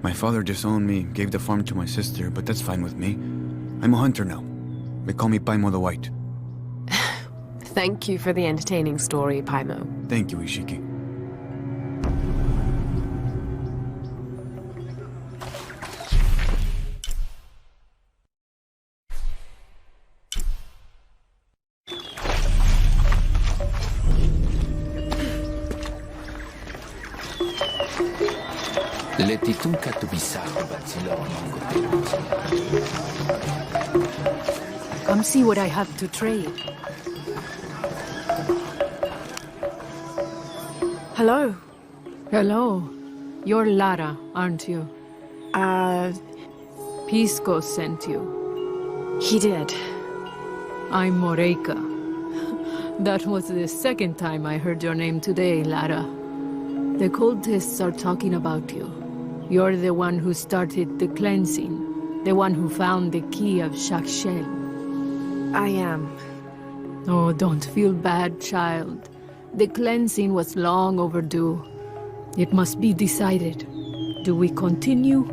My father disowned me, gave the farm to my sister, but that's fine with me. I'm a hunter now. They call me Paimo the White. Thank you for the entertaining story, Paimo. Thank you, Ishiki. Letitunka tu bisao batzilo Come see what I have to trade. Hello. Hello. You're Lara, aren't you? Pisco sent you. He did. I'm Moreika. That was the second time I heard your name today, Lara. The cultists are talking about you. You're the one who started the cleansing. The one who found the key of Shakshel. I am. Oh, don't feel bad, child. The cleansing was long overdue. It must be decided. Do we continue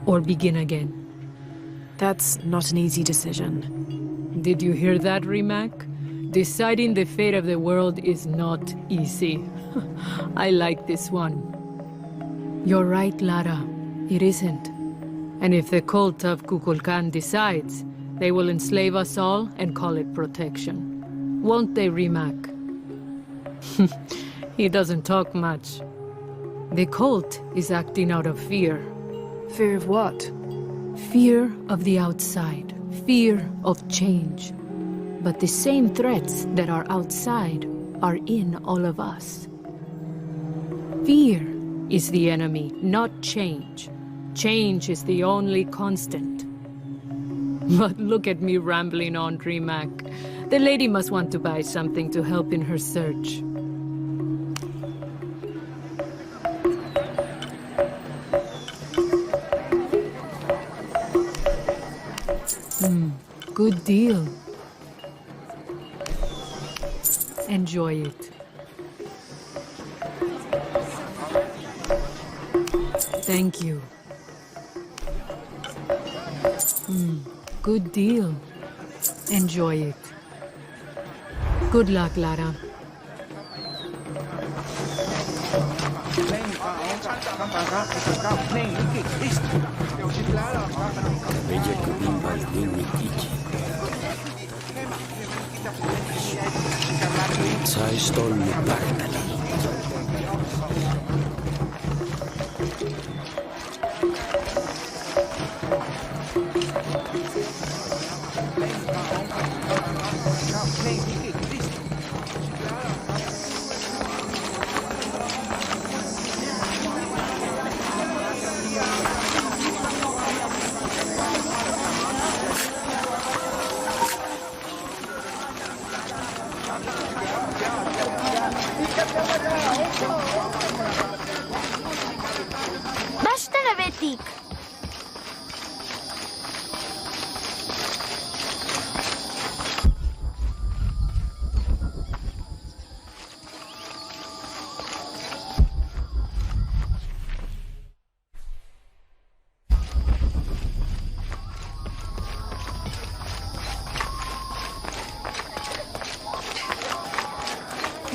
or begin again? That's not an easy decision. Did you hear that, Rimac? Deciding the fate of the world is not easy. I like this one. You're right, Lara. It isn't. And if the cult of Kukulkan decides, they will enslave us all and call it protection. Won't they, Rimac? He doesn't talk much. The cult is acting out of fear. Fear of what? Fear of the outside. Fear of change. But the same threats that are outside are in all of us. Fear is the enemy, not change. Change is the only constant. But look at me rambling on, Rimac. The lady must want to buy something to help in her search. Good deal. Enjoy it. Thank you. Good deal. Enjoy it. Good luck, Lara.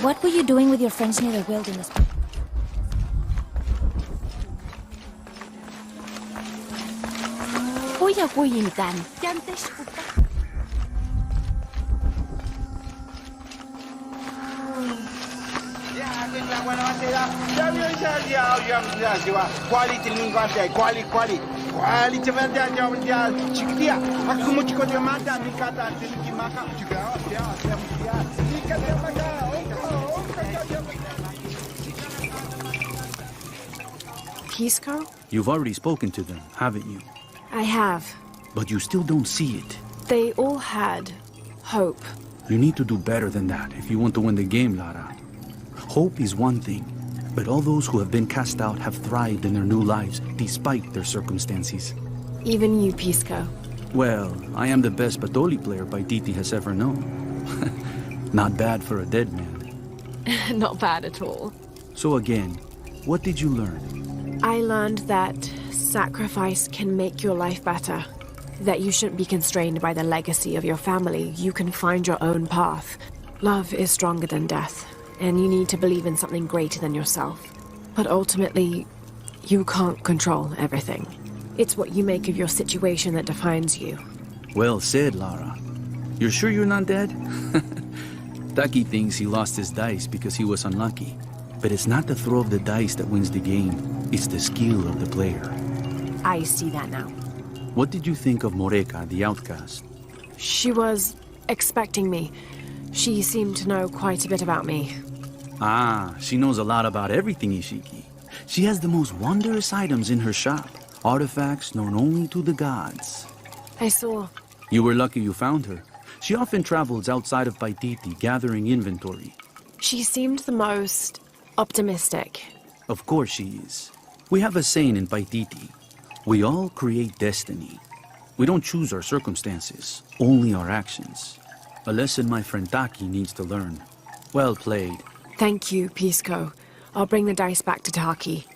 What were you doing with your friends near the wilderness? Pisco? You've already spoken to them, haven't you? I have. But you still don't see it. They all had hope. You need to do better than that if you want to win the game, Lara. Hope is one thing, but all those who have been cast out have thrived in their new lives despite their circumstances. Even you, Pisco. Well, I am the best Batoli player Paititi has ever known. Not bad for a dead man. Not bad at all. So again, what did you learn? I learned that sacrifice can make your life better. That you shouldn't be constrained by the legacy of your family. You can find your own path. Love is stronger than death, and you need to believe in something greater than yourself. But ultimately, you can't control everything. It's what you make of your situation that defines you. Well said, Lara. You're sure you're not dead? Taki thinks he lost his dice because he was unlucky. But it's not the throw of the dice that wins the game. It's the skill of the player. I see that now. What did you think of Moreika, the outcast? She was expecting me. She seemed to know quite a bit about me. Ah, she knows a lot about everything, Ishiki. She has the most wondrous items in her shop. Artifacts known only to the gods. I saw. You were lucky you found her. She often travels outside of Paititi, gathering inventory. She seemed the most optimistic. Of course she is. We have a saying in Paititi. We all create destiny. We don't choose our circumstances, only our actions. A lesson my friend Taki needs to learn. Well played. Thank you, Pisco. I'll bring the dice back to Taki.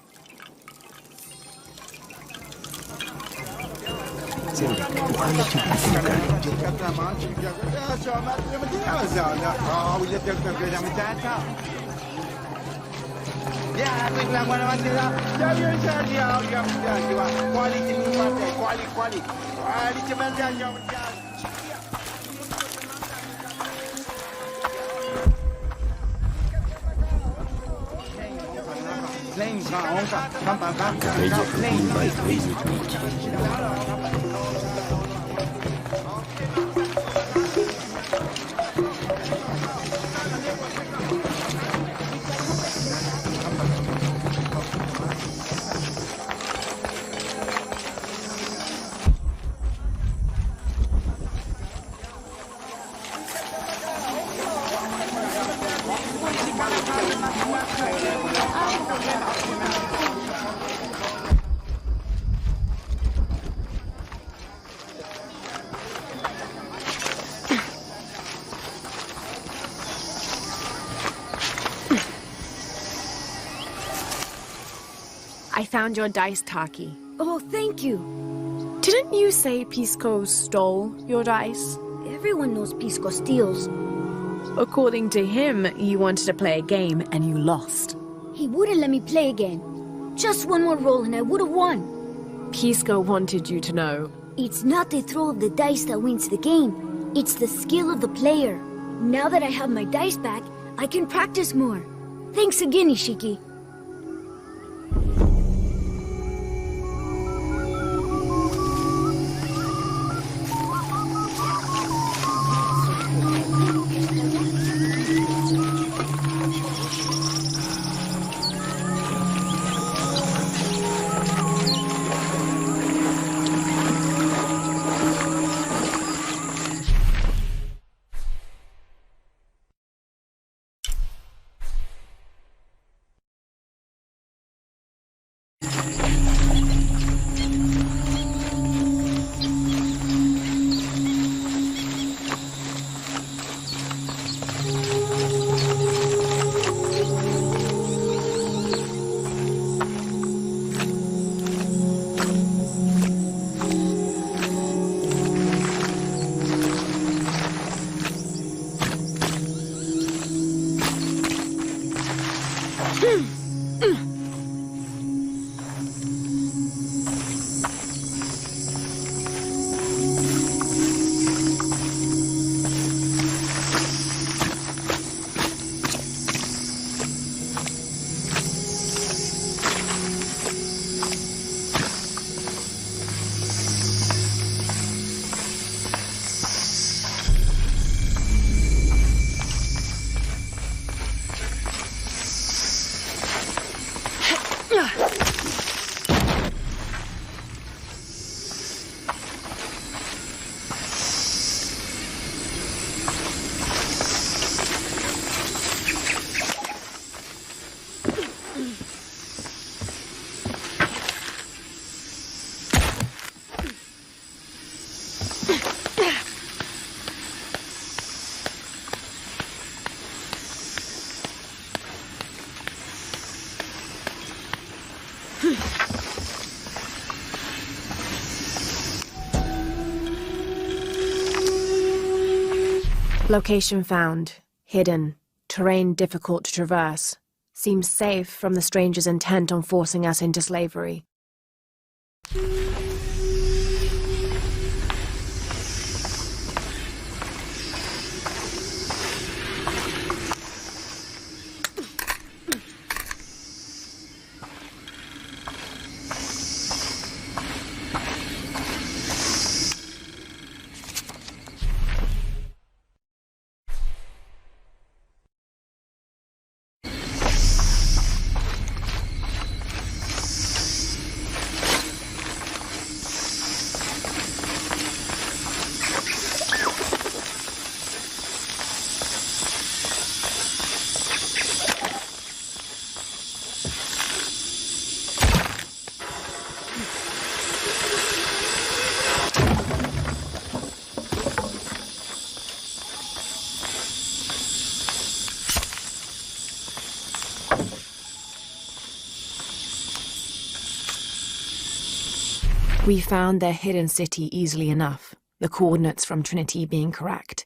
I found your dice, Taki. Oh, thank you. Didn't you say Pisco stole your dice? Everyone knows Pisco steals. According to him, you wanted to play a game and you lost. He wouldn't let me play again. Just one more roll and I would have won. Pisco wanted you to know. It's not the throw of the dice that wins the game. It's the skill of the player. Now that I have my dice back, I can practice more. Thanks again, Ishiki. Location found. Hidden. Terrain difficult to traverse. Seems safe from the stranger's intent on forcing us into slavery. We found their hidden city easily enough, the coordinates from Trinity being correct.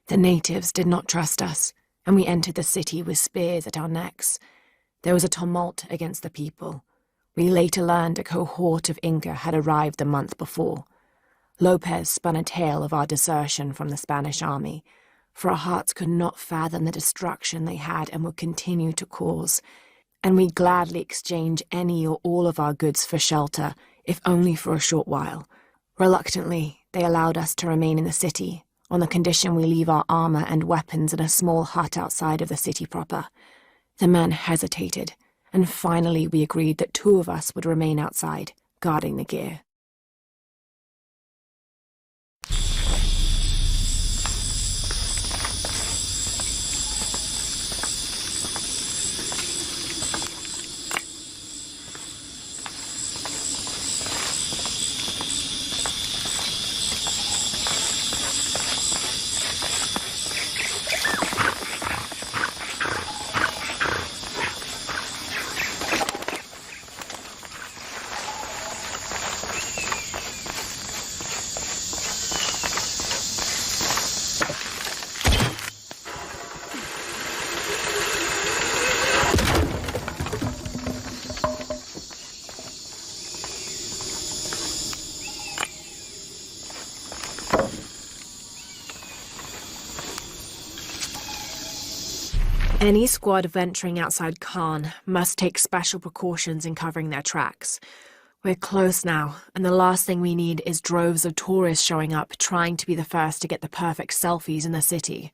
The natives did not trust us, and we entered the city with spears at our necks. There was a tumult against the people. We later learned a cohort of Inca had arrived the month before. Lopez spun a tale of our desertion from the Spanish army, for our hearts could not fathom the destruction they had and would continue to cause, and we'd gladly exchange any or all of our goods for shelter, if only for a short while. Reluctantly, they allowed us to remain in the city, on the condition we leave our armor and weapons in a small hut outside of the city proper. The man hesitated, and finally we agreed that 2 of us would remain outside, guarding the gear. Any squad venturing outside Khan must take special precautions in covering their tracks. We're close now, and the last thing we need is droves of tourists showing up trying to be the first to get the perfect selfies in the city.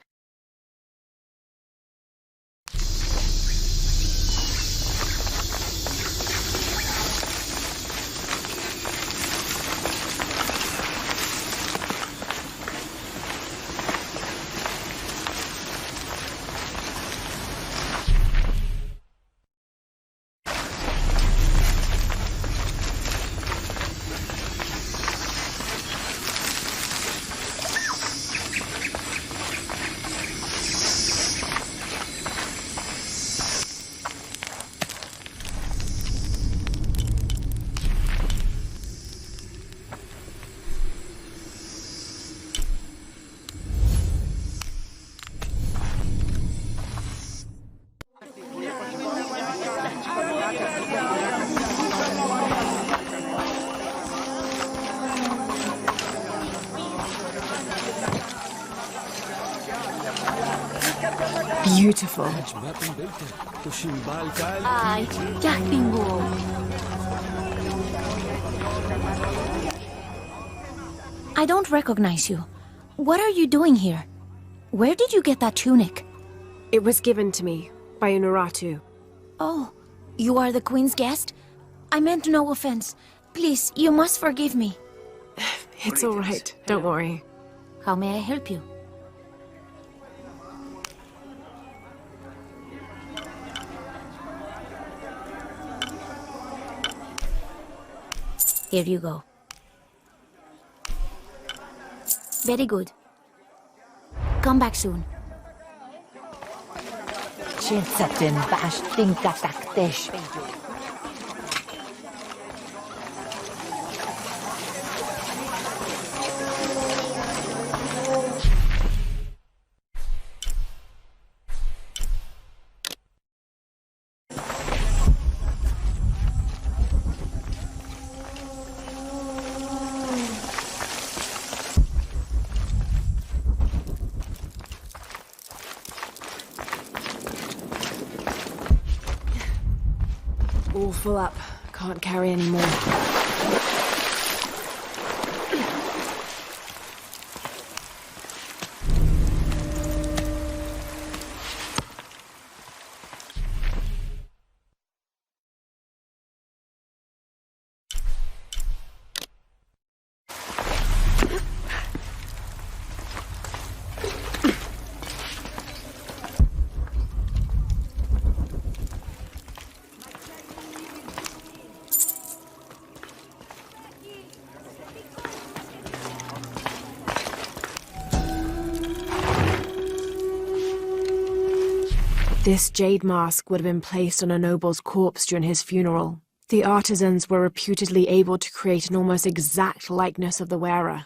Beautiful. Ay, Yakbingo. I don't recognize you. What are you doing here? Where did you get that tunic? It was given to me by Unuratu. Oh, you are the Queen's guest? I meant no offense. Please, you must forgive me. It's all right. Don't worry. How may I help you? Here you go. Very good. Come back soon. All full up. Can't carry any more. This jade mask would have been placed on a noble's corpse during his funeral. The artisans were reputedly able to create an almost exact likeness of the wearer.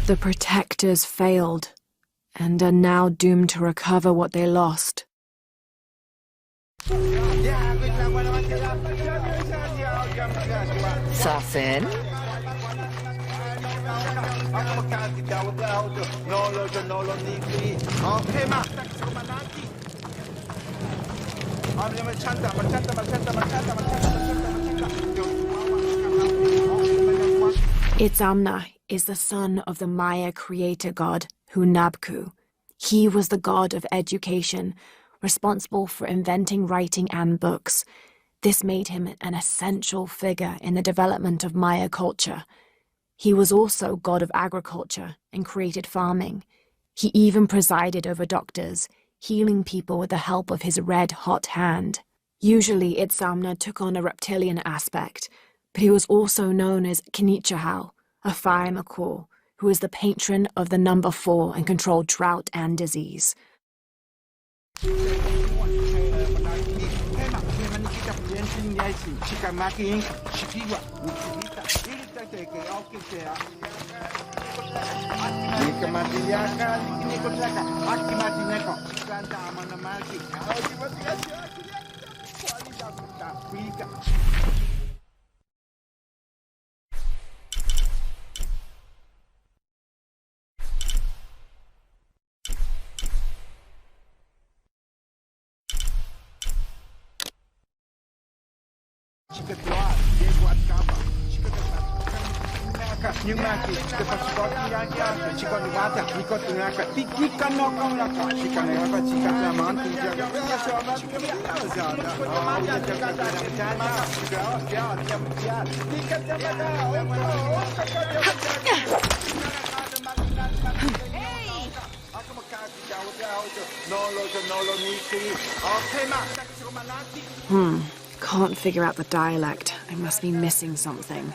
The protectors failed, and are now doomed to recover what they lost. Soften. Itzamna is the son of the Maya creator god Hunabku. He was the god of education, responsible for inventing writing and books. This made him an essential figure in the development of Maya culture. He was also god of agriculture and created farming. He even presided over doctors, healing people with the help of his red-hot hand. Usually Itzamna took on a reptilian aspect, but he was also known as Kinichahau, a fire macaw, who is the patron of the number 4 and controlled drought and disease. Can't figure out the dialect. I must be missing something.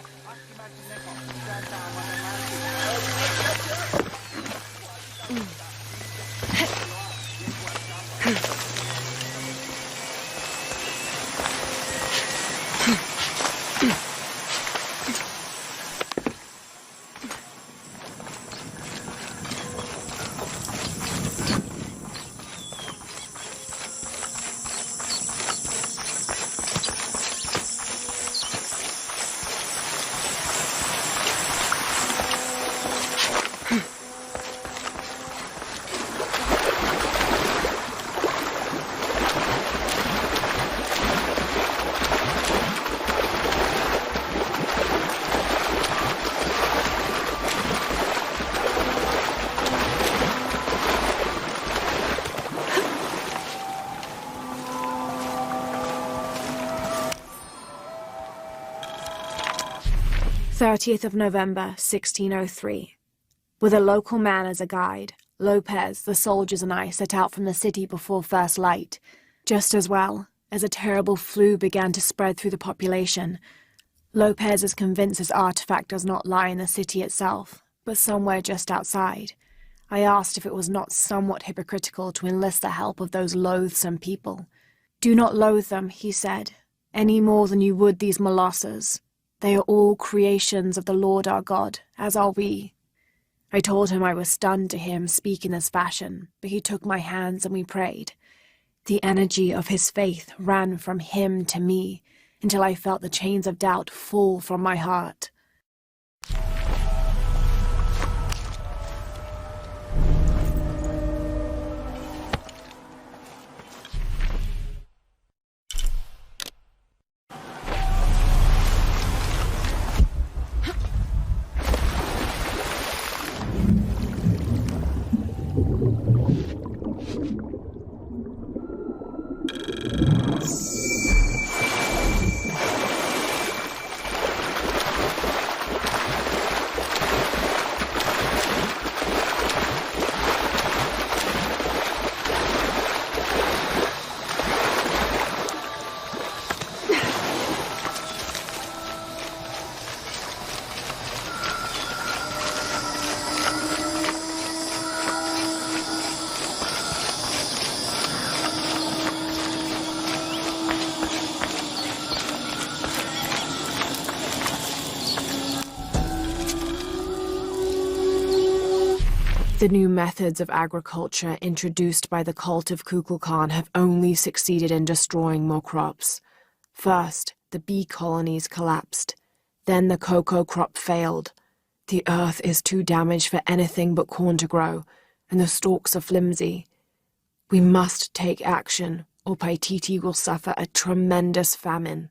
November 1603. With a local man as a guide, Lopez, the soldiers and I set out from the city before first light. Just as well, as a terrible flu began to spread through the population, Lopez is convinced his artifact does not lie in the city itself, but somewhere just outside. I asked if it was not somewhat hypocritical to enlist the help of those loathsome people. Do not loathe them, he said, any more than you would these molosses. They are all creations of the Lord our God, as are we. I told him I was stunned to hear him speak in this fashion, but he took my hands and we prayed. The energy of his faith ran from him to me, until I felt the chains of doubt fall from my heart. The new methods of agriculture introduced by the cult of Kukulkan have only succeeded in destroying more crops. First, the bee colonies collapsed. Then the cocoa crop failed. The earth is too damaged for anything but corn to grow, and the stalks are flimsy. We must take action, or Paititi will suffer a tremendous famine.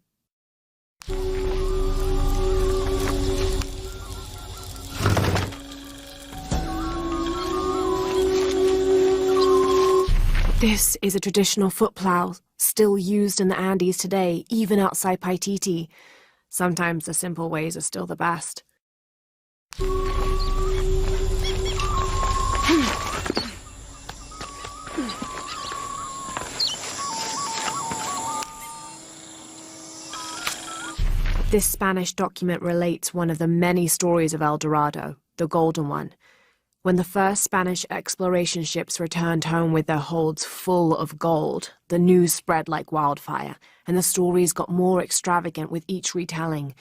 This is a traditional foot plow, still used in the Andes today, even outside Paititi. Sometimes the simple ways are still the best. This Spanish document relates one of the many stories of El Dorado, the Golden One. When the first Spanish exploration ships returned home with their holds full of gold, the news spread like wildfire, and the stories got more extravagant with each retelling.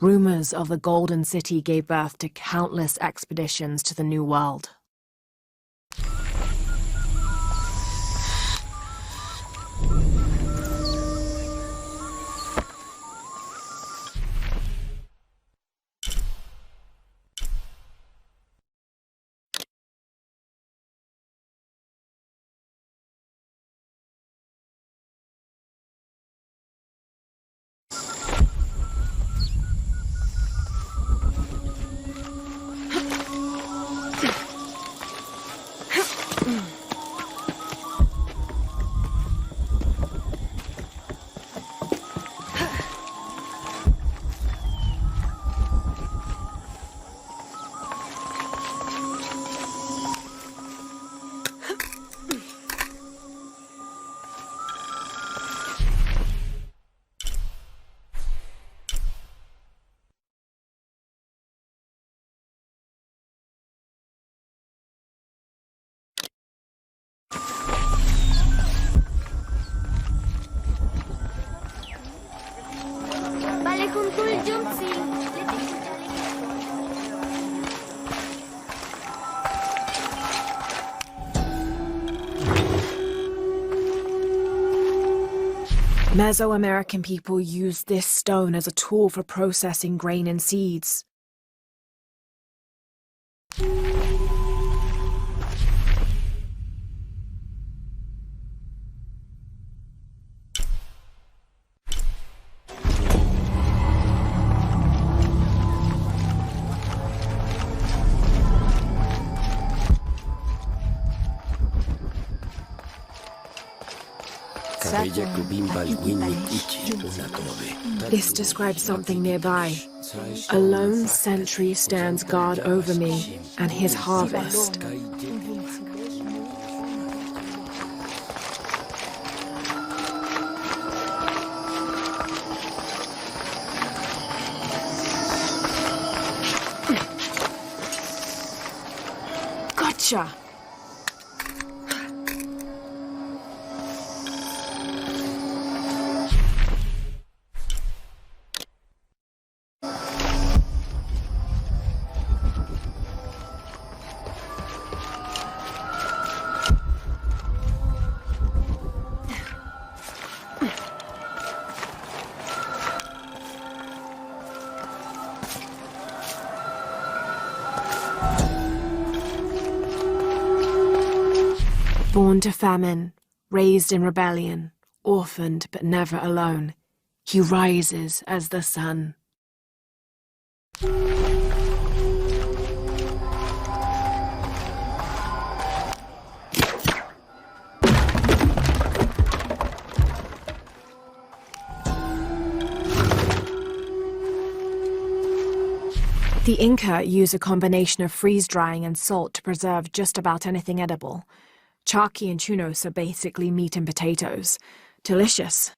Rumors of the Golden City gave birth to countless expeditions to the New World. Mesoamerican people used this stone as a tool for processing grain and seeds. This describes something nearby. A lone sentry stands guard over me and his harvest. Isha! Born to famine, raised in rebellion, orphaned but never alone, he rises as the sun. The Inca use a combination of freeze-drying and salt to preserve just about anything edible. Charqui and chunos are basically meat and potatoes. Delicious.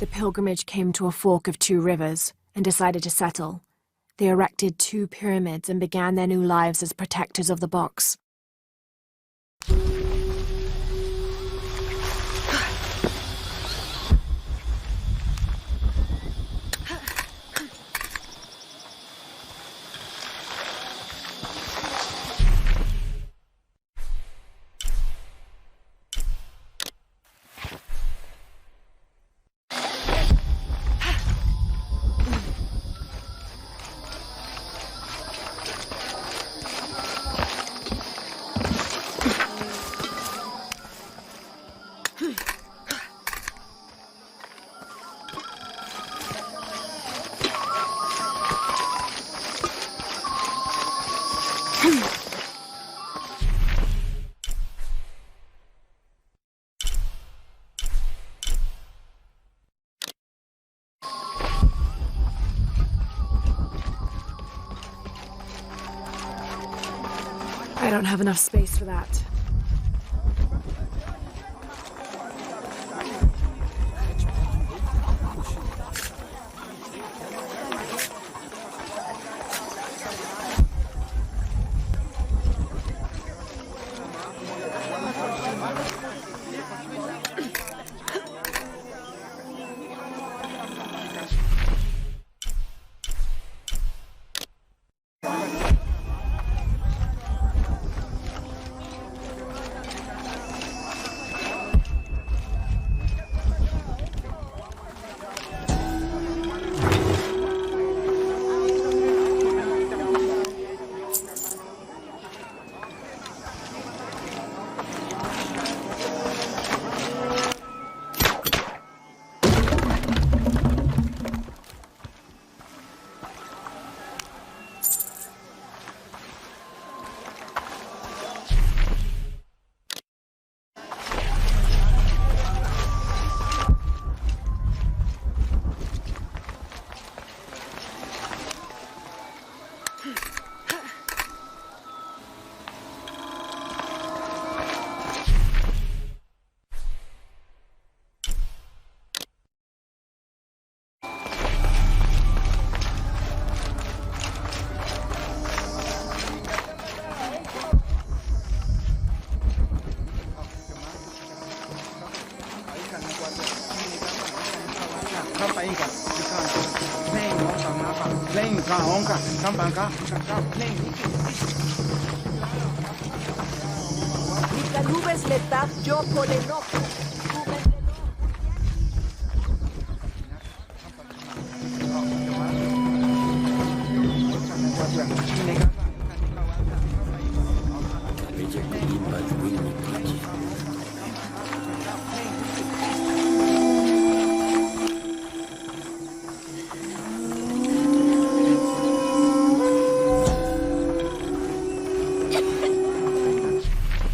The pilgrimage came to a fork of two rivers and decided to settle. They erected 2 pyramids and began their new lives as protectors of the box. I don't have enough space for that.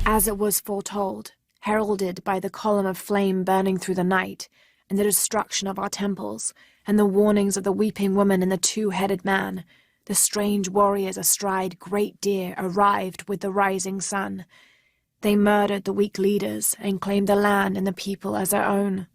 As it was foretold, heralded by the column of flame burning through the night, and the destruction of our temples, and the warnings of the weeping woman and the two-headed man, the strange warriors astride great deer arrived with the rising sun. They murdered the weak leaders and claimed the land and the people as their own.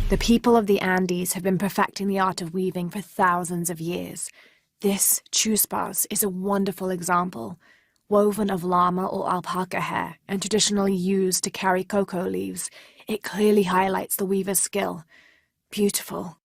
The people of the Andes have been perfecting the art of weaving for thousands of years. This chuspas is a wonderful example, woven of llama or alpaca hair and traditionally used to carry cocoa leaves. It clearly highlights the weaver's skill. Beautiful.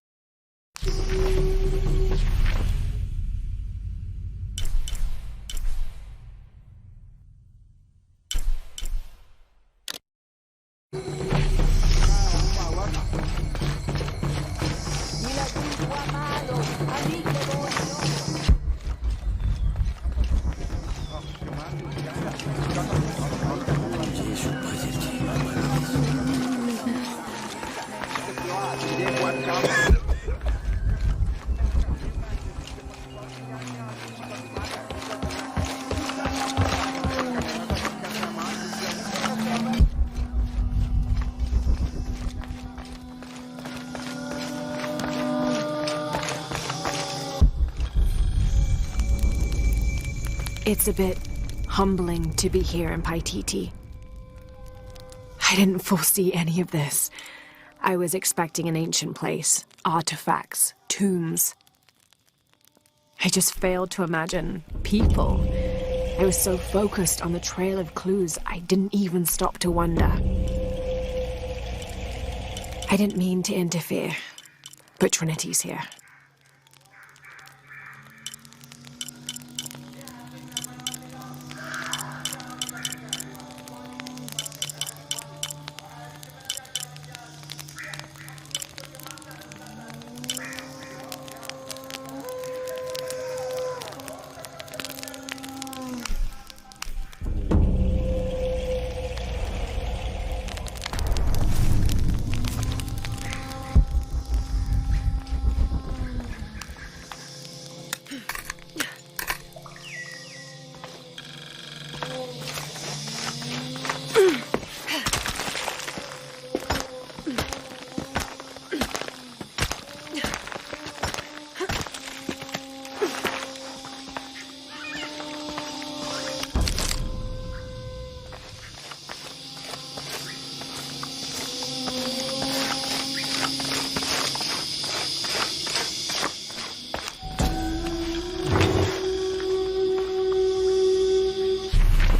It's a bit humbling to be here in Paititi. I didn't foresee any of this. I was expecting an ancient place, artifacts, tombs. I just failed to imagine people. I was so focused on the trail of clues, I didn't even stop to wonder. I didn't mean to interfere, but Trinity's here.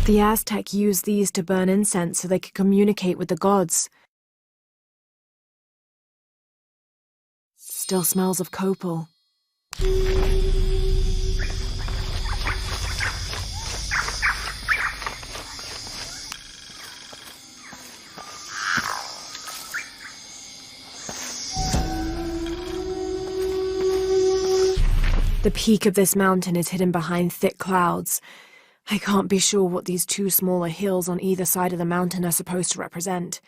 The Aztec used these to burn incense so they could communicate with the gods. Still smells of copal. The peak of this mountain is hidden behind thick clouds. I can't be sure what these two smaller hills on either side of the mountain are supposed to represent.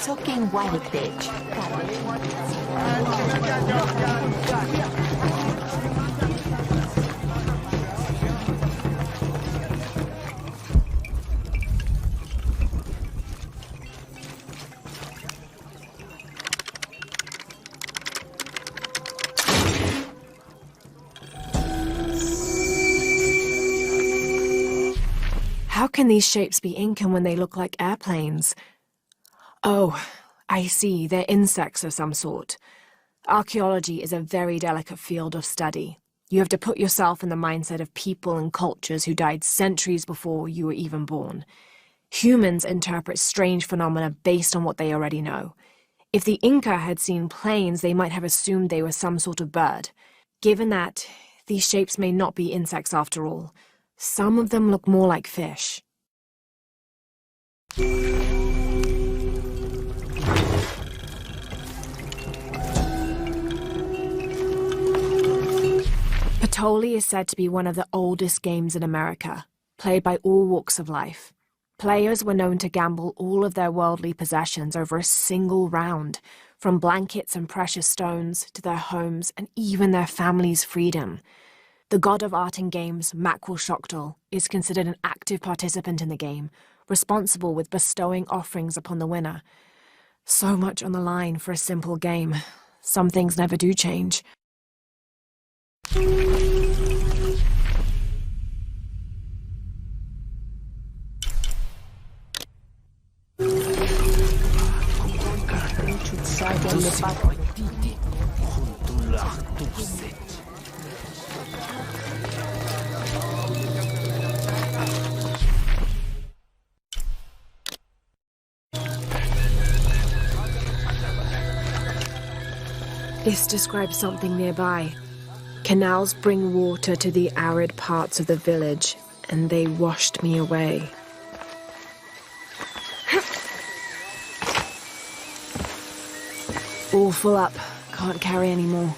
Talking wild bitch. How can these shapes be Incan when they look like airplanes? Oh, I see. They're insects of some sort. Archaeology is a very delicate field of study. You have to put yourself in the mindset of people and cultures who died centuries before you were even born. Humans interpret strange phenomena based on what they already know. If the Inca had seen planes, they might have assumed they were some sort of bird. Given that, these shapes may not be insects after all. Some of them look more like fish. Patoli is said to be one of the oldest games in America, played by all walks of life. Players were known to gamble all of their worldly possessions over a single round, from blankets and precious stones to their homes and even their family's freedom. The god of art and games, Makwilshoktl, is considered an active participant in the game, responsible with bestowing offerings upon the winner. So much on the line for a simple game. Some things never do change. This describes something nearby. Canals bring water to the arid parts of the village, and they washed me away. All full up. Can't carry any more.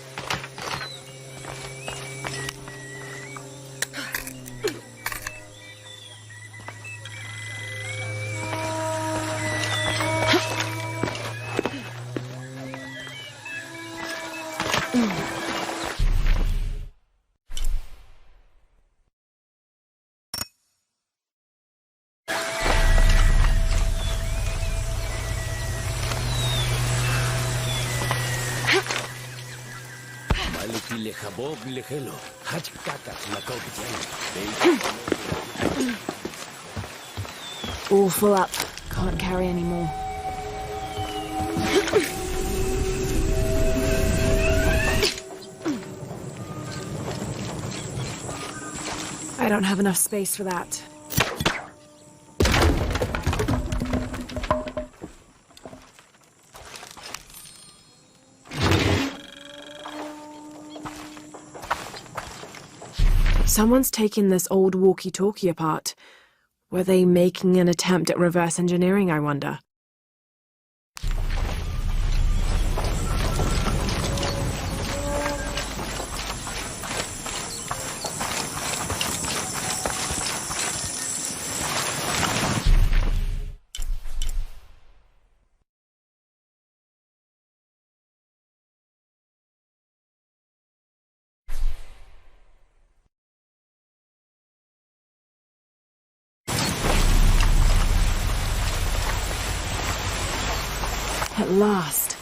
All full up. Can't carry any more. I don't have enough space for that. Someone's taken this old walkie-talkie apart. Were they making an attempt at reverse engineering, I wonder? At last.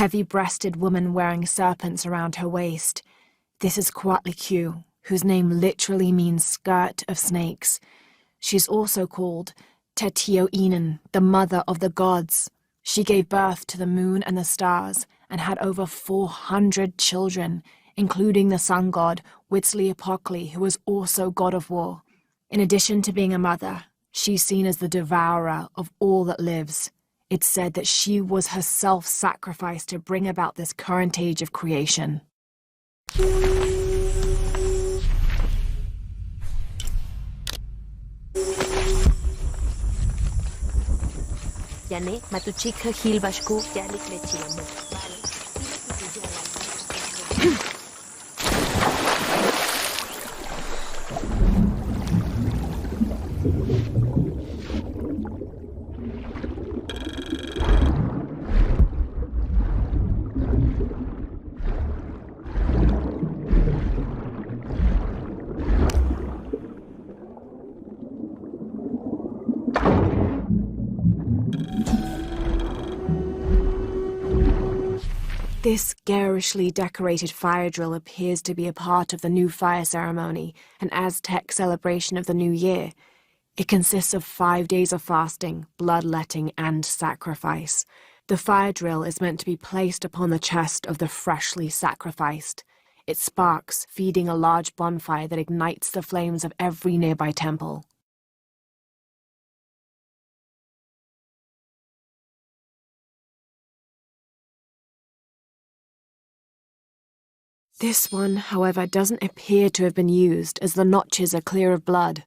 Heavy-breasted woman wearing serpents around her waist. This is Kuatlikyu, whose name literally means skirt of snakes. She's also called Tetioinen, the mother of the gods. She gave birth to the moon and the stars and had over 400 children, including the sun god Huitzilopochtli, who was also god of war. In addition to being a mother, she's seen as the devourer of all that lives. It's said that she was herself sacrificed to bring about this current age of creation. Yane, matuchika hilvashku, yalik lechilamu. This garishly decorated fire drill appears to be a part of the new fire ceremony, an Aztec celebration of the new year. It consists of 5 days of fasting, bloodletting, and sacrifice. The fire drill is meant to be placed upon the chest of the freshly sacrificed. It sparks, feeding a large bonfire that ignites the flames of every nearby temple. This one, however, doesn't appear to have been used, as the notches are clear of blood.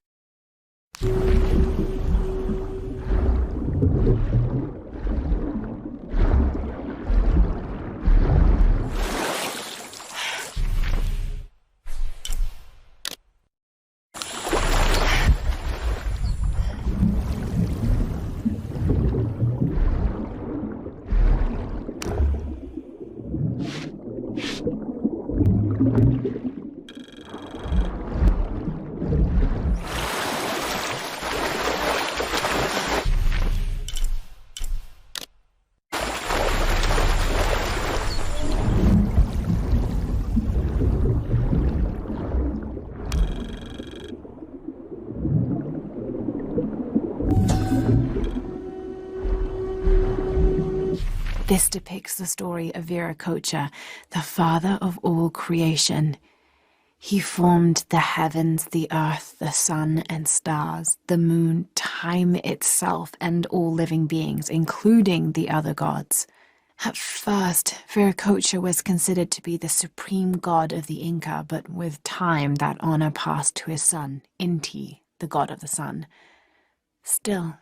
This depicts the story of Viracocha, the father of all creation. He formed the heavens, the earth, the sun and stars, the moon, time itself, and all living beings, including the other gods. At first, Viracocha was considered to be the supreme god of the Inca, but with time that honor passed to his son, Inti, the god of the sun. Still,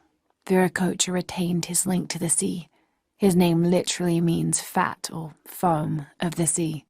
Viracocha retained his link to the sea. His name literally means fat or foam of the sea.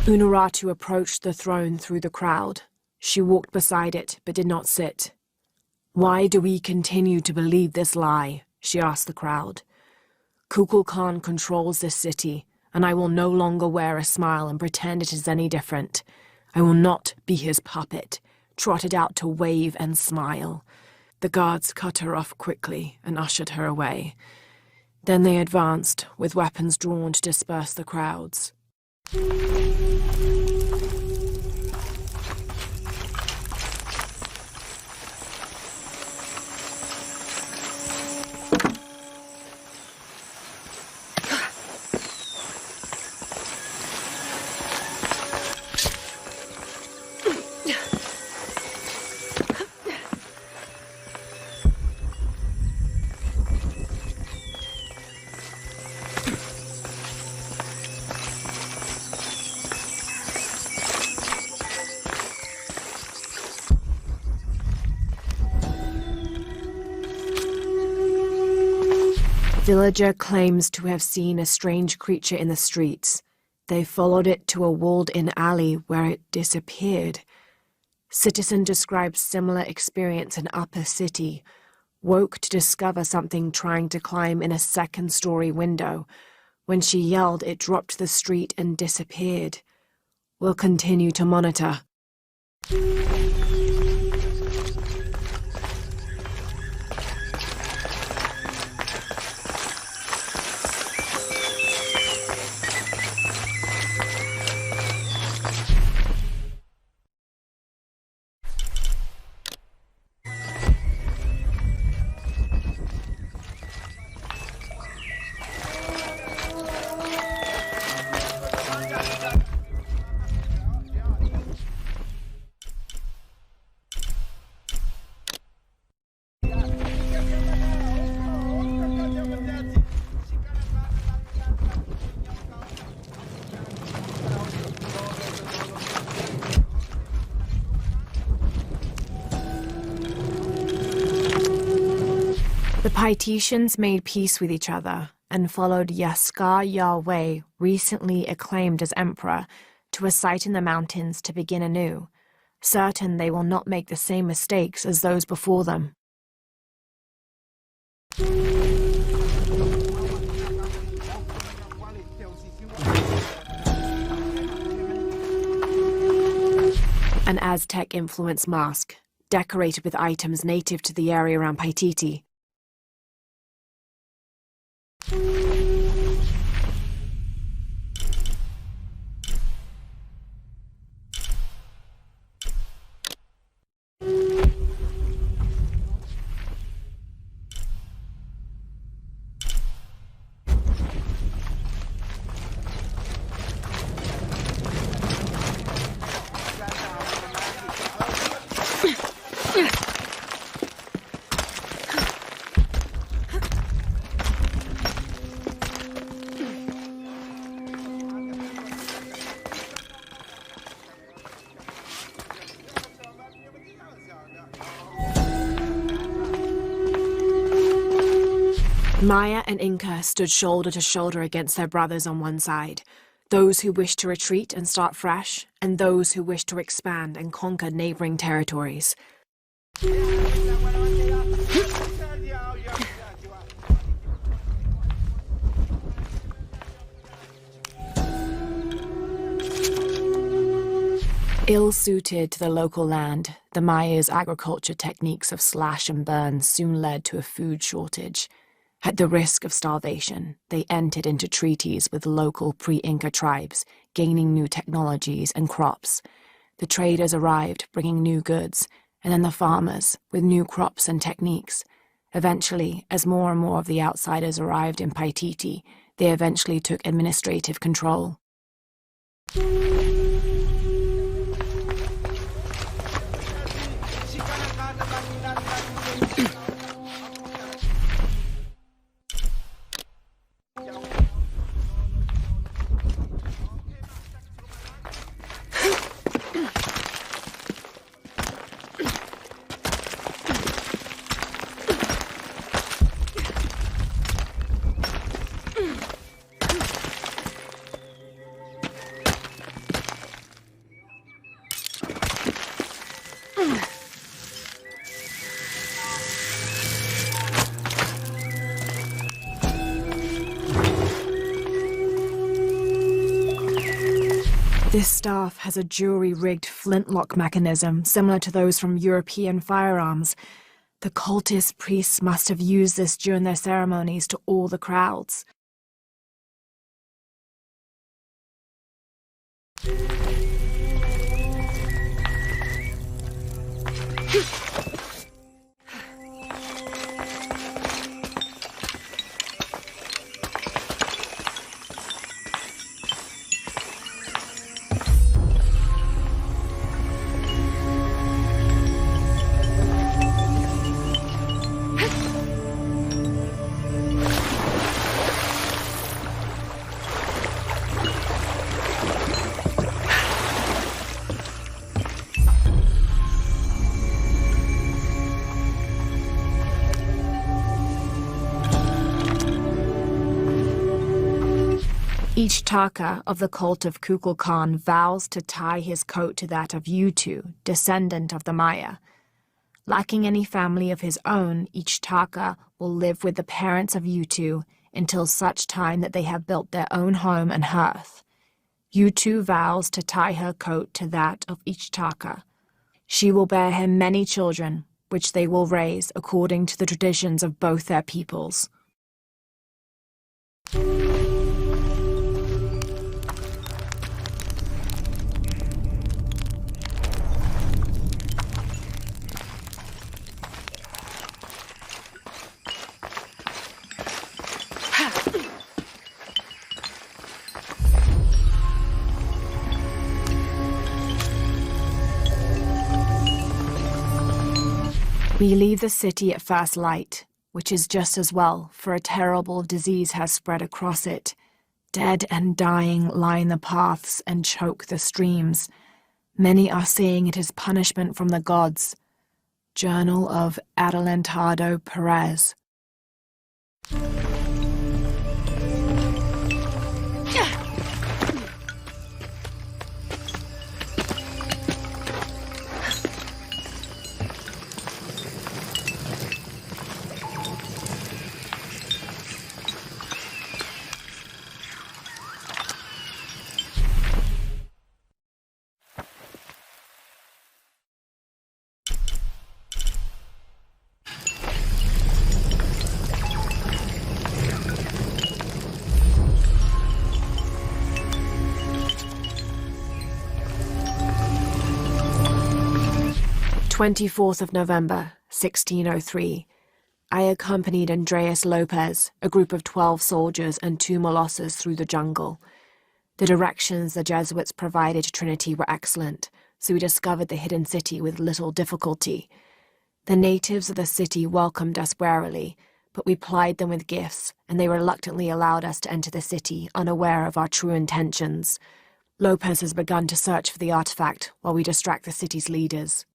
Unuratu approached the throne through the crowd. She walked beside it, but did not sit. "Why do we continue to believe this lie?" she asked the crowd. "Kukulkan controls this city, and I will no longer wear a smile and pretend it is any different. I will not be his puppet, trotted out to wave and smile." The guards cut her off quickly and ushered her away. Then they advanced, with weapons drawn to disperse the crowds. Villager claims to have seen a strange creature in the streets. They followed it to a walled-in alley where it disappeared. Citizen describes similar experience in Upper City. Woke to discover something trying to climb in a second-story window. When she yelled, it dropped to the street and disappeared. We'll continue to monitor. The Paititians made peace with each other and followed Yaskar Yahweh, recently acclaimed as emperor, to a site in the mountains to begin anew, certain they will not make the same mistakes as those before them. An Aztec-influenced mask, decorated with items native to the area around Paititi. Maya and Inca stood shoulder to shoulder against their brothers on one side, those who wished to retreat and start fresh, and those who wished to expand and conquer neighboring territories. Ill-suited to the local land, the Maya's agriculture techniques of slash and burn soon led to a food shortage. At the risk of starvation, they entered into treaties with local pre-Inca tribes, gaining new technologies and crops. The traders arrived, bringing new goods, and then the farmers, with new crops and techniques. Eventually, as more and more of the outsiders arrived in Paititi, they eventually took administrative control. This staff has a jury-rigged flintlock mechanism similar to those from European firearms. The cultist priests must have used this during their ceremonies to awe the crowds. Each Taka of the cult of Kukulkan vows to tie his coat to that of Yutu, descendant of the Maya. Lacking any family of his own, each Taka will live with the parents of Yutu until such time that they have built their own home and hearth. Yutu vows to tie her coat to that of each Taka. She will bear him many children, which they will raise according to the traditions of both their peoples. We leave the city at first light, which is just as well, for a terrible disease has spread across it. Dead and dying line the paths and choke the streams. Many are saying it is punishment from the gods. Journal of Adelantado Perez. November 1603. I accompanied Andreas Lopez, a group of 12 soldiers and 2 Molossas through the jungle. The directions the Jesuits provided to Trinity were excellent, so we discovered the hidden city with little difficulty. The natives of the city welcomed us warily, but we plied them with gifts, and they reluctantly allowed us to enter the city, unaware of our true intentions. Lopez has begun to search for the artifact while we distract the city's leaders.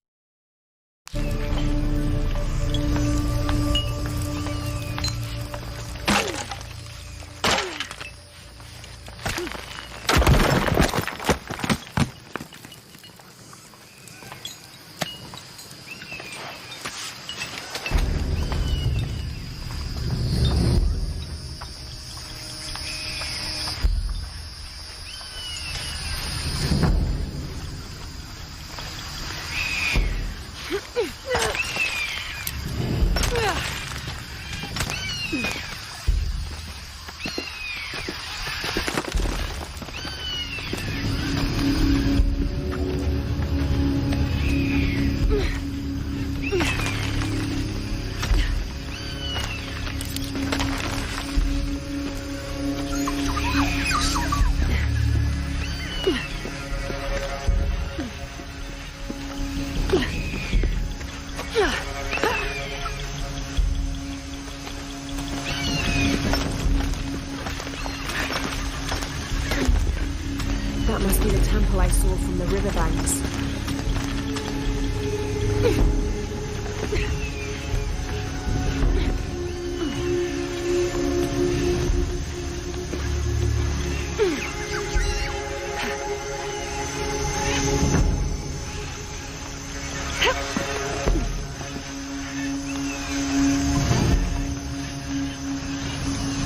must be the temple I saw from the riverbanks.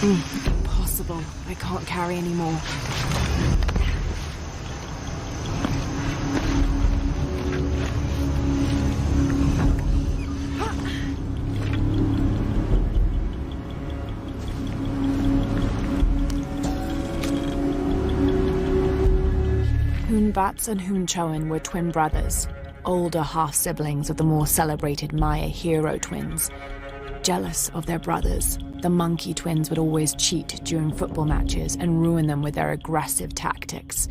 Impossible. I can't carry anymore. Hoonbats and Hoonchoin were twin brothers, older half-siblings of the more celebrated Maya hero twins. Jealous of their brothers, the monkey twins would always cheat during football matches and ruin them with their aggressive tactics.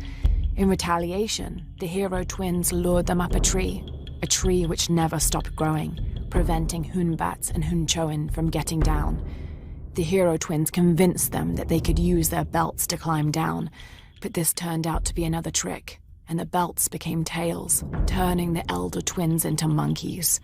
In retaliation, the hero twins lured them up a tree which never stopped growing, preventing Hoonbats and Hoonchoin from getting down. The hero twins convinced them that they could use their belts to climb down, but this turned out to be another trick, and the belts became tails, turning the elder twins into monkeys.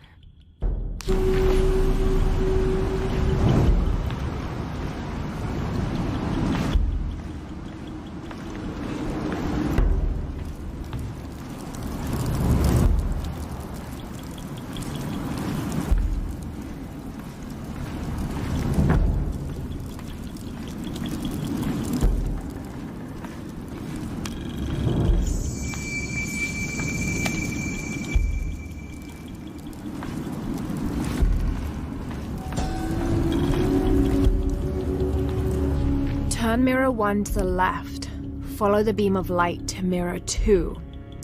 Turn mirror 1 to the left. Follow the beam of light to mirror 2.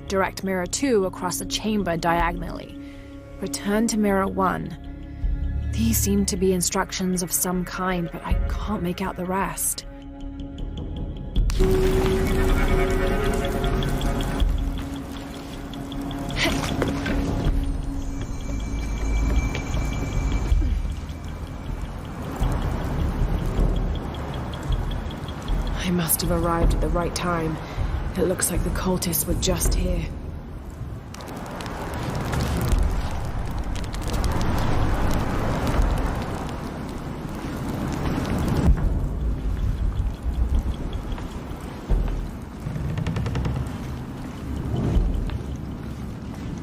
Direct mirror 2 across the chamber diagonally. Return to mirror 1. These seem to be instructions of some kind, but I can't make out the rest. I must have arrived at the right time. It looks like the cultists were just here.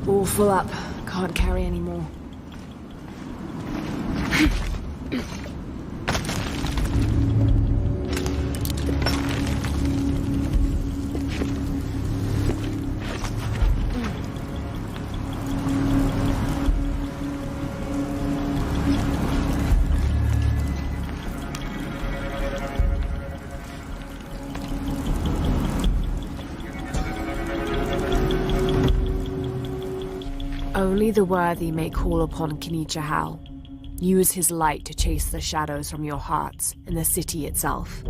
All full up. Can't carry any more. Only the worthy may call upon Kinichahal. Use his light to chase the shadows from your hearts and the city itself.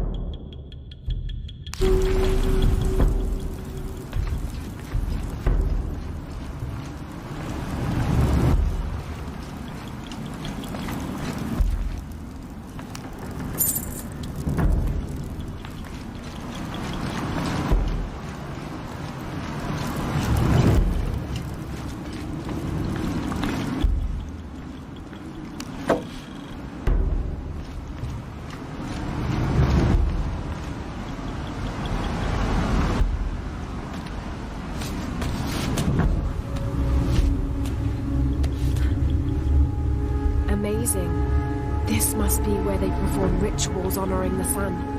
Amazing. This must be where they perform rituals honoring the sun.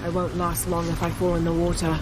I won't last long if I fall in the water.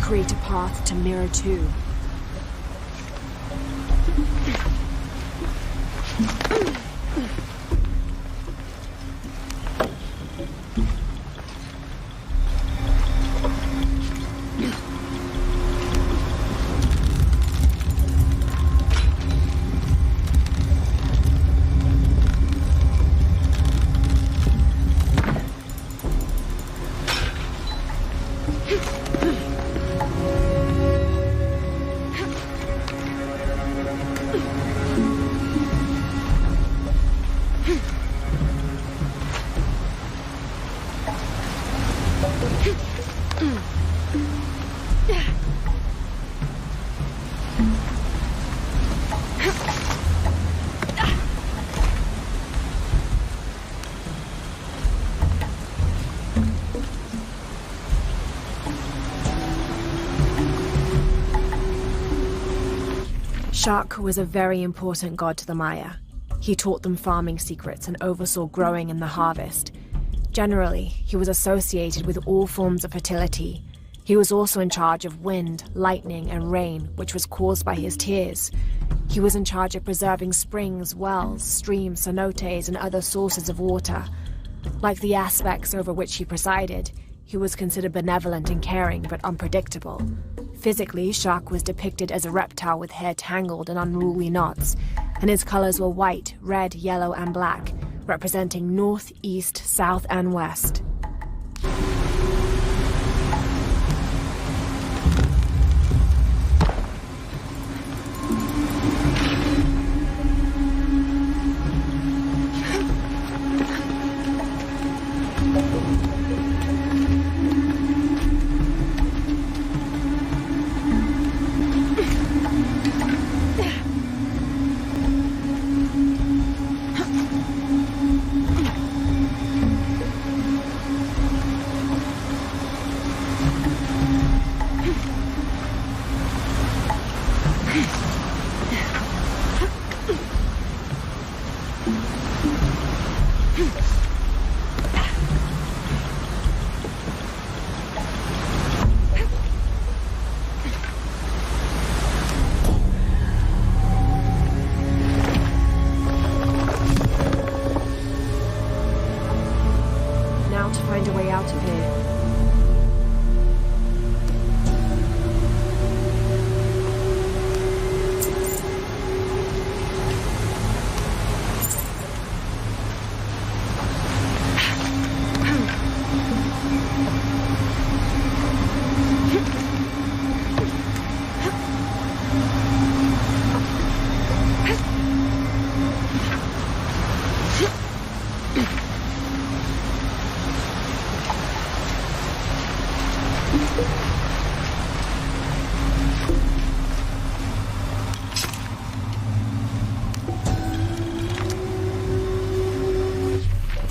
create a path to Mirror 2. Shak was a very important god to the Maya. He taught them farming secrets and oversaw growing and the harvest. Generally, he was associated with all forms of fertility. He was also in charge of wind, lightning, and rain, which was caused by his tears. He was in charge of preserving springs, wells, streams, cenotes, and other sources of water. Like the aspects over which he presided, he was considered benevolent and caring, but unpredictable. Physically, Shak was depicted as a reptile with hair tangled in unruly knots, and his colors were white, red, yellow, and black, representing north, east, south, and west.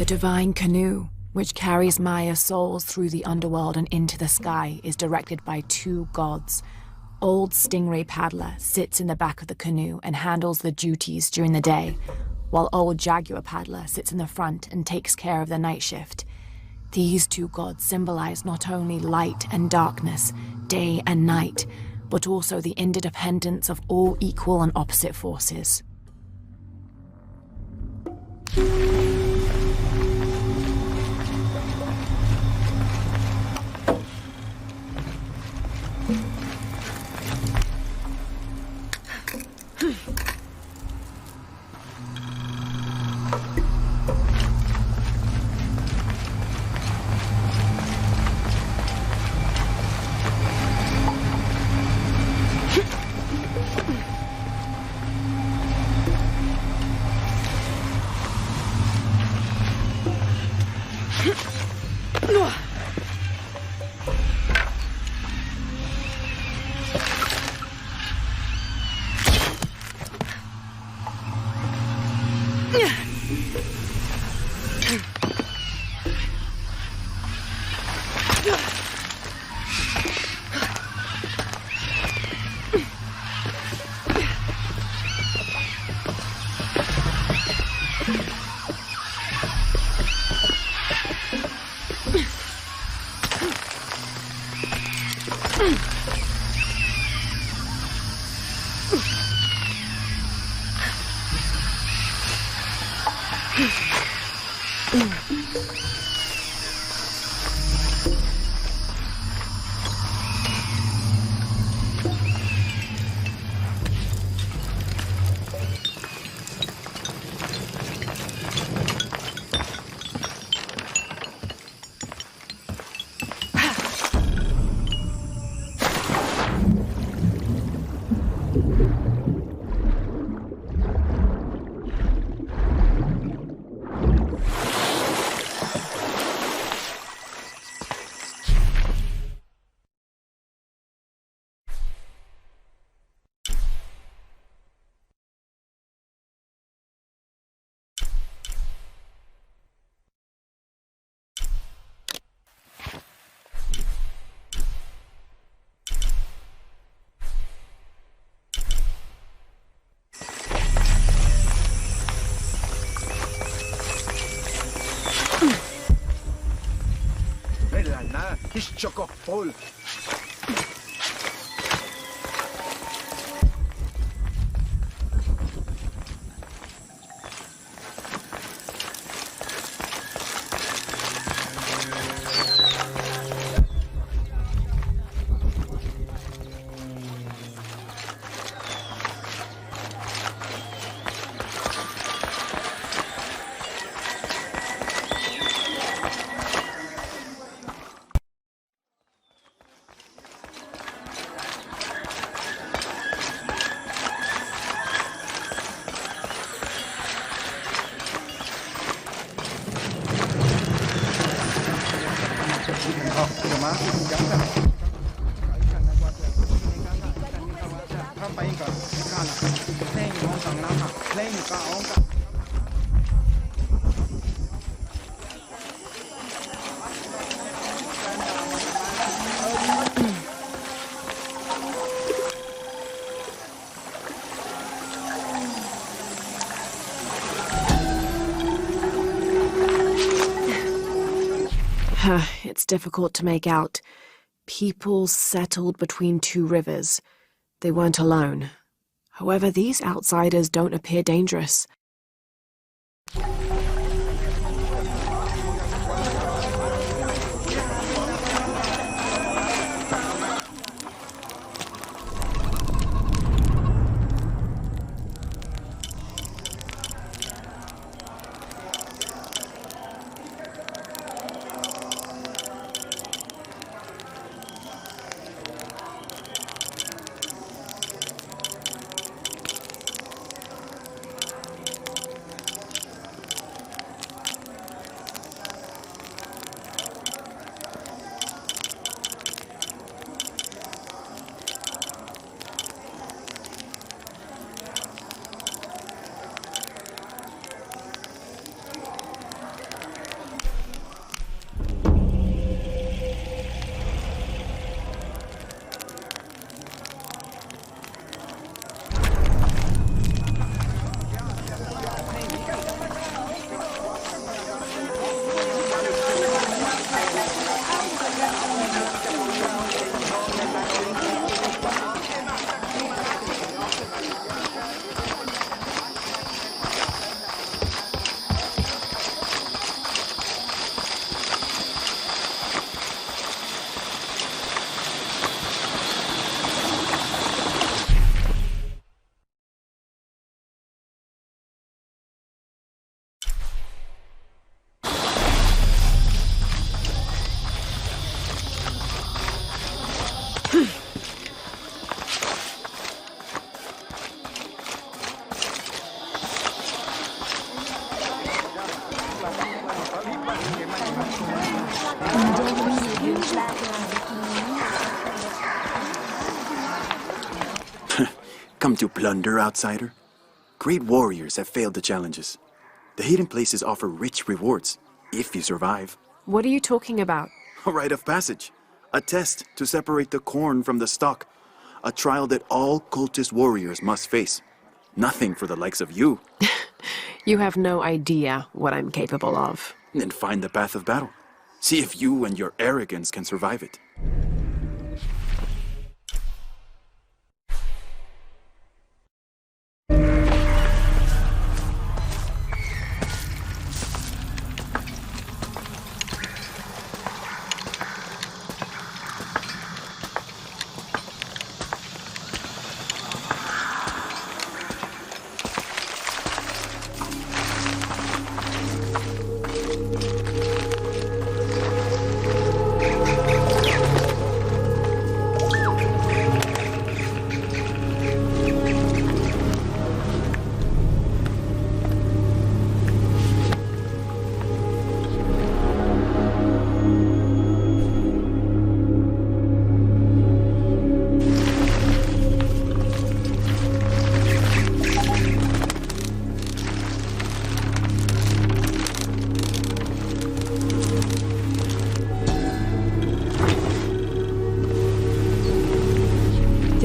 The divine canoe, which carries Maya souls through the underworld and into the sky, is directed by two gods. Old Stingray Paddler sits in the back of the canoe and handles the duties during the day, while Old Jaguar Paddler sits in the front and takes care of the night shift. These two gods symbolize not only light and darkness, day and night, but also the interdependence of all equal and opposite forces. He's chock-full. It's difficult to make out. People settled between two rivers. They weren't alone. However, these outsiders don't appear dangerous. Come to plunder, outsider? Great warriors have failed the challenges. The hidden places offer rich rewards, if you survive. What are you talking about? A rite of passage. A test to separate the corn from the stalk. A trial that all cultist warriors must face. Nothing for the likes of you. You have no idea what I'm capable of. Then find the path of battle. See if you and your arrogance can survive it.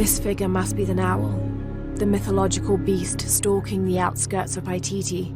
This figure must be the owl, the mythological beast stalking the outskirts of Paititi.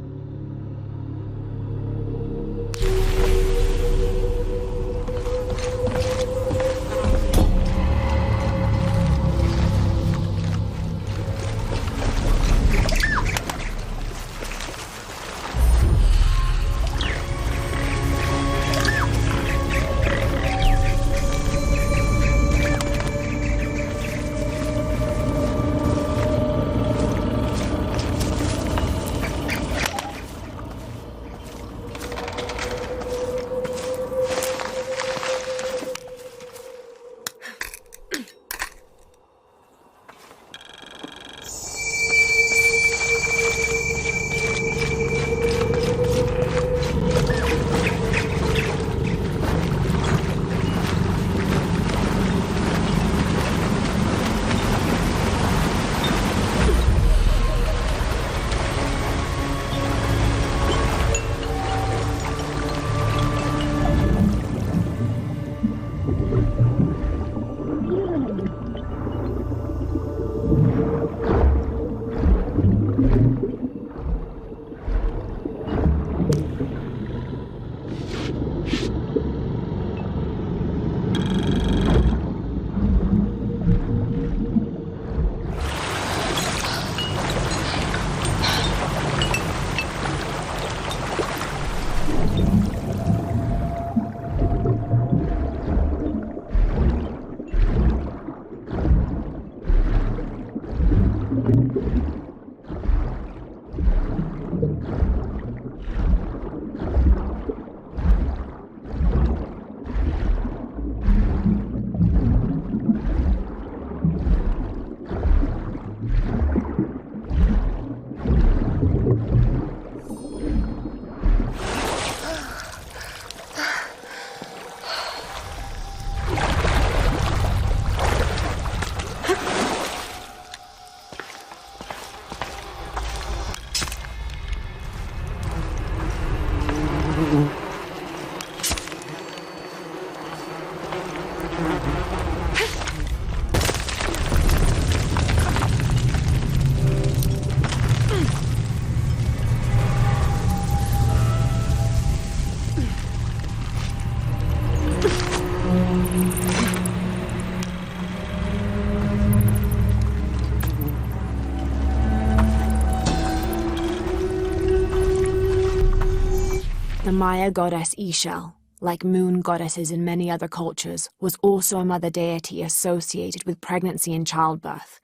The Maya goddess Ishel, like moon goddesses in many other cultures, was also a mother deity associated with pregnancy and childbirth.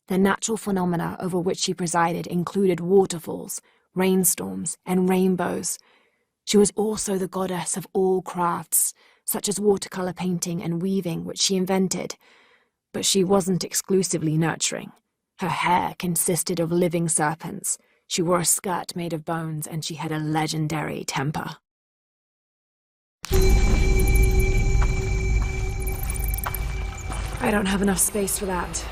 The natural phenomena over which she presided included waterfalls, rainstorms, and rainbows. She was also the goddess of all crafts, such as watercolor painting and weaving, which she invented. But she wasn't exclusively nurturing. Her hair consisted of living serpents. She wore a skirt made of bones, and she had a legendary temper. I don't have enough space for that.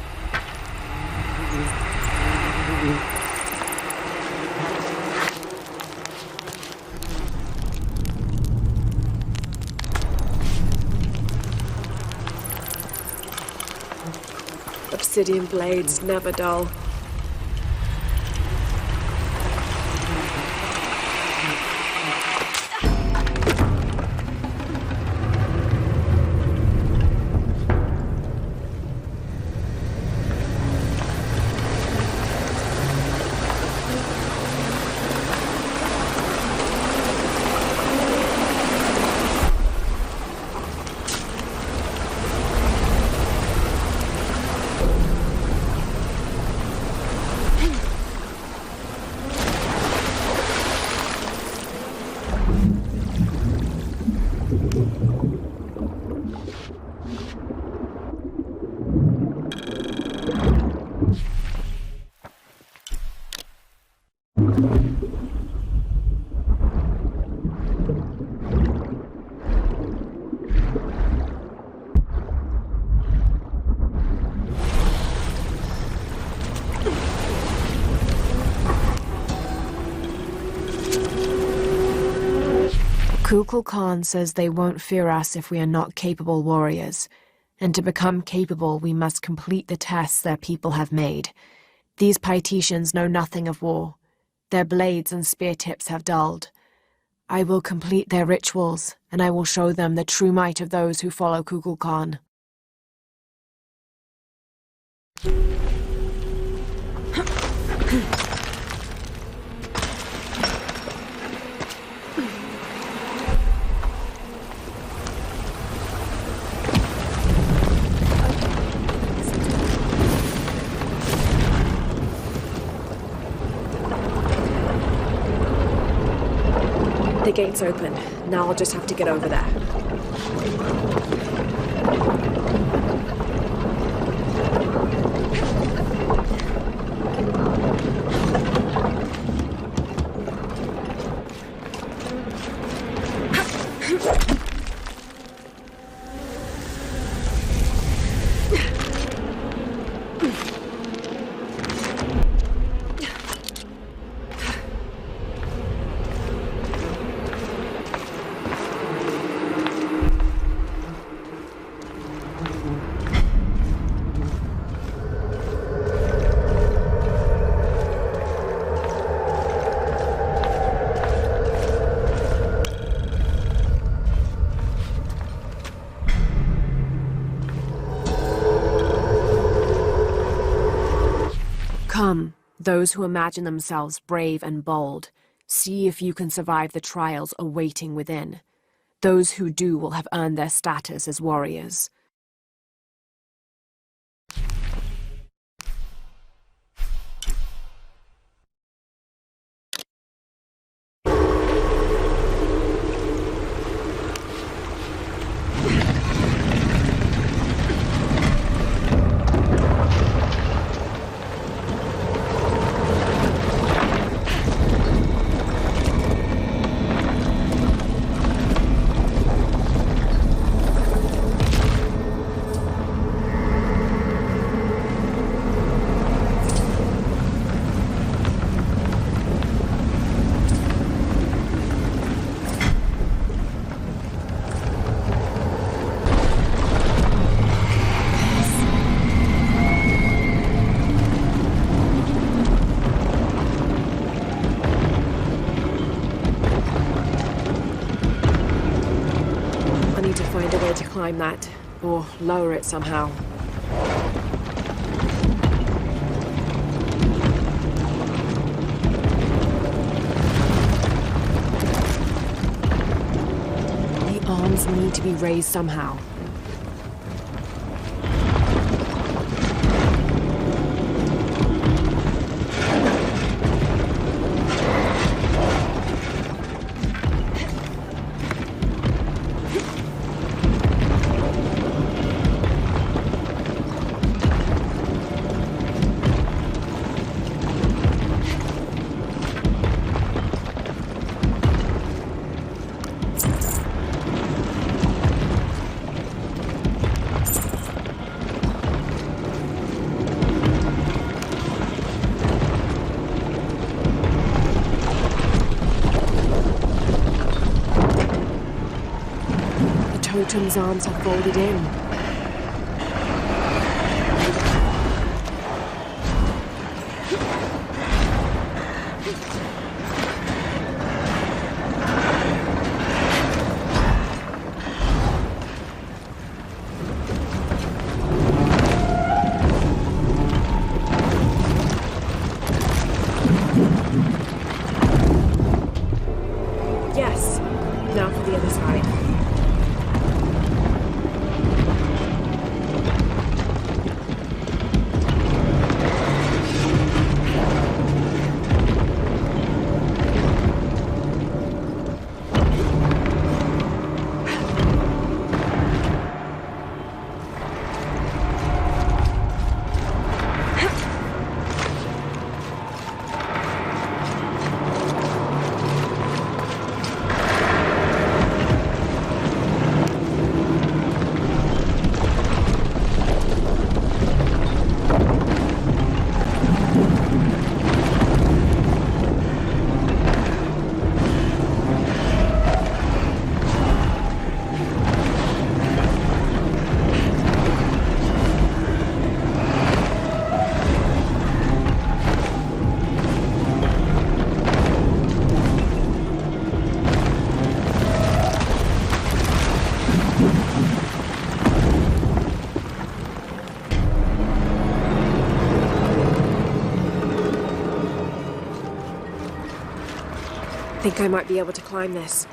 Obsidian blades, never dull. Kukulkan says they won't fear us if we are not capable warriors. And to become capable, we must complete the tests their people have made. These Paititians know nothing of war. Their blades and spear tips have dulled. I will complete their rituals, and I will show them the true might of those who follow Kukulkan. The gate's open. Now I'll just have to get over there. Come, those who imagine themselves brave and bold, see if you can survive the trials awaiting within. Those who do will have earned their status as warriors. Climb that, or lower it somehow. The arms need to be raised somehow. Totem's arms are folded in. Yes. Now for the other side. think I might be able to climb this.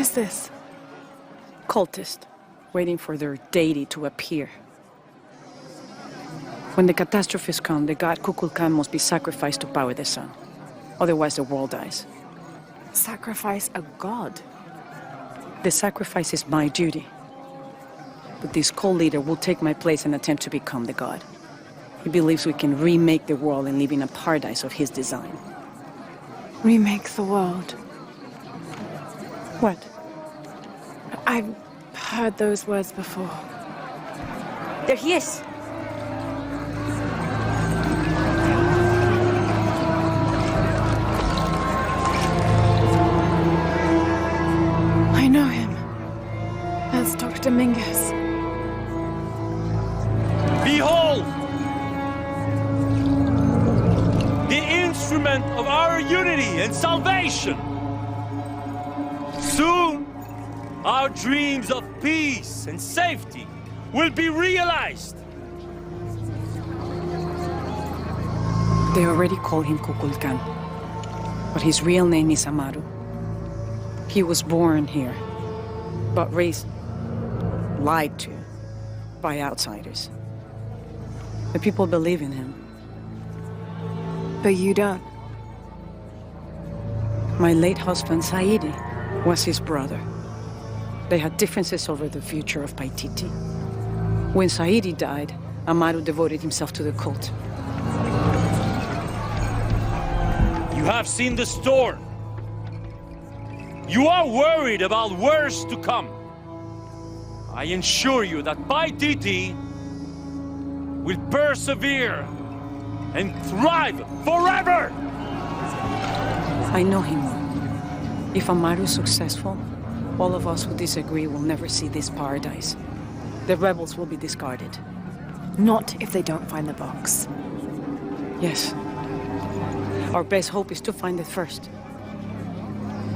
is this? Cultist, waiting for their deity to appear. When the catastrophes come, the god Kukulkan must be sacrificed to power the sun. Otherwise, the world dies. Sacrifice a god? The sacrifice is my duty. But this cult leader will take my place and attempt to become the god. He believes we can remake the world and live in a paradise of his design. Remake the world? What? I've heard those words before. There he is! I know him. That's Dr. Dominguez. Behold! The instrument of our unity and salvation! Soon, our dreams of peace and safety will be realized! They already call him Kukulkan, but his real name is Amaru. He was born here, but raised, lied to, by outsiders. The people believe in him. But you don't. My late husband, Saidi, was his brother. They had differences over the future of Paititi. When Saidi died, Amaru devoted himself to the cult. You have seen the storm. You are worried about worse to come. I assure you that Paititi will persevere and thrive forever! I know him well. If Amaru is successful, all of us who disagree will never see this paradise. The rebels will be discarded. Not if they don't find the box. Yes. Our best hope is to find it first.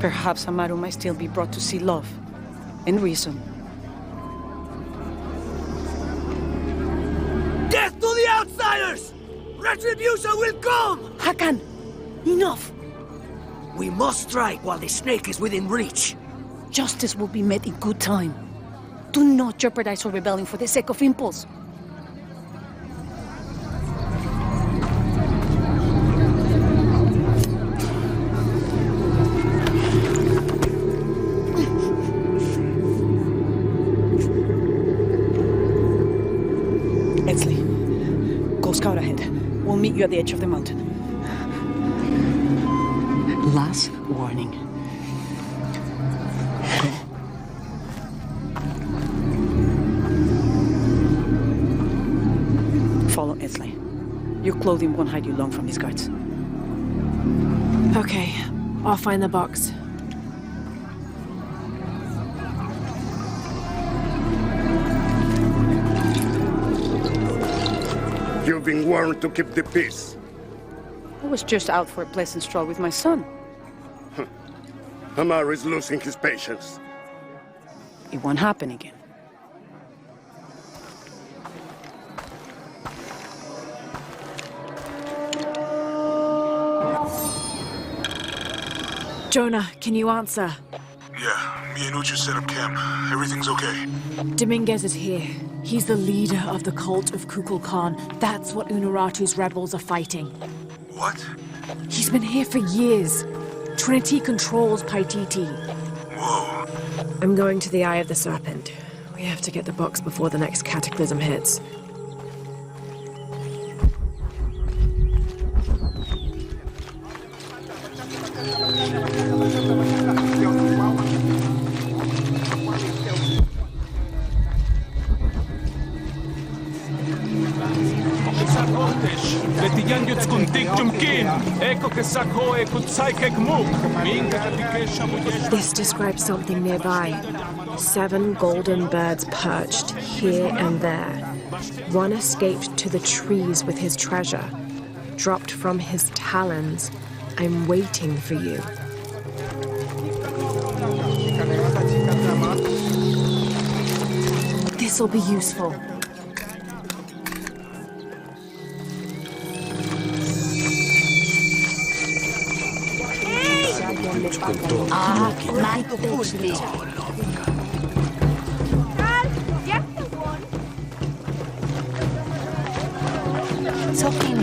Perhaps Amaru might still be brought to see love and reason. Death to the outsiders! Retribution will come! Hakan! Enough! We must strike while the snake is within reach. Justice will be met in good time. Do not jeopardize our rebellion for the sake of impulse. Scout ahead. We'll meet you at the edge of the mountain. Last warning. Follow Esley. Your clothing won't hide you long from these guards. Okay, I'll find the box. You've been warned to keep the peace. I was just out for a pleasant stroll with my son. Amaru is losing his patience. It won't happen again. Jonah, can you answer? Yeah, me and Uchu set up camp. Everything's okay. Dominguez is here. He's the leader of the cult of Kukulkan. That's what Unuratu's rebels are fighting. What? He's been here for years. Trinity controls Paititi. Whoa. I'm going to the Eye of the Serpent. We have to get the box before the next cataclysm hits. This describes something nearby. 7 golden birds perched here and there. One escaped to the trees with his treasure. Dropped from his talons. I'm waiting for you. This'll be useful. Talking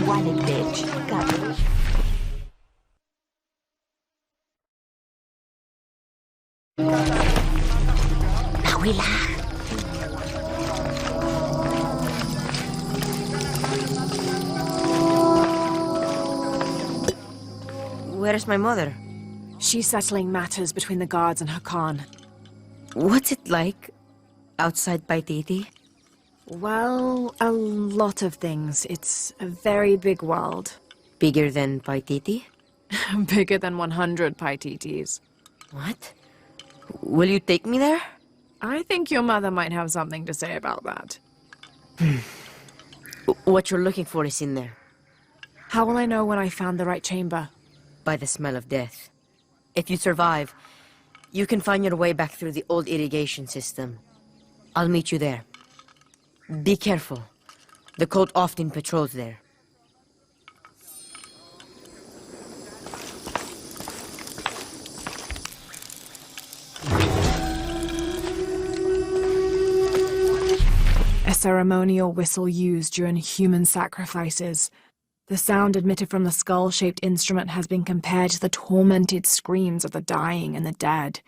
wallet, bitch. Got it. Abuela. Where's my mother? She's settling matters between the guards and her Khan. What's it like outside Paititi? Well, a lot of things. It's a very big world. Bigger than Paititi? Bigger than 100 Paititis. What? Will you take me there? I think your mother might have something to say about that. What you're looking for is in there. How will I know when I found the right chamber? By the smell of death. If you survive, you can find your way back through the old irrigation system. I'll meet you there. Be careful. The cult often patrols there. A ceremonial whistle used during human sacrifices. The sound emitted from the skull-shaped instrument has been compared to the tormented screams of the dying and the dead.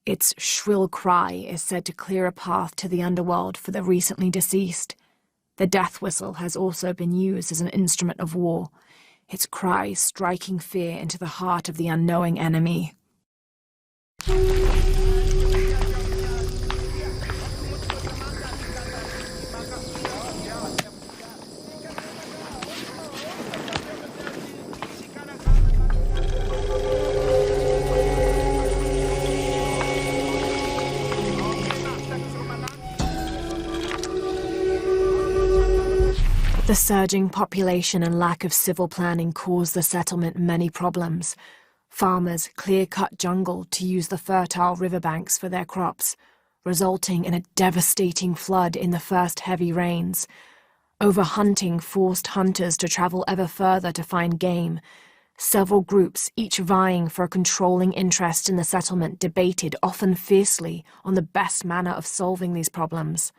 Its shrill cry is said to clear a path to the underworld for the recently deceased. The death whistle has also been used as an instrument of war, its cry striking fear into the heart of the unknowing enemy. The surging population and lack of civil planning caused the settlement many problems. Farmers clear-cut jungle to use the fertile riverbanks for their crops, resulting in a devastating flood in the first heavy rains. Overhunting forced hunters to travel ever further to find game. Several groups, each vying for a controlling interest in the settlement, debated, often fiercely, on the best manner of solving these problems.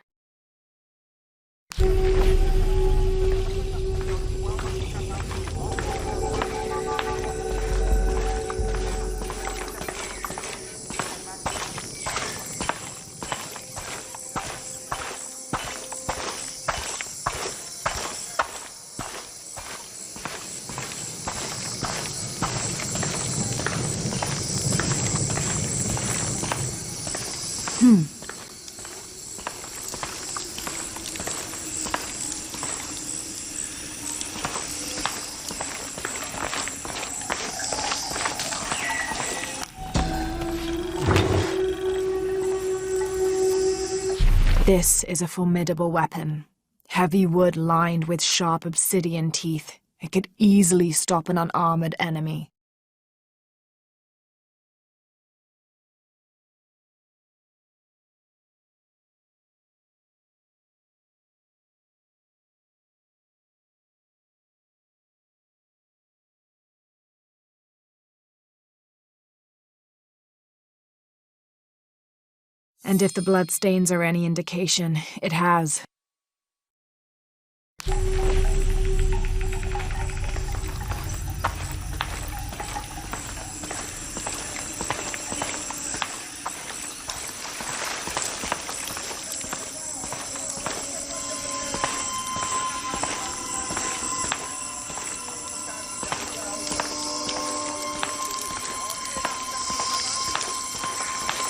This is a formidable weapon. Heavy wood lined with sharp obsidian teeth. It could easily stop an unarmored enemy. And if the bloodstains are any indication, it has.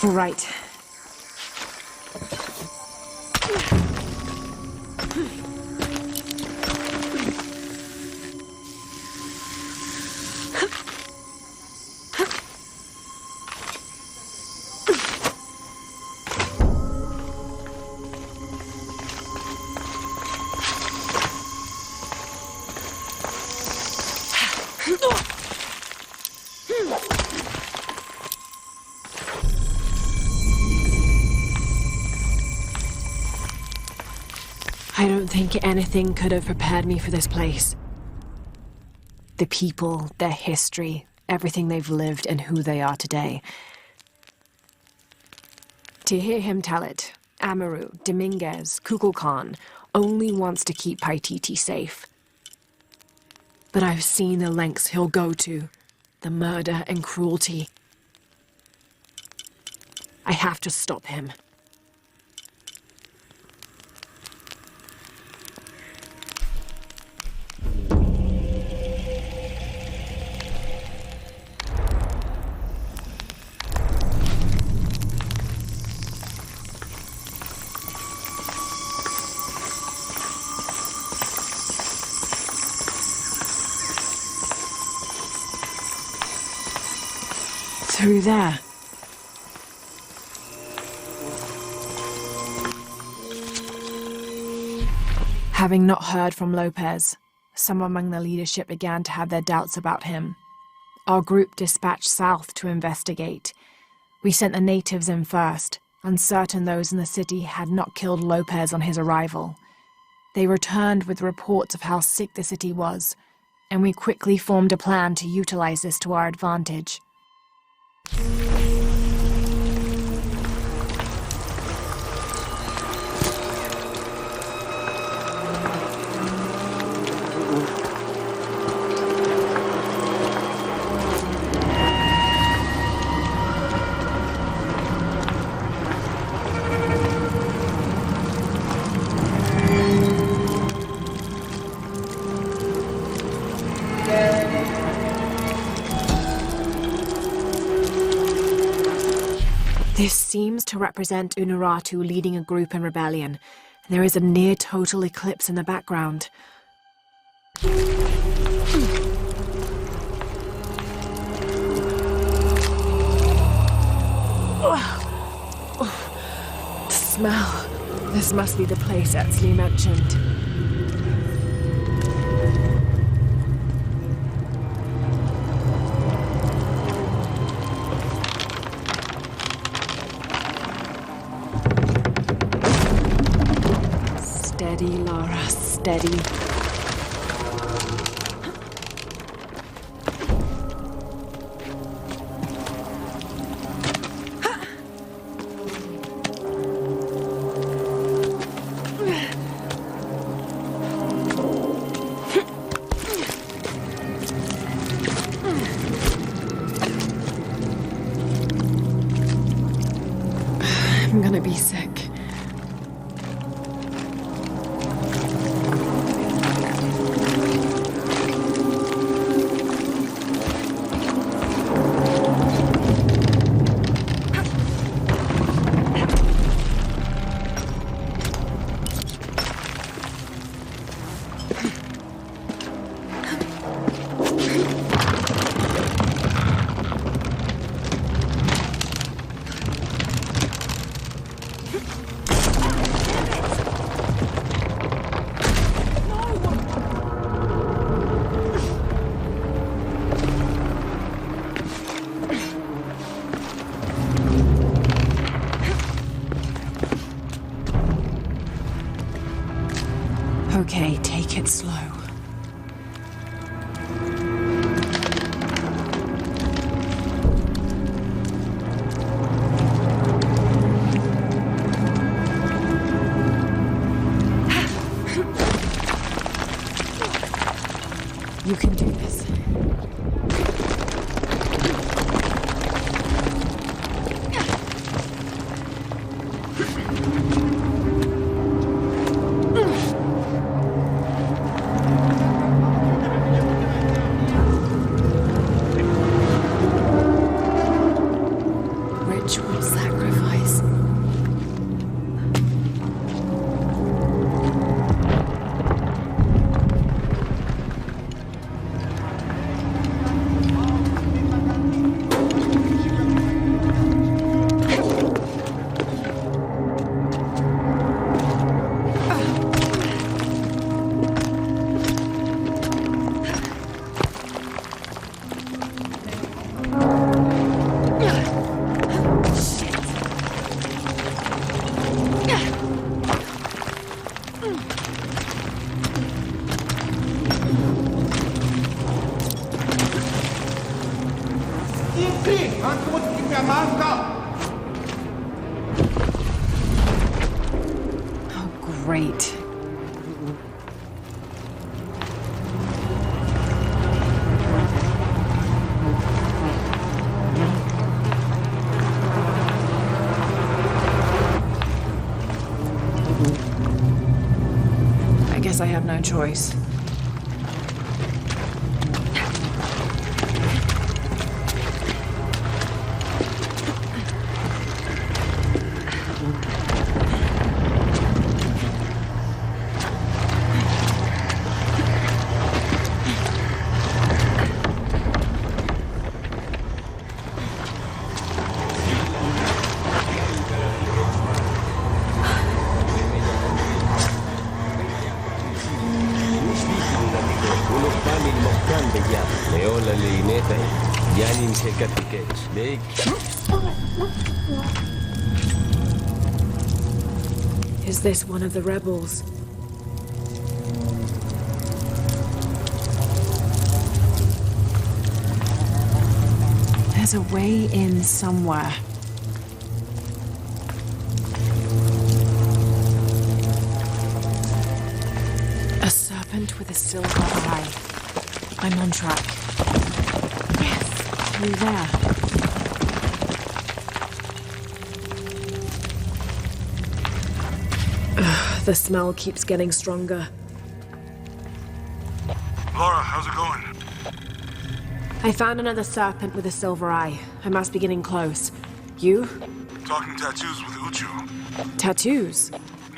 Right. I don't think anything could have prepared me for this place. The people, their history, everything they've lived and who they are today. To hear him tell it, Amaru, Dominguez, Kukulkan only wants to keep Paititi safe. But I've seen the lengths he'll go to, the murder and cruelty. I have to stop him. Through there. Having not heard from Lopez, some among the leadership began to have their doubts about him. Our group dispatched south to investigate. We sent the natives in first, uncertain those in the city had not killed Lopez on his arrival. They returned with reports of how sick the city was, and we quickly formed a plan to utilize this to our advantage. This seems to represent Unuratu leading a group in rebellion. There is a near-total eclipse in the background. The smell. This must be the place Etzli mentioned. Steady, Lara, steady. I'm gonna be sick. Okay, take it slow. You can do this. Ritual sacrifice. Great. I guess I have no choice. Is this one of the rebels? There's a way in somewhere. A serpent with a silver eye. I'm on track. Yes, through there. The smell keeps getting stronger. Laura, how's it going? I found another serpent with a silver eye. I must be getting close. You? Talking tattoos with Uchu. Tattoos?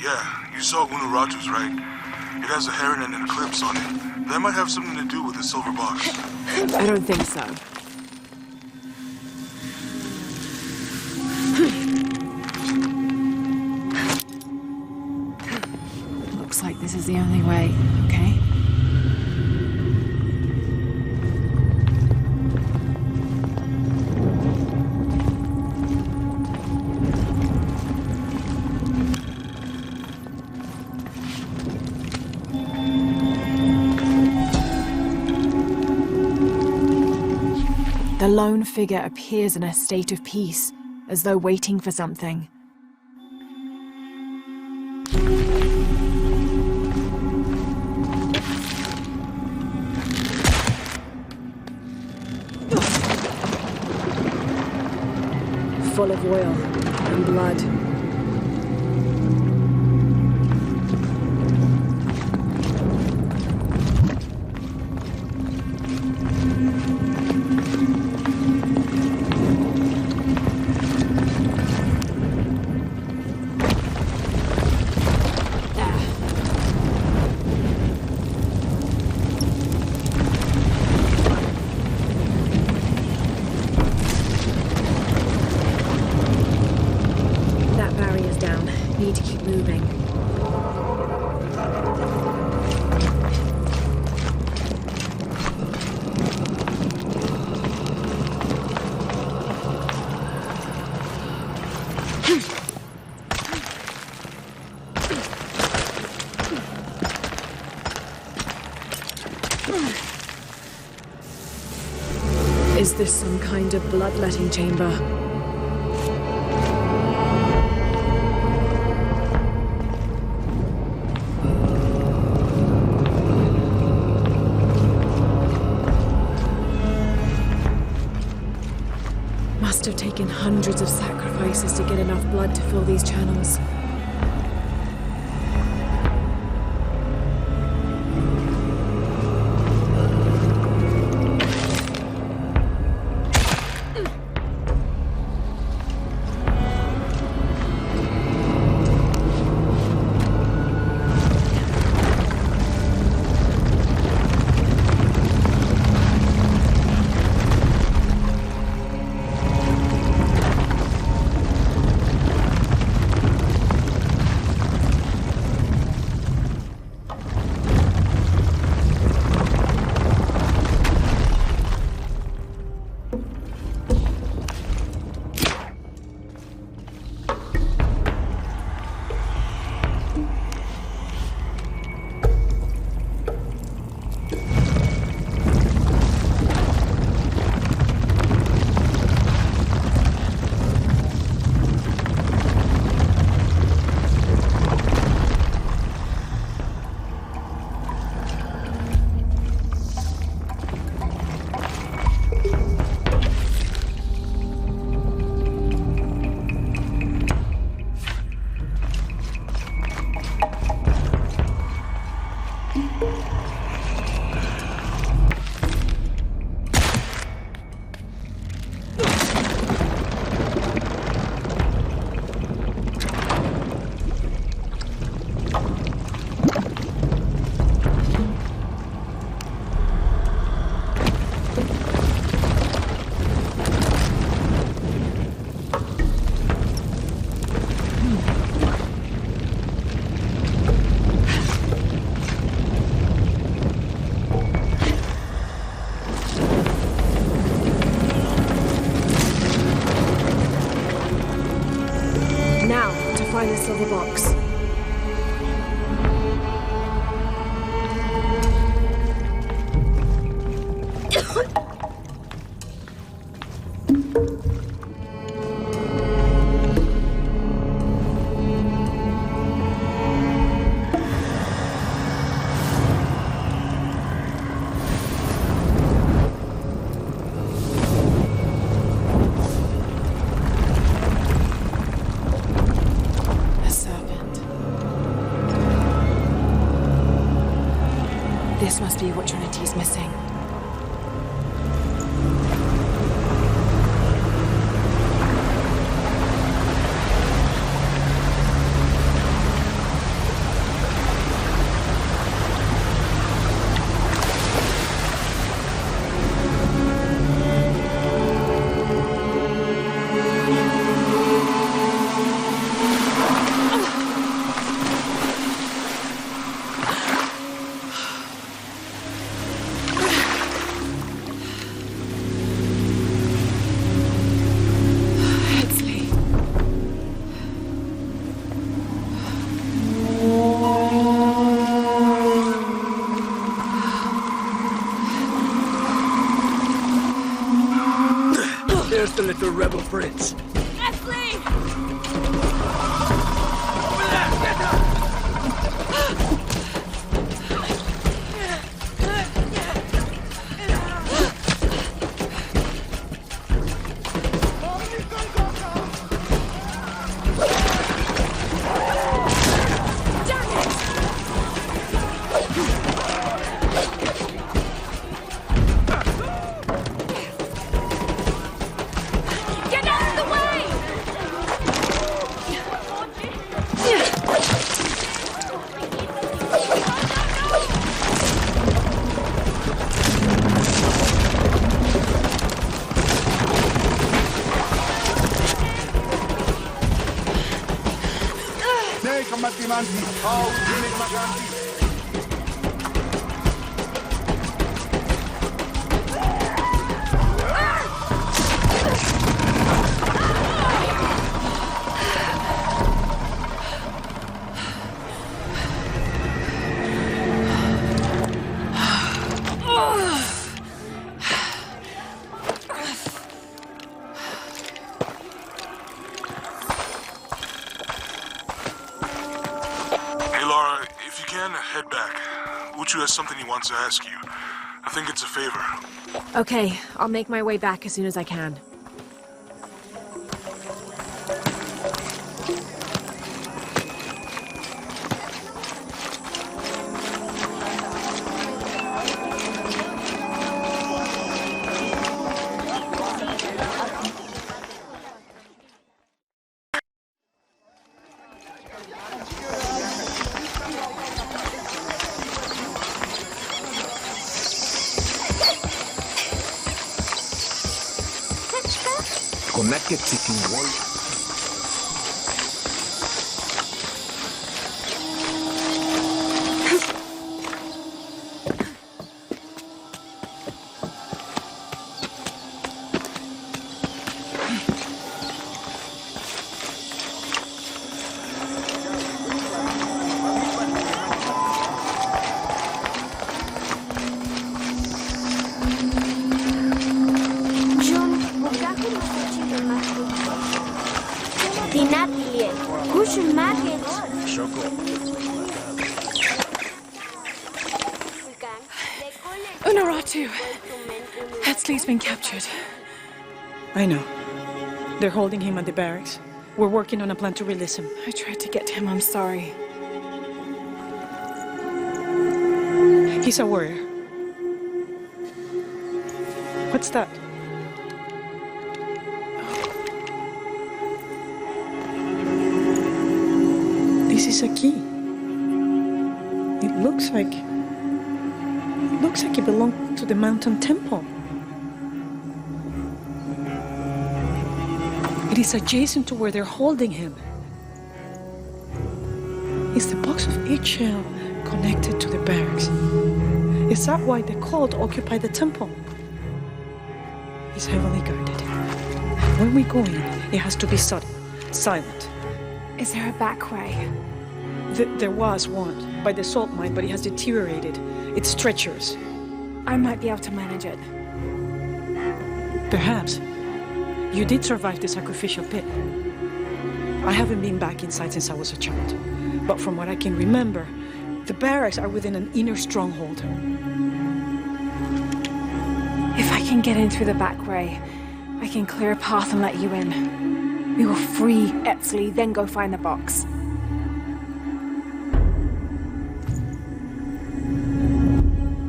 Yeah, you saw Unuratu's, right? It has a heron and an eclipse on it. That might have something to do with the silver box. I don't think so. Looks like this is the only way, okay? The lone figure appears in a state of peace, as though waiting for something. Full of oil and blood. Need to keep moving. Is this some kind of bloodletting chamber? Must have taken hundreds of sacrifices to get enough blood to fill these channels. find the silver box. This must be what Trinity's missing. There's the little rebel prince. Head back. Uchu has something he wants to ask you. I think it's a favor. Okay, I'll make my way back as soon as I can. Connect it to wall. He's been captured. I know. They're holding him at the barracks. We're working on a plan to release him. I tried to get to him, I'm sorry. He's a warrior. What's that? This is a key. It looks like it belonged to the mountain temple. It is adjacent to where they're holding him. Is the box of each shell connected to the barracks? Is that why the cult occupied the temple? It's heavily guarded. When we go in, it has to be sudden, silent. Is there a back way? There was one, by the salt mine, but it has deteriorated. It's treacherous. I might be able to manage it. Perhaps. You did survive the sacrificial pit. I haven't been back inside since I was a child. But from what I can remember, the barracks are within an inner stronghold. If I can get in through the back way, I can clear a path and let you in. We will free Etzli, then go find the box.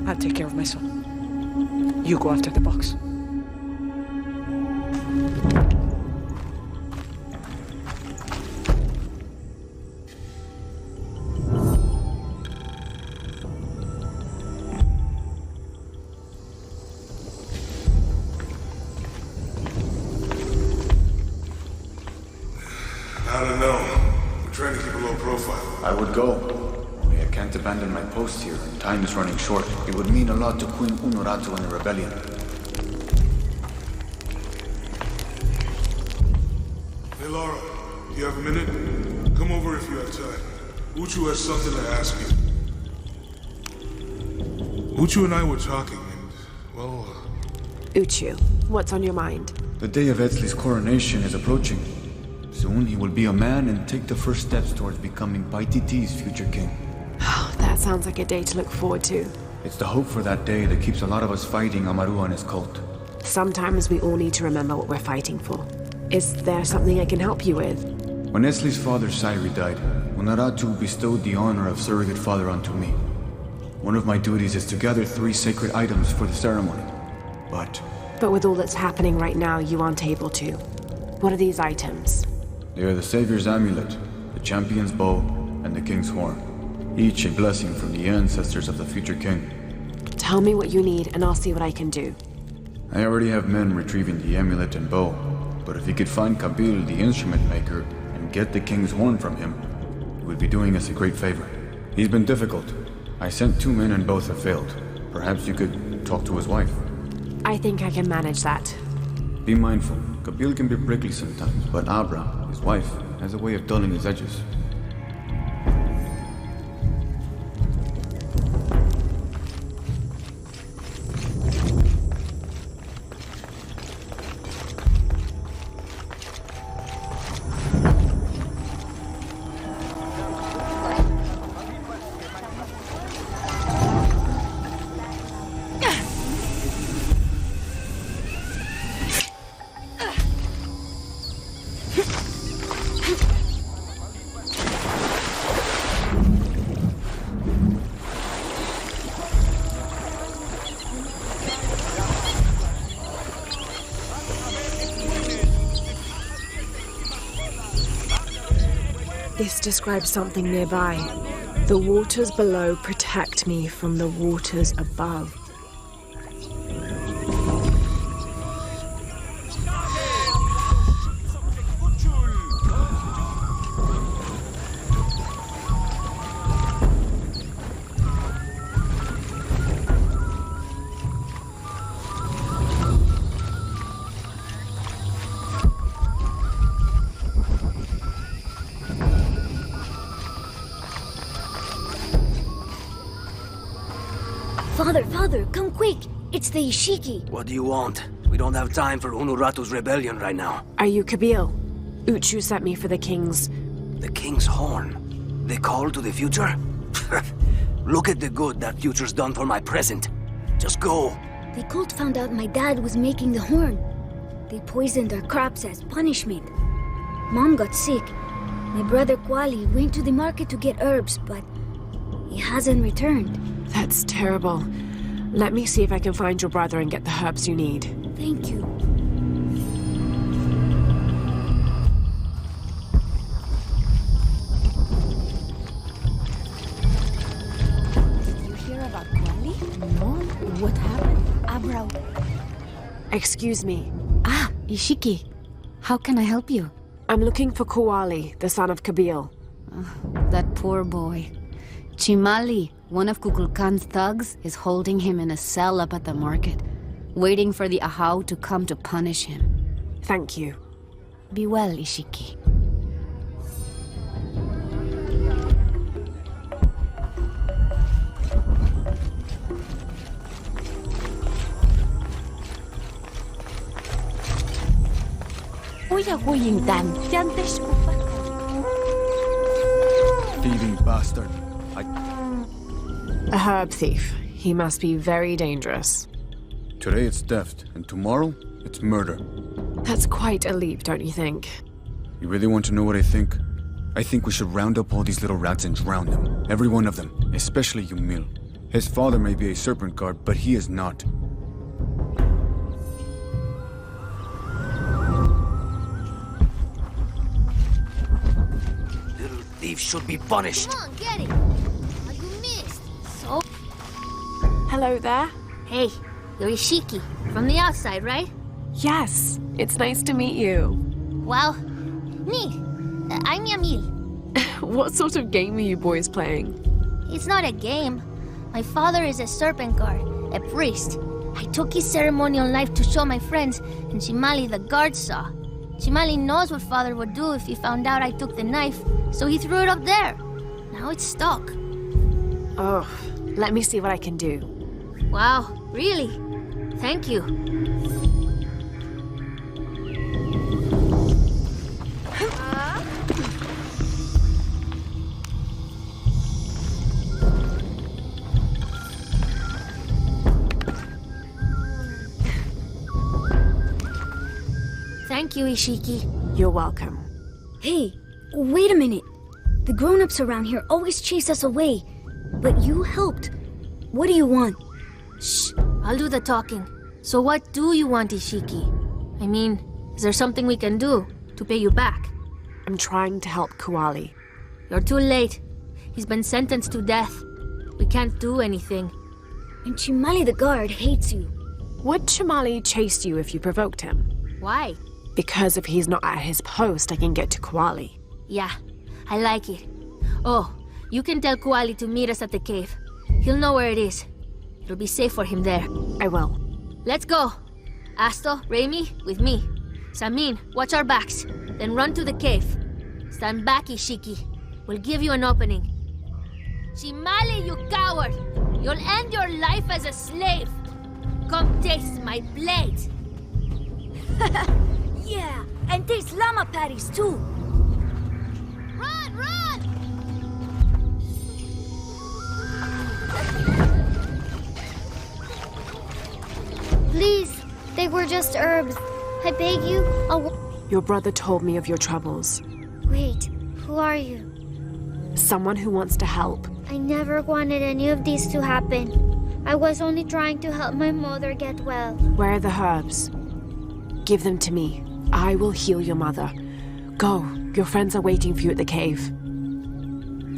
I'll take care of my son. You go after the box. I don't know. We're trying to keep a low profile. I would go. Only I can't abandon my post here, and time is running short. It would mean a lot to Queen Unuratu and the rebellion. Hey, Laura, do you have a minute? Come over if you have time. Uchu has something to ask you. Uchu and I were talking, and, well... Uchu, what's on your mind? The day of Etzli's coronation is approaching. Soon he will be a man and take the first steps towards becoming Paititi's future king. Oh, that sounds like a day to look forward to. It's the hope for that day that keeps a lot of us fighting Amaru and his cult. Sometimes we all need to remember what we're fighting for. Is there something I can help you with? When Etzli's father Sairi died, Unuratu bestowed the honor of surrogate father onto me. One of my duties is to gather 3 sacred items for the ceremony. But with all that's happening right now, you aren't able to. What are these items? they are the Savior's amulet, the champion's bow, and the king's horn. Each a blessing from the ancestors of the future king. Tell me what you need, and I'll see what I can do. I already have men retrieving the amulet and bow, but if you could find Kabil, the instrument maker, and get the king's horn from him, you would be doing us a great favor. He's been difficult. I sent 2 men and both have failed. Perhaps you could talk to his wife. I think I can manage that. Be mindful. Kabil can be prickly sometimes, but Abra, his wife, has a way of dulling his edges. This describes something nearby. The waters below protect me from the waters above. Father, come quick! It's the Ishiki. What do you want? We don't have time for Unuratu's rebellion right now. Are you Kabil? Uchu sent me for the king's... The king's horn? The call to the future? Look at the good that future's done for my present. Just go. The cult found out my dad was making the horn. They poisoned our crops as punishment. Mom got sick. My brother Kwali went to the market to get herbs, but he hasn't returned. That's terrible. Let me see if I can find your brother and get the herbs you need. Thank you. Did you hear about Kwali? No. What happened? Abra. Excuse me. Ah, Ishiki. How can I help you? I'm looking for Kuali, the son of Kabil. That poor boy. Chimali, one of Kukulkan's thugs, is holding him in a cell up at the market, waiting for the Ahau to come to punish him. Thank you. Be well, Ishiki. Thieving bastard. A herb thief. He must be very dangerous. Today it's theft, and tomorrow it's murder. That's quite a leap, don't you think? You really want to know what I think? I think we should round up all these little rats and drown them. Every one of them, especially Yumil. His father may be a serpent guard, but he is not. Little thieves should be punished. Come on, get it. Oh, you missed. So? Hello there. Hey, you're Ishiki. From the outside, right? Yes, it's nice to meet you. Well, neat. I'm Yamil. What sort of game are you boys playing? It's not a game. My father is a serpent guard, a priest. I took his ceremonial knife to show my friends, and Shimali the guard saw. Shimali knows what father would do if he found out I took the knife, so he threw it up there. Now it's stuck. Oh, let me see what I can do. Wow, really? Thank you. Thank you, Ishiki. You're welcome. Hey, wait a minute. The grown-ups around here always chase us away. But you helped. What do you want? Shh, I'll do the talking. So what do you want, Ishiki? I mean, is there something we can do to pay you back? I'm trying to help Kuali. You're too late. He's been sentenced to death. We can't do anything. And Chimali the guard hates you. Would Chimali chase you if you provoked him? Why? Because if he's not at his post, I can get to Kuali. Yeah, I like it. Oh, you can tell Kuali to meet us at the cave. He'll know where it is. It'll be safe for him there. I will. Let's go. Asto, Raimi, with me. Samin, watch our backs. Then run to the cave. Stand back, Ishiki. We'll give you an opening. Shimali, you coward! You'll end your life as a slave. Come taste my blade. Yeah, and taste llama patties too. Run, run! Please, they were just herbs. I beg you, Your brother told me of your troubles. Wait, who are you? Someone who wants to help. I never wanted any of these to happen. I was only trying to help my mother get well. Where are the herbs? Give them to me. I will heal your mother. Go. Your friends are waiting for you at the cave.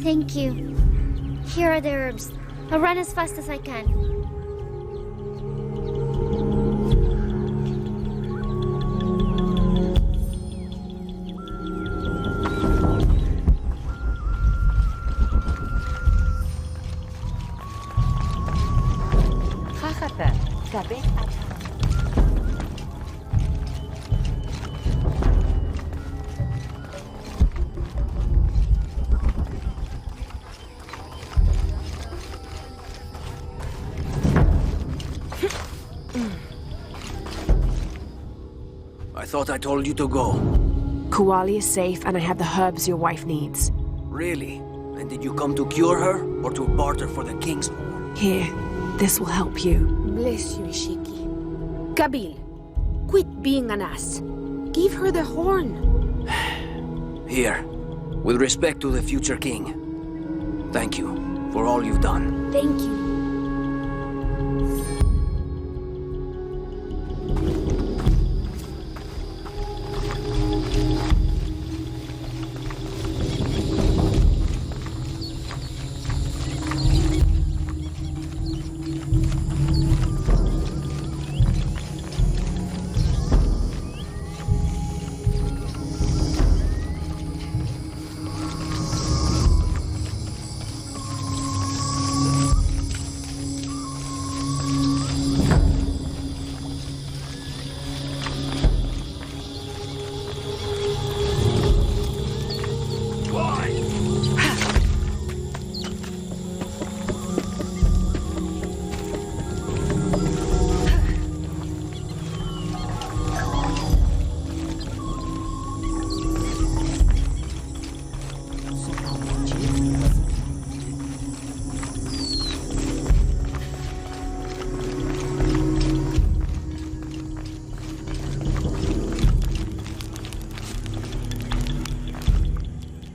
Thank you. Here are the herbs. I'll run as fast as I can. I thought I told you to go. Kuali is safe and I have the herbs your wife needs. Really? And did you come to cure her, or to barter for the king's horn? Here, this will help you. Bless you, Ishiki. Kabil, quit being an ass. Give her the horn. Here, with respect to the future king. Thank you for all you've done. Thank you.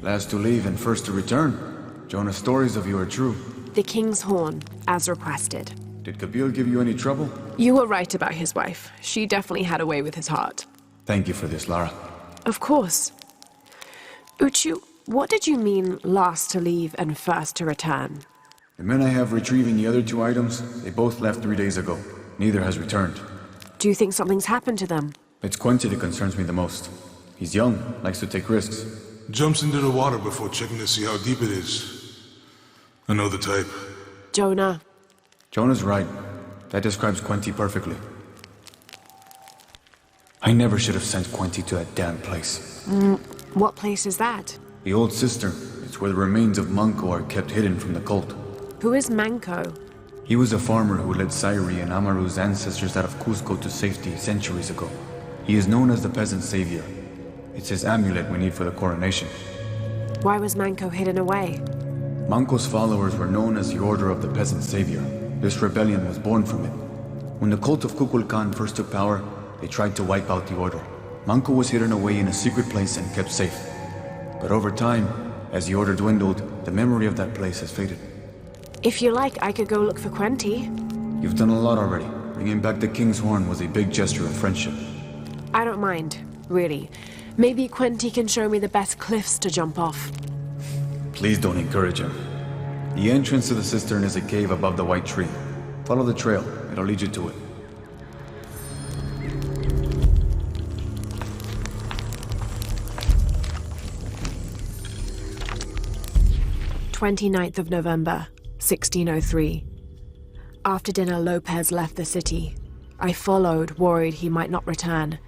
Last to leave and first to return. Jonah's stories of you are true. The King's Horn, as requested. Did Kabil give you any trouble? You were right about his wife. She definitely had a way with his heart. Thank you for this, Lara. Of course. Uchu, what did you mean last to leave and first to return? The men I have retrieving the other 2 items, they both left 3 days ago. Neither has returned. Do you think something's happened to them? It's Quincy that concerns me the most. He's young, likes to take risks. Jumps into the water before checking to see how deep it is. I know the type. Jonah. Jonah's right. That describes Quincy perfectly. I never should have sent Quincy to that damn place. What place is that? The old cistern. It's where the remains of Manco are kept hidden from the cult. Who is Manco? He was a farmer who led Sairi and Amaru's ancestors out of Cusco to safety centuries ago. He is known as the peasant savior. It's his amulet we need for the coronation. Why was Manco hidden away? Manco's followers were known as the Order of the Peasant Savior. This rebellion was born from it. When the cult of Kukulkan first took power, they tried to wipe out the Order. Manco was hidden away in a secret place and kept safe. But over time, as the Order dwindled, the memory of that place has faded. If you like, I could go look for Quenti. You've done a lot already. Bringing back the King's Horn was a big gesture of friendship. I don't mind, really. Maybe Quenti can show me the best cliffs to jump off. Please don't encourage him. The entrance to the cistern is a cave above the white tree. Follow the trail. It'll lead you to it. "29th of November, 1603. After dinner, Lopez left the city. I followed, worried he might not return.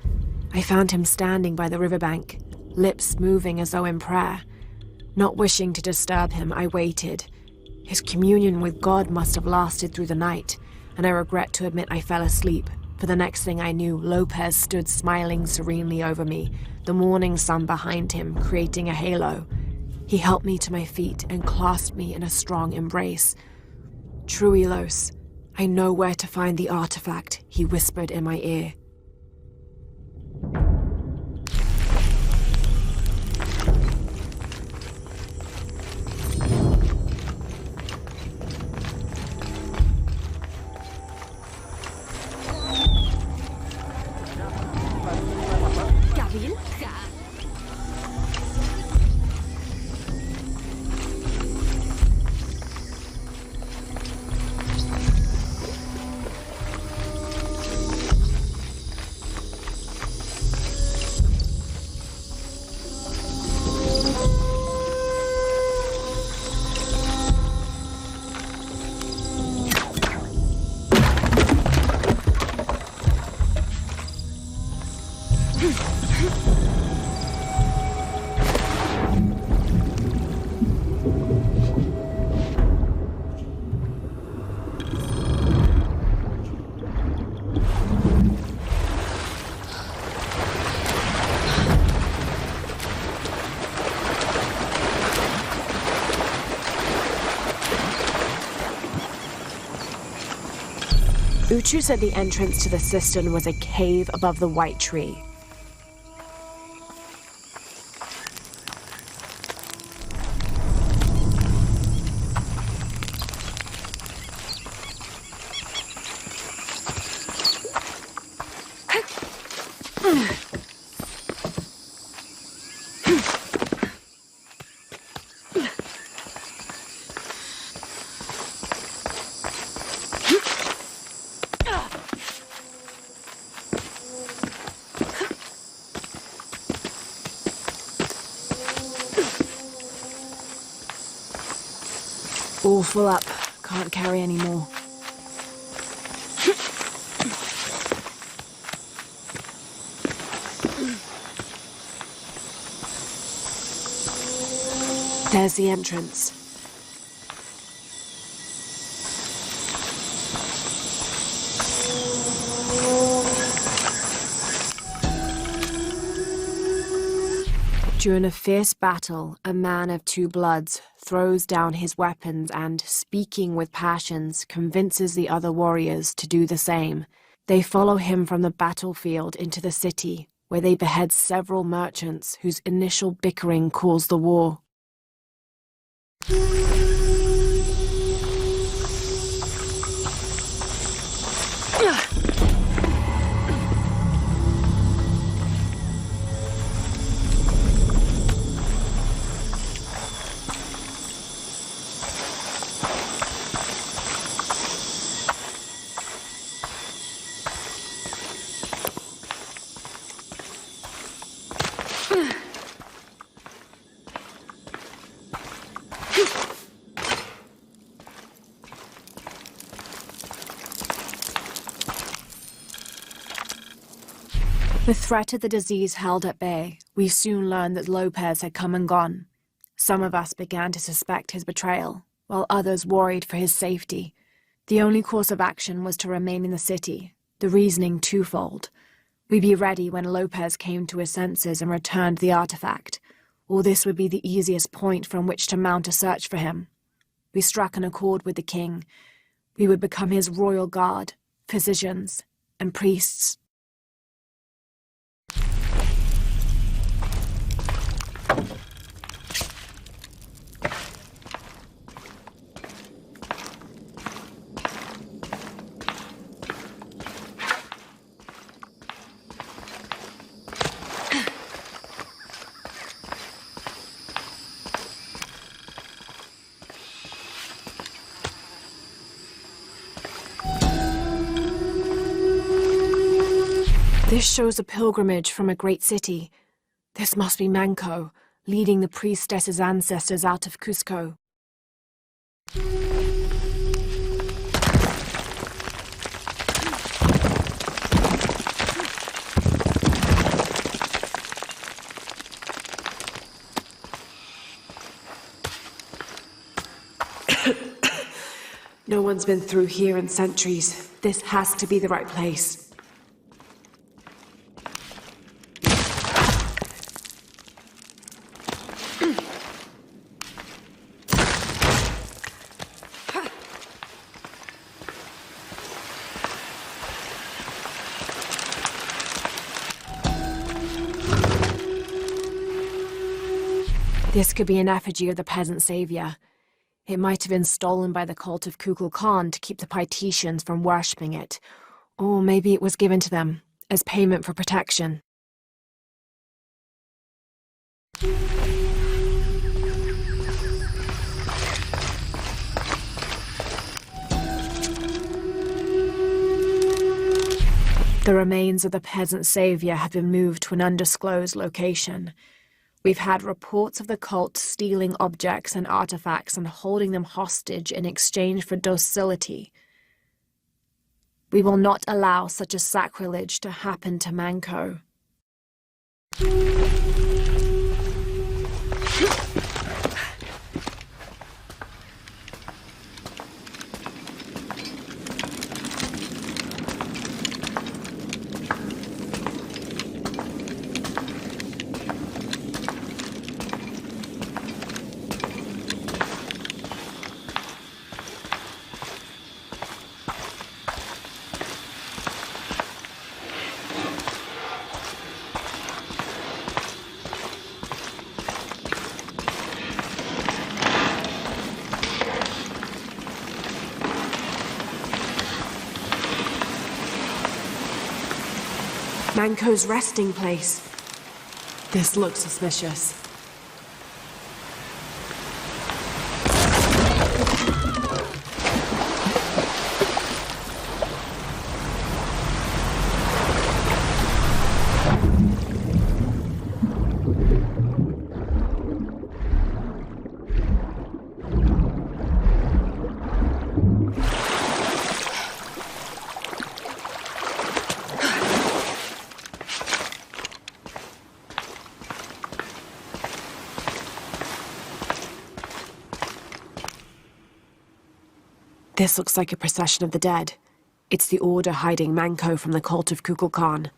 I found him standing by the riverbank, lips moving as though in prayer. Not wishing to disturb him, I waited. His communion with God must have lasted through the night, and I regret to admit I fell asleep, for the next thing I knew, Lopez stood smiling serenely over me, the morning sun behind him, creating a halo. He helped me to my feet and clasped me in a strong embrace. "Truilos, I know where to find the artifact," he whispered in my ear. Uchu said the entrance to the cistern was a cave above the white tree. All full up. Can't carry any more. There's the entrance. During a fierce battle, a man of two bloods throws down his weapons and, speaking with passions, convinces the other warriors to do the same. They follow him from the battlefield into the city, where they behead several merchants whose initial bickering caused the war. The threat of the disease held at bay, we soon learned that Lopez had come and gone. Some of us began to suspect his betrayal, while others worried for his safety. The only course of action was to remain in the city, the reasoning twofold. We'd be ready when Lopez came to his senses and returned the artifact, or this would be the easiest point from which to mount a search for him. We struck an accord with the king. We would become his royal guard, physicians, and priests. This shows a pilgrimage from a great city. This must be Manco, leading the priestess's ancestors out of Cusco. No one's been through here in centuries. This has to be the right place. This could be an effigy of the peasant savior. It might have been stolen by the cult of Kukulkan to keep the Paititians from worshipping it. Or maybe it was given to them as payment for protection. The remains of the peasant savior have been moved to an undisclosed location. We've had reports of the cult stealing objects and artifacts and holding them hostage in exchange for docility. We will not allow such a sacrilege to happen to Manco. Manco's resting place. This looks suspicious. This looks like a procession of the dead. It's the Order hiding Manco from the cult of Kukulkan.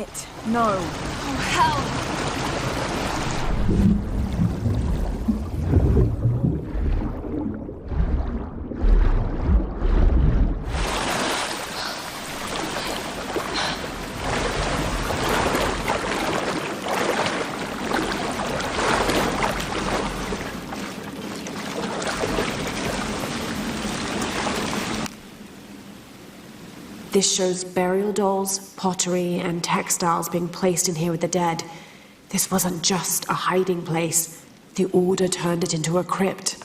it. No. Oh, hell! This shows burial dolls, pottery, and textiles being placed in here with the dead. This wasn't just a hiding place. The Order turned it into a crypt.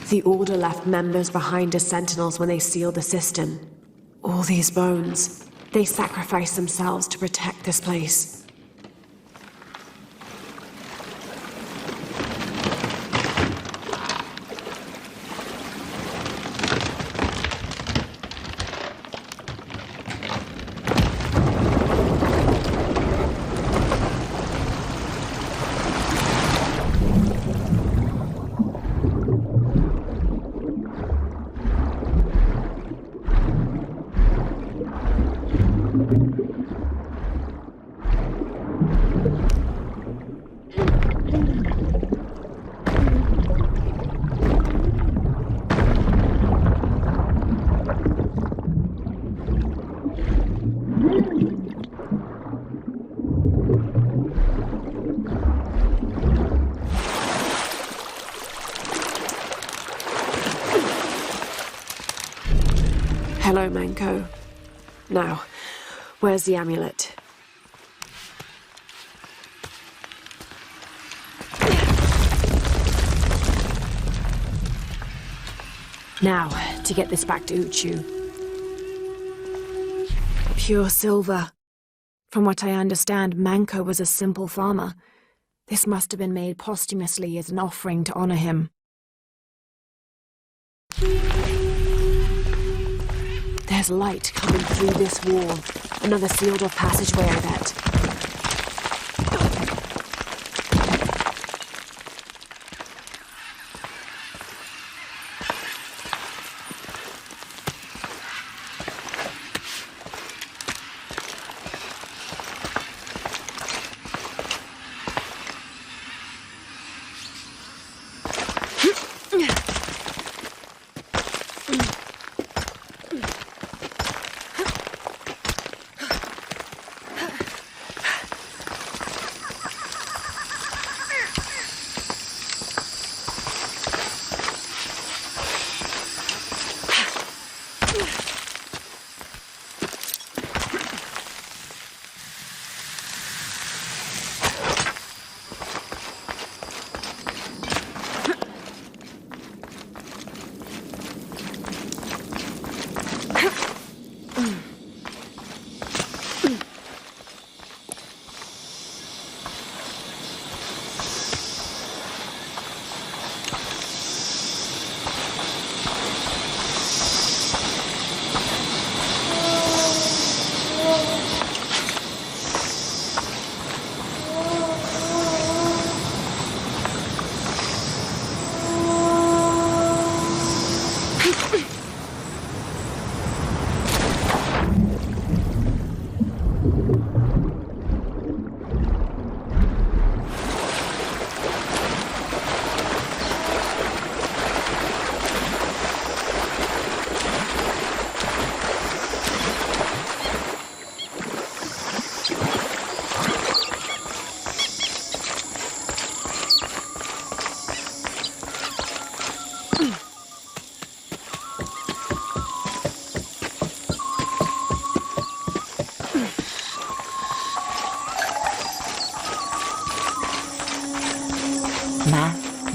The Order left members behind as sentinels when they sealed the system. All these bones, they sacrificed themselves to protect this place. Hello, Manko. Now, where's the amulet? Now, to get this back to Uchu. Pure silver. From what I understand, Manko was a simple farmer. This must have been made posthumously as an offering to honor him. There's light coming through this wall. Another sealed-off passageway, I bet.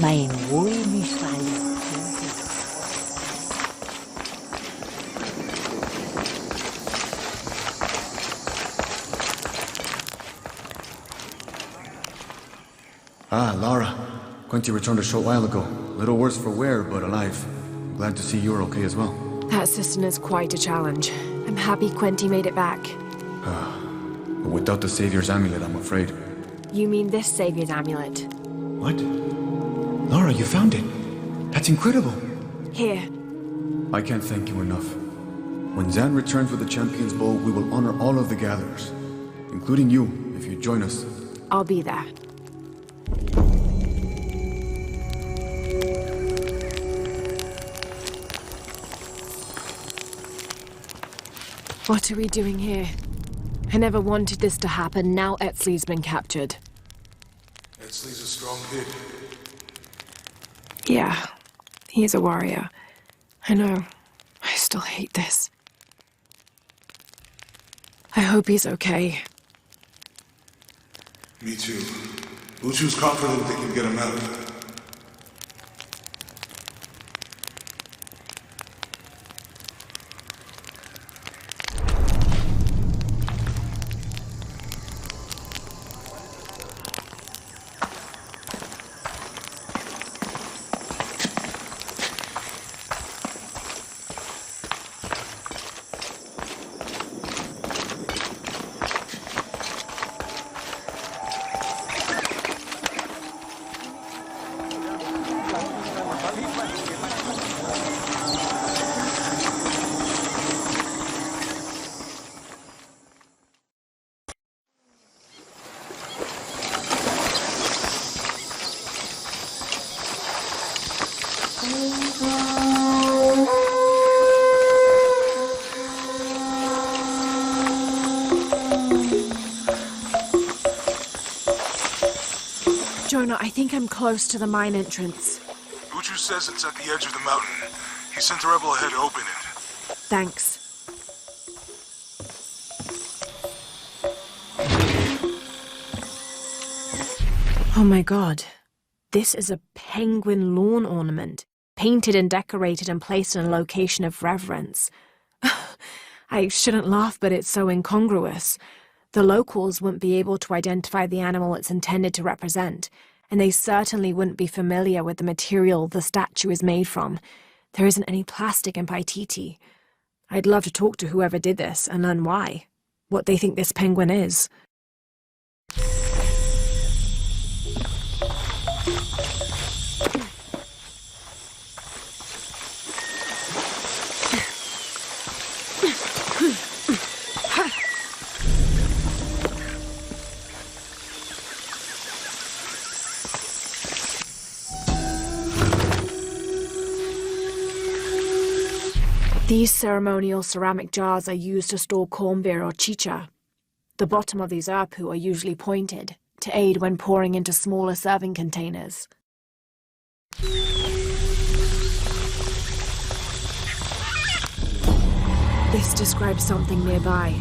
Main Wui Mishali. Ah, Lara. Quinty returned a short while ago. Little worse for wear, but alive. Glad to see you're okay as well. That system is quite a challenge. I'm happy Quenty made it back. But without the Savior's amulet, I'm afraid. You mean this Savior's amulet? What? Lara, you found it. That's incredible. Here. I can't thank you enough. When Zan returns with the Champion's Bowl, we will honor all of the gatherers. Including you, if you join us. I'll be there. What are we doing here? I never wanted this to happen. Now Etzli's been captured. Etzli's a strong kid. Yeah, he's a warrior. I know. I still hate this. I hope he's okay. Me too. Uchu's confident they can get him out. Jonah, I think I'm close to the mine entrance. Uchu says it's at the edge of the mountain. He sent a rebel ahead to open it. Thanks. Oh my god. This is a penguin lawn ornament, painted and decorated and placed in a location of reverence. I shouldn't laugh, but it's so incongruous. The locals wouldn't be able to identify the animal it's intended to represent, and they certainly wouldn't be familiar with the material the statue is made from. There isn't any plastic in Paititi. I'd love to talk to whoever did this and learn why, what they think this penguin is. These ceremonial ceramic jars are used to store corn beer or chicha. The bottom of these urpu are usually pointed, to aid when pouring into smaller serving containers. This describes something nearby.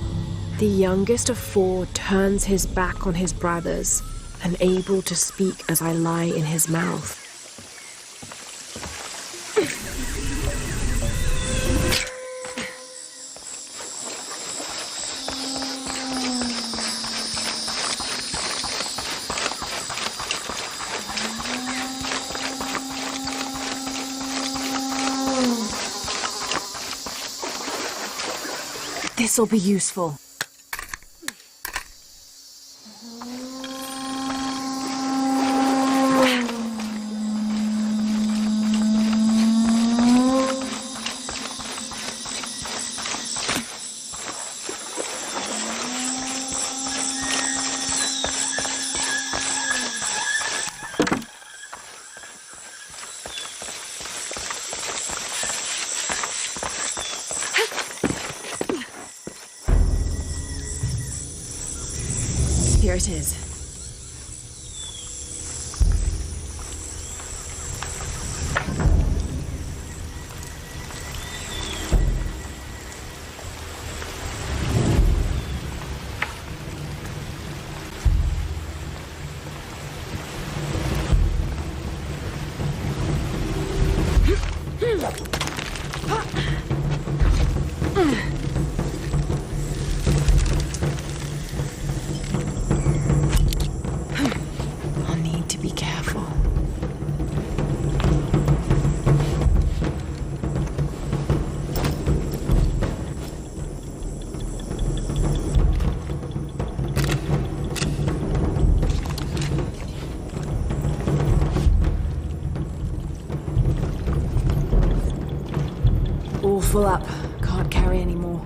The youngest of 4 turns his back on his brothers, unable to speak as I lie in his mouth. This'll be useful. Here it is. Be careful. All full up. Can't carry any more.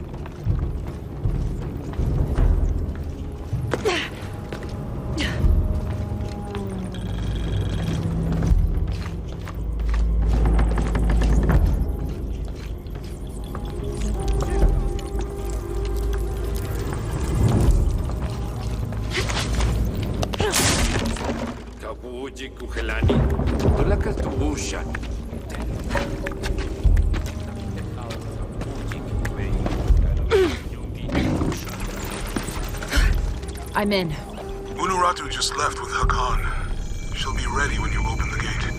Kabuji kuhelani. Tulakas tuushan. I'm in. Unuratu just left with Hakan. She'll be ready when you open the gate.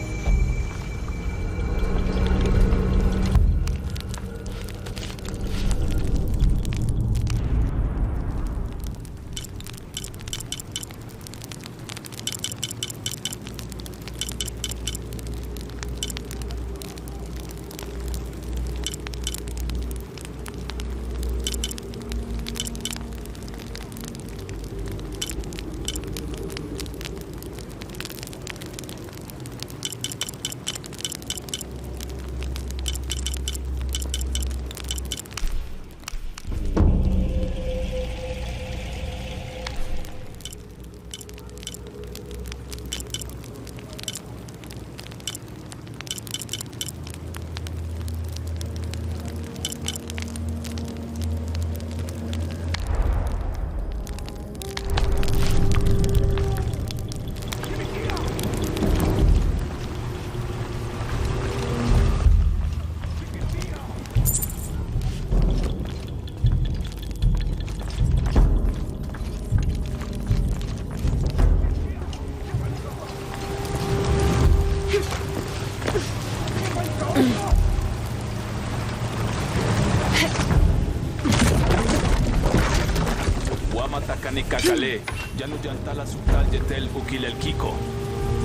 Kakale, Janu Jantala Sultal Jetel Ukil el Kiko.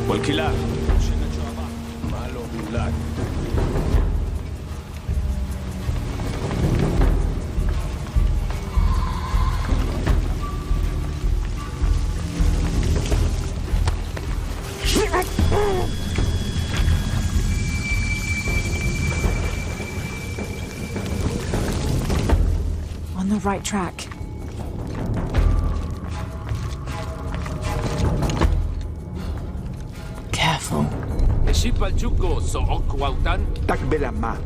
Walkilar, Shena Chaba, Malo Bulat. On the right track. Careful. Shipal Chuko, so Okwautan. Takbelama.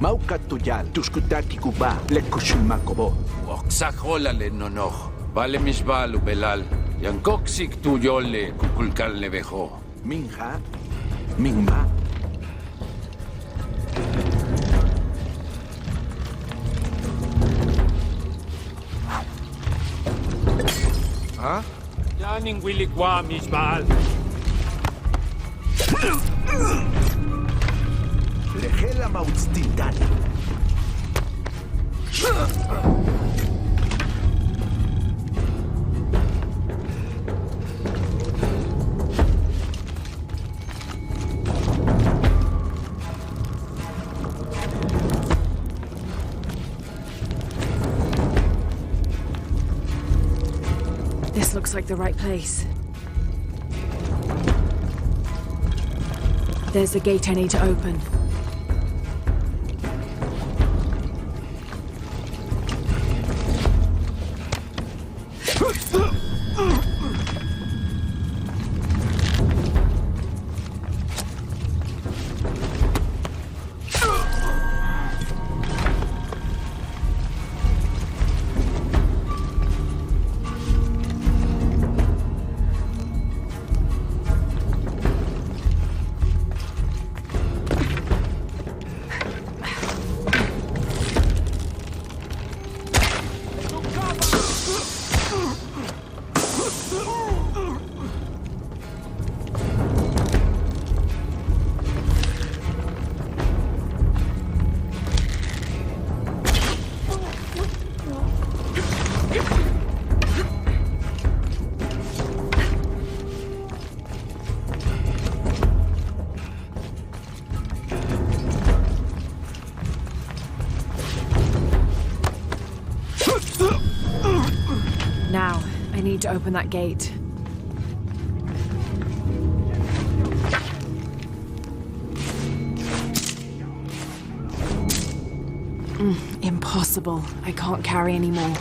Maukatuyal, Tuskutati Kuba, Lekushilmakobo. Oxaholale nonoch. Vale misbal ubelal. Yankoksik tuyole, kukulkal levejo. Minja. Mingma. ¿Ah? Yaning wilikwa misbal. Lejela Mautstintani. This looks like the right place. There's the gate I need to open. to open that gate. Impossible. I can't carry anymore.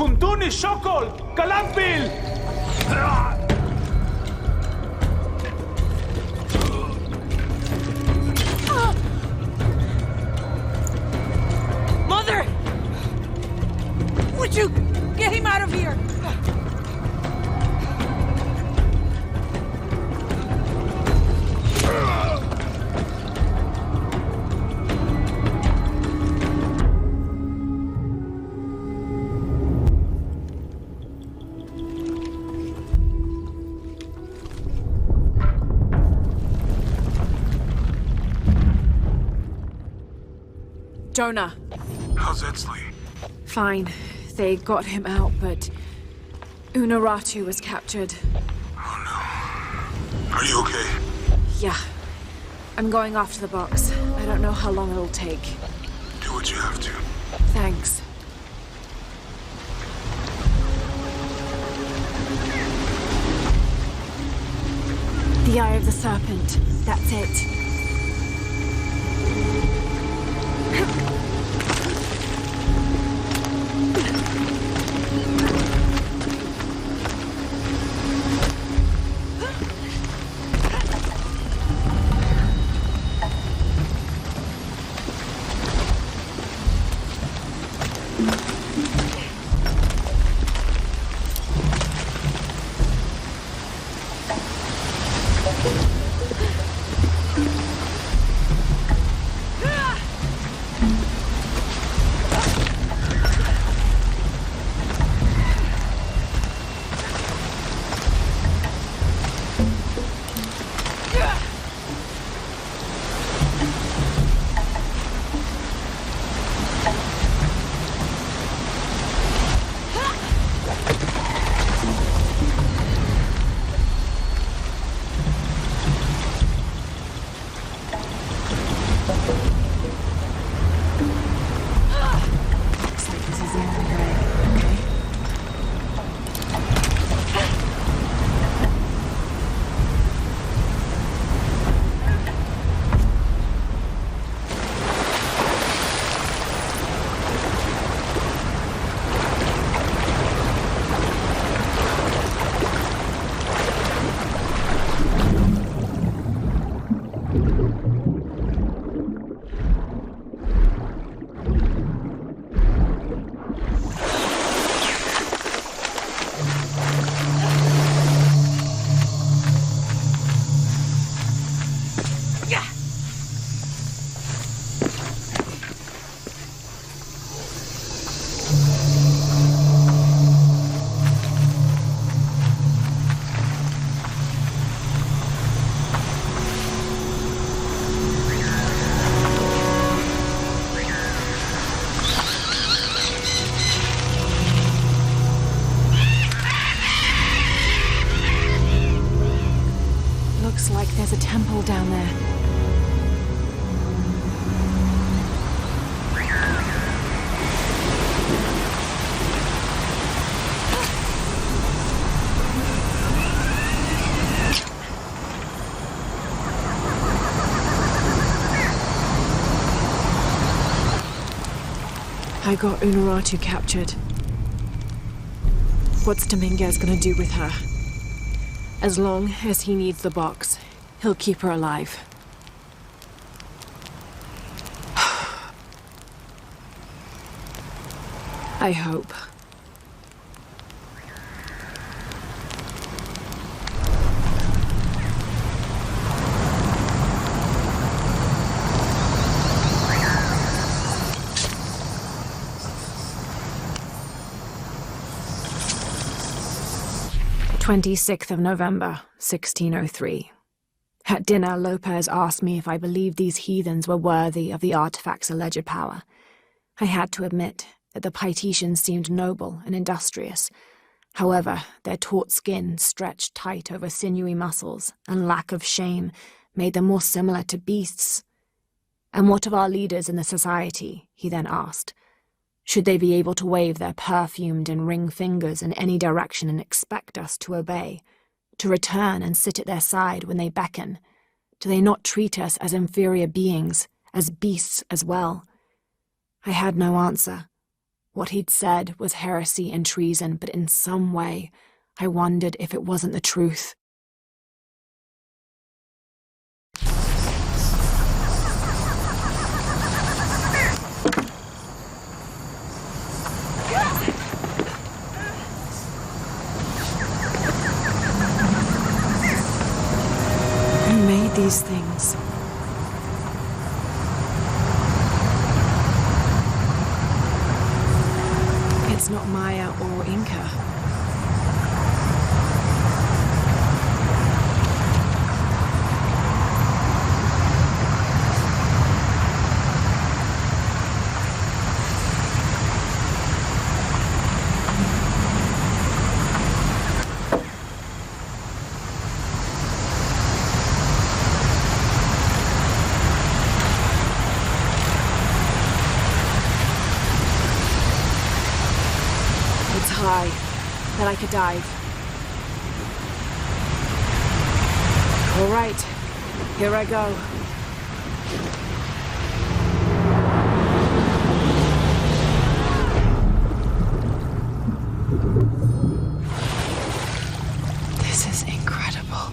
Kuntuni Shokol! Kalampil! Mother! Would you get him out of here? Jonah. How's Edsley? Fine. They got him out, but Unaratu was captured. Are you okay? Yeah. I'm going off to the box. I don't know how long it'll take. Do what you have to. Thanks. The Eye of the Serpent. That's it. Looks like there's a temple down there. I got Unuratu captured. What's Dominguez gonna do with her? As long as he needs the box, he'll keep her alive. I hope. November 1603. At dinner, Lopez asked me if I believed these heathens were worthy of the artifact's alleged power. I had to admit that the Paititians seemed noble and industrious. However, their taut skin, stretched tight over sinewy muscles, and lack of shame made them more similar to beasts. And what of our leaders in the society? He then asked. Should they be able to wave their perfumed and ring fingers in any direction and expect us to obey, to return and sit at their side when they beckon? Do they not treat us as inferior beings, as beasts as well? I had no answer. What he'd said was heresy and treason, but in some way, I wondered if it wasn't the truth. Who made these things? It's not Maya or Inca. High, that I could dive. All right, here I go. This is incredible.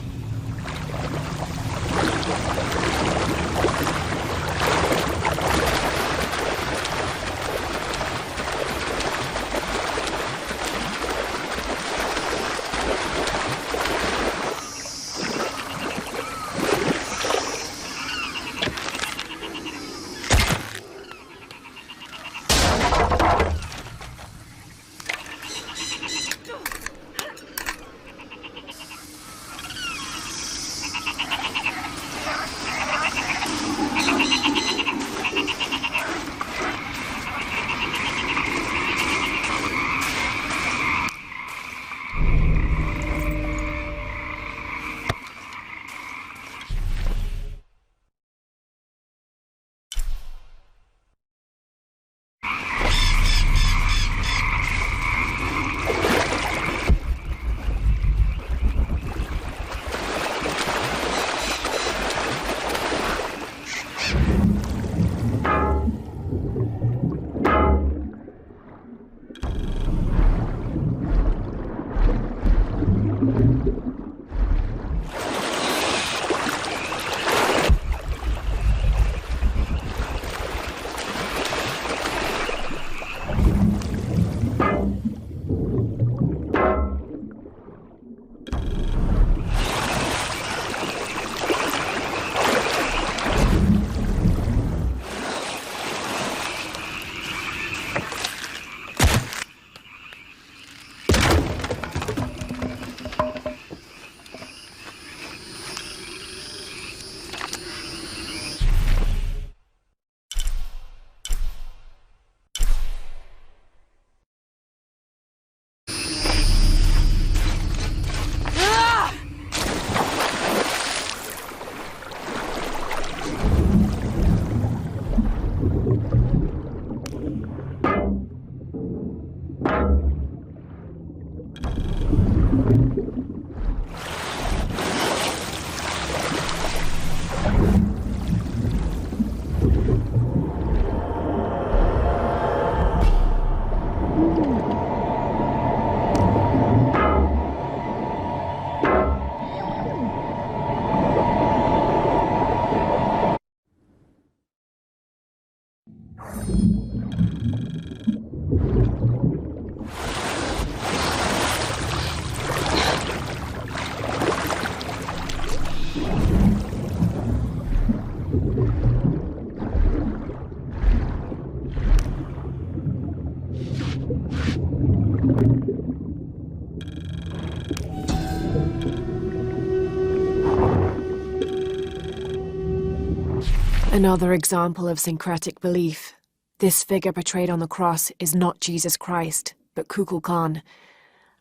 Another example of syncretic belief. This figure portrayed on the cross is not Jesus Christ, but Kukulkan.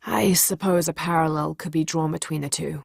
I suppose a parallel could be drawn between the two.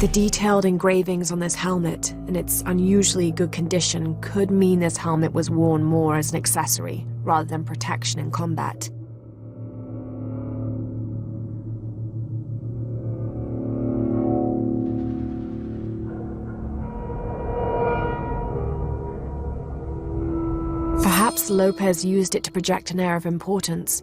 The detailed engravings on this helmet and its unusually good condition could mean this helmet was worn more as an accessory rather than protection in combat. Perhaps Lopez used it to project an air of importance.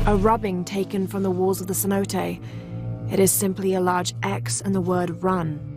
A rubbing taken from the walls of the cenote. It is simply a large X and the word run.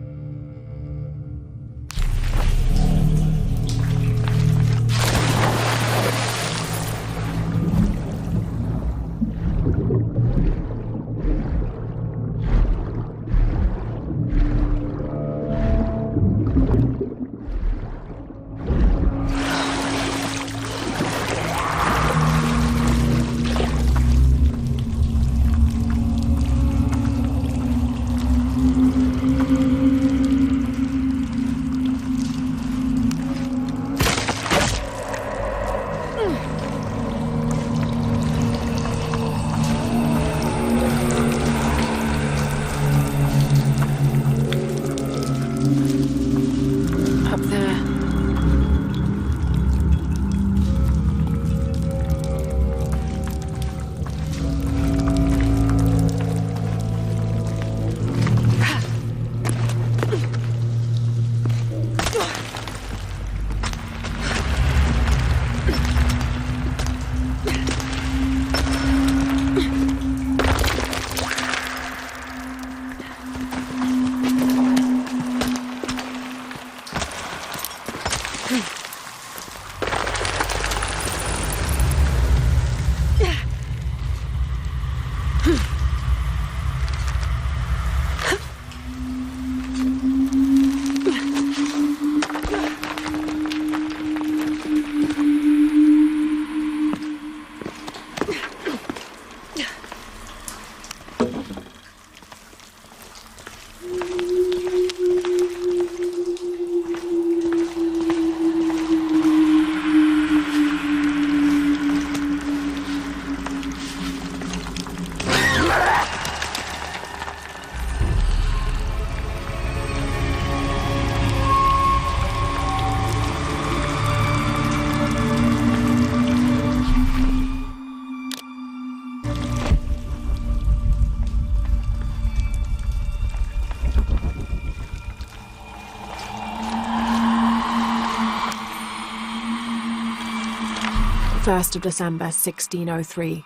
1st of December, 1603.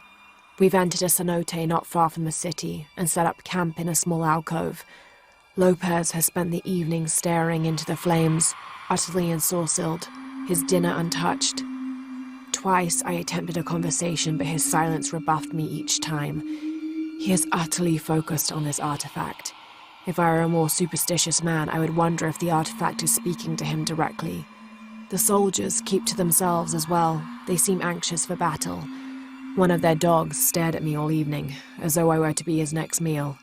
We've entered a cenote not far from the city and set up camp in a small alcove. Lopez has spent the evening staring into the flames, utterly ensorcelled, his dinner untouched. Twice I attempted a conversation, but his silence rebuffed me each time. He is utterly focused on this artifact. If I were a more superstitious man, I would wonder if the artifact is speaking to him directly. The soldiers keep to themselves as well. They seem anxious for battle. One of their dogs stared at me all evening, as though I were to be his next meal.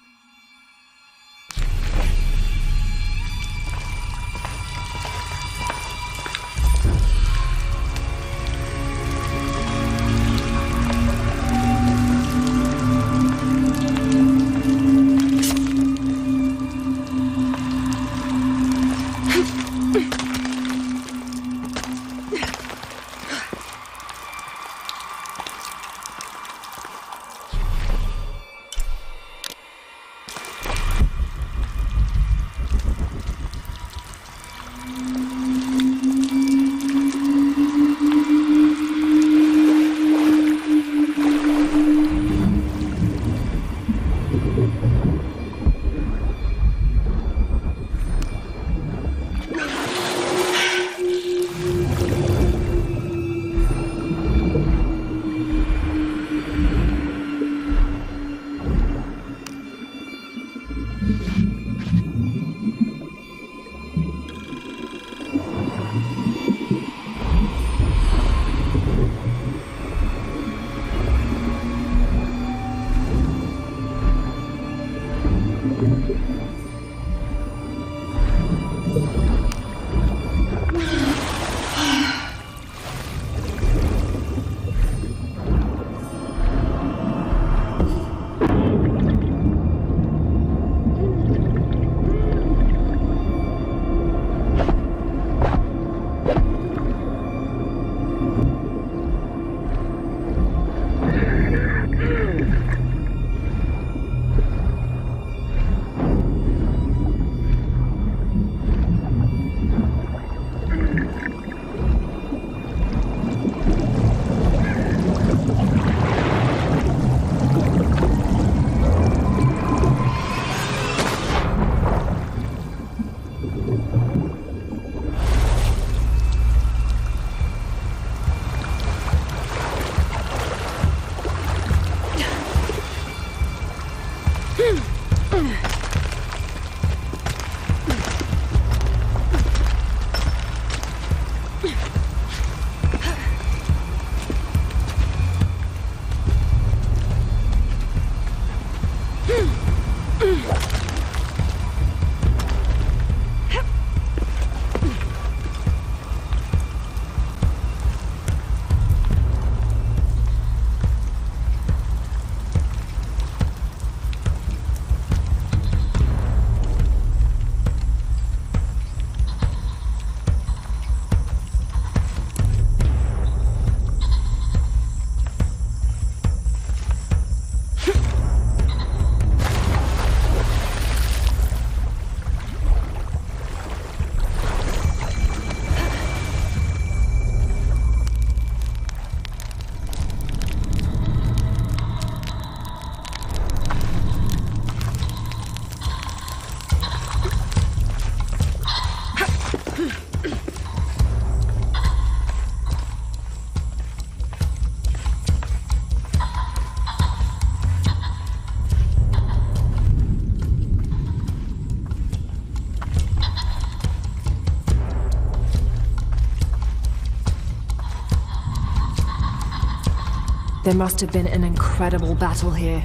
There must have been an incredible battle here.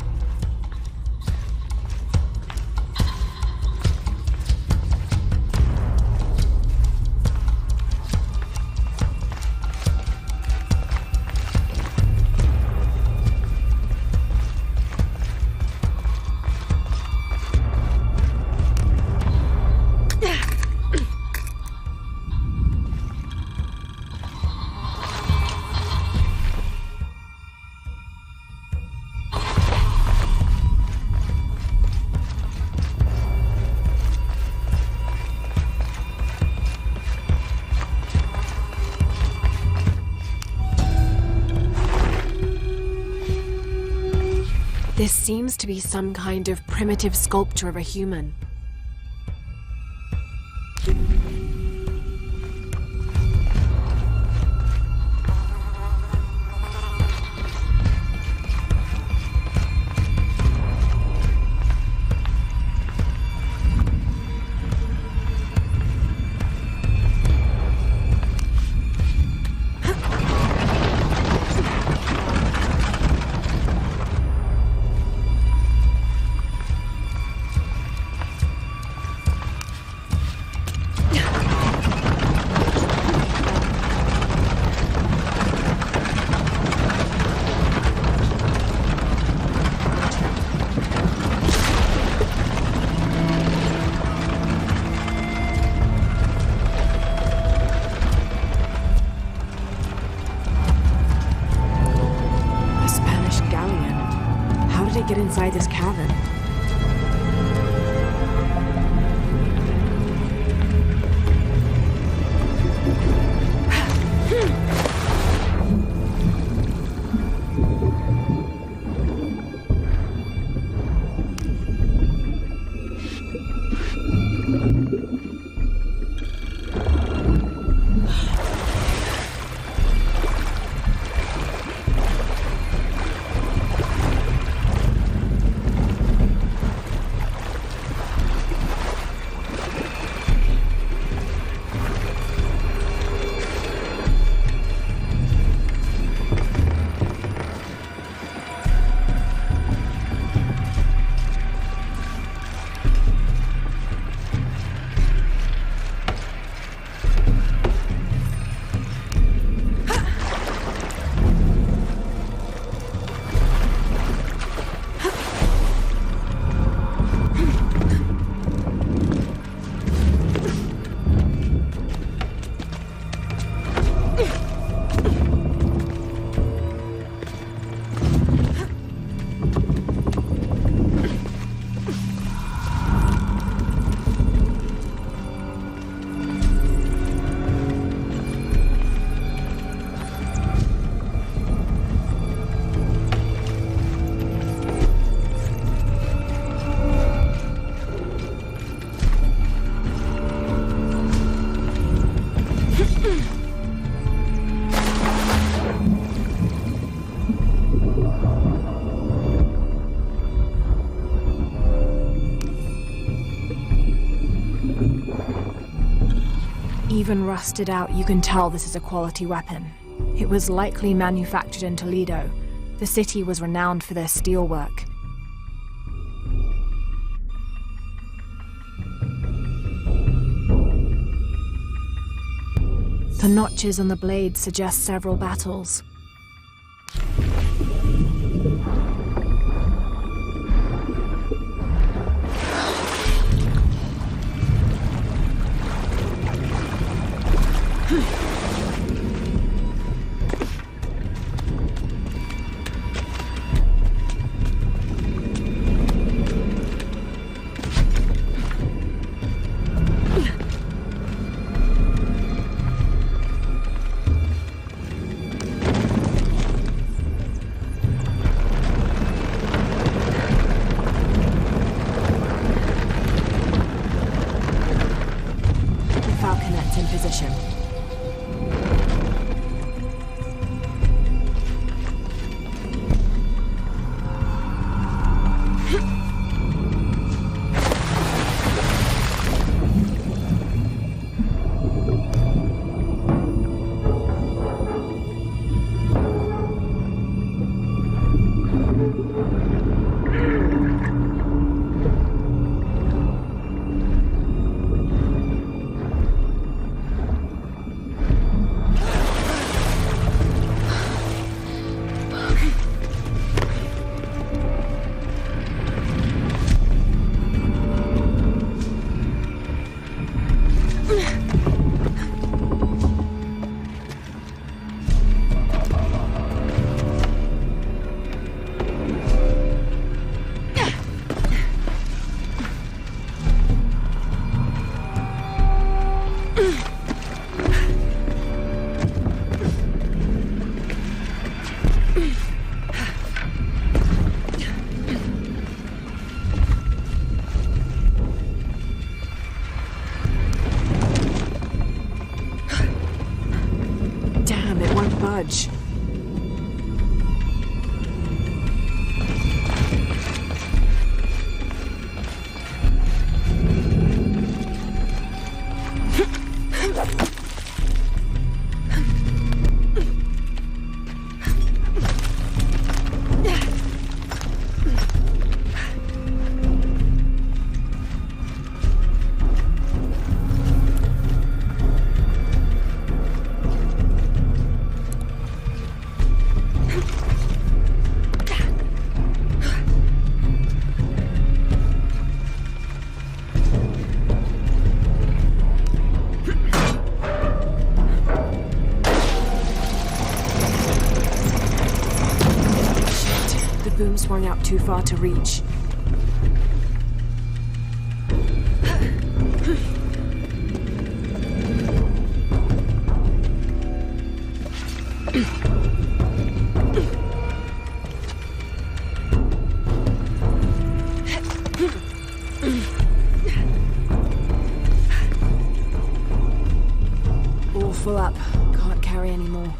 This seems to be some kind of primitive sculpture of a human. Get inside this cavern. Even rusted out, you can tell this is a quality weapon. It was likely manufactured in Toledo. The city was renowned for their steelwork. The notches on the blade suggest several battles. budge. Boom swung out too far to reach. All full up. Can't carry any more.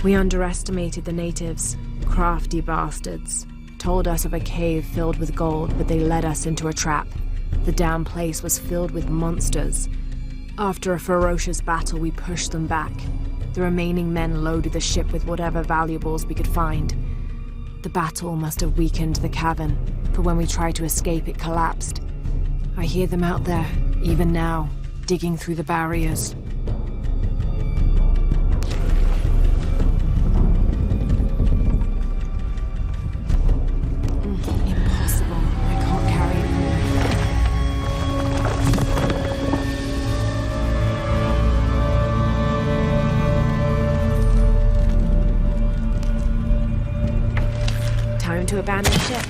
We underestimated the natives. Crafty bastards. Told us of a cave filled with gold, but they led us into a trap. The damn place was filled with monsters. After a ferocious battle, we pushed them back. The remaining men loaded the ship with whatever valuables we could find. The battle must have weakened the cavern, for when we tried to escape, it collapsed. I hear them out there, even now, digging through the barriers. Impossible. I can't carry it. Time to abandon ship.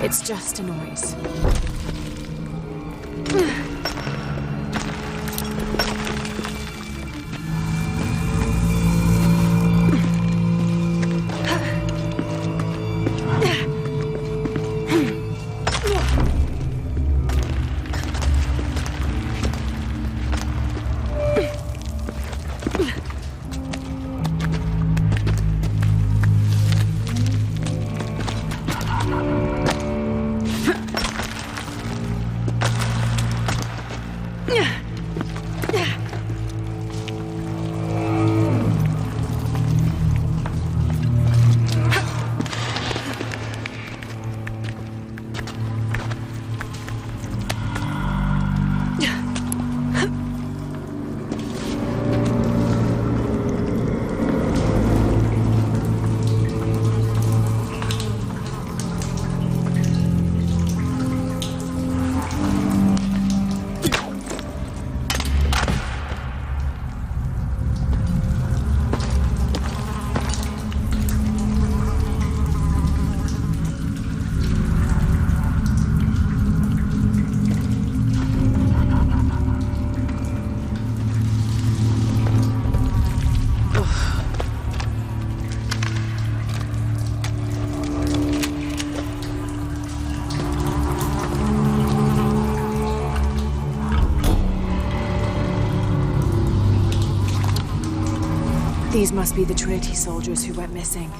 It's just a noise. These must be the Trinity soldiers who went missing.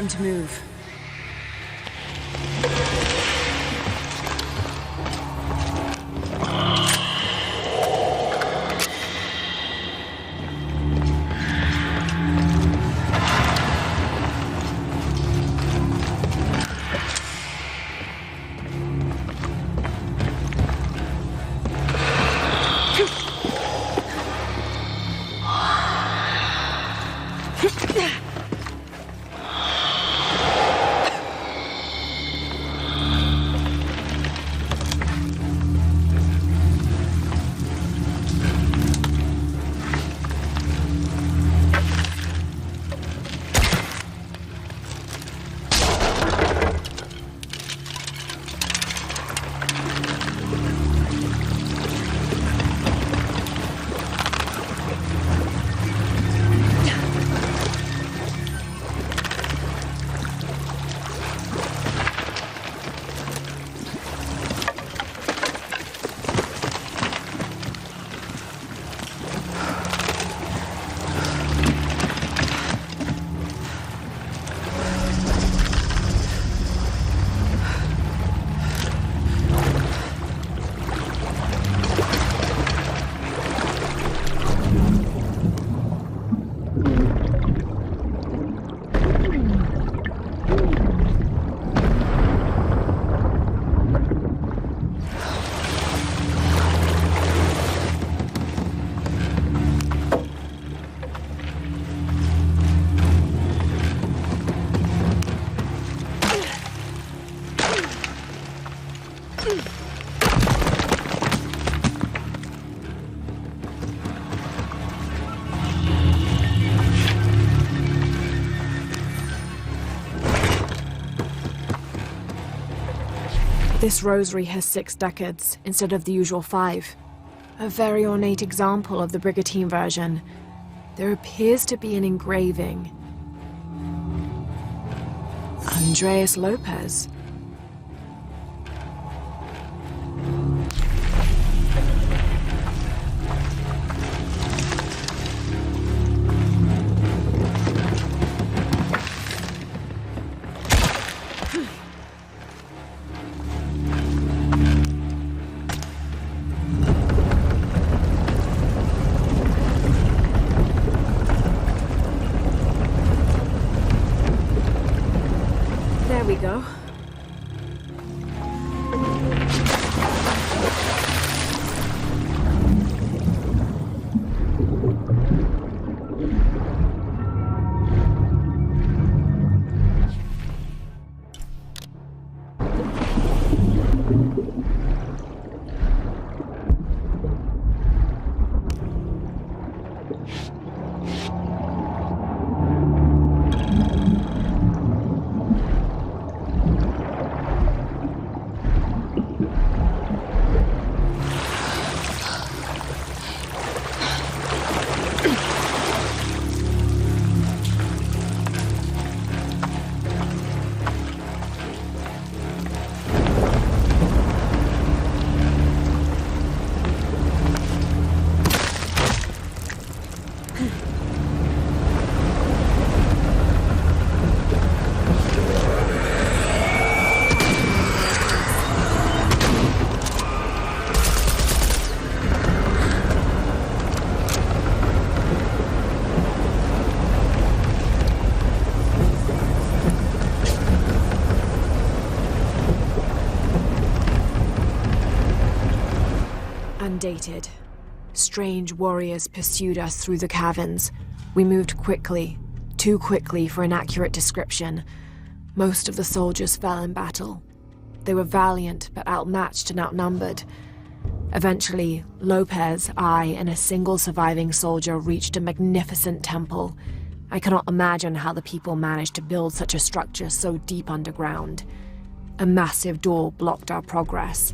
Time to move. This rosary has 6 decades instead of the usual 5. A very ornate example of the Brigantine version. There appears to be an engraving. Andres Lopez. There we go. Undated. Strange warriors pursued us through the caverns. We moved quickly, too quickly for an accurate description. Most of the soldiers fell in battle. They were valiant, but outmatched and outnumbered. Eventually, Lopez, I, and a single surviving soldier reached a magnificent temple. I cannot imagine how the people managed to build such a structure so deep underground. A massive door blocked our progress.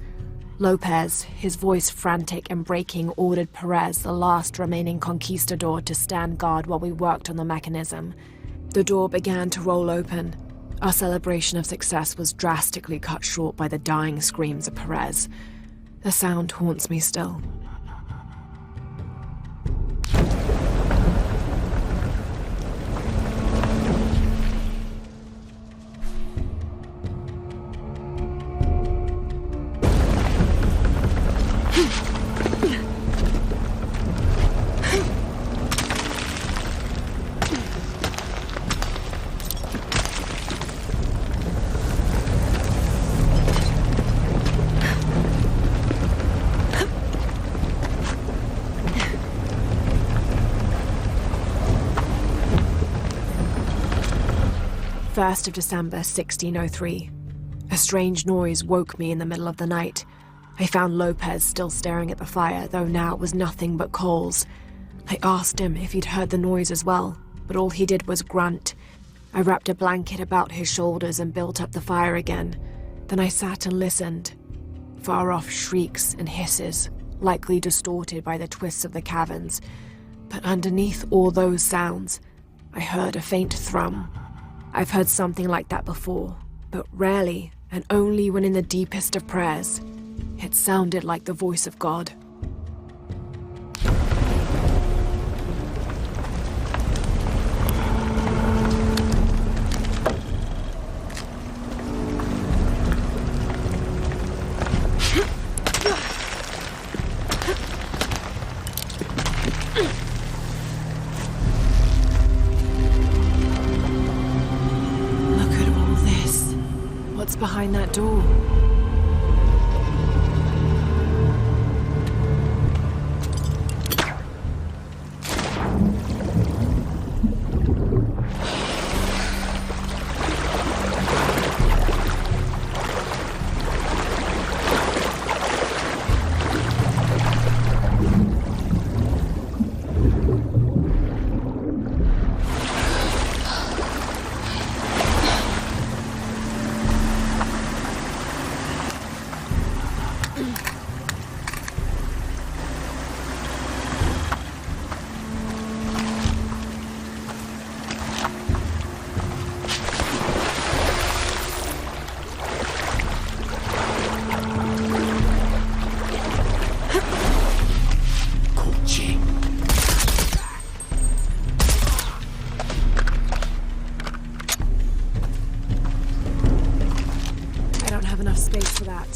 Lopez, his voice frantic and breaking, ordered Perez, the last remaining conquistador, to stand guard while we worked on the mechanism. The door began to roll open. Our celebration of success was drastically cut short by the dying screams of Perez. The sound haunts me still. 1st of December, 1603. A strange noise woke me in the middle of the night. I found Lopez still staring at the fire, though now it was nothing but coals. I asked him if he'd heard the noise as well, but all he did was grunt. I wrapped a blanket about his shoulders and built up the fire again. Then I sat and listened. Far-off shrieks and hisses, likely distorted by the twists of the caverns. But underneath all those sounds, I heard a faint thrum. I've heard something like that before, but rarely, and only when in the deepest of prayers. It sounded like the voice of God. Behind that door. Space for that.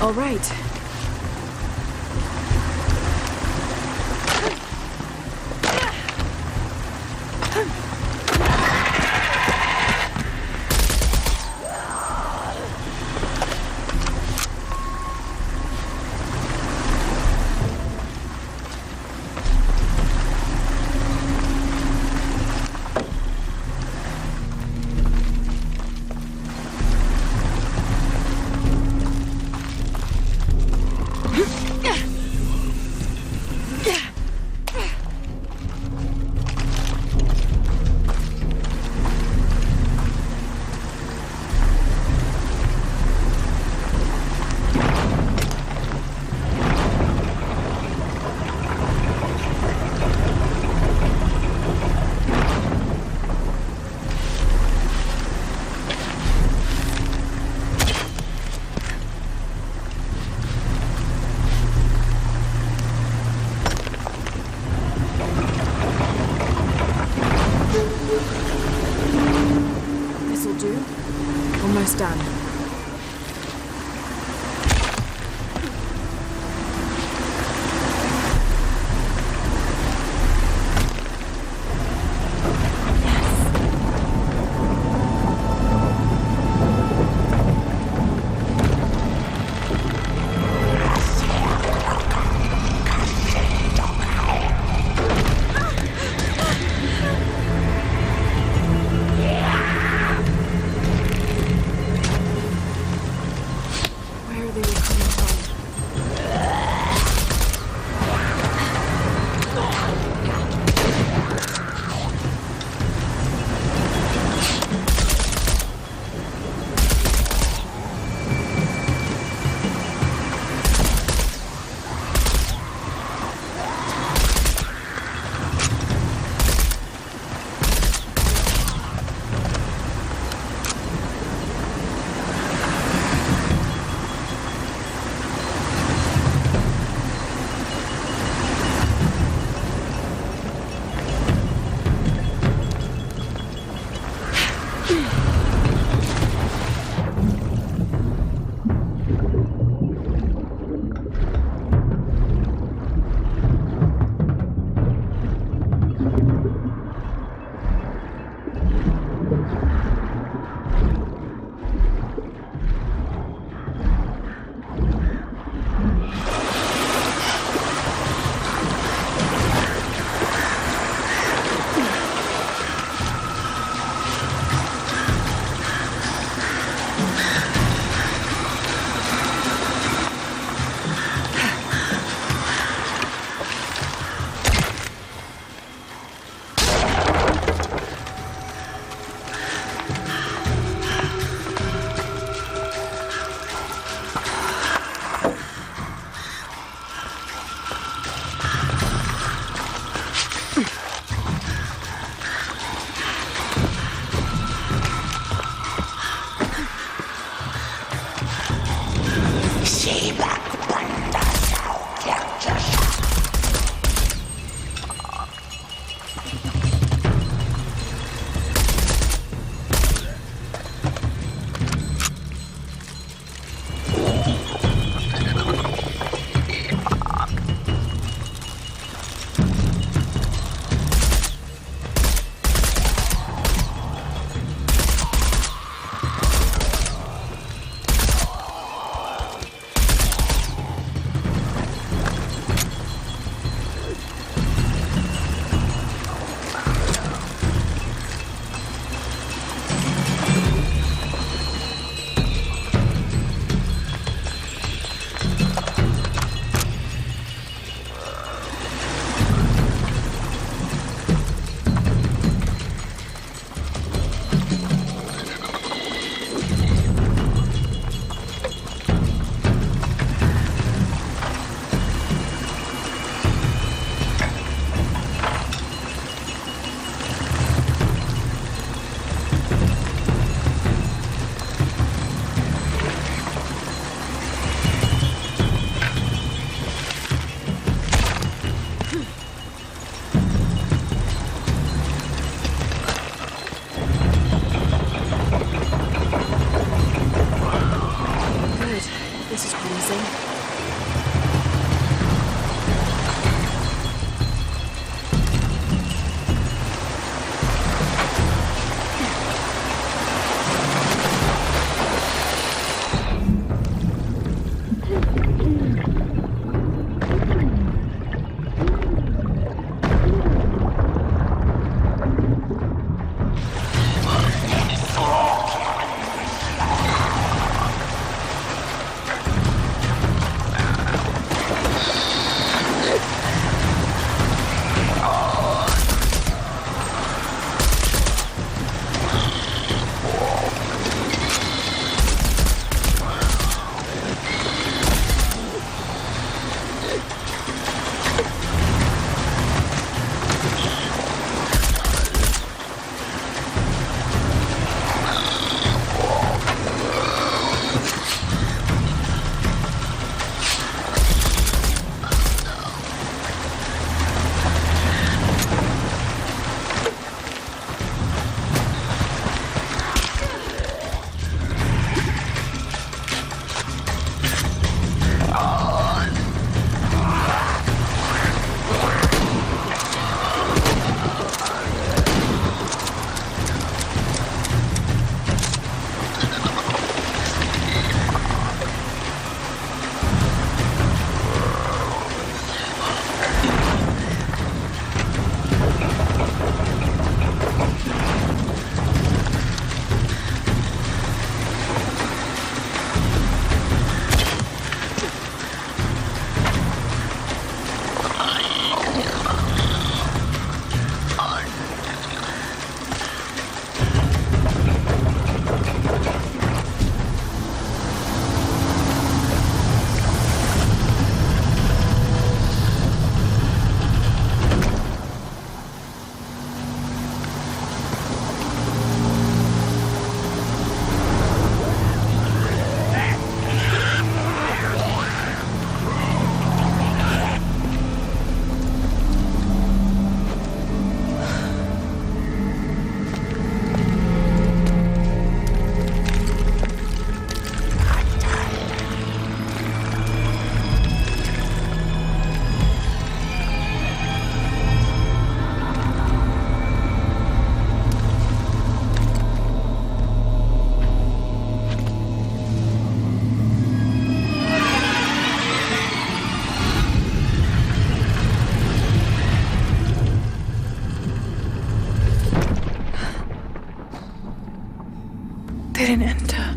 All right. didn't enter.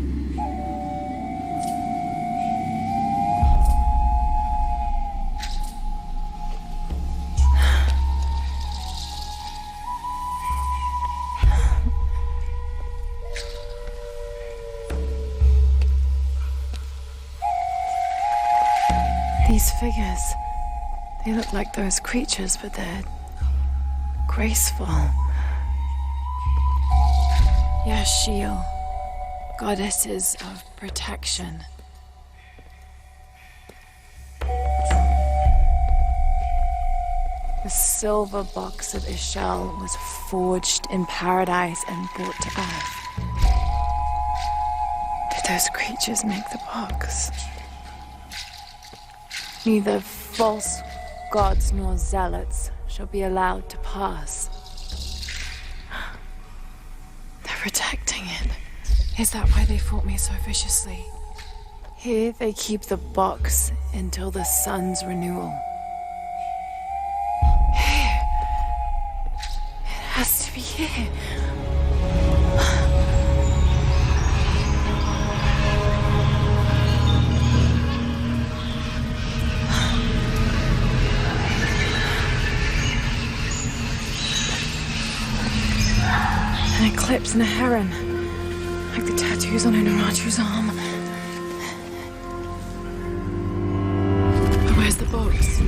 These figures, they look like those creatures, but they're graceful. Yashil, goddesses of protection. The silver box of Ishel was forged in paradise and brought to earth. Did those creatures make the box? Neither false gods nor zealots shall be allowed to pass. They're protecting it. Is that why they fought me so viciously? Here they keep the box until the sun's renewal. Here. It has to be here. An eclipse and a heron. Like the tattoos on Inaratu's arm. But where's the box?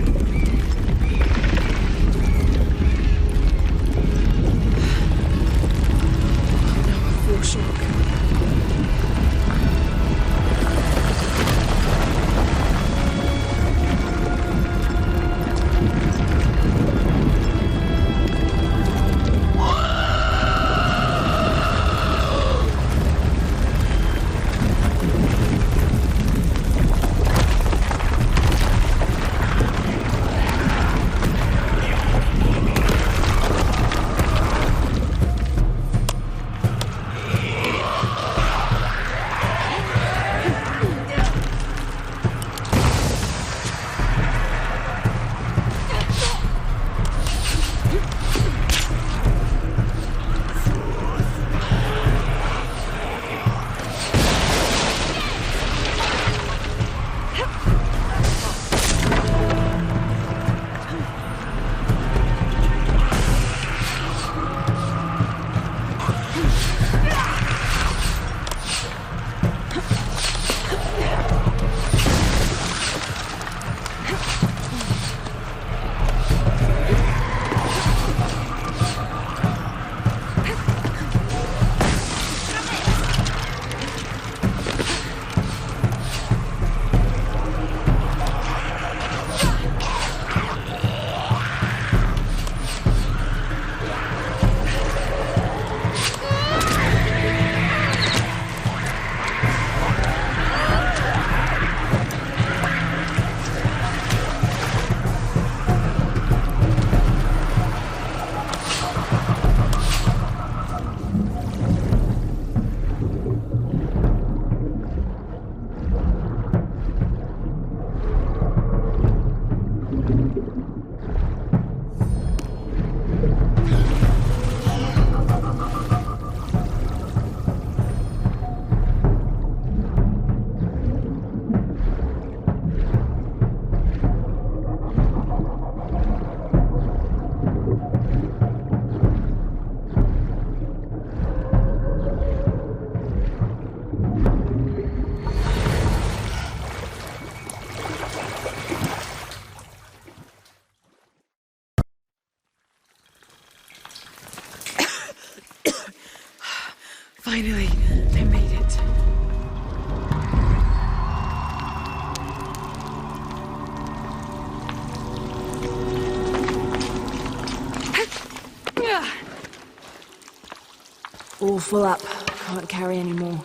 Now we're foreshore. Finally, I made it. All full up. Can't carry any more.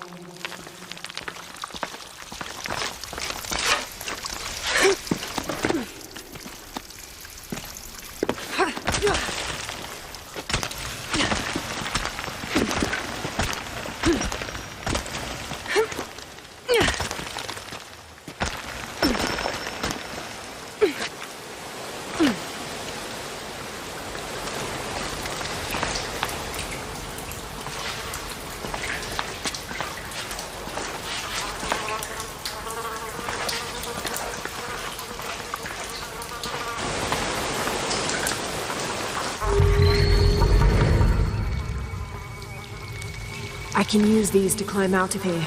I can use these to climb out of here.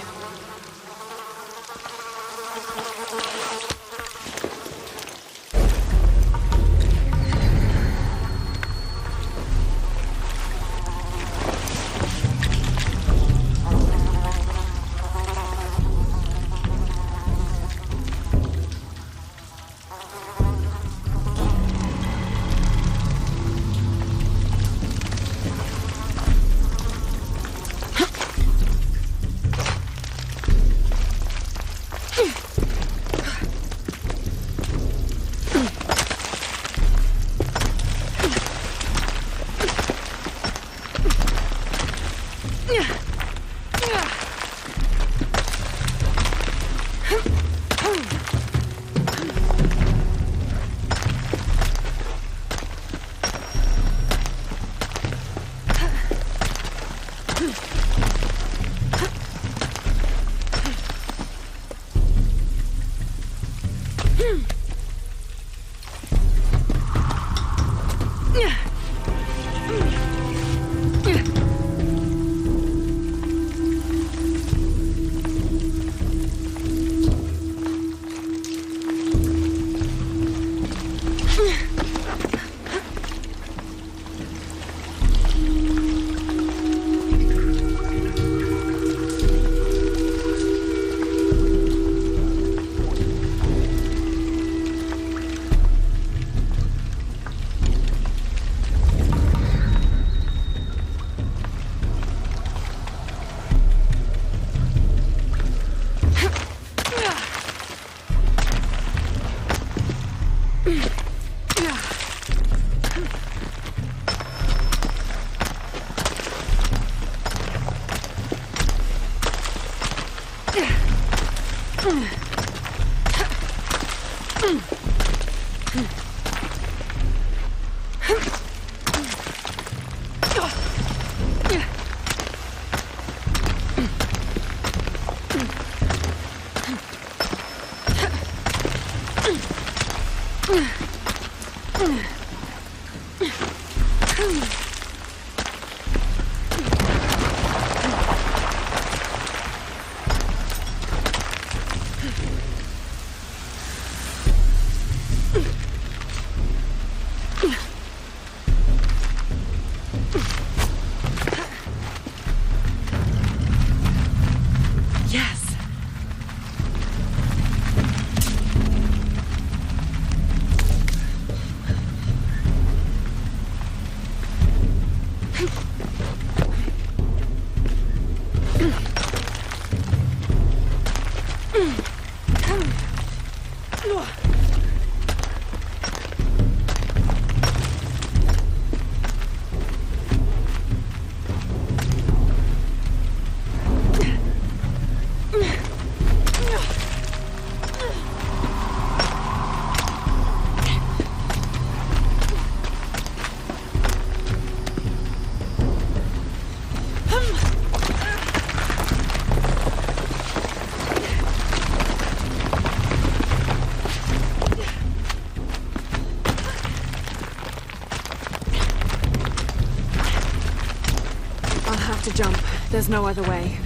To jump. There's no other way.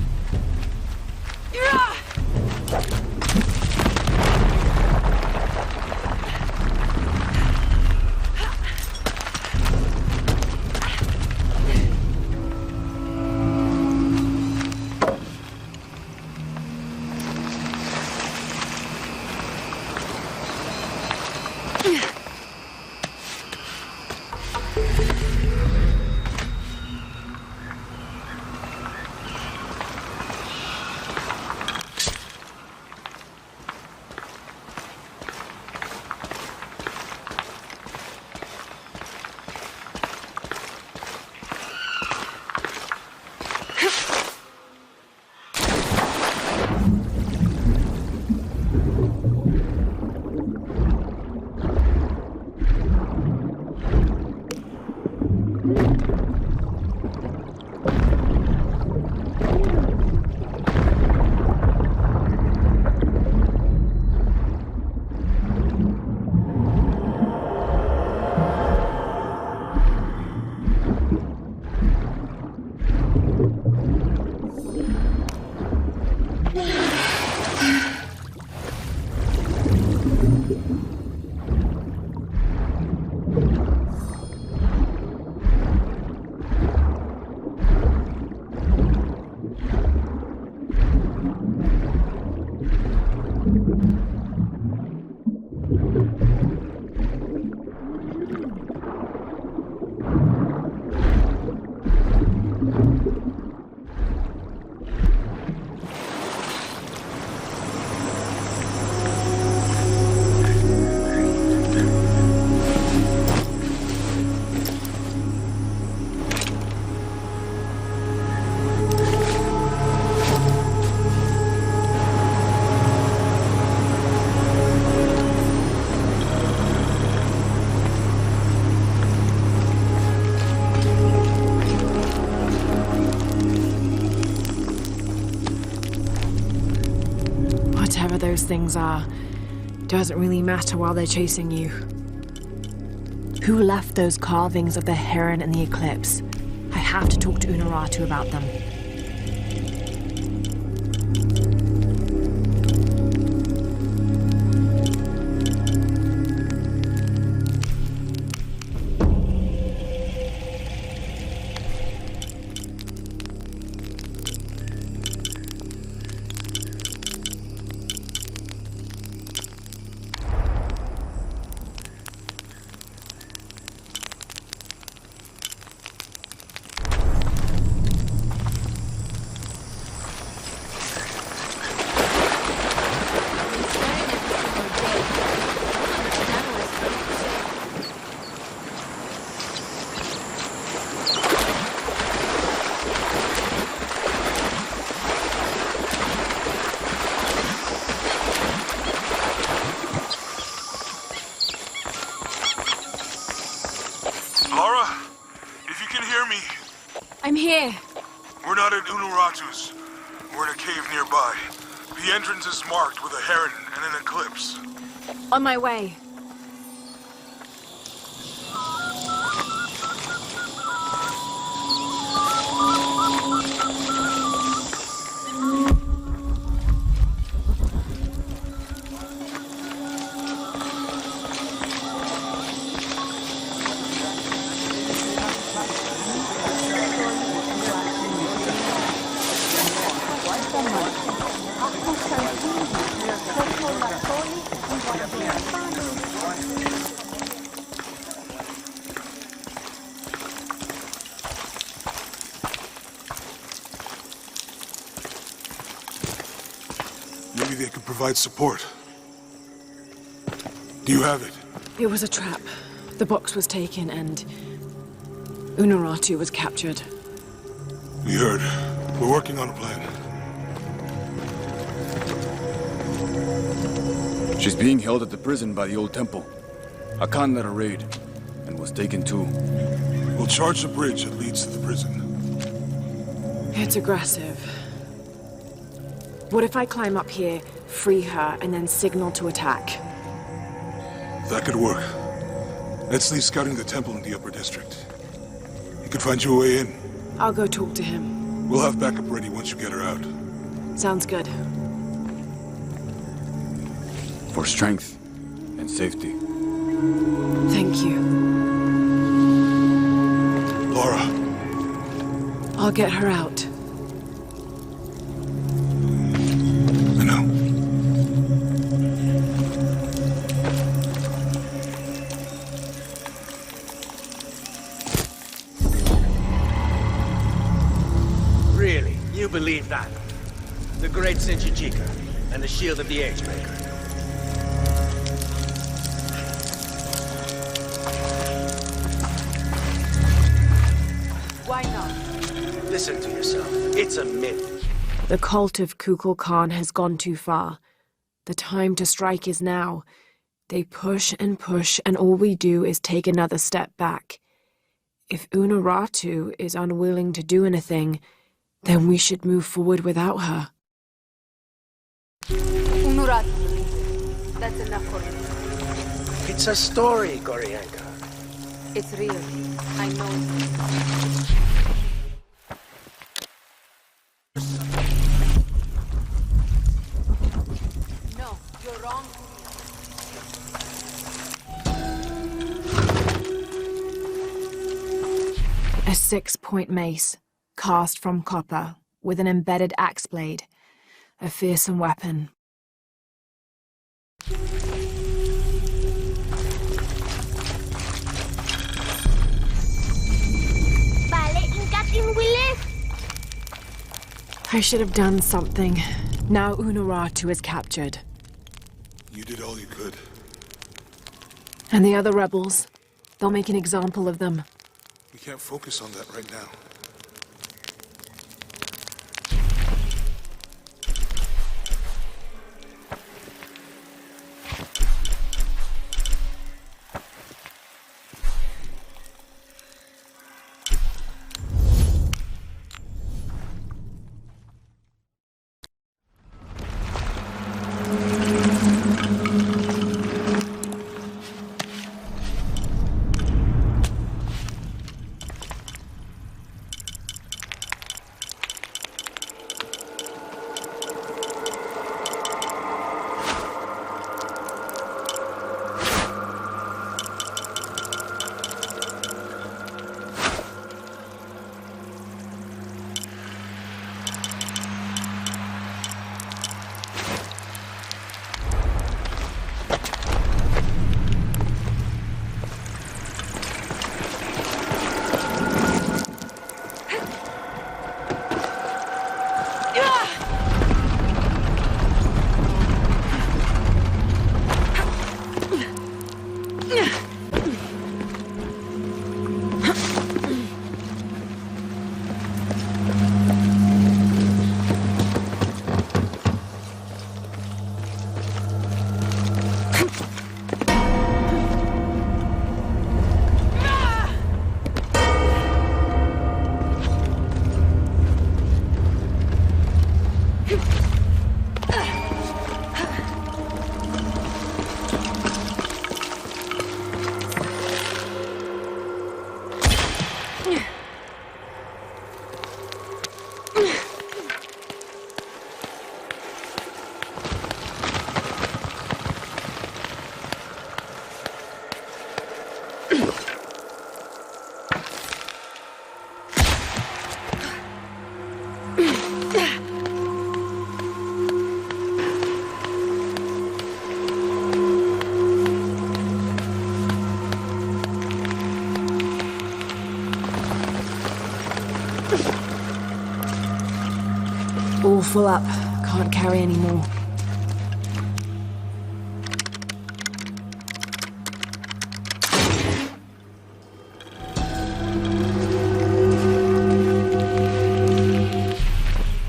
Whatever those things are, Doesn't really matter while they're chasing you. Who left those carvings of the heron and the eclipse? I have to talk to Unuratu about them. Laura, if you can hear me. I'm here. We're not at Unuratu's. We're in a cave nearby. The entrance is marked with a heron and an eclipse. On my way. Maybe they could provide support. Do you have it? It was a trap. The box was taken and Unuratu was captured. We heard. We're working on a plan. She's being held at the prison by the old temple. Akan led a raid, and was taken too. We'll charge the bridge that leads to the prison. It's aggressive. What if I climb up here, free her, and then signal to attack? That could work. Let's leave scouting the temple in the upper district. He could find you a way in. I'll go talk to him. We'll have backup ready once you get her out. Sounds good. For strength and safety. Thank you. Laura. I'll get her out. I know. Really? You believe that? The great Sinchichika and the shield of the Agebreaker. Why not? Listen to yourself. It's a myth. The cult of Kukul Khan has gone too far. The time to strike is now. They push, and all we do is take another step back. If Unuratu is unwilling to do anything, then we should move forward without her. Unuratu. That's enough for me. It's a story, Gorienka. It's real. I know it. No, you're wrong. A 6-point mace, cast from copper, with an embedded axe blade. A fearsome weapon. I should have done something. Now Unuratu is captured. You did all you could. And the other rebels, they'll make an example of them. We can't focus on that right now. full up. Can't carry any more.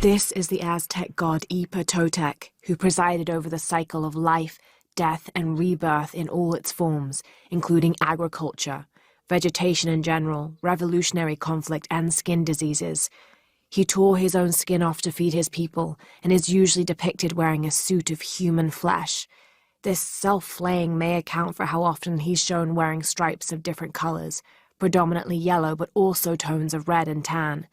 This is the Aztec god Ipa Totec, who presided over the cycle of life, death, and rebirth in all its forms, including agriculture, vegetation in general, revolutionary conflict, and skin diseases. He tore his own skin off to feed his people, and is usually depicted wearing a suit of human flesh. This self-flaying may account for how often he's shown wearing stripes of different colors, predominantly yellow but also tones of red and tan.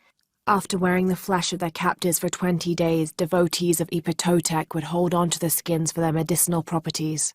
After wearing the flesh of their captives for 20 days, devotees of Ipa Totec would hold on to the skins for their medicinal properties.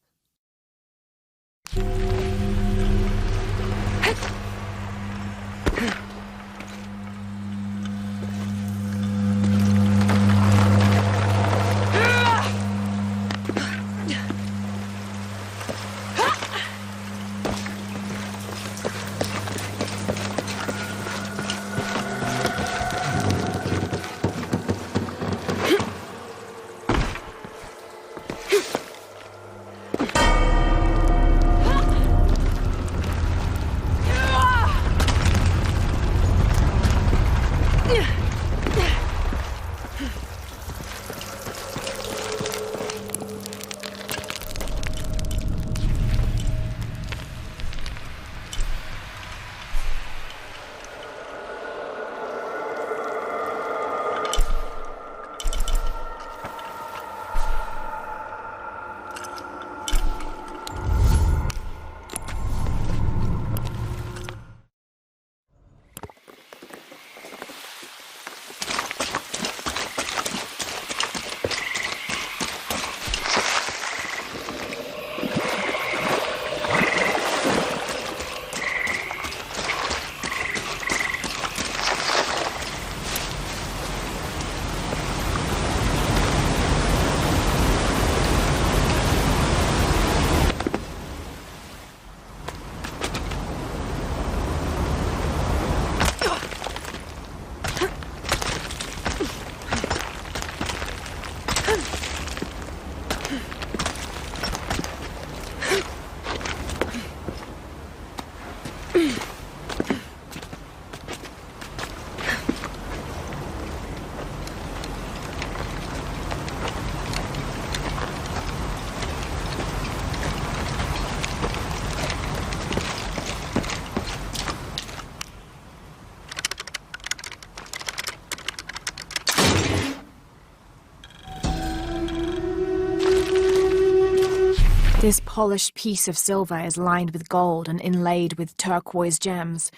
This polished piece of silver is lined with gold and inlaid with turquoise gems.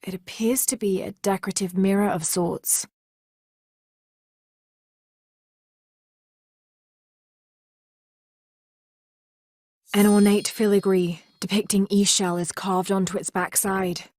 It appears to be a decorative mirror of sorts. An ornate filigree depicting Ixchel is carved onto its backside.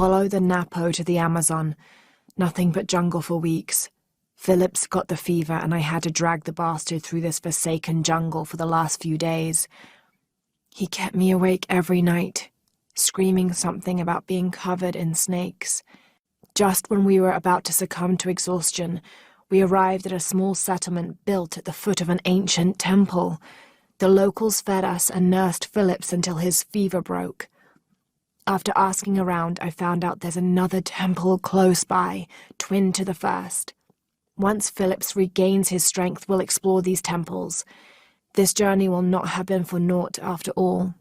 Follow the Napo to the Amazon. Nothing but jungle for weeks. Phillips got the fever and I had to drag the bastard through this forsaken jungle for the last few days. He kept me awake every night, screaming something about being covered in snakes. Just when we were about to succumb to exhaustion, we arrived at a small settlement built at the foot of an ancient temple. The locals fed us and nursed Phillips until his fever broke. After asking around, I found out there's another temple close by, twin to the first. Once Phillips regains his strength, we'll explore these temples. This journey will not have been for naught after all.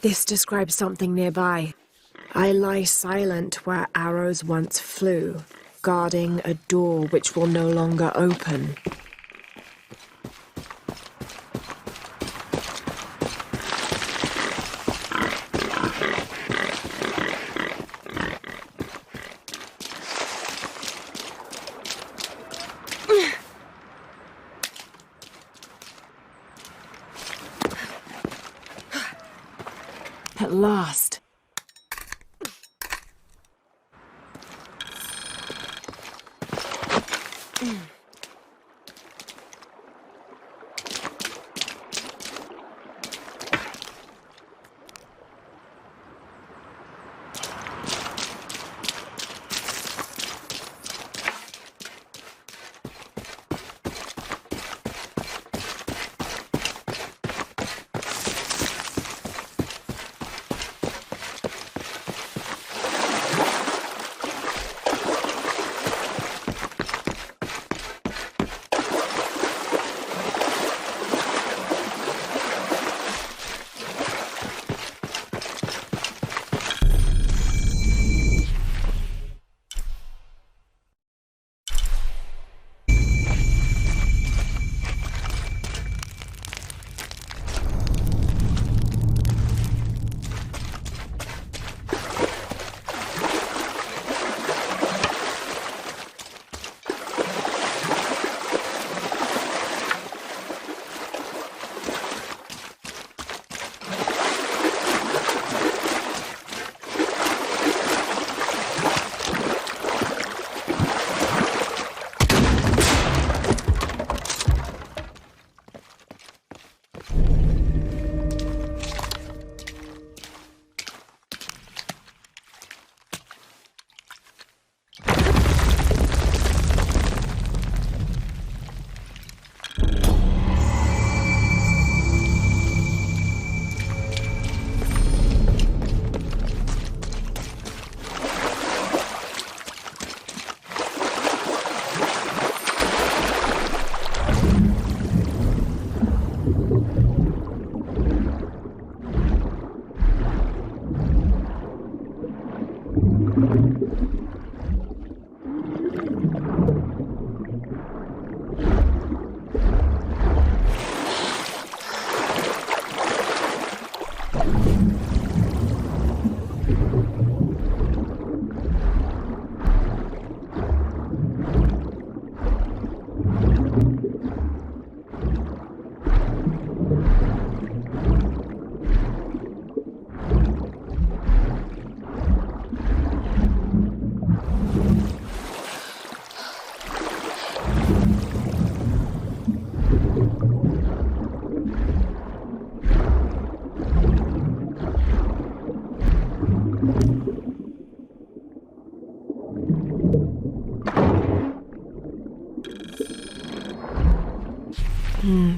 This describes something nearby. I lie silent where arrows once flew, guarding a door which will no longer open. At last.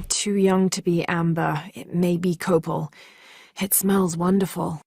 Too young to be amber. It may be copal. It smells wonderful.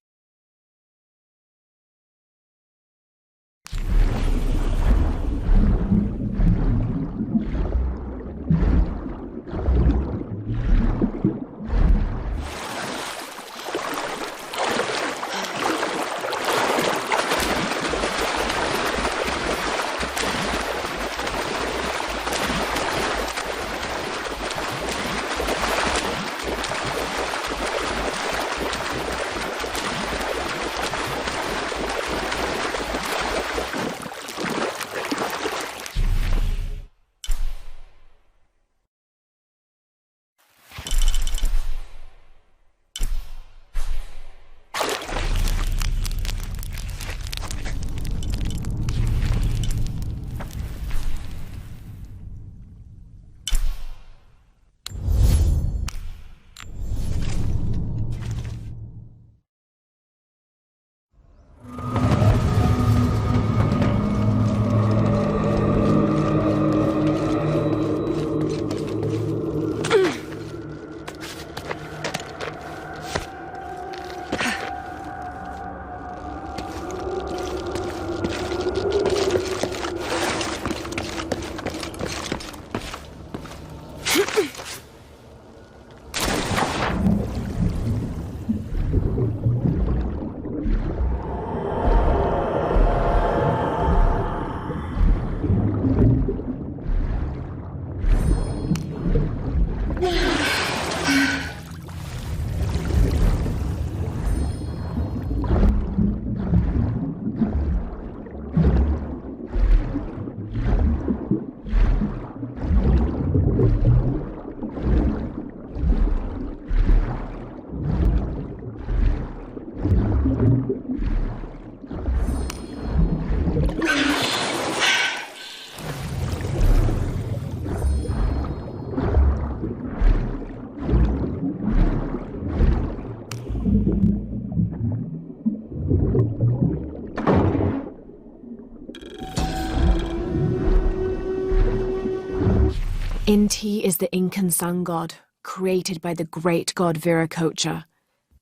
Inti is the Incan sun god, created by the great god Viracocha.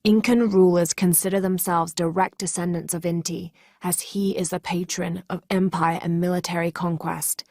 Incan rulers consider themselves direct descendants of Inti, as he is the patron of empire and military conquest.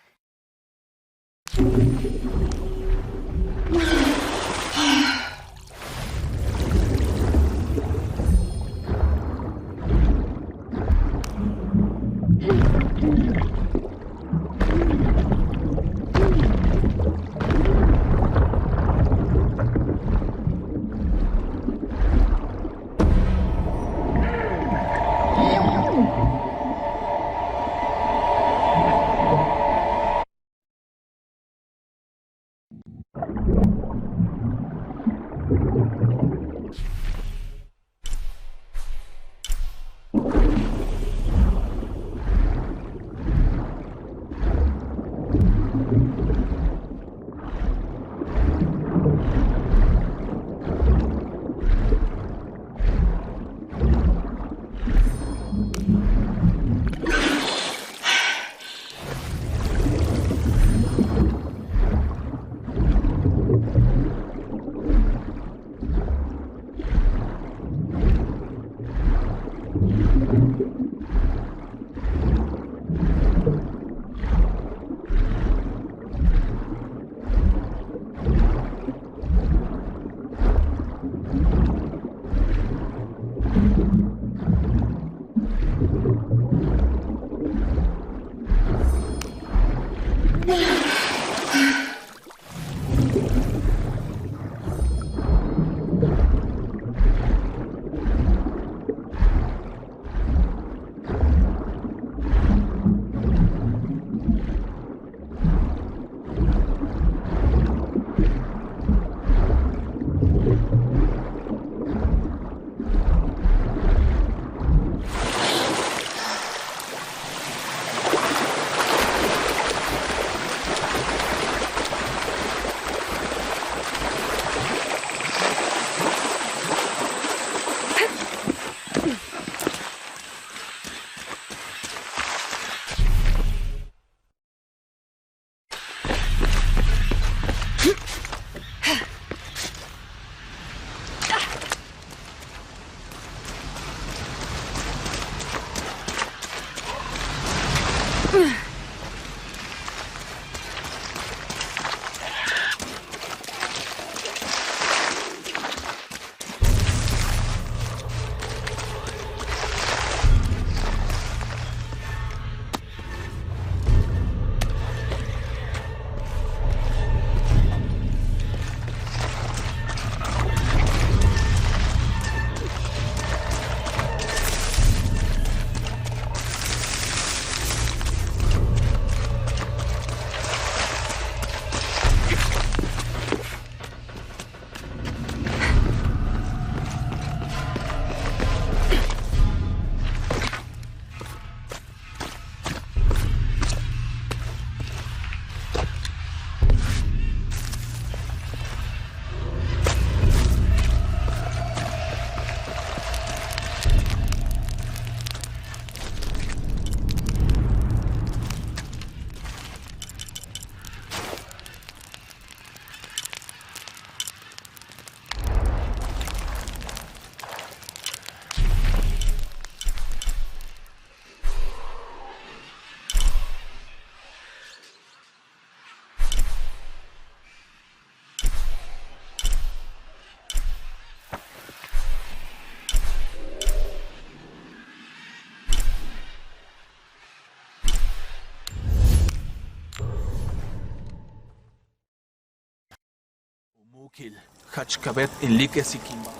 Mukil, Hachkabet Enrique Sikimba,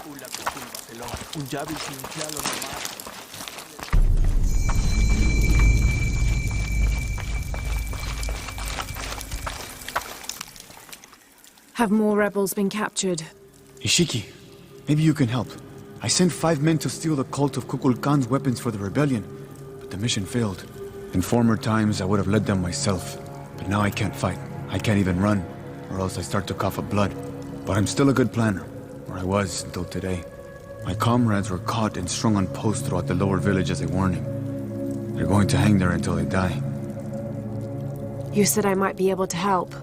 Ula Kutumba Pelón, un Yavi Sintialo Nomás. Have more rebels been captured? Ishiki, maybe you can help. I sent 5 men to steal the cult of Kukulkan's weapons for the rebellion, but the mission failed. In former times, I would have led them myself, but now I can't fight. I can't even run, or else I start to cough up blood. But I'm still a good planner, or I was until today. My comrades were caught and strung on posts throughout the lower village as a warning. They're going to hang there until they die. You said I might be able to help.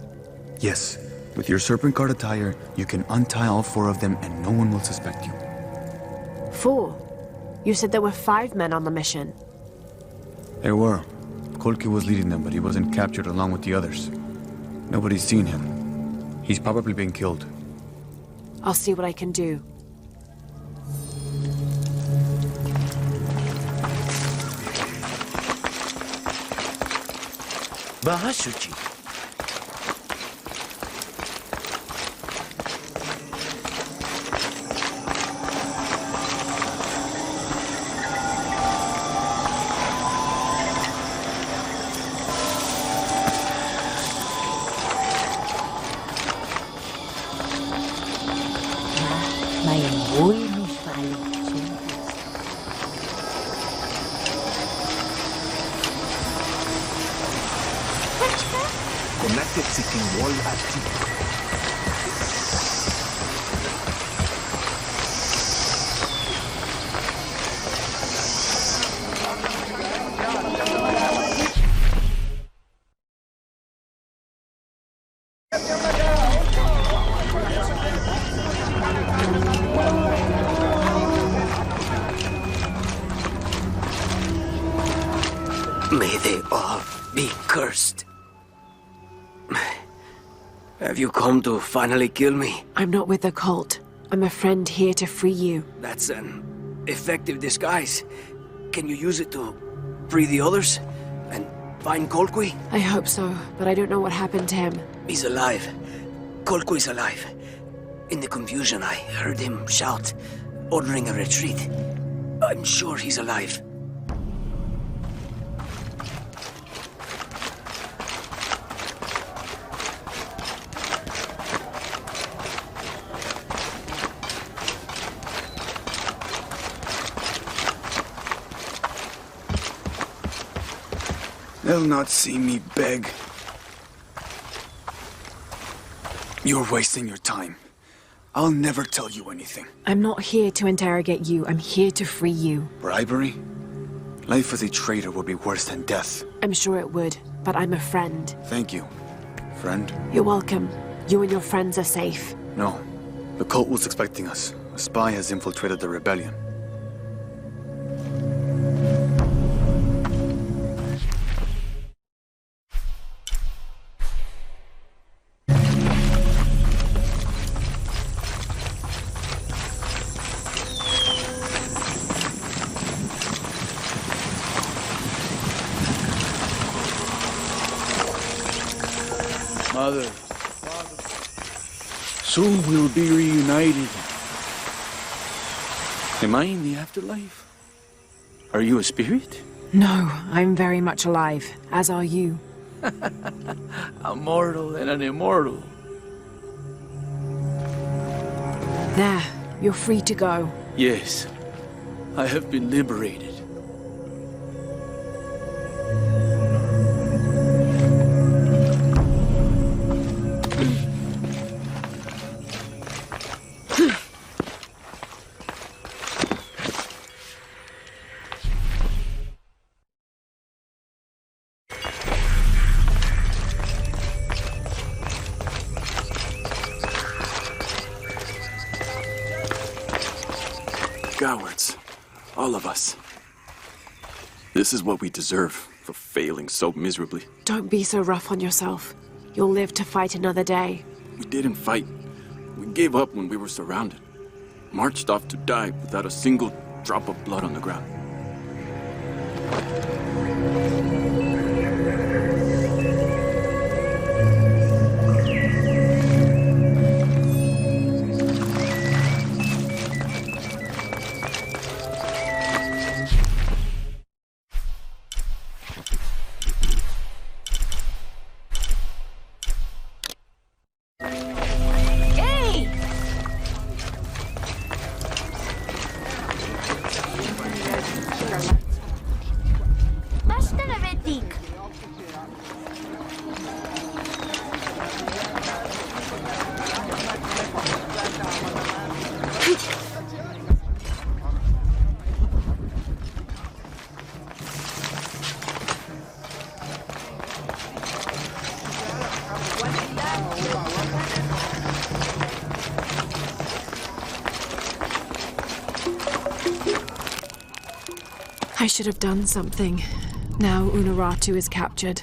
Yes, with your serpent guard attire, you can untie all 4 of them and no one will suspect you. 4? You said there were 5 men on the mission. There were. Kolki was leading them, but he wasn't captured along with the others. Nobody's seen him. He's probably been killed. I'll see what I can do. Bahasuchi. May buenos palitos. Connected seeking wall Antic. May they all be cursed. Have you come to finally kill me? I'm not with the cult. I'm a friend here to free you. That's an effective disguise. Can you use it to free the others? And find Kolkwi? I hope so, but I don't know what happened to him. He's alive. Kolkwi's alive. In the confusion, I heard him shout, ordering a retreat. I'm sure he's alive. They'll not see me beg. You're wasting your time. I'll never tell you anything. I'm not here to interrogate you. I'm here to free you. Bribery? Life as a traitor would be worse than death. I'm sure it would, but I'm a friend. Thank you, friend. You're welcome. You and your friends are safe. No. The cult was expecting us. A spy has infiltrated the rebellion. Mother, soon we'll be reunited. Am I in the afterlife? Are you a spirit? No, I'm very much alive, as are you. A mortal and an immortal. There, you're free to go. Yes, I have been liberated. Cowards. All of us. This is what we deserve for failing so miserably. Don't be so rough on yourself. You'll live to fight another day. We didn't fight. We gave up when we were surrounded. Marched off to die without a single drop of blood on the ground. I should have done something. Now Unuratu is captured.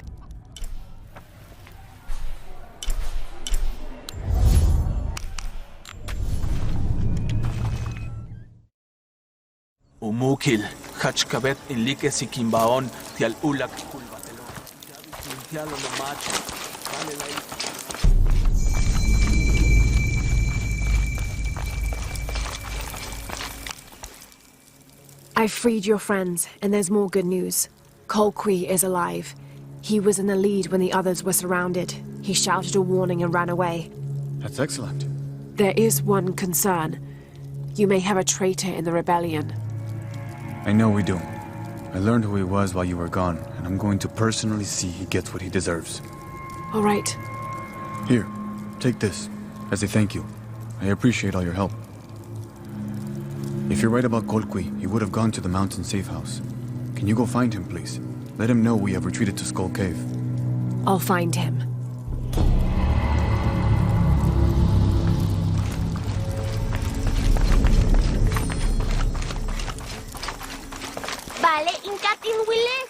Umukil, Hachkabet inlike sikimbaon, tial ulak kulbatelo. Tialo lo macho. Vale la I freed your friends, and there's more good news. Kolkwi is alive. He was in the lead when the others were surrounded. He shouted a warning and ran away. That's excellent. There is one concern. You may have a traitor in the rebellion. I know we do. I learned who he was while you were gone, and I'm going to personally see he gets what he deserves. All right. Here, take this, as a thank you. I appreciate all your help. If you're right about Kolkwi, he would have gone to the mountain safe house. Can you go find him, please? Let him know we have retreated to Skull Cave. I'll find him. Vale, inkatin wile.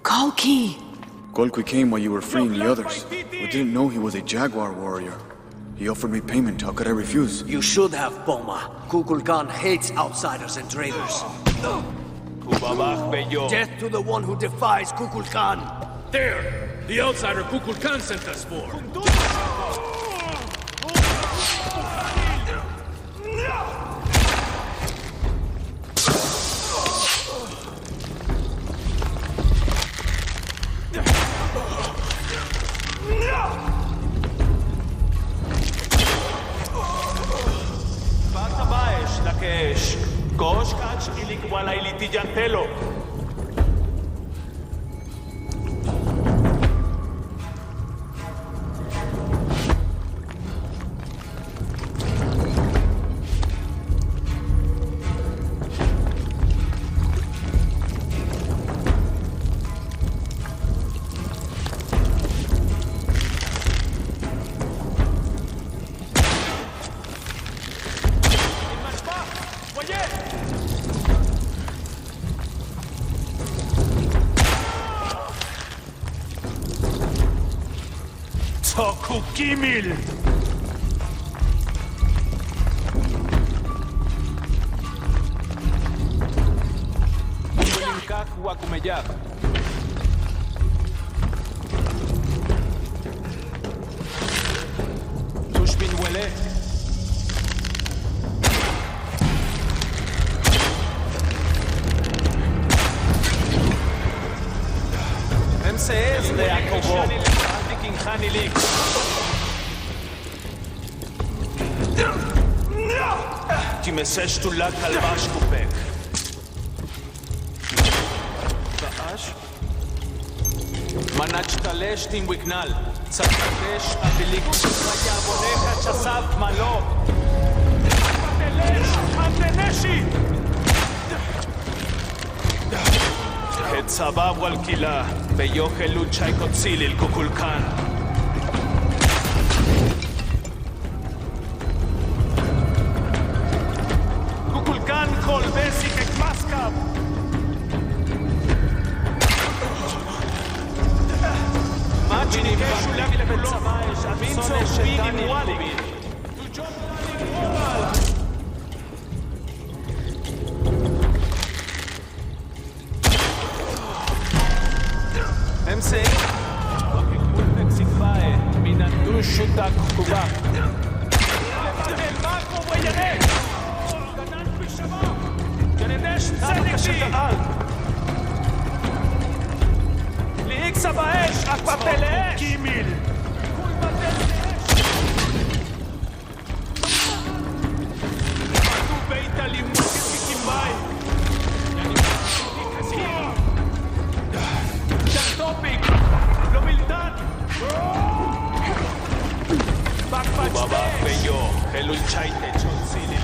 Kolkwi! Kolkwi came while you were freeing the others, but didn't know he was a jaguar warrior. He offered me payment. How could I refuse? You should have, Boma. Kukulkan hates outsiders and traitors. Death to the one who defies Kukulkan! There! The outsider Kukulkan sent us for! Koshkach ilikwala ilitijantelo. Kimil! Timesesh tu la kalvash kupek. Baash? Manach talesh tin wignal. Tzakatesh abilik. Vaya bonecha chasav malo. Atelesh, ateneshi! הצבא והקהילה, ביוכל לוצ'י קוציליל קוקולקן. קוקולקן כל בסיק אקמסקב. מאצ'יני ושולק לבצבא יש אבינסו שבינים וואלי. MC Wakikul Mexifae Minandushu Takuba El Marco Wayane Ganan Bishama Janedesh Tzedeki Liiksa Baesh Akpapelesh Kimil Kul Batel Tu Beita Limuki Kimbai Topic, la humildad. Baba Bello, el Ulchaite, Chonsili.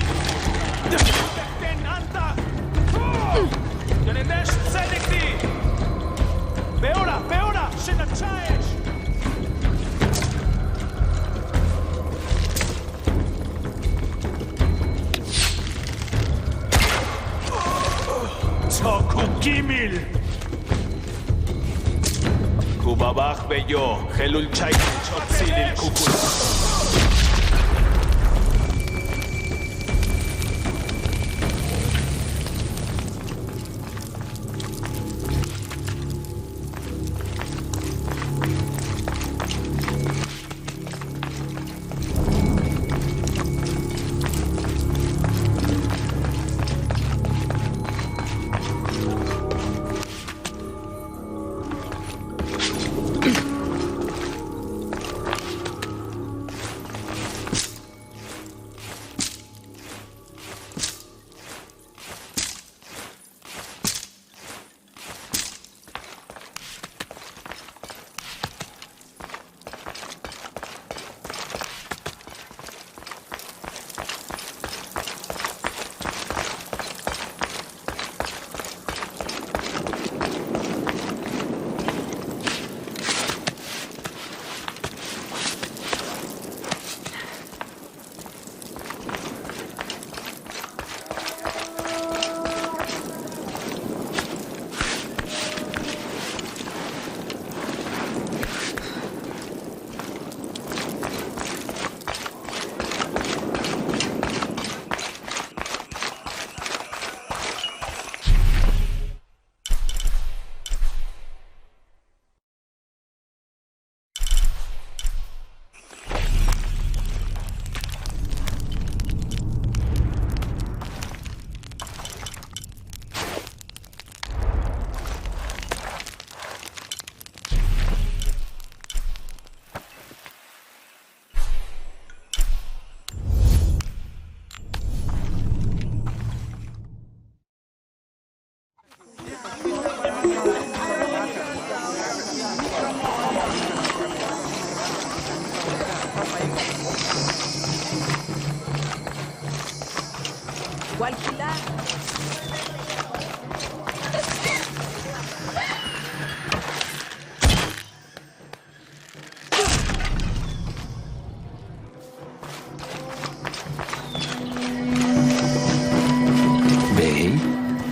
Ten Anta. Janedesh Tzedeki. Beora, Shenachaesh. Toku Gimil. Kubabach Bello, Helul Chai, Chotzilil Kukul.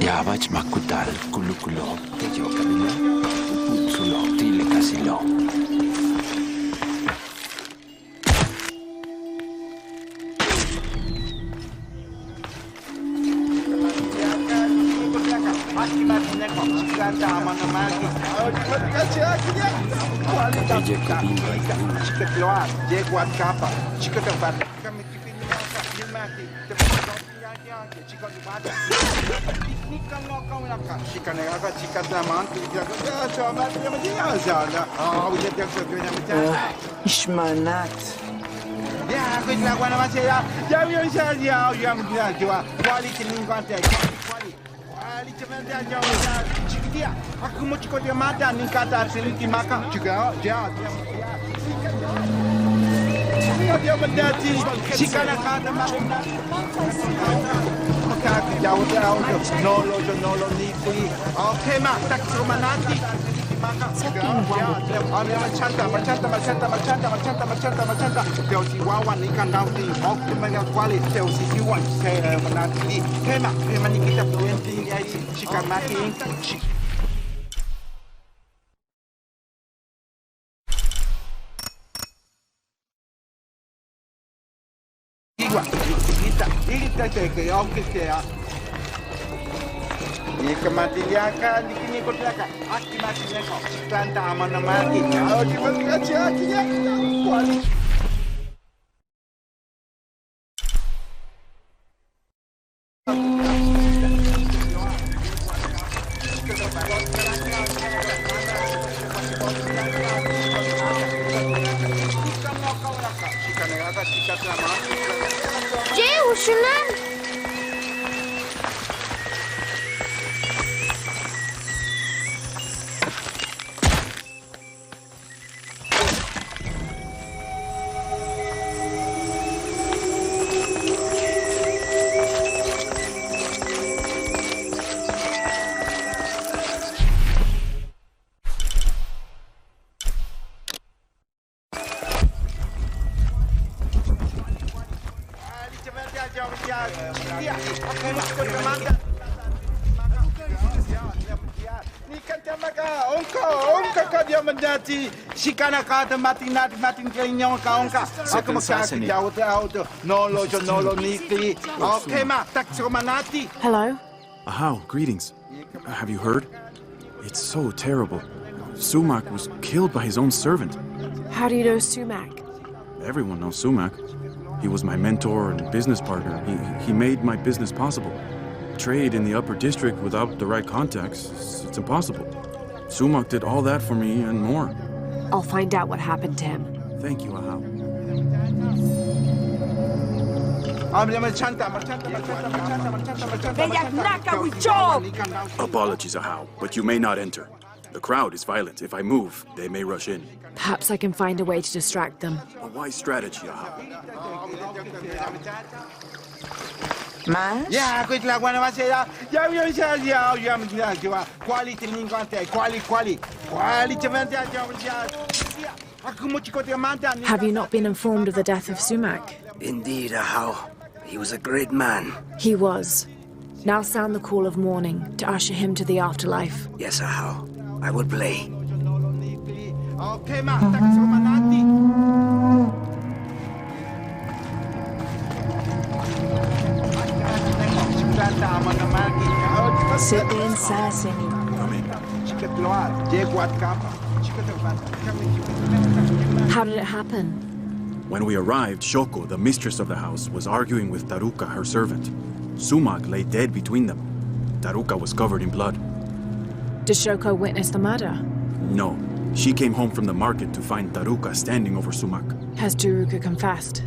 Yavac makutal kulukulo tejo kabila sulo tile kasilo. Ishmanat. Hello? Ahau, greetings. Have you heard? It's so terrible. Sumac was killed by his own servant. How do you know Sumac? Everyone knows Sumac. He was my mentor and business partner. He made my business possible. Trade in the upper district without the right contacts, it's impossible. Sumac did all that for me and more. I'll find out what happened to him. Thank you, Ahau. Apologies, Ahau, but you may not enter. The crowd is violent. If I move, they may rush in. Perhaps I can find a way to distract them. A wise strategy, Ahau. Mas? Have you not been informed of the death of Sumac? Indeed, Ahau. He was a great man. He was. Now sound the call of mourning to usher him to the afterlife. Yes, Ahau. I will play. C'est bien ça, Seigneur. How did it happen? When we arrived, Shoko, the mistress of the house, was arguing with Taruka, her servant. Sumac lay dead between them. Taruka was covered in blood. Did Shoko witness the murder? No. She came home from the market to find Taruka standing over Sumac. Has Taruka confessed?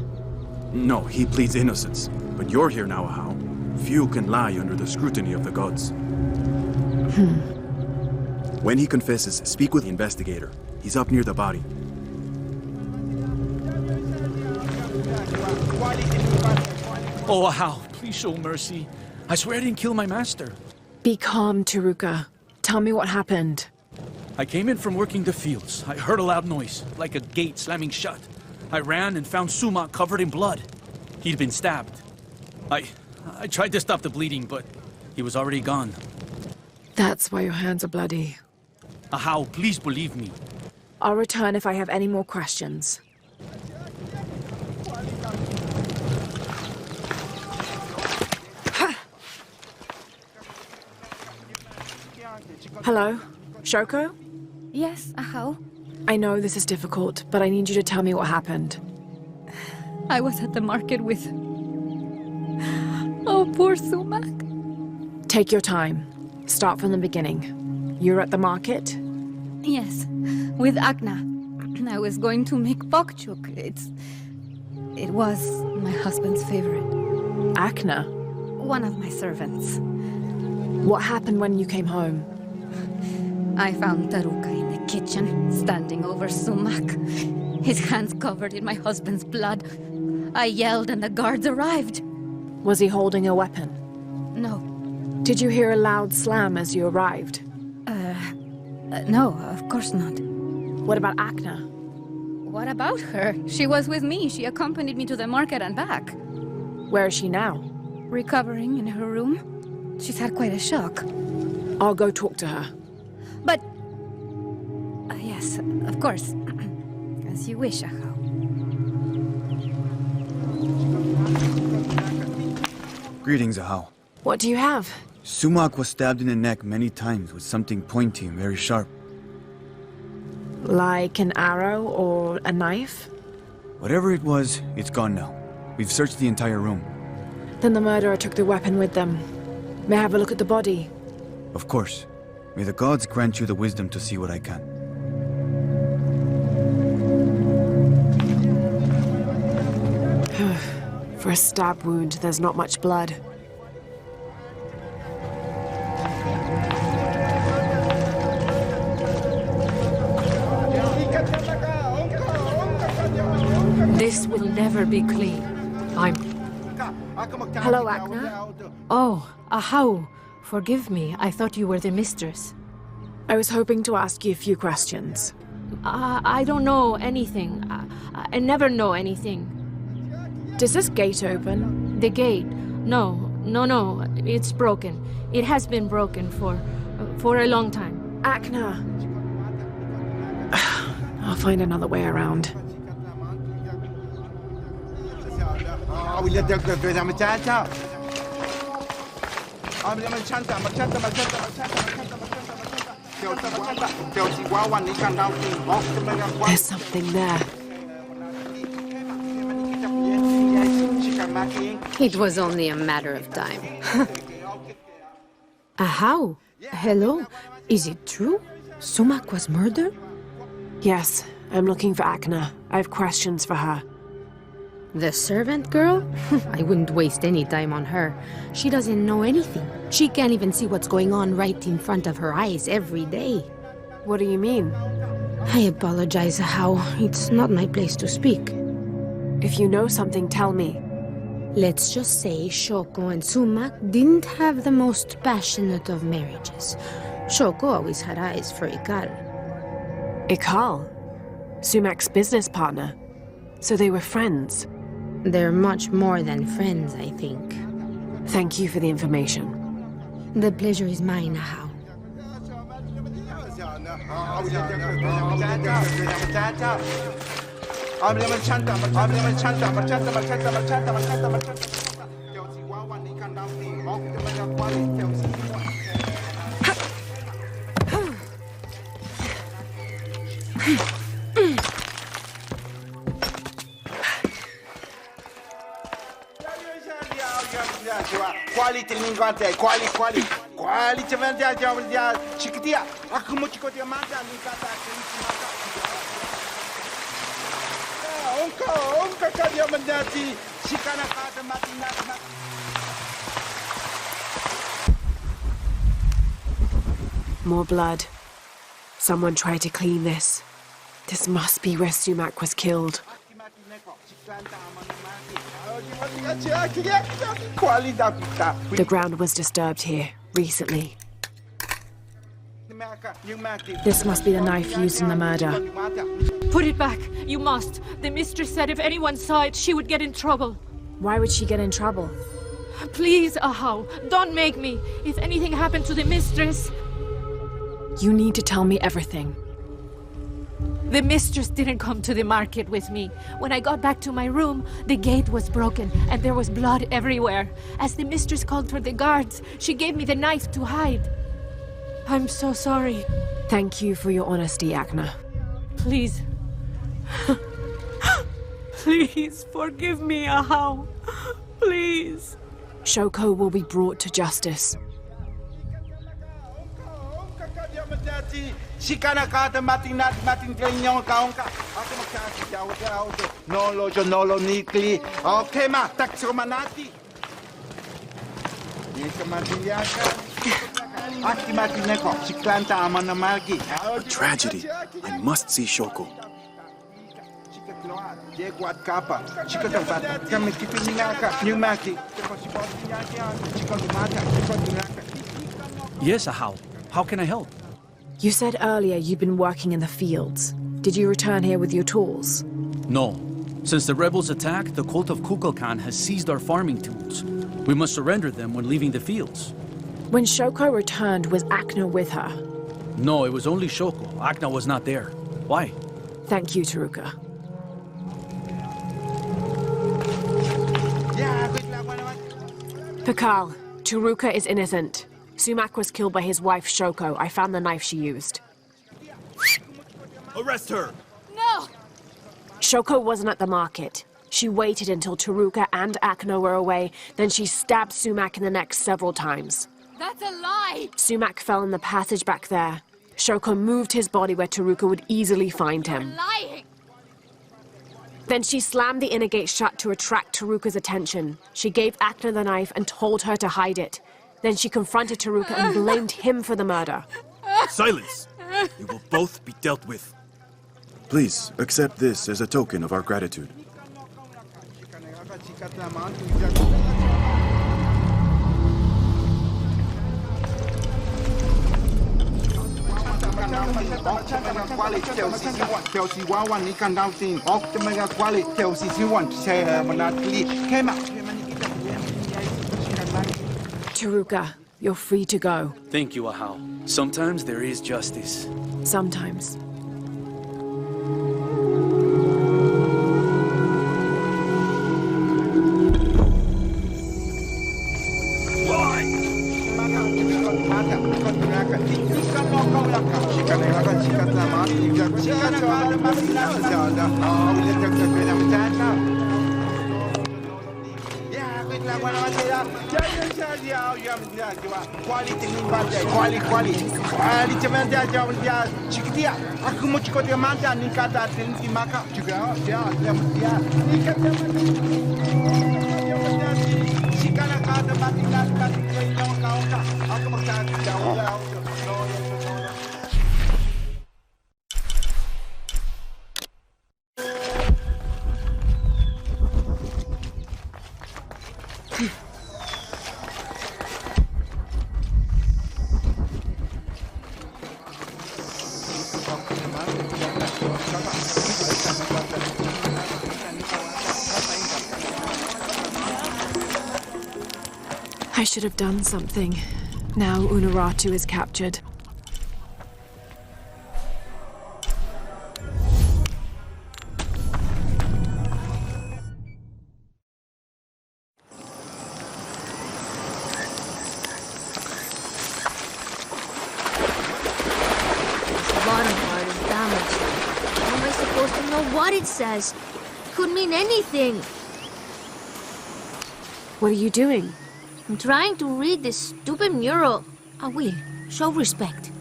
No, he pleads innocence. But you're here now, Ahau. Few can lie under the scrutiny of the gods. When he confesses, speak with the investigator. He's up near the body. Oh, Ahau, please show mercy. I swear I didn't kill my master. Be calm, Taruka. Tell me what happened. I came in from working the fields. I heard a loud noise, like a gate slamming shut. I ran and found Sumac covered in blood. He'd been stabbed. I tried to stop the bleeding, but he was already gone. That's why your hands are bloody. Ahau, please believe me. I'll return if I have any more questions. Hello? Shoko? Yes, Ahau. I know this is difficult, but I need you to tell me what happened. I was at the market with... Oh, poor Sumac. Take your time. Start from the beginning. You're at the market? Yes, with Agna. I was going to make bokchuk. It was my husband's favorite. Agna? One of my servants. What happened when you came home? I found Taruka in the kitchen, standing over Sumac. His hands covered in my husband's blood. I yelled and the guards arrived. Was he holding a weapon? No. Did you hear a loud slam as you arrived? No, of course not. What about Akna? What about her? She was with me. She accompanied me to the market and back. Where is she now? Recovering in her room. She's had quite a shock. I'll go talk to her. But... yes, of course. As you wish, Ahau. Greetings, Ahau. What do you have? Sumac was stabbed in the neck many times with something pointy and very sharp. Like an arrow or a knife? Whatever it was, it's gone now. We've searched the entire room. Then the murderer took the weapon with them. May I have a look at the body? Of course. May the gods grant you the wisdom to see what I can. For a stab wound, there's not much blood. This will never be clean. Hello, Akna. Oh, Ahau. Forgive me. I thought you were the mistress. I was hoping to ask you a few questions. I don't know anything. I never know anything. Does this gate open? The gate? No. It's broken. It has been broken for a long time. Akna. I'll find another way around. There's something there. It was only a matter of time. Ahau? Hello? Is it true? Sumac was murdered? Yes, I'm looking for Akna. I have questions for her. The servant girl? I wouldn't waste any time on her. She doesn't know anything. She can't even see what's going on right in front of her eyes every day. What do you mean? I apologize, Ahau. It's not my place to speak. If you know something, tell me. Let's just say Shoko and Sumac didn't have the most passionate of marriages. Shoko always had eyes for Ikal. Ikal? Sumac's business partner. So they were friends. They're much more than friends, I think. Thank you for the information. The pleasure is mine, Ahau. More blood. Someone tried to clean this. This must be where Sumac was killed. The ground was disturbed here, recently. This must be the knife used in the murder. Put it back. You must. The mistress said if anyone saw it, she would get in trouble. Why would she get in trouble? Please, Ahau, don't make me. If anything happened to the mistress... You need to tell me everything. The mistress didn't come to the market with me. When I got back to my room, the gate was broken and there was blood everywhere. As the mistress called for the guards, she gave me the knife to hide. I'm so sorry. Thank you for your honesty, Akna. Please. Please forgive me, Ahau. Please. Shoko will be brought to justice. A tragedy. I must see Shoko. Yes, how? How can I help? You said earlier you'd been working in the fields. Did you return here with your tools? No. Since the rebels attacked, the cult of Kukulkan has seized our farming tools. We must surrender them when leaving the fields. When Shoko returned, was Akna with her? No, it was only Shoko. Akna was not there. Why? Thank you, Taruka. Pakal, Taruka is innocent. Sumac was killed by his wife, Shoko. I found the knife she used. Arrest her! No! Shoko wasn't at the market. She waited until Taruka and Akno were away, then she stabbed Sumac in the neck several times. That's a lie! Sumac fell in the passage back there. Shoko moved his body where Taruka would easily find him. Lying! Then she slammed the inner gate shut to attract Taruka's attention. She gave Akna the knife and told her to hide it. Then she confronted Taruka and blamed him for the murder. Silence! You will both be dealt with. Please, accept this as a token of our gratitude. Taruka, you're free to go. Thank you, Ahau. Sometimes there is justice. Sometimes. I should have done something. Now Unuratu is captured. Bottom part is damaged. How am I supposed to know what it says? Could mean anything. What are you doing? I'm trying to read this stupid mural. Will, show respect.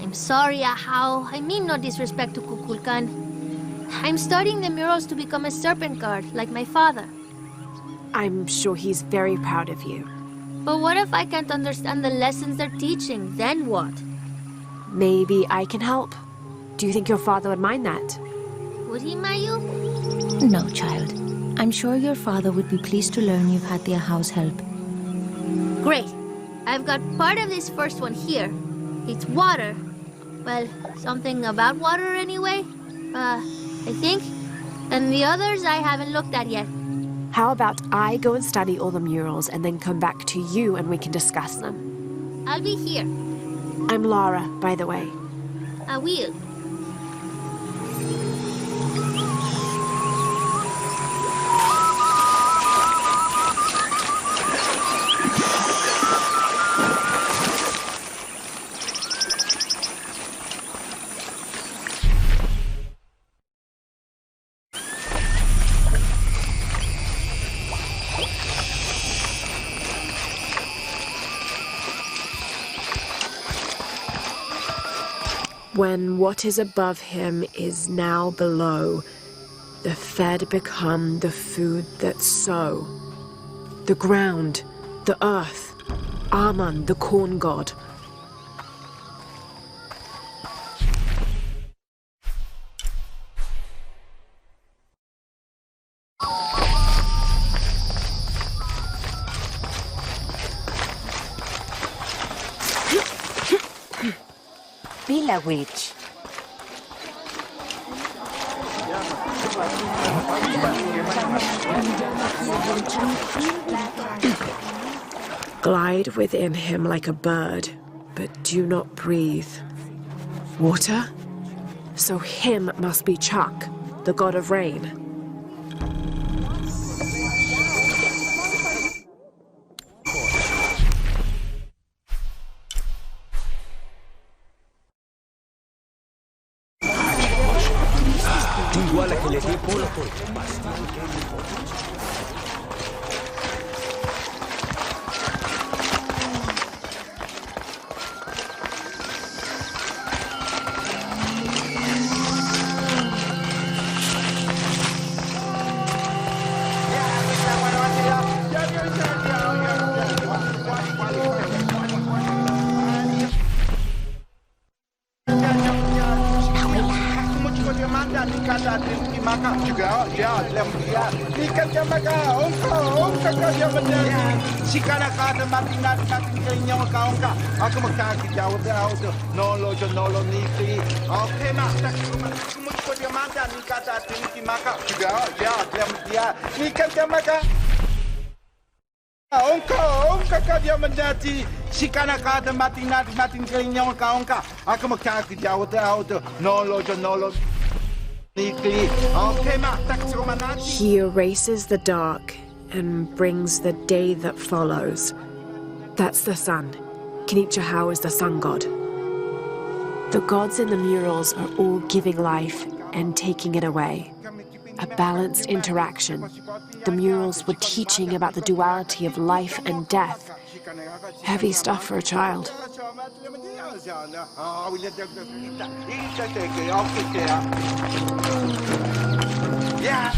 I'm sorry, Ahau. I mean no disrespect to Kukulkan. I'm studying the murals to become a serpent guard, like my father. I'm sure he's very proud of you. But what if I can't understand the lessons they're teaching? Then what? Maybe I can help. Do you think your father would mind that? Would he, Mayu? No, child. I'm sure your father would be pleased to learn you've had the Ahau's help. Great. I've got part of this first one here. It's water. Well, something about water anyway. I think. And the others I haven't looked at yet. How about I go and study all the murals and then come back to you and we can discuss them? I'll be here. I'm Lara, by the way. I will. When what is above him is now below, the fed become the food that sow. The ground, the earth, Aman, the corn god, la witch. Glide within him like a bird, but do not breathe. Water? So him must be Chuck, the god of rain. Igual a que le dé por He erases the dark and brings the day that follows. That's the sun. Kinichahau is the sun god. The gods in the murals are all giving life and taking it away. A balanced interaction. The murals were teaching about the duality of life and death. Heavy stuff for a child. Yeah.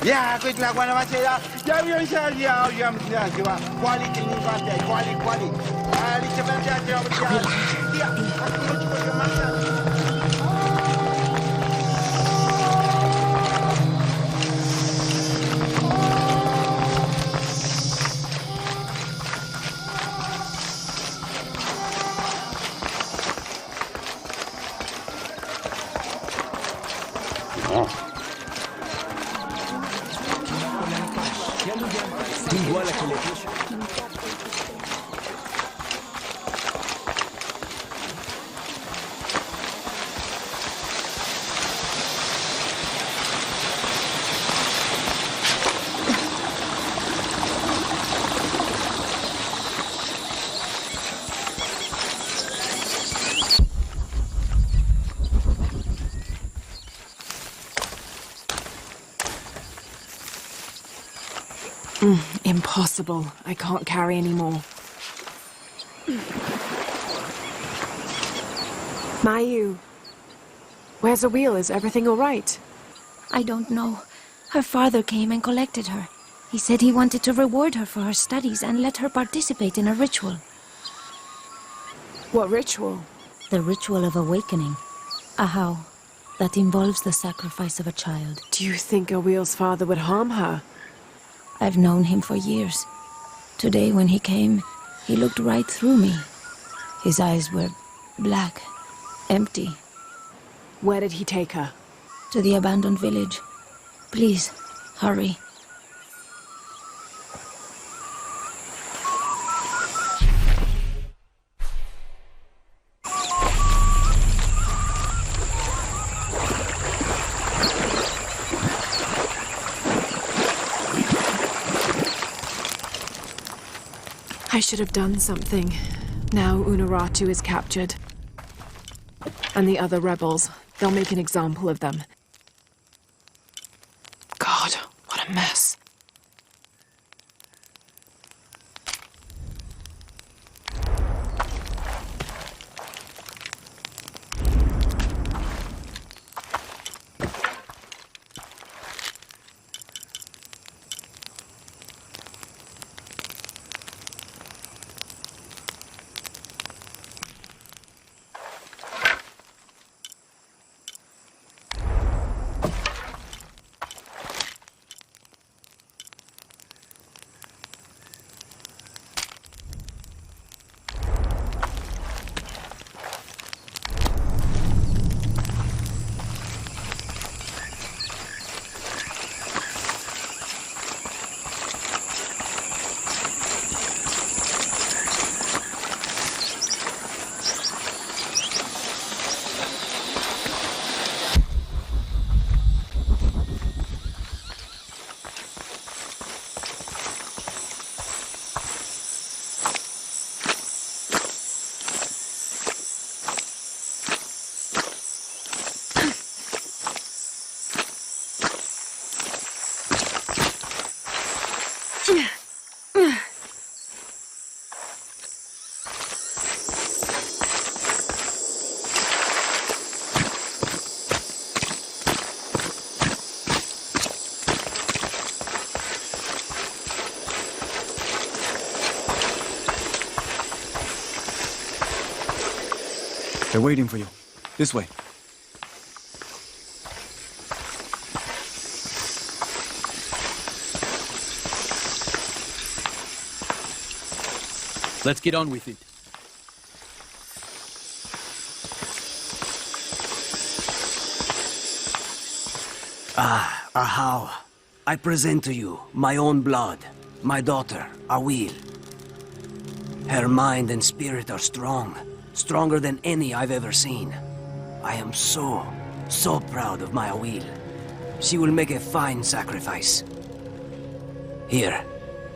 Ya, quit la guana macera. Ya vi un sal ya, ya me ya que va. Quality ni va de quality. Ali se me ya ya. Ya, como chico que manda. Igual a que le dije. Impossible. I can't carry any more. Mayu, where's the wheel? Is everything all right? I don't know. Her father came and collected her. He said he wanted to reward her for her studies and let her participate in a ritual. What ritual? The ritual of awakening. A how that involves the sacrifice of a child. Do you think Awil's father would harm her? I've known him for years. Today when he came, he looked right through me. His eyes were black, empty. Where did he take her? To the abandoned village. Please, hurry. I should have done something. Now Unuratu is captured. And the other rebels, they'll make an example of them. God, what a mess. They're waiting for you. This way. Let's get on with it. Ahau, I present to you my own blood, my daughter, Awil. Her mind and spirit are strong, stronger than any I've ever seen. I am so proud of my Awil. She will make a fine sacrifice. Here,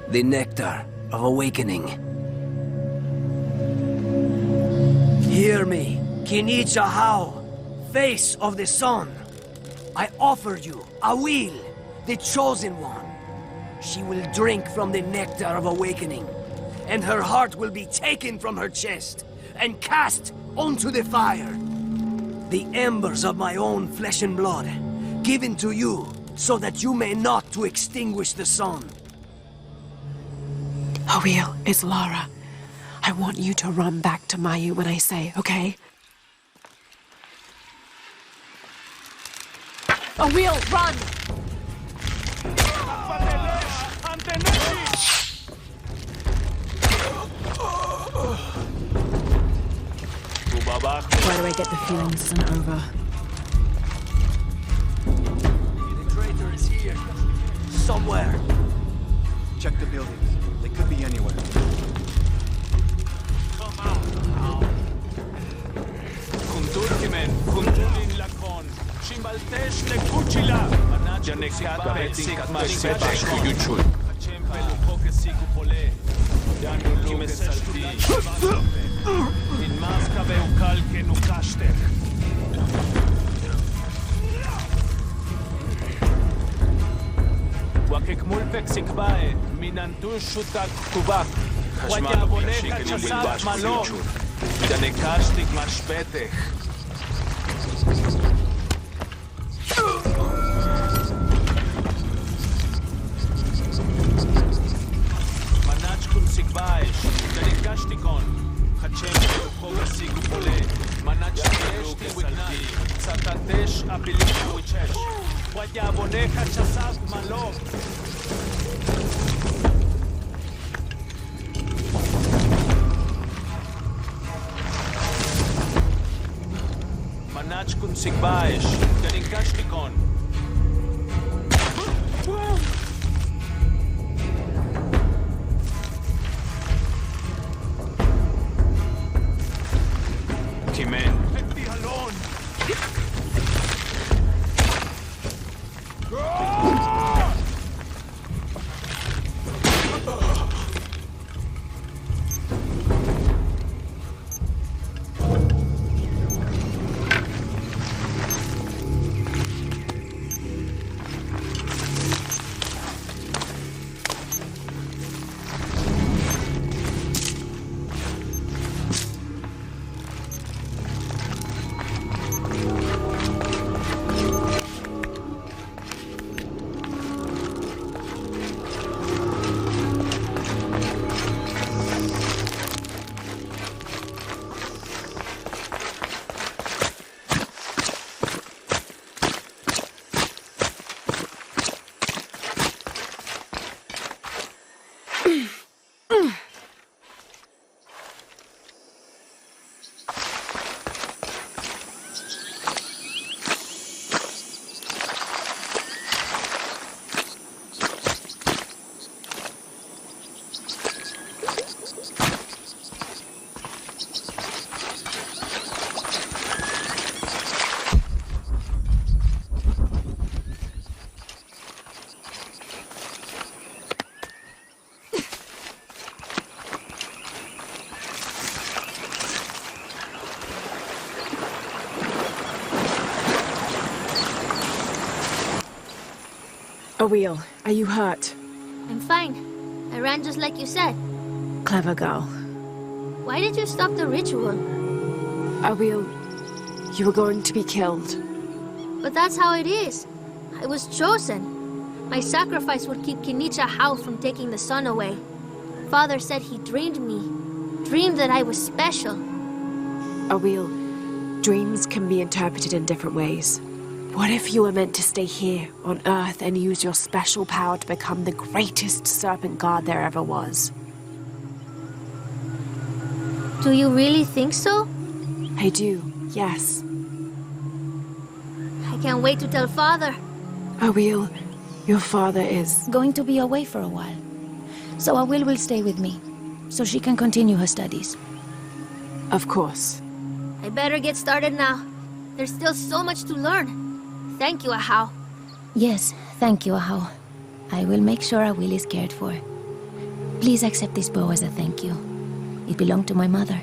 the nectar of awakening. Hear me, Kinich Ahau, face of the sun. I offer you Awil, the chosen one. She will drink from the nectar of awakening, and her heart will be taken from her chest and cast onto the fire. The embers of my own flesh and blood, given to you so that you may not to extinguish the sun. Awil, it's Lara. I want you to run back to Mayu when I say, okay? Awil, run! Why do I get the feeling this isn't over? The traitor is here. Somewhere. Check the buildings. They could be anywhere. Kunturkimen, kuntulin lakon, shimbaltesh lekuchila, janekat betsik masbesh kuyuchul, chempelu kokesiku pole, danu lumesalti, in maskabe ukalke nukashtek. Wakekmulpek sikbae, minantush shutak kubak, wajabonecha chasat malok, janekashtik mashpetech. Manachkun sikbaesh, janekashtikon, hachem kogasik pole, manachkesh tiwiknai, satatesh abilik wichesh, wajabonecha chasat malok. Manachkun sikbaesh, janekashtikon. Kimen. Leave me alone. Awil, are you hurt? I'm fine. I ran just like you said. Clever girl. Why did you stop the ritual? Awil, you were going to be killed. But that's how it is. I was chosen. My sacrifice would keep Kinicha Hao from taking the sun away. Father said he dreamed me. Dreamed that I was special. Awil, Dreams can be interpreted in different ways. What if you were meant to stay here on Earth and use your special power to become the greatest serpent god there ever was? Do you really think so? I do, yes. I can't wait to tell Father. Awil, your father is... going to be away for a while. So Awil will stay with me, so she can continue her studies. Of course. I better get started now. There's still so much to learn. Thank you, Ahau. Yes, thank you, Ahau. I will make sure Awil is cared for. Please accept this bow as a thank you. It belonged to my mother.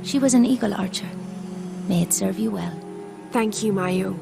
She was an eagle archer. May it serve you well. Thank you, Mayu.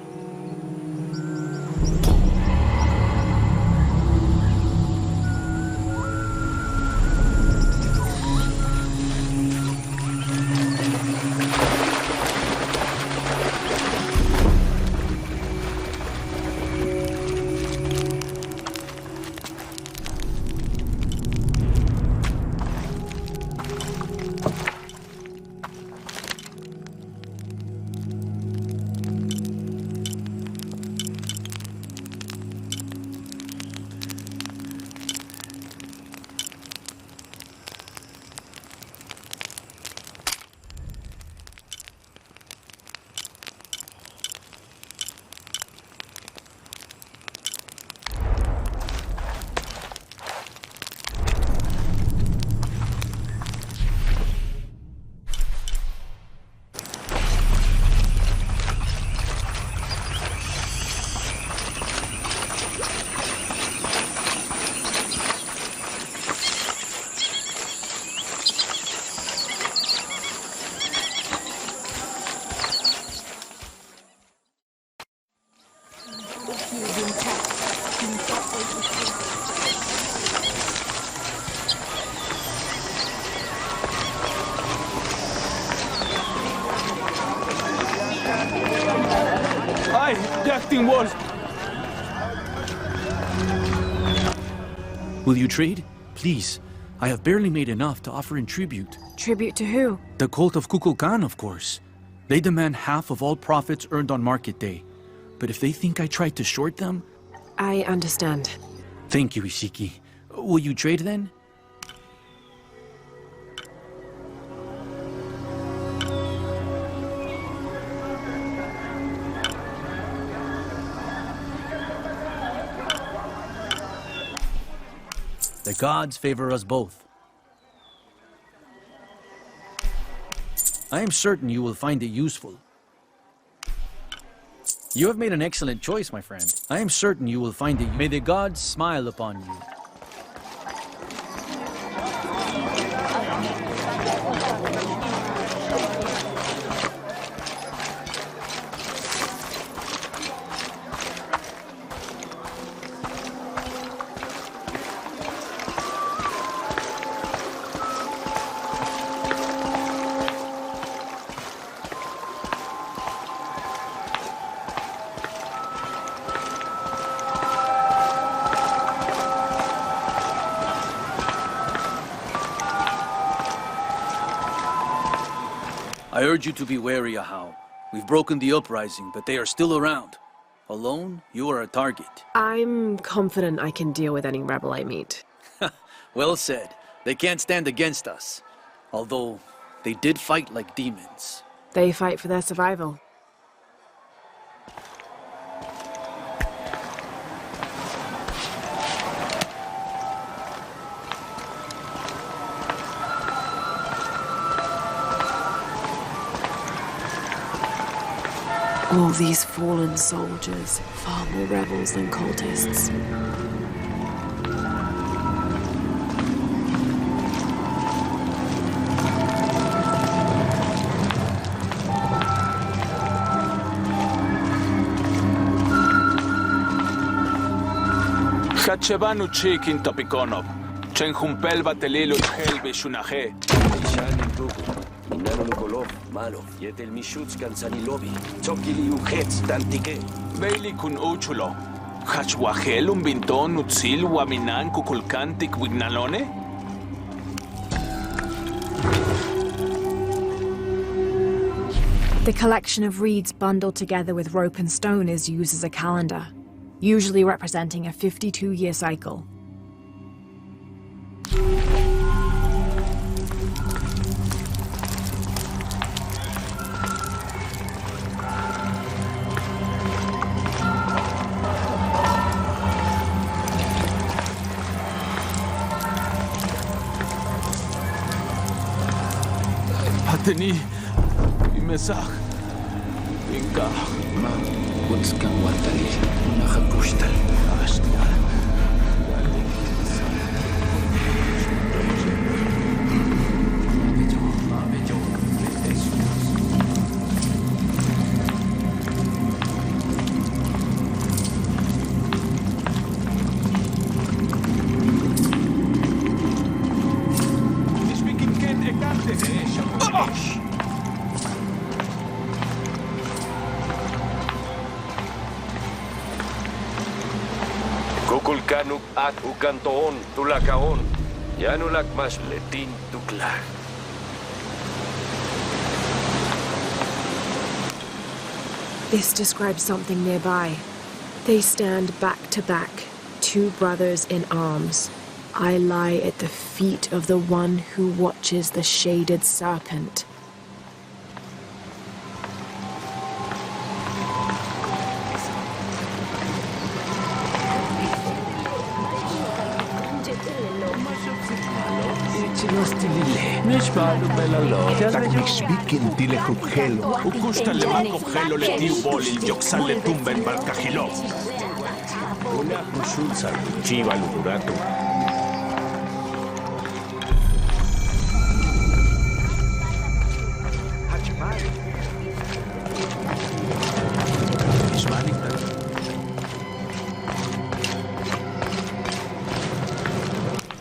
Ay, the acting walls! Will you trade? Please. I have barely made enough to offer in tribute. Tribute to who? The cult of Kukulkan, of course. They demand half of all profits earned on market day. But if they think I tried to short them... I understand. Thank you, Ishiki. Will you trade then? The gods favor us both. I am certain you will find it useful. You have made an excellent choice, my friend. I am certain you will find it. May the gods smile upon you. I urge you to be wary, Ahau. We've broken the uprising, but they are still around. Alone, you are a target. I'm confident I can deal with any rebel I meet. Well said. They can't stand against us. Although, they did fight like demons. They fight for their survival. All these fallen soldiers, far more rebels than cultists. Hachebanu chikin topikonov. Chenjumpel batelilo helbe shunaje. Minano Nukolov, Malov, Yetel Mishutskan Sanilovi, Tsokili Ujets, Dantike. Bailey kun uchulo. Hachwahel un binton utzil waminan kukulkantik wignalone? The collection of reeds bundled together with rope and stone is used as a calendar, usually representing a 52-year cycle. Pateni, imesach, inka. Ma, kutskan watali, nakakustal. Kukulkanuk at ukantoon tulakaon. Yanulak mas letin tukla. This describes something nearby. They stand back to back, two brothers in arms. I lie at the feet of the one who watches the shaded serpent. Takmixbikin tile kubhelo. Ukustan le makobhelo le tiubol il yoksal le tumba en barcajilo. Una kushulsa chiva lugurato.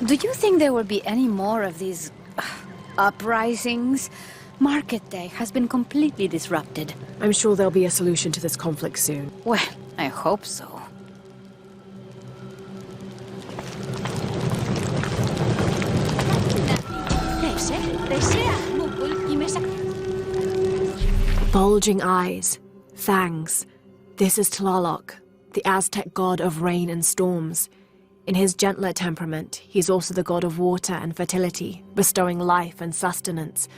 Do you think there will be any more of these uprisings? Market Day has been completely disrupted. I'm sure there'll be a solution to this conflict soon. Well, I hope so. Bulging eyes, fangs. This is Tlaloc, the Aztec god of rain and storms. In his gentler temperament, he's also the god of water and fertility, bestowing life and sustenance.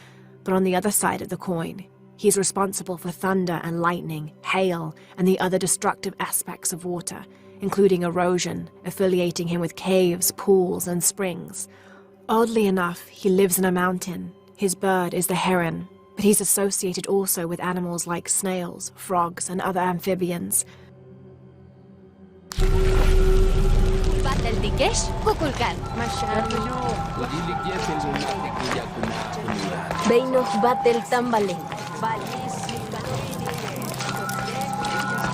But on the other side of the coin, he's responsible for thunder and lightning, hail, and the other destructive aspects of water, including erosion, affiliating him with caves, pools, and springs. Oddly enough, he lives in a mountain. His bird is the heron, but he's associated also with animals like snails, frogs, and other amphibians. Beinos batel tambaleng.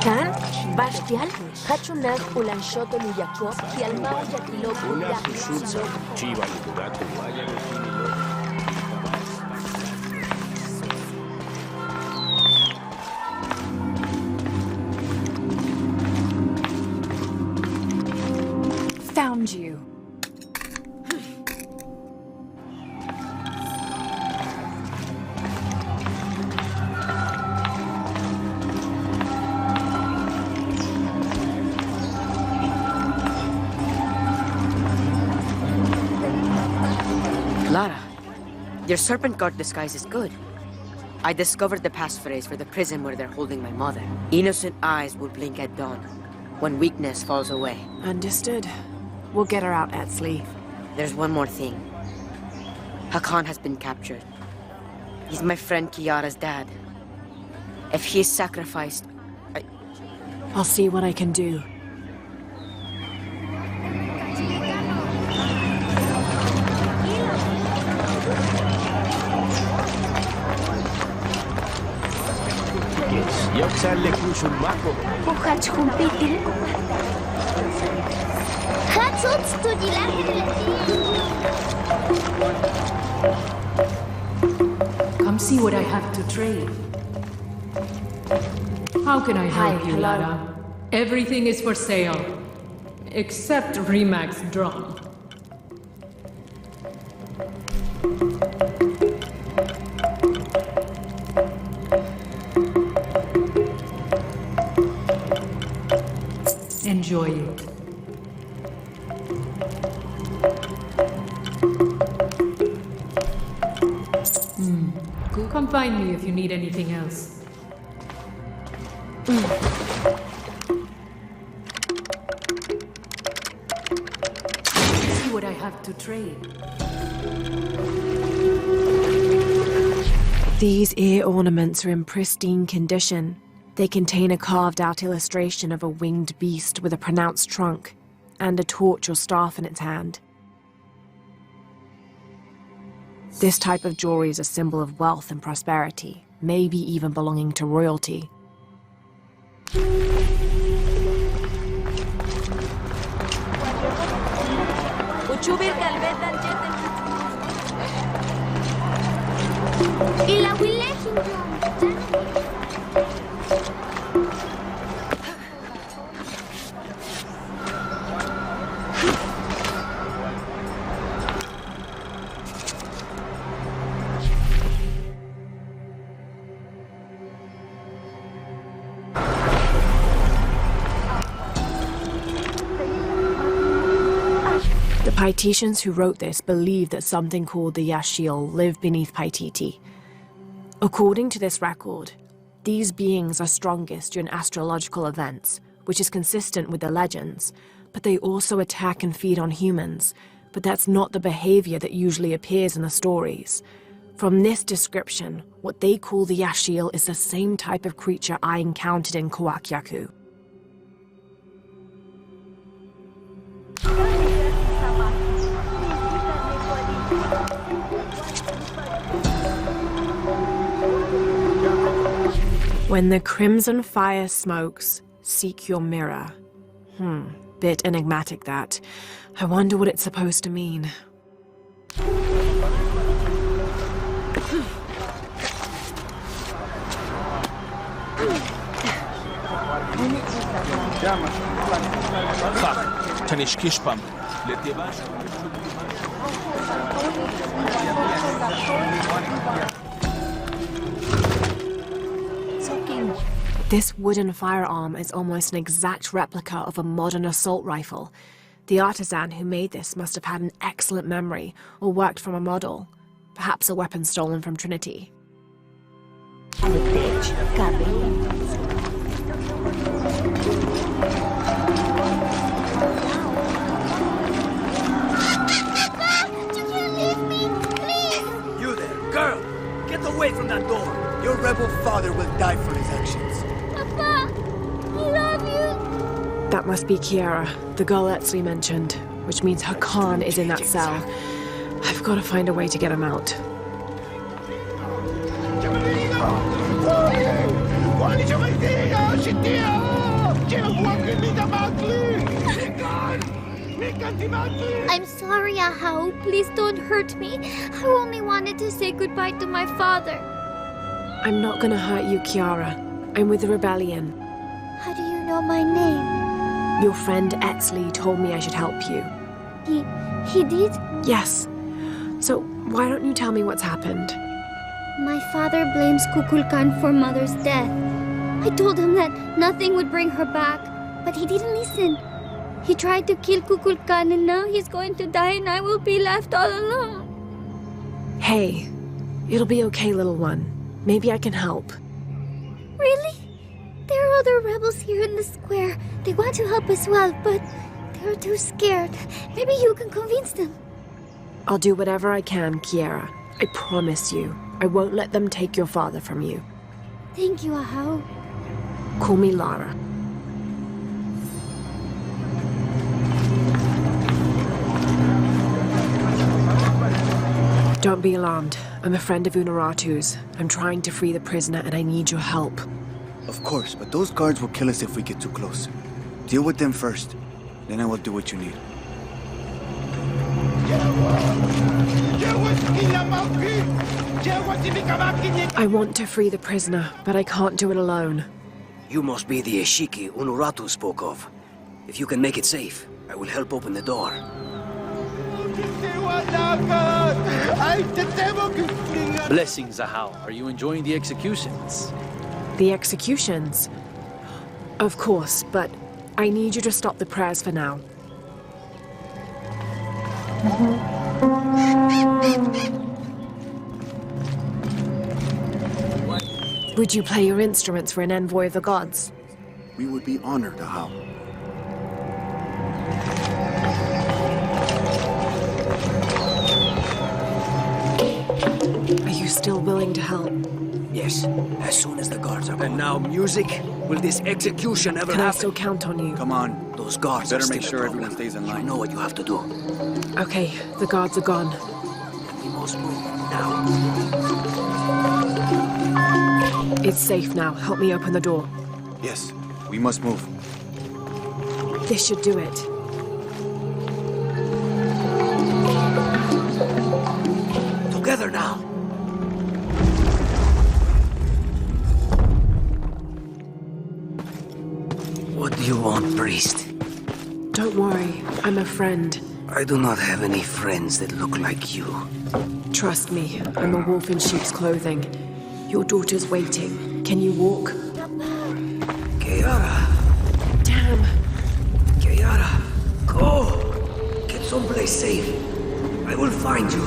Kan, bastial, hachunak ulan shoto luyakop, tialmao yakilop Kushulsa chiva lugurato. Found you. Lara, your serpent guard disguise is good. I discovered the passphrase for the prison where they're holding my mother. Innocent eyes will blink at dawn, when weakness falls away. Understood. We'll get her out, Etzli. There's one more thing. Hakan has been captured. He's my friend Kiara's dad. If he is sacrificed, I'll see what I can do. Yoksal le kushul mako. Puhach humpitil. Hatsuts Come see what I have to trade. How can I help you, Lara? Everything is for sale. Except Remax drum. enjoy it. Come find me if you need anything else. See what I have to trade. These ear ornaments are in pristine condition. They contain a carved-out illustration of a winged beast with a pronounced trunk, and a torch or staff in its hand. This type of jewelry is a symbol of wealth and prosperity, maybe even belonging to royalty. The Paititians who wrote this believed that something called the Yashil lived beneath Paititi. According to this record, these beings are strongest during astrological events, which is consistent with the legends, but they also attack and feed on humans, but that's not the behavior that usually appears in the stories. From this description, what they call the Yashil is the same type of creature I encountered in Kawakyaku. When the crimson fire smokes, seek your mirror. Bit enigmatic, that. I wonder what it's supposed to mean. This wooden firearm is almost an exact replica of a modern assault rifle. The artisan who made this must have had an excellent memory or worked from a model, perhaps a weapon stolen from Trinity. You there, girl! Get away from that door! Your rebel father will die for his actions. Papa, I love you. That must be Kiara, the girl Etsley mentioned, which means her Khan is in that cell. I've got to find a way to get him out. I'm sorry, Ahau. Please don't hurt me. I only wanted to say goodbye to my father. I'm not gonna hurt you, Kiara. I'm with the rebellion. How do you know my name? Your friend Etsley told me I should help you. He did? Yes. So why don't you tell me what's happened? My father blames Kukulkan for Mother's death. I told him that nothing would bring her back, but he didn't listen. He tried to kill Kukulkan and now he's going to die and I will be left all alone. Hey, it'll be okay, little one. Maybe I can help. Really? There are other rebels here in the square. They want to help as well, but they're too scared. Maybe you can convince them. I'll do whatever I can, Kiara. I promise you. I won't let them take your father from you. Thank you, Ahau. Call me Lara. Don't be alarmed. I'm a friend of Unuratu's. I'm trying to free the prisoner and I need your help. Of course, but those guards will kill us if we get too close. Deal with them first. Then I will do what you need. I want to free the prisoner, but I can't do it alone. You must be the Ishiki Unuratu spoke of. If you can make it safe, I will help open the door. Blessings, Ahau. Are you enjoying the executions? The executions? Of course, but I need you to stop the prayers for now. Would you play your instruments for an envoy of the gods? We would be honored, Ahau. Are you still willing to help? Yes, as soon as the guards are gone. And now music? Will this execution ever Can I happen? still count on you? Come on. Those guards Better are make still sure a problem. everyone stays in line. You know what you have to do. Okay, the guards are gone. We must move now. It's safe now. Help me open the door. Yes, we must move. This should do it. Together now. What do you want, priest? Don't worry, I'm a friend. I do not have any friends that look like you. Trust me, I'm a wolf in sheep's clothing. Your daughter's waiting. Can you walk? Kiara! Damn! Kiara! Go! Get someplace safe. I will find you.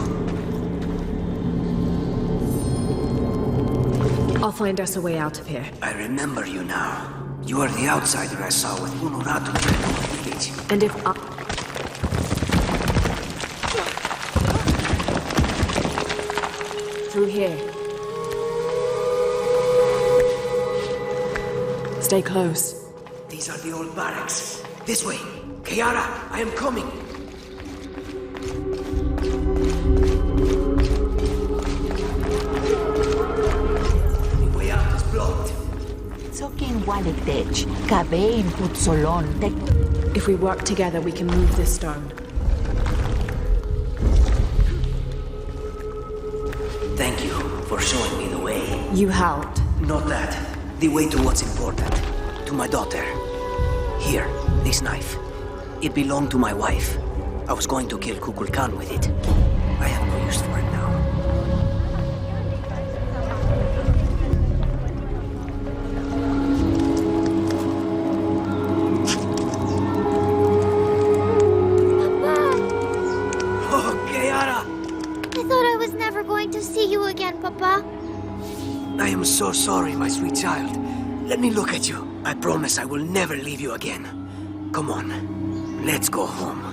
I'll find us a way out of here. I remember you now. You are the outsider I saw with Unuratu village. And if I... Through here. Stay close. These are the old barracks. This way. Kiara, I am coming. The way out is blocked. If we work together, we can move this stone. Thank you for showing me the way. You helped. Not that. The way to what's important. To my daughter. Here, this knife. It belonged to my wife. I was going to kill Kukulkan with it. I have no use for it now. To see you again, Papa. I am so sorry, my sweet child. Let me look at you. I promise I will never leave you again. Come on, let's go home.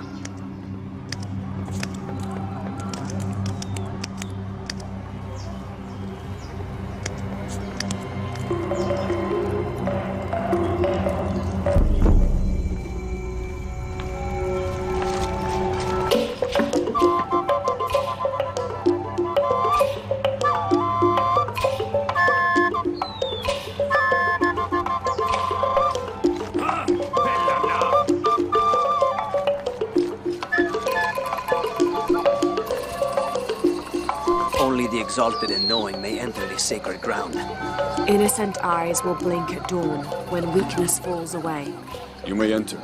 Only the exalted and knowing may enter this sacred ground. Innocent eyes will blink at dawn when weakness falls away. You may enter.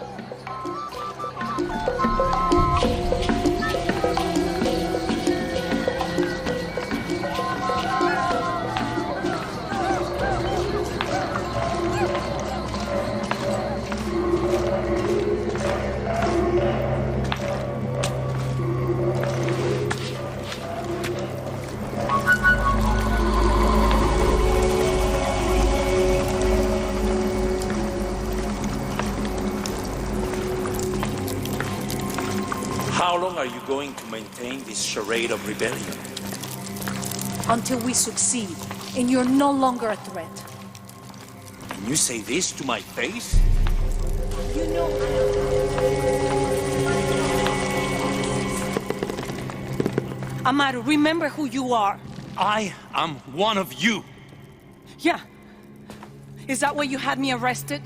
How long are you going to maintain this charade of rebellion? Until we succeed, and you're no longer a threat. And you say this to my face? You know Amaru, remember who you are. I am one of you. Yeah. Is that why you had me arrested?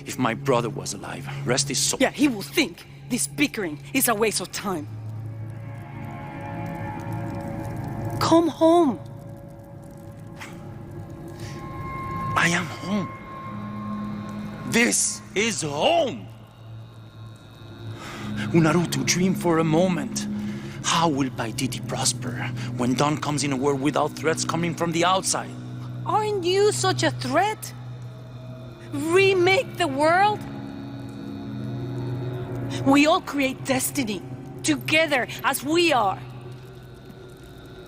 If my brother was alive, rest his soul. Yeah, he will think this bickering is a waste of time. Come home. I am home. This is home. Unarutu, dream for a moment. How will Paititi prosper when dawn comes in a world without threats coming from the outside? Aren't you such a threat? Remake the world? We all create destiny, together as we are.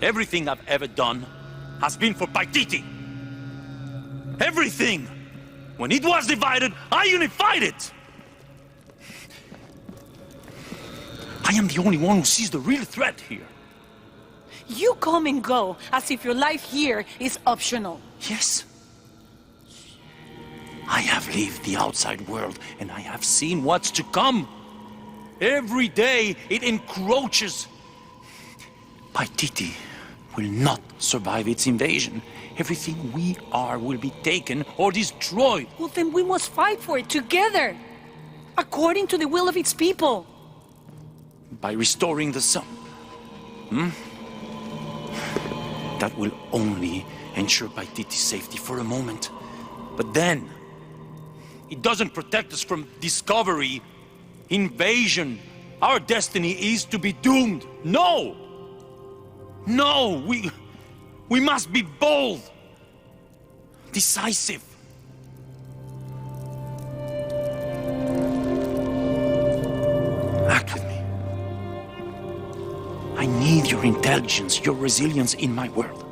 Everything I've ever done has been for Paititi. Everything! When it was divided, I unified it! I am the only one who sees the real threat here. You come and go as if your life here is optional. Yes. I have lived the outside world, and I have seen what's to come. Every day, it encroaches. Paititi will not survive its invasion. Everything we are will be taken or destroyed. Well, then we must fight for it together, according to the will of its people. By restoring the sun. That will only ensure Paititi's safety for a moment. But then, it doesn't protect us from discovery, invasion. Our destiny is to be doomed. No! No! We must be bold, decisive. Act with me. I need your intelligence, your resilience in my world.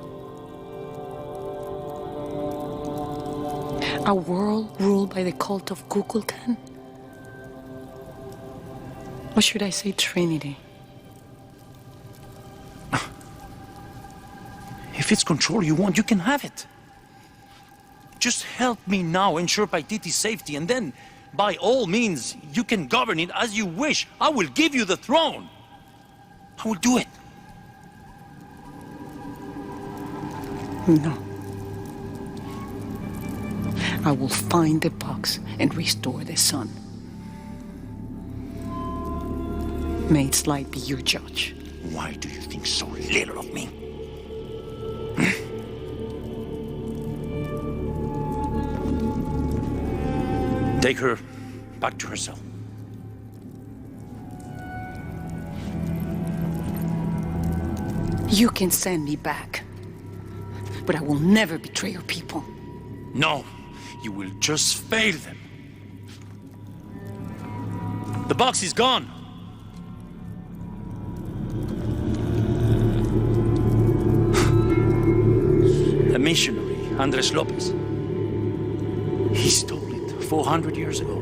A world ruled by the cult of Kukulkan? Or should I say Trinity? If it's control you want, you can have it. Just help me now ensure Paititi's safety, and then, by all means, you can govern it as you wish. I will give you the throne. I will do it. No. I will find the box and restore the sun. May its light be your judge. Why do you think so little of me? Take her back to her cell. You can send me back, but I will never betray your people. No, you will just fail them. The box is gone. A missionary, Andres Lopez. He stole it 400 years ago.